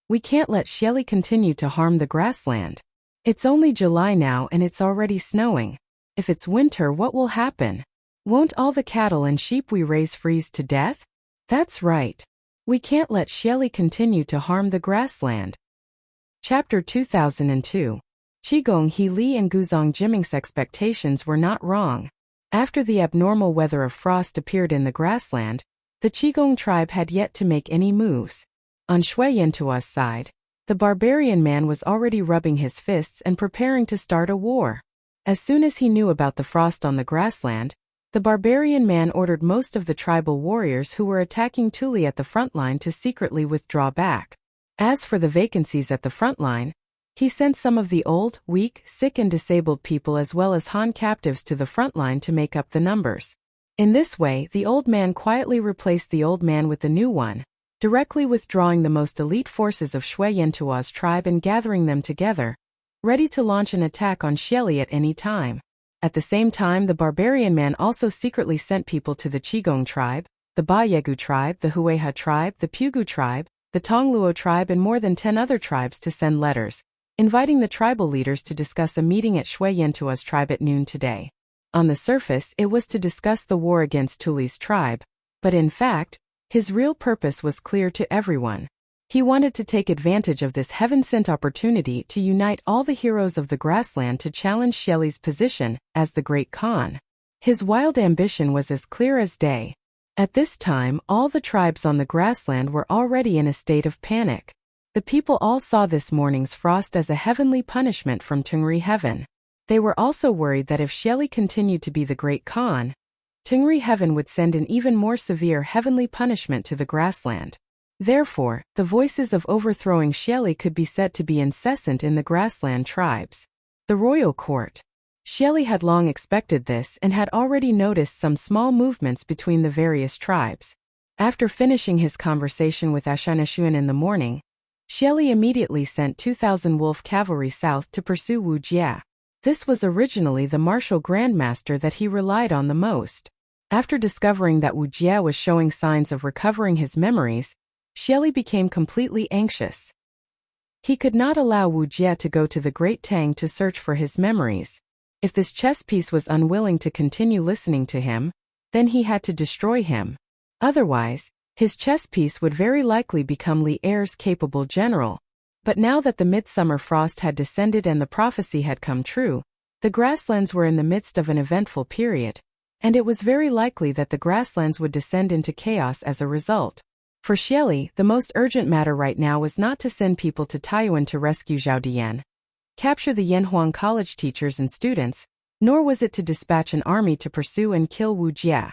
We can't let Shelly continue to harm the grassland. It's only July now and it's already snowing. If it's winter, what will happen? Won't all the cattle and sheep we raise freeze to death? That's right. We can't let Shelly continue to harm the grassland. Chapter 2002. Qigong He Li and Guzong Jiming's expectations were not wrong. After the abnormal weather of frost appeared in the grassland, the Qigong tribe had yet to make any moves. On Shui Yantua's side, the barbarian man was already rubbing his fists and preparing to start a war. As soon as he knew about the frost on the grassland, the barbarian man ordered most of the tribal warriors who were attacking Tuli at the front line to secretly withdraw back. As for the vacancies at the front line, he sent some of the old, weak, sick and disabled people as well as Han captives to the front line to make up the numbers. In this way, the old man quietly replaced the old man with the new one, directly withdrawing the most elite forces of Shui Yantua's tribe and gathering them together, ready to launch an attack on Shelly at any time. At the same time, the barbarian man also secretly sent people to the Qigong tribe, the Bayegu tribe, the Hueha tribe, the Pugu tribe, the Tongluo tribe and more than 10 other tribes to send letters, inviting the tribal leaders to discuss a meeting at Shui Yantua's tribe at noon today. On the surface, it was to discuss the war against Tuli's tribe, but in fact, his real purpose was clear to everyone. He wanted to take advantage of this heaven-sent opportunity to unite all the heroes of the grassland to challenge Shelly's position as the Great Khan. His wild ambition was as clear as day. At this time, all the tribes on the grassland were already in a state of panic. The people all saw this morning's frost as a heavenly punishment from Tungri heaven. They were also worried that if Shelly continued to be the Great Khan, Tungri heaven would send an even more severe heavenly punishment to the grassland. Therefore, the voices of overthrowing Shelly could be said to be incessant in the grassland tribes. The royal court. Shelly had long expected this and had already noticed some small movements between the various tribes. After finishing his conversation with Ashanashuan in the morning, Shelly immediately sent 2,000 wolf cavalry south to pursue Wu Jia. This was originally the martial grandmaster that he relied on the most. After discovering that Wu Jia was showing signs of recovering his memories, Shelly became completely anxious. He could not allow Wu Jia to go to the Great Tang to search for his memories. If this chess piece was unwilling to continue listening to him, then he had to destroy him. Otherwise, his chess piece would very likely become Li Er's capable general. But now that the midsummer frost had descended and the prophecy had come true, the grasslands were in the midst of an eventful period, and it was very likely that the grasslands would descend into chaos as a result. For Shelly, the most urgent matter right now was not to send people to Taiyuan to rescue Zhao Dian, capture the Yanhuang college teachers and students, nor was it to dispatch an army to pursue and kill Wu Jia.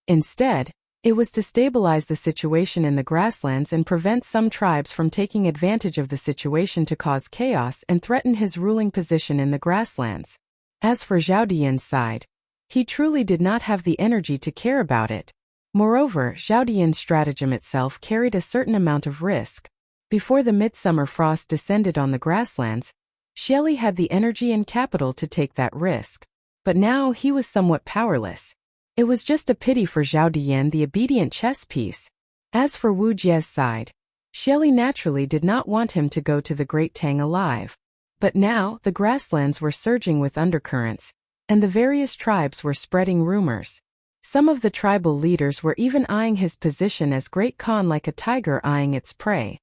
Instead, it was to stabilize the situation in the grasslands and prevent some tribes from taking advantage of the situation to cause chaos and threaten his ruling position in the grasslands. As for Zhao Dian's side, he truly did not have the energy to care about it. Moreover, Zhao Dian's stratagem itself carried a certain amount of risk. Before the midsummer frost descended on the grasslands, Shelly had the energy and capital to take that risk. But now he was somewhat powerless. It was just a pity for Zhao Dian, the obedient chess piece. As for Wu Jia's side, Shelly naturally did not want him to go to the Great Tang alive. But now, the grasslands were surging with undercurrents, and the various tribes were spreading rumors. Some of the tribal leaders were even eyeing his position as Great Khan like a tiger eyeing its prey.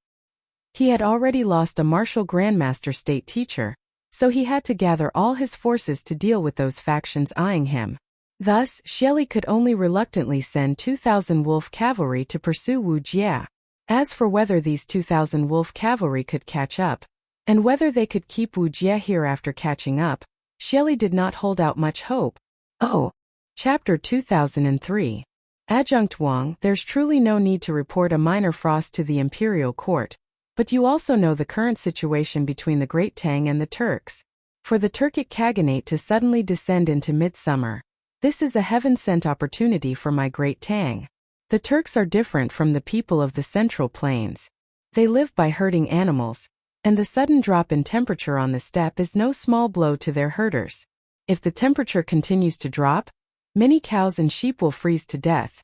He had already lost a martial grandmaster state teacher, so he had to gather all his forces to deal with those factions eyeing him. Thus, Shelly could only reluctantly send 2,000 wolf cavalry to pursue Wu Jia. As for whether these 2,000 wolf cavalry could catch up, and whether they could keep Wu Jia here after catching up, Shelly did not hold out much hope. Oh. Chapter 2003. Adjunct Wang, there's truly no need to report a minor frost to the imperial court, but you also know the current situation between the Great Tang and the Turks. For the Turkic Khaganate to suddenly descend into midsummer, this is a heaven-sent opportunity for my Great Tang. The Turks are different from the people of the Central Plains. They live by herding animals, and the sudden drop in temperature on the steppe is no small blow to their herders. If the temperature continues to drop, many cows and sheep will freeze to death,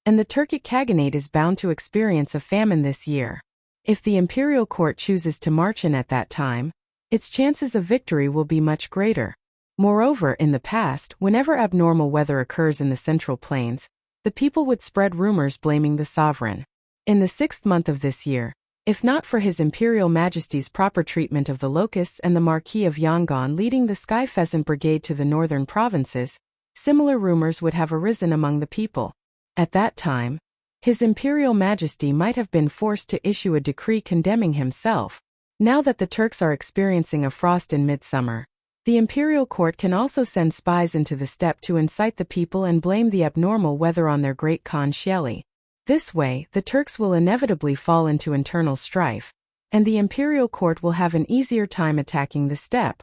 and the Turkic Khaganate is bound to experience a famine this year. If the imperial court chooses to march in at that time, its chances of victory will be much greater. Moreover, in the past, whenever abnormal weather occurs in the Central Plains, the people would spread rumors blaming the sovereign. In the 6th month of this year, if not for His Imperial Majesty's proper treatment of the locusts and the Marquis of Yangon leading the Sky Pheasant Brigade to the northern provinces, similar rumors would have arisen among the people. At that time, His Imperial Majesty might have been forced to issue a decree condemning himself. Now that the Turks are experiencing a frost in midsummer, the imperial court can also send spies into the steppe to incite the people and blame the abnormal weather on their great Khan Sheli. This way, the Turks will inevitably fall into internal strife, and the imperial court will have an easier time attacking the steppe.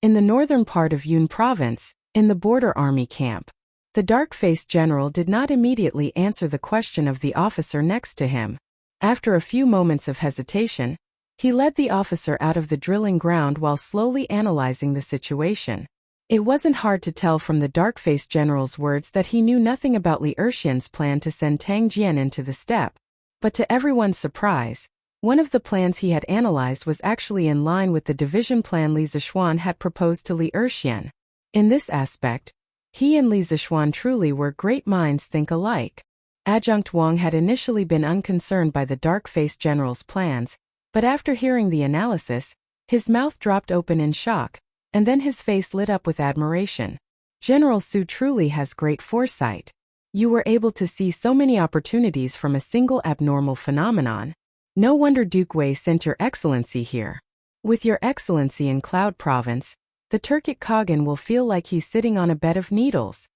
In the northern part of Yun province, in the border army camp, the dark-faced general did not immediately answer the question of the officer next to him. After a few moments of hesitation, he led the officer out of the drilling ground while slowly analyzing the situation. It wasn't hard to tell from the dark-faced general's words that he knew nothing about Li Erxian's plan to send Tang Jian into the steppe. But to everyone's surprise, one of the plans he had analyzed was actually in line with the division plan Li Zishuan had proposed to Li Erxian. In this aspect, he and Li Zishuan truly were great minds think alike. Adjunct Wang had initially been unconcerned by the dark-faced general's plans, but after hearing the analysis, his mouth dropped open in shock, and then his face lit up with admiration. General Su truly has great foresight. You were able to see so many opportunities from a single abnormal phenomenon. No wonder Duke Wei sent Your Excellency here. With Your Excellency in Cloud Province, the Turkic Khagan will feel like he's sitting on a bed of needles.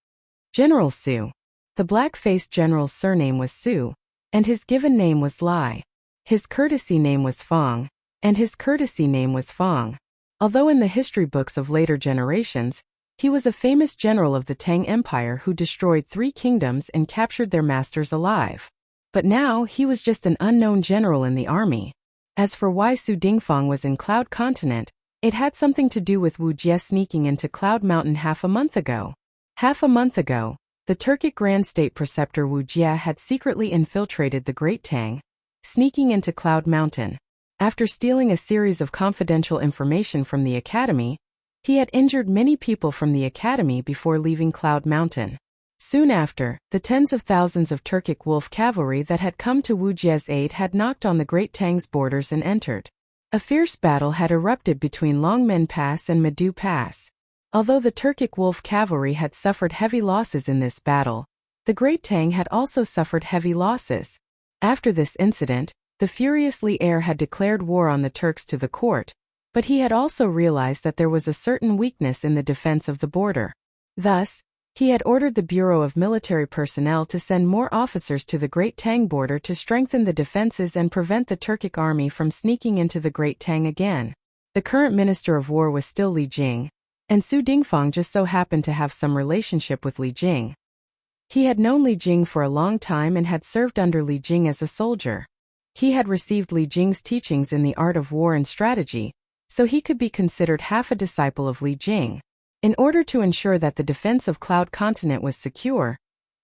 General Su. The black-faced general's surname was Su, and his given name was Lai. His courtesy name was Fong, and his courtesy name was Fong. Although in the history books of later generations, he was a famous general of the Tang Empire who destroyed 3 kingdoms and captured their masters alive. But now he was just an unknown general in the army. As for why Su Dingfang was in Cloud Continent, it had something to do with Wu Jie sneaking into Cloud Mountain half a month ago. Half a month ago, the Turkic Grand State Preceptor Wu Jie had secretly infiltrated the Great Tang, sneaking into Cloud Mountain. After stealing a series of confidential information from the academy, he had injured many people from the academy before leaving Cloud Mountain. Soon after, the tens of thousands of Turkic wolf cavalry that had come to Wu Jie's aid had knocked on the Great Tang's borders and entered. A fierce battle had erupted between Longmen Pass and Madu Pass. Although the Turkic wolf cavalry had suffered heavy losses in this battle, the Great Tang had also suffered heavy losses. After this incident, the furious Li Er had declared war on the Turks to the court, but he had also realized that there was a certain weakness in the defense of the border. Thus, he had ordered the Bureau of Military Personnel to send more officers to the Great Tang border to strengthen the defenses and prevent the Turkic army from sneaking into the Great Tang again. The current Minister of War was still Li Jing, and Su Dingfang just so happened to have some relationship with Li Jing. He had known Li Jing for a long time and had served under Li Jing as a soldier. He had received Li Jing's teachings in the art of war and strategy, so he could be considered half a disciple of Li Jing. In order to ensure that the defense of Cloud Continent was secure,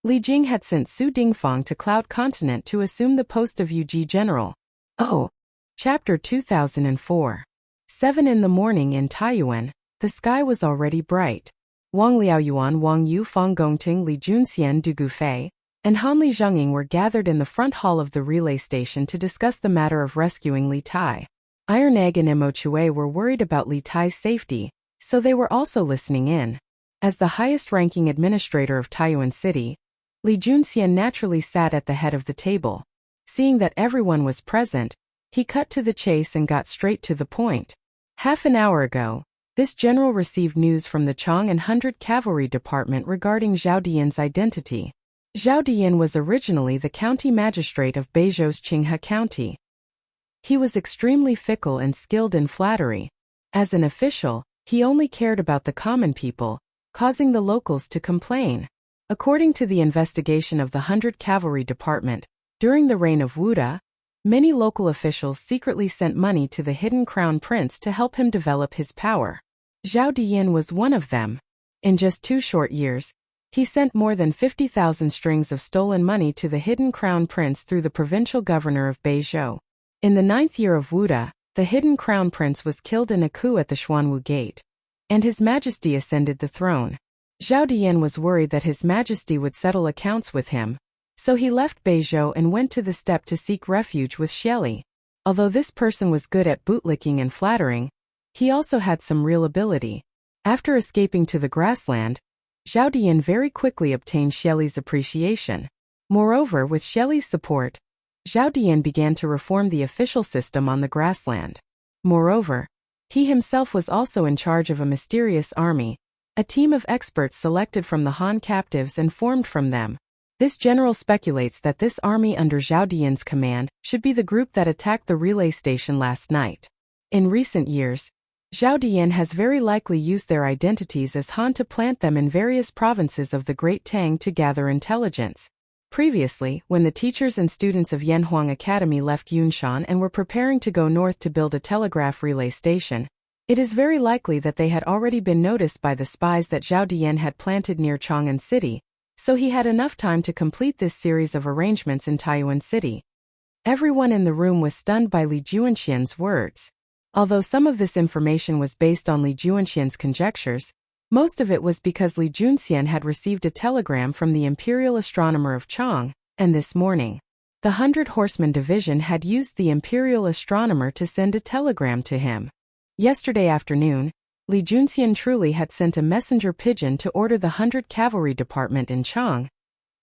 Li Jing had sent Su Dingfang to Cloud Continent to assume the post of UG General. Oh! Chapter 2004. 7 in the morning in Taiyuan, the sky was already bright. Wang Liaoyuan, Wang Yu, Fang Gongting, Li Junxian, Du Gufei, and Han Li Zhongying were gathered in the front hall of the relay station to discuss the matter of rescuing Li Tai. Iron Egg and Mo Chue were worried about Li Tai's safety, so they were also listening in. As the highest-ranking administrator of Taiyuan City, Li Junxian naturally sat at the head of the table. Seeing that everyone was present, he cut to the chase and got straight to the point. Half an hour ago, this general received news from the Chong and 100 Cavalry Department regarding Zhao Dian's identity. Zhao Dian was originally the county magistrate of Beizhou's Qinghe County. He was extremely fickle and skilled in flattery. As an official, he only cared about the common people, causing the locals to complain. According to the investigation of the 100 Cavalry Department, during the reign of Wuda, many local officials secretly sent money to the hidden crown prince to help him develop his power. Zhao Dian was one of them. In just 2 short years, He sent more than 50,000 strings of stolen money to the hidden crown prince through the provincial governor of Beizhou. In the 9th year of Wuda, the hidden crown prince was killed in a coup at the Xuanwu Gate, and His Majesty ascended the throne. Zhao Dian was worried that His Majesty would settle accounts with him, so he left Beizhou and went to the steppe to seek refuge with Xieli. Although this person was good at bootlicking and flattering, he also had some real ability. After escaping to the grassland, Zhao Dian very quickly obtained Xieli's appreciation. Moreover, with Xieli's support, Zhao Dian began to reform the official system on the grassland. Moreover, he himself was also in charge of a mysterious army, a team of experts selected from the Han captives and formed from them. This general speculates that this army under Zhao Dian's command should be the group that attacked the relay station last night. In recent years, Zhao Dian has very likely used their identities as Han to plant them in various provinces of the Great Tang to gather intelligence. Previously, when the teachers and students of Yanhuang Academy left Yunshan and were preparing to go north to build a telegraph relay station, it is very likely that they had already been noticed by the spies that Zhao Dian had planted near Chang'an City, so he had enough time to complete this series of arrangements in Taiyuan City. Everyone in the room was stunned by Li Juanxian's words. Although some of this information was based on Li Juanxian's conjectures, most of it was because Li Junxian had received a telegram from the Imperial Astronomer of Chang, and this morning, the 100 Horsemen Division had used the Imperial Astronomer to send a telegram to him. Yesterday afternoon, Li Junxian truly had sent a messenger pigeon to order the 100 Cavalry Department in Chang,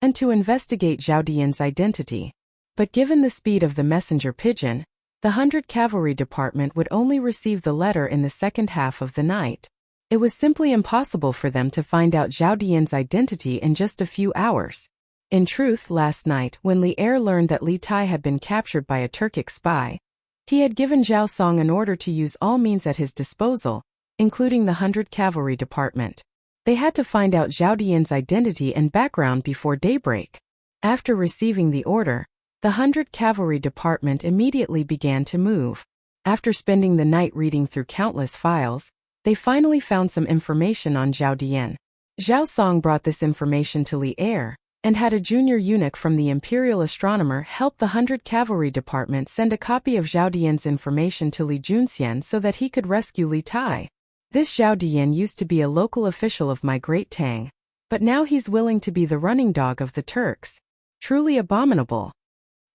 and to investigate Zhao Dian's identity. But given the speed of the messenger pigeon, the 100 Cavalry Department would only receive the letter in the second half of the night. It was simply impossible for them to find out Zhao Dian's identity in just a few hours. In truth, last night, when Li Er learned that Li Tai had been captured by a Turkic spy, he had given Zhao Song an order to use all means at his disposal, including the 100 Cavalry Department. They had to find out Zhao Dian's identity and background before daybreak. After receiving the order, the 100 Cavalry Department immediately began to move. After spending the night reading through countless files, they finally found some information on Zhao Dian. Zhao Song brought this information to Li Er, and had a junior eunuch from the Imperial Astronomer help the 100 Cavalry Department send a copy of Zhao Dian's information to Li Junxian so that he could rescue Li Tai. This Zhao Dian used to be a local official of my Great Tang, but now he's willing to be the running dog of the Turks. Truly abominable.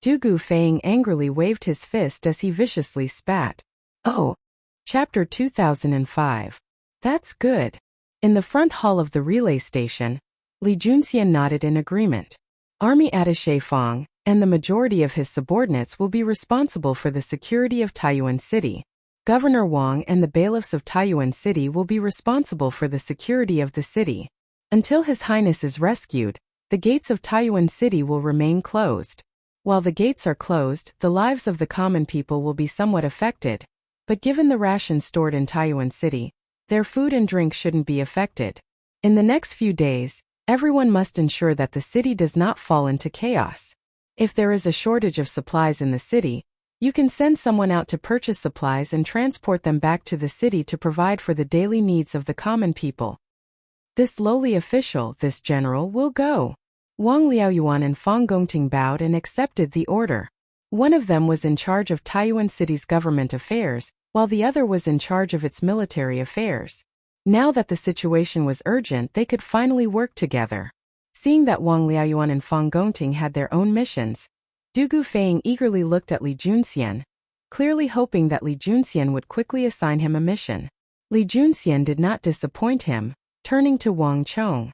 Du Gufeng angrily waved his fist as he viciously spat. Oh! Chapter 2005. That's good. In the front hall of the relay station, Li Junxian nodded in agreement. Army Attaché Fang, and the majority of his subordinates will be responsible for the security of Taiyuan City. Governor Wang and the bailiffs of Taiyuan City will be responsible for the security of the city. Until His Highness is rescued, the gates of Taiyuan City will remain closed. While the gates are closed, the lives of the common people will be somewhat affected, but given the rations stored in Taiyuan City, their food and drink shouldn't be affected. In the next few days, everyone must ensure that the city does not fall into chaos. If there is a shortage of supplies in the city, you can send someone out to purchase supplies and transport them back to the city to provide for the daily needs of the common people. This lowly official, this general, will go. Wang Liaoyuan and Fang Gongting bowed and accepted the order. One of them was in charge of Taiyuan City's government affairs, while the other was in charge of its military affairs. Now that the situation was urgent, they could finally work together. Seeing that Wang Liaoyuan and Fang Gongting had their own missions, Du Gufeng eagerly looked at Li Junxian, clearly hoping that Li Junxian would quickly assign him a mission. Li Junxian did not disappoint him, turning to Wang Chong.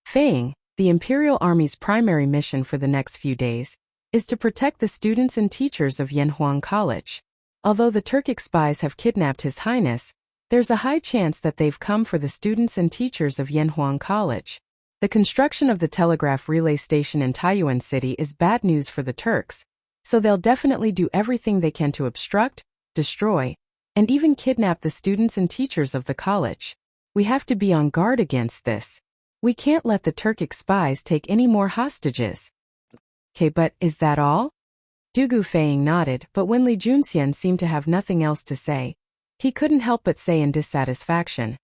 Feng, the Imperial Army's primary mission for the next few days, is to protect the students and teachers of Yanhuang College. Although the Turkic spies have kidnapped His Highness, there's a high chance that they've come for the students and teachers of Yanhuang College. The construction of the telegraph relay station in Taiyuan City is bad news for the Turks, so they'll definitely do everything they can to obstruct, destroy, and even kidnap the students and teachers of the college. We have to be on guard against this. We can't let the Turkic spies take any more hostages. Okay, but is that all? Du Gufeng nodded, but when Li Junxian seemed to have nothing else to say, he couldn't help but say in dissatisfaction,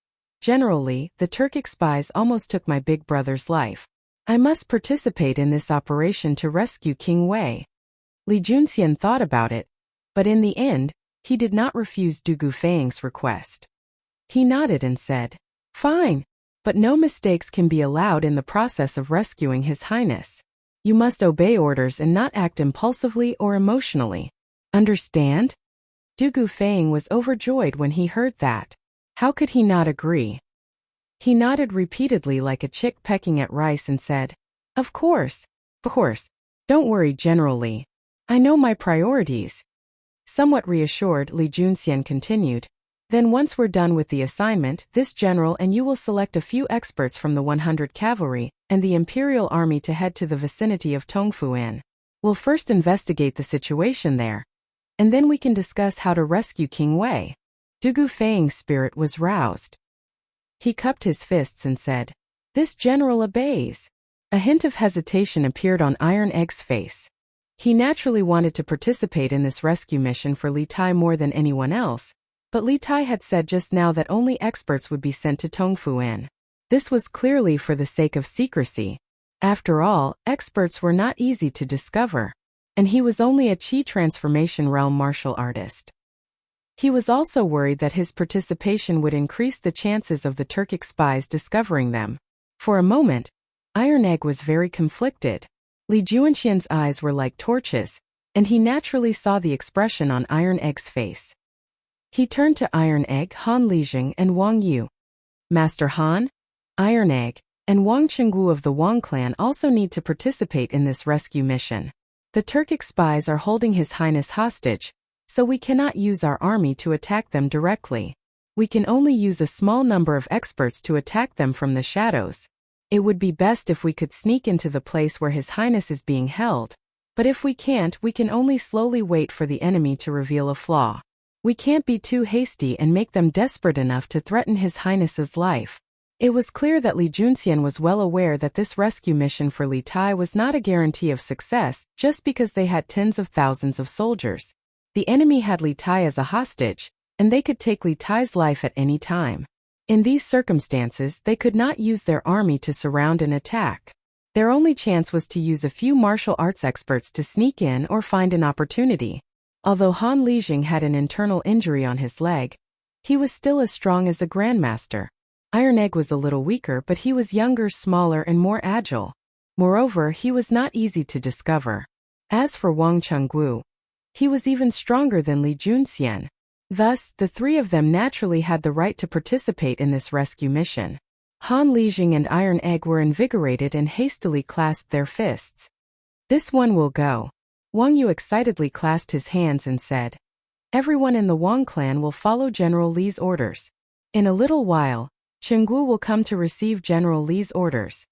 Generally, the Turkic spies almost took my big brother's life. I must participate in this operation to rescue King Wei. Li Junxian thought about it, but in the end, he did not refuse Du Gufeng's request. He nodded and said, "Fine, but no mistakes can be allowed in the process of rescuing His Highness. You must obey orders and not act impulsively or emotionally. Understand?" Du Gufeng was overjoyed when he heard that. How could he not agree? He nodded repeatedly like a chick pecking at rice and said, Of course. Don't worry, General Li. I know my priorities." Somewhat reassured, Li Junxian continued, "Then once we're done with the assignment, this general and you will select a few experts from the 100 cavalry and the Imperial Army to head to the vicinity of Tongfuan. We'll first investigate the situation there, and then we can discuss how to rescue King Wei." Du Gufeng's spirit was roused. He cupped his fists and said, "This general obeys." A hint of hesitation appeared on Iron Egg's face. He naturally wanted to participate in this rescue mission for Li Tai more than anyone else, but Li Tai had said just now that only experts would be sent to Tongfuan. This was clearly for the sake of secrecy. After all, experts were not easy to discover, and he was only a Qi transformation realm martial artist. He was also worried that his participation would increase the chances of the Turkic spies discovering them. For a moment, Iron Egg was very conflicted. Li Junxian's eyes were like torches, and he naturally saw the expression on Iron Egg's face. He turned to Iron Egg, Han Lijing, and Wang Yu. "Master Han, Iron Egg, and Wang Qinggu of the Wang clan also need to participate in this rescue mission. The Turkic spies are holding His Highness hostage, so we cannot use our army to attack them directly. We can only use a small number of experts to attack them from the shadows. It would be best if we could sneak into the place where His Highness is being held, but if we can't, we can only slowly wait for the enemy to reveal a flaw. We can't be too hasty and make them desperate enough to threaten His Highness's life." It was clear that Li Junxian was well aware that this rescue mission for Li Tai was not a guarantee of success just because they had tens of thousands of soldiers. The enemy had Li Tai as a hostage, and they could take Li Tai's life at any time. In these circumstances, they could not use their army to surround and attack. Their only chance was to use a few martial arts experts to sneak in or find an opportunity. Although Han Lijing had an internal injury on his leg, he was still as strong as a grandmaster. Iron Egg was a little weaker, but he was younger, smaller, and more agile. Moreover, he was not easy to discover. As for Wang Qinggu, he was even stronger than Li Junxian. Thus, the three of them naturally had the right to participate in this rescue mission. Han Lijing and Iron Egg were invigorated and hastily clasped their fists. "This one will go." Wang Yu excitedly clasped his hands and said, "Everyone in the Wang clan will follow General Li's orders. In a little while, Qinggu will come to receive General Li's orders."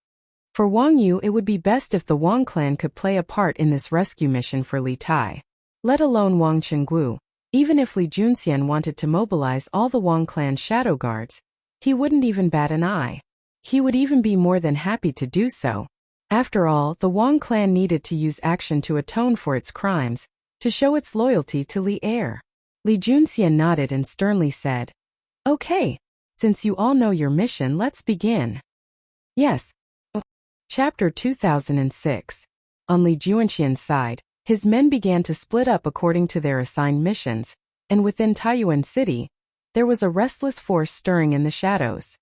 For Wang Yu, it would be best if the Wang clan could play a part in this rescue mission for Li Tai. Let alone Wang Qinggu. Even if Li Junxian wanted to mobilize all the Wang clan shadow guards, he wouldn't even bat an eye. He would even be more than happy to do so. After all, the Wang clan needed to use action to atone for its crimes, to show its loyalty to Li Heir. Li Junxian nodded and sternly said, "Okay, since you all know your mission, let's begin." Yes. Chapter 2006. On Li Junxian's side, his men began to split up according to their assigned missions, and within Taiyuan City, there was a restless force stirring in the shadows.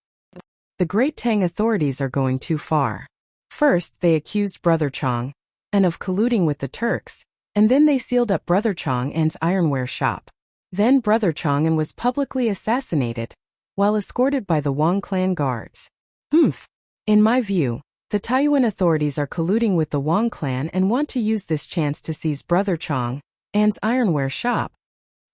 The Great Tang authorities are going too far. First, they accused Brother Chong and of colluding with the Turks, and then they sealed up Brother Chong and's ironware shop. Then Brother Chong and was publicly assassinated, while escorted by the Wang clan guards. In my view, the Taiyuan authorities are colluding with the Wang clan and want to use this chance to seize Brother Chong and's ironware shop.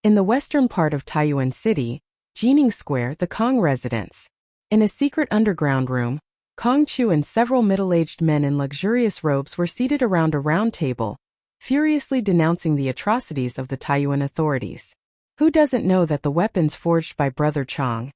In the western part of Taiyuan City, Jining Square, the Kong residence. In a secret underground room, Kong Chu and several middle-aged men in luxurious robes were seated around a round table, furiously denouncing the atrocities of the Taiyuan authorities. Who doesn't know that the weapons forged by Brother Chong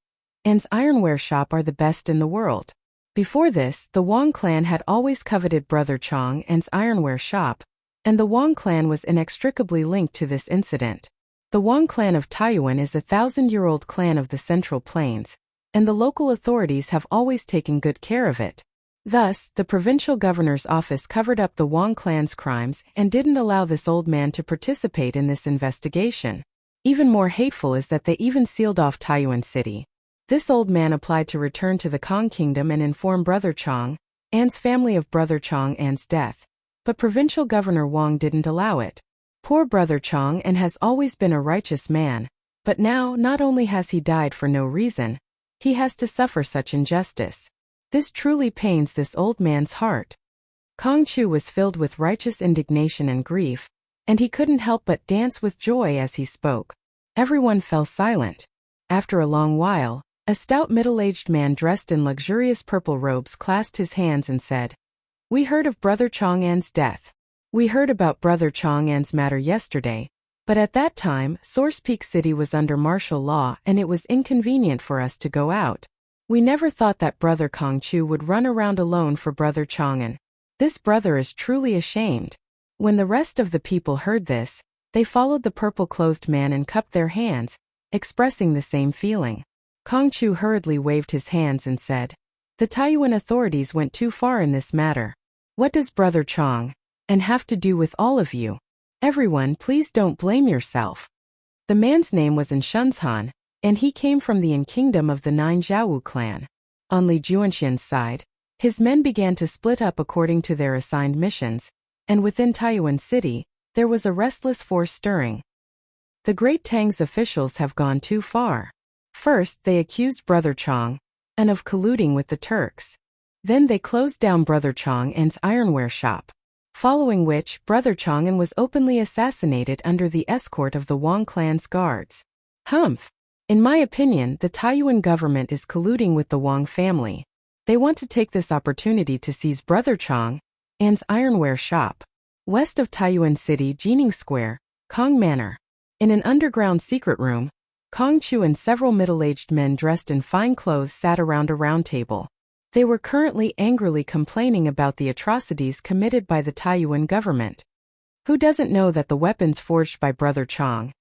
and's ironware shop are the best in the world? Before this, the Wang clan had always coveted Brother Chong and's ironware shop, and the Wang clan was inextricably linked to this incident. The Wang clan of Taiyuan is a 1,000-year-old clan of the Central Plains, and the local authorities have always taken good care of it. Thus, the provincial governor's office covered up the Wang clan's crimes and didn't allow this old man to participate in this investigation. Even more hateful is that they even sealed off Taiyuan City. This old man applied to return to the Kong Kingdom and inform Brother Chong An's family of Brother Chong An's death, but Provincial Governor Wang didn't allow it. Poor Brother Chong An has always been a righteous man, but now not only has he died for no reason, he has to suffer such injustice. This truly pains this old man's heart. Kong Chu was filled with righteous indignation and grief, and he couldn't help but dance with joy as he spoke. Everyone fell silent. After a long while, a stout middle-aged man dressed in luxurious purple robes clasped his hands and said, "We heard of Brother Chong An's death. We heard about Brother Chong An's matter yesterday, but at that time, Source Peak City was under martial law and it was inconvenient for us to go out. We never thought that Brother Kong Chu would run around alone for Brother Chong An. This brother is truly ashamed." When the rest of the people heard this, they followed the purple-clothed man and cupped their hands, expressing the same feeling. Kong Chu hurriedly waved his hands and said, "The Taiyuan authorities went too far in this matter. What does Brother Chong An have to do with all of you? Everyone, please don't blame yourself." The man's name was In Shunshan, and he came from the kingdom of the Nine Jiawu clan. On Li Juanxian's side, his men began to split up according to their assigned missions, and within Taiyuan City, there was a restless force stirring. The Great Tang's officials have gone too far. First, they accused Brother Chong An of colluding with the Turks. Then they closed down Brother Chong An's ironware shop. Following which, Brother Chong An was openly assassinated under the escort of the Wang clan's guards. Humph! In my opinion, the Taiyuan government is colluding with the Wang family. They want to take this opportunity to seize Brother Chong An's ironware shop. West of Taiyuan City, Jining Square, Kong Manor. In an underground secret room, Kong Chu and several middle-aged men dressed in fine clothes sat around a round table. They were currently angrily complaining about the atrocities committed by the Taiyuan government. Who doesn't know that the weapons forged by Brother Chong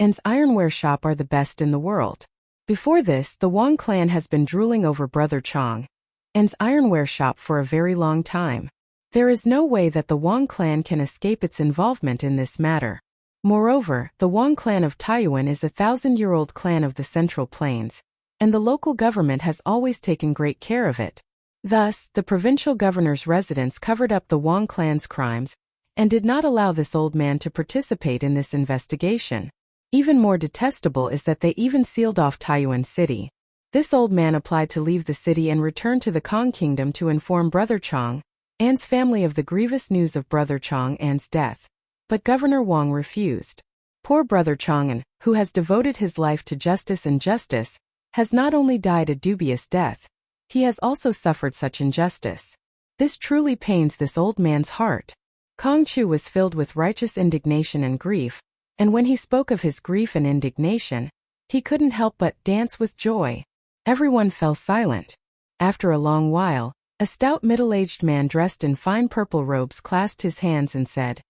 An's ironware shop are the best in the world? Before this, the Wang clan has been drooling over Brother Chong An's ironware shop for a very long time. There is no way that the Wang clan can escape its involvement in this matter. Moreover, the Wang clan of Taiyuan is a 1,000-year-old clan of the Central Plains, and the local government has always taken great care of it. Thus, the provincial governor's residence covered up the Wang clan's crimes and did not allow this old man to participate in this investigation. Even more detestable is that they even sealed off Taiyuan City. This old man applied to leave the city and return to the Kong Kingdom to inform Brother Chong An's family of the grievous news of Brother Chong An's death. But Governor Wang refused. Poor Brother Chong An, who has devoted his life to justice and justice, has not only died a dubious death, he has also suffered such injustice. This truly pains this old man's heart. Kong Chu was filled with righteous indignation and grief, and when he spoke of his grief and indignation, he couldn't help but dance with joy. Everyone fell silent. After a long while, a stout middle-aged man dressed in fine purple robes clasped his hands and said,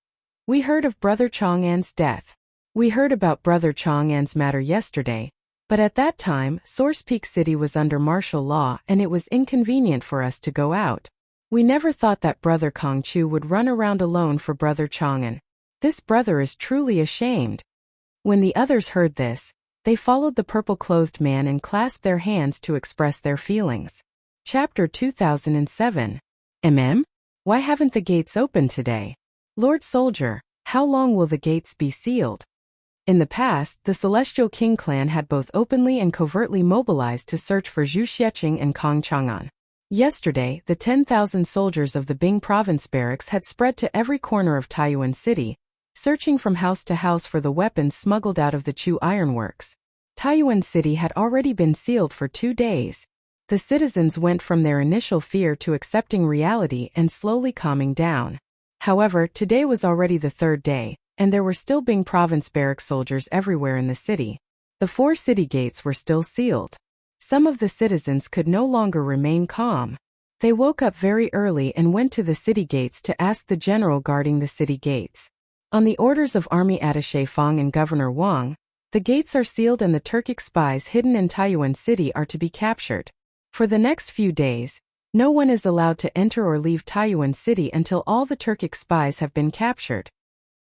"We heard of Brother Chong An's death. We heard about Brother Chong An's matter yesterday, but at that time, Source Peak City was under martial law and it was inconvenient for us to go out. We never thought that Brother Kong Chu would run around alone for Brother Chong An. This brother is truly ashamed." When the others heard this, they followed the purple-clothed man and clasped their hands to express their feelings. Chapter 2007. Why haven't the gates opened today? Lord Soldier, how long will the gates be sealed? In the past, the Celestial King clan had both openly and covertly mobilized to search for Zhu Xiecheng and Kong Chang'an. Yesterday, the 10,000 soldiers of the Bing province barracks had spread to every corner of Taiyuan City, searching from house to house for the weapons smuggled out of the Chu ironworks. Taiyuan City had already been sealed for 2 days. The citizens went from their initial fear to accepting reality and slowly calming down. However, today was already the 3rd day, and there were still Bing province barrack soldiers everywhere in the city. The 4 city gates were still sealed. Some of the citizens could no longer remain calm. They woke up very early and went to the city gates to ask the general guarding the city gates. On the orders of Army Attaché Fang and Governor Wang, The gates are sealed and the Turkic spies hidden in Taiyuan City are to be captured. For the next few days, no one is allowed to enter or leave Taiyuan City until all the Turkic spies have been captured.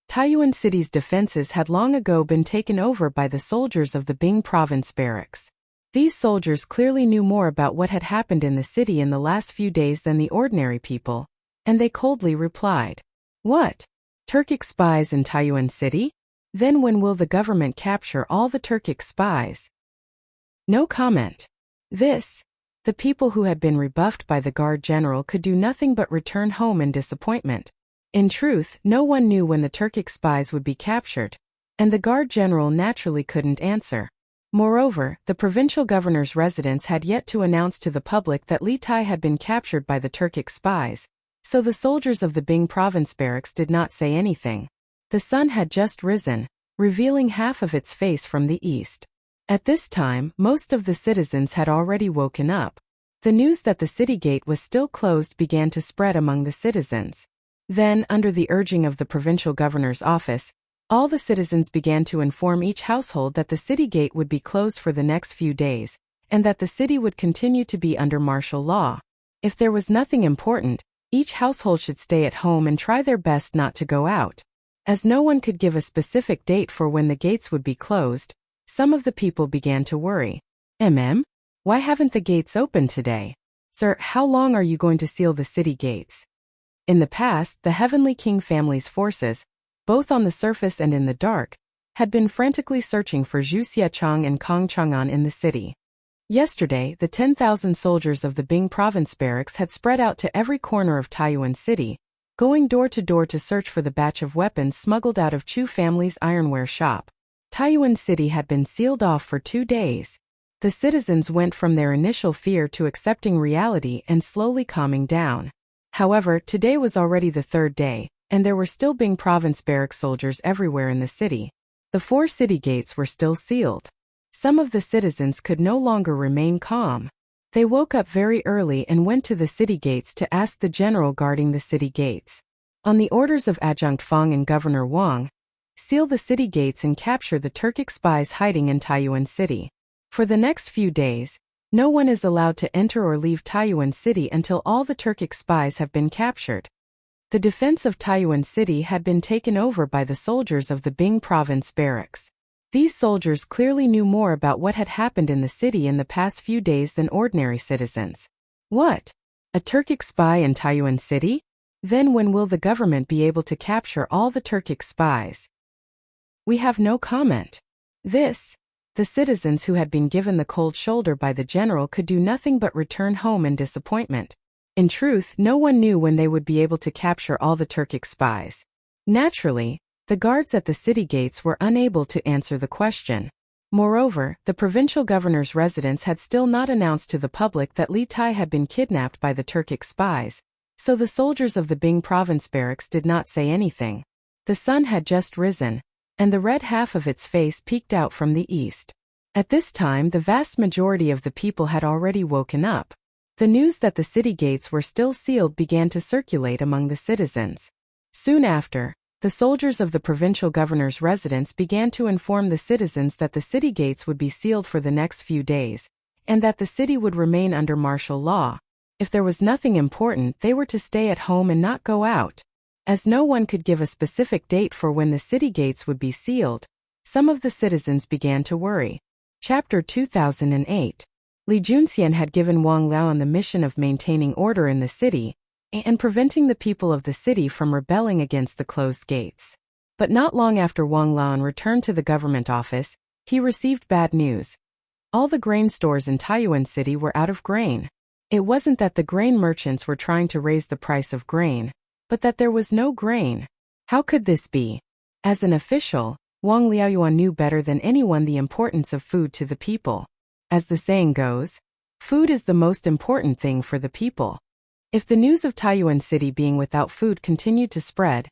Taiyuan City's defenses had long ago been taken over by the soldiers of the Bing Province barracks. These soldiers clearly knew more about what had happened in the city in the last few days than the ordinary people, and they coldly replied, "What? Turkic spies in Taiyuan City? Then when will the government capture all the Turkic spies?" No comment. The people who had been rebuffed by the guard general could do nothing but return home in disappointment. In truth, no one knew when the Turkic spies would be captured, and the guard general naturally couldn't answer. Moreover, the provincial governor's residence had yet to announce to the public that Li Tai had been captured by the Turkic spies, so the soldiers of the Bing Province barracks did not say anything. The sun had just risen, revealing half of its face from the east. At this time, most of the citizens had already woken up. The news that the city gate was still closed began to spread among the citizens. Then, under the urging of the provincial governor's office, all the citizens began to inform each household that the city gate would be closed for the next few days, and that the city would continue to be under martial law. If there was nothing important, each household should stay at home and try their best not to go out. As no one could give a specific date for when the gates would be closed, some of the people began to worry. Why haven't the gates opened today? Sir, how long are you going to seal the city gates? In the past, the Heavenly King family's forces, both on the surface and in the dark, had been frantically searching for Zhu Xiechang and Kong Chang'an in the city. Yesterday, the 10,000 soldiers of the Bing Province barracks had spread out to every corner of Taiyuan City, going door to door to search for the batch of weapons smuggled out of Chu family's ironware shop. Taiyuan City had been sealed off for 2 days. The citizens went from their initial fear to accepting reality and slowly calming down. However, today was already the 3rd day, and there were still Bing Province barracks soldiers everywhere in the city. The 4 city gates were still sealed. Some of the citizens could no longer remain calm. They woke up very early and went to the city gates to ask the general guarding the city gates. On the orders of Adjunct Fang and Governor Wang, seal the city gates and capture the Turkic spies hiding in Taiyuan City. For the next few days, no one is allowed to enter or leave Taiyuan City until all the Turkic spies have been captured. The defense of Taiyuan City had been taken over by the soldiers of the Bing Province barracks. These soldiers clearly knew more about what had happened in the city in the past few days than ordinary citizens. What? A Turkic spy in Taiyuan City? Then when will the government be able to capture all the Turkic spies? We have no comment. The citizens who had been given the cold shoulder by the general could do nothing but return home in disappointment. In truth, no one knew when they would be able to capture all the Turkic spies. Naturally, the guards at the city gates were unable to answer the question. Moreover, the provincial governor's residence had still not announced to the public that Li Tai had been kidnapped by the Turkic spies, so the soldiers of the Bing Province barracks did not say anything. The sun had just risen, and the red half of its face peeked out from the east. At this time, the vast majority of the people had already woken up. The news that the city gates were still sealed began to circulate among the citizens. Soon after, the soldiers of the provincial governor's residence began to inform the citizens that the city gates would be sealed for the next few days, and that the city would remain under martial law. If there was nothing important, they were to stay at home and not go out. As no one could give a specific date for when the city gates would be sealed, some of the citizens began to worry. Chapter 2008. Li Junxian had given Wang Laoan the mission of maintaining order in the city and preventing the people of the city from rebelling against the closed gates. But not long after Wang Laoan returned to the government office, he received bad news. All the grain stores in Taiyuan City were out of grain. It wasn't that the grain merchants were trying to raise the price of grain, but that there was no grain. How could this be? As an official, Wang Liaoyuan knew better than anyone the importance of food to the people. As the saying goes, food is the most important thing for the people. If the news of Taiyuan City being without food continued to spread,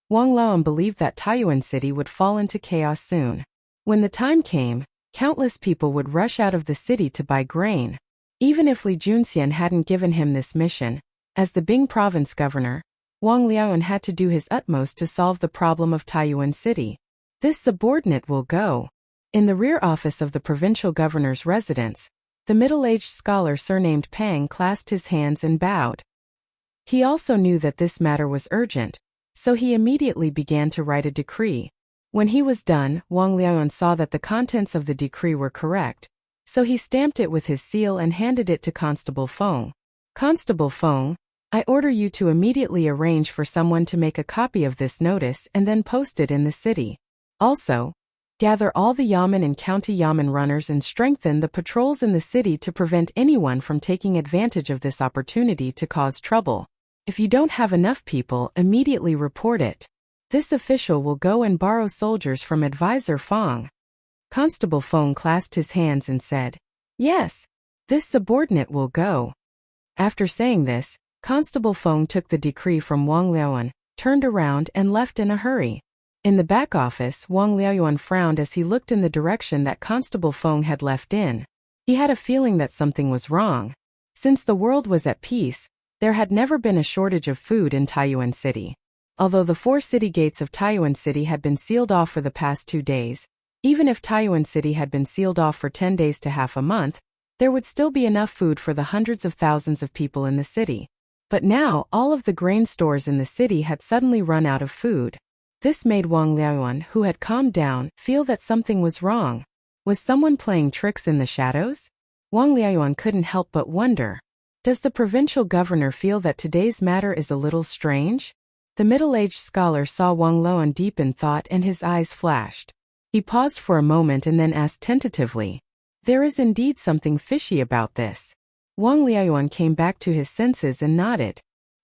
Wang Laoan believed that Taiyuan City would fall into chaos soon. When the time came, countless people would rush out of the city to buy grain. Even if Li Junxian hadn't given him this mission, as the Bing province governor, Wang Liaoan had to do his utmost to solve the problem of Taiyuan City. This subordinate will go. In the rear office of the provincial governor's residence, the middle-aged scholar surnamed Pang clasped his hands and bowed. He also knew that this matter was urgent, so he immediately began to write a decree. When he was done, Wang Liaoyuan saw that the contents of the decree were correct, so he stamped it with his seal and handed it to Constable Feng. Constable Feng, I order you to immediately arrange for someone to make a copy of this notice and then post it in the city. Also, gather all the yamen and county yamen runners and strengthen the patrols in the city to prevent anyone from taking advantage of this opportunity to cause trouble. If you don't have enough people, immediately report it. This official will go and borrow soldiers from Advisor Feng. Constable Feng clasped his hands and said, Yes, this subordinate will go. After saying this, Constable Feng took the decree from Wang Liaoyuan, turned around and left in a hurry. In the back office, Wang Liaoyuan frowned as he looked in the direction that Constable Feng had left in. He had a feeling that something was wrong. Since the world was at peace, there had never been a shortage of food in Taiyuan City. Although the 4 city gates of Taiyuan City had been sealed off for the past 2 days, even if Taiyuan City had been sealed off for 10 days to half a month, there would still be enough food for the hundreds of thousands of people in the city. But now, all of the grain stores in the city had suddenly run out of food. This made Wang Liaoyuan, who had calmed down, feel that something was wrong. Was someone playing tricks in the shadows? Wang Liaoyuan couldn't help but wonder. Does the provincial governor feel that today's matter is a little strange? The middle-aged scholar saw Wang Liaoyuan deep in thought and his eyes flashed. He paused for a moment and then asked tentatively, There is indeed something fishy about this. Wang Liaoyuan came back to his senses and nodded.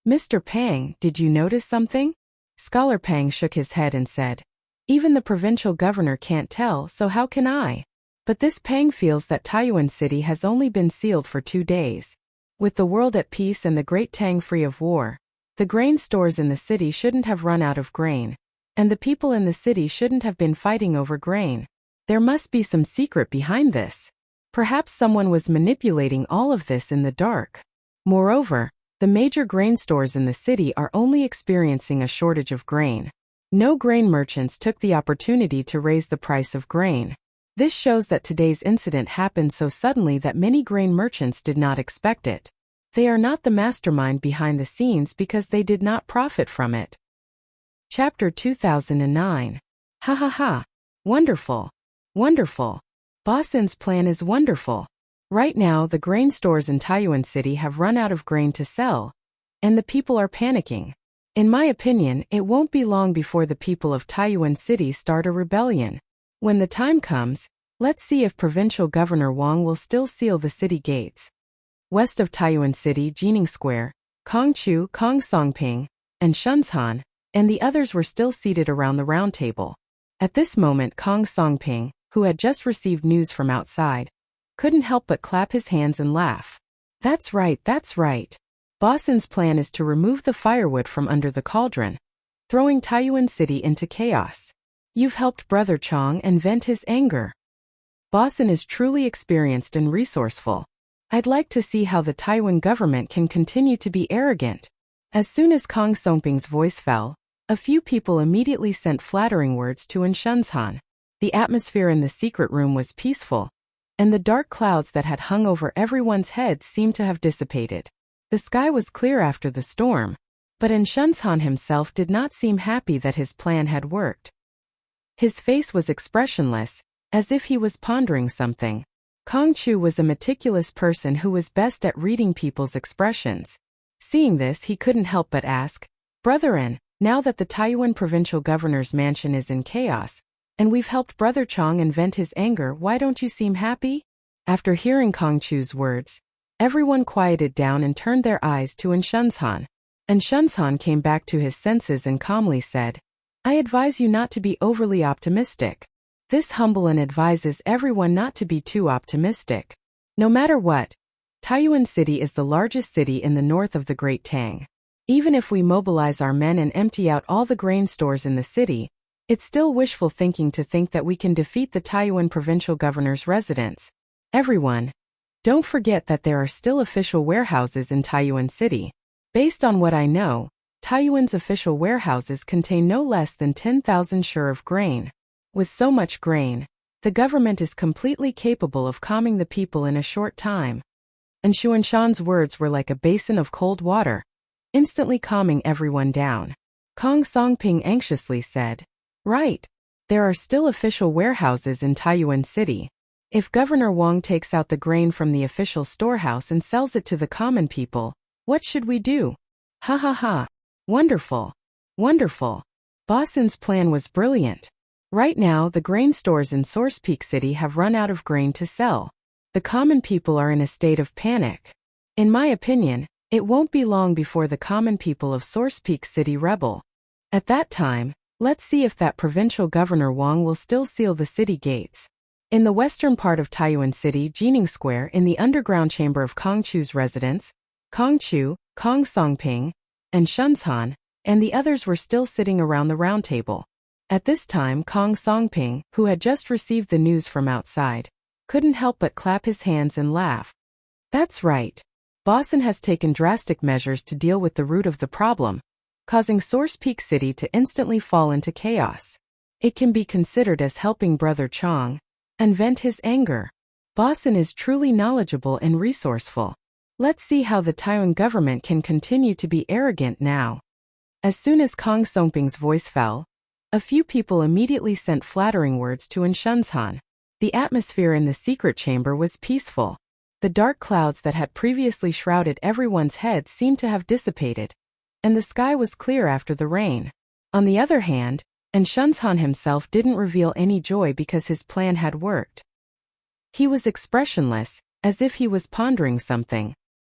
Mr. Pang, did you notice something? Scholar Pang shook his head and said, Even the provincial governor can't tell, so how can I? But this Pang feels that Taiyuan City has only been sealed for 2 days. With the world at peace and the Great Tang free of war, the grain stores in the city shouldn't have run out of grain, and the people in the city shouldn't have been fighting over grain. There must be some secret behind this. Perhaps someone was manipulating all of this in the dark. Moreover, the major grain stores in the city are only experiencing a shortage of grain. No grain merchants took the opportunity to raise the price of grain. This shows that today's incident happened so suddenly that many grain merchants did not expect it. They are not the mastermind behind the scenes because they did not profit from it. Chapter 2009. Ha ha ha. Wonderful. Wonderful. Bossin's plan is wonderful. Right now, the grain stores in Taiyuan City have run out of grain to sell, and the people are panicking. In my opinion, it won't be long before the people of Taiyuan City start a rebellion. When the time comes, let's see if Provincial Governor Wang will still seal the city gates. West of Taiyuan City, Jining Square, Kong Chu, Kong Songping, and Shenzhan, and the others were still seated around the round table. At this moment, Kong Songping, who had just received news from outside, couldn't help but clap his hands and laugh. That's right, that's right. Bossin's plan is to remove the firewood from under the cauldron, throwing Taiyuan City into chaos. You've helped Brother Chong and vent his anger. Bossin is truly experienced and resourceful. I'd like to see how the Taiyuan government can continue to be arrogant. As soon as Kong Songping's voice fell, a few people immediately sent flattering words to Shenzhan. The atmosphere in the secret room was peaceful, and the dark clouds that had hung over everyone's heads seemed to have dissipated. The sky was clear after the storm, but Shenzhan himself did not seem happy that his plan had worked. His face was expressionless, as if he was pondering something. Kong Chu was a meticulous person who was best at reading people's expressions. Seeing this, he couldn't help but ask, Brother, now that the Taiyuan provincial governor's mansion is in chaos, and we've helped Brother Chong vent his anger, why don't you seem happy? After hearing Kong Chu's words, everyone quieted down and turned their eyes to Shenzhan. Shenzhan came back to his senses and calmly said, I advise you not to be overly optimistic. This humble advises everyone not to be too optimistic. No matter what, Taiyuan City is the largest city in the north of the Great Tang. Even if we mobilize our men and empty out all the grain stores in the city, it's still wishful thinking to think that we can defeat the Taiyuan provincial governor's residence. Everyone, don't forget that there are still official warehouses in Taiyuan City. Based on what I know, Taiyuan's official warehouses contain no less than 10,000 shur of grain. With so much grain, The government is completely capable of calming the people in a short time. And Xuanshan's words were like a basin of cold water, instantly calming everyone down. Kong Songping anxiously said, "Right. There are still official warehouses in Taiyuan City. If Governor Wang takes out the grain from the official storehouse and sells it to the common people, what should we do?" Ha ha ha. Wonderful. Wonderful. Bossin's plan was brilliant. Right now, the grain stores in Source Peak City have run out of grain to sell. The common people are in a state of panic. In my opinion, it won't be long before the common people of Source Peak City rebel. At that time, let's see if that provincial governor Wang will still seal the city gates. In the western part of Taiyuan City, Jining Square, in the underground chamber of Kong Chu's residence, Kong Chu, Kong Songping, and Shunzhan, and the others were still sitting around the round table. At this time, Kong Songping, who had just received the news from outside, couldn't help but clap his hands and laugh. That's right. Bossin has taken drastic measures to deal with the root of the problem, causing Source Peak City to instantly fall into chaos. It can be considered as helping Brother Chong and vent his anger. Bossin is truly knowledgeable and resourceful. Let's see how the Taiyuan government can continue to be arrogant now. As soon as Kong Songping's voice fell, a few people immediately sent flattering words to Shunzhan. The atmosphere in the secret chamber was peaceful. The dark clouds that had previously shrouded everyone's heads seemed to have dissipated, and the sky was clear after the rain. On the other hand, Shunzhan himself didn't reveal any joy because his plan had worked. He was expressionless, as if he was pondering something.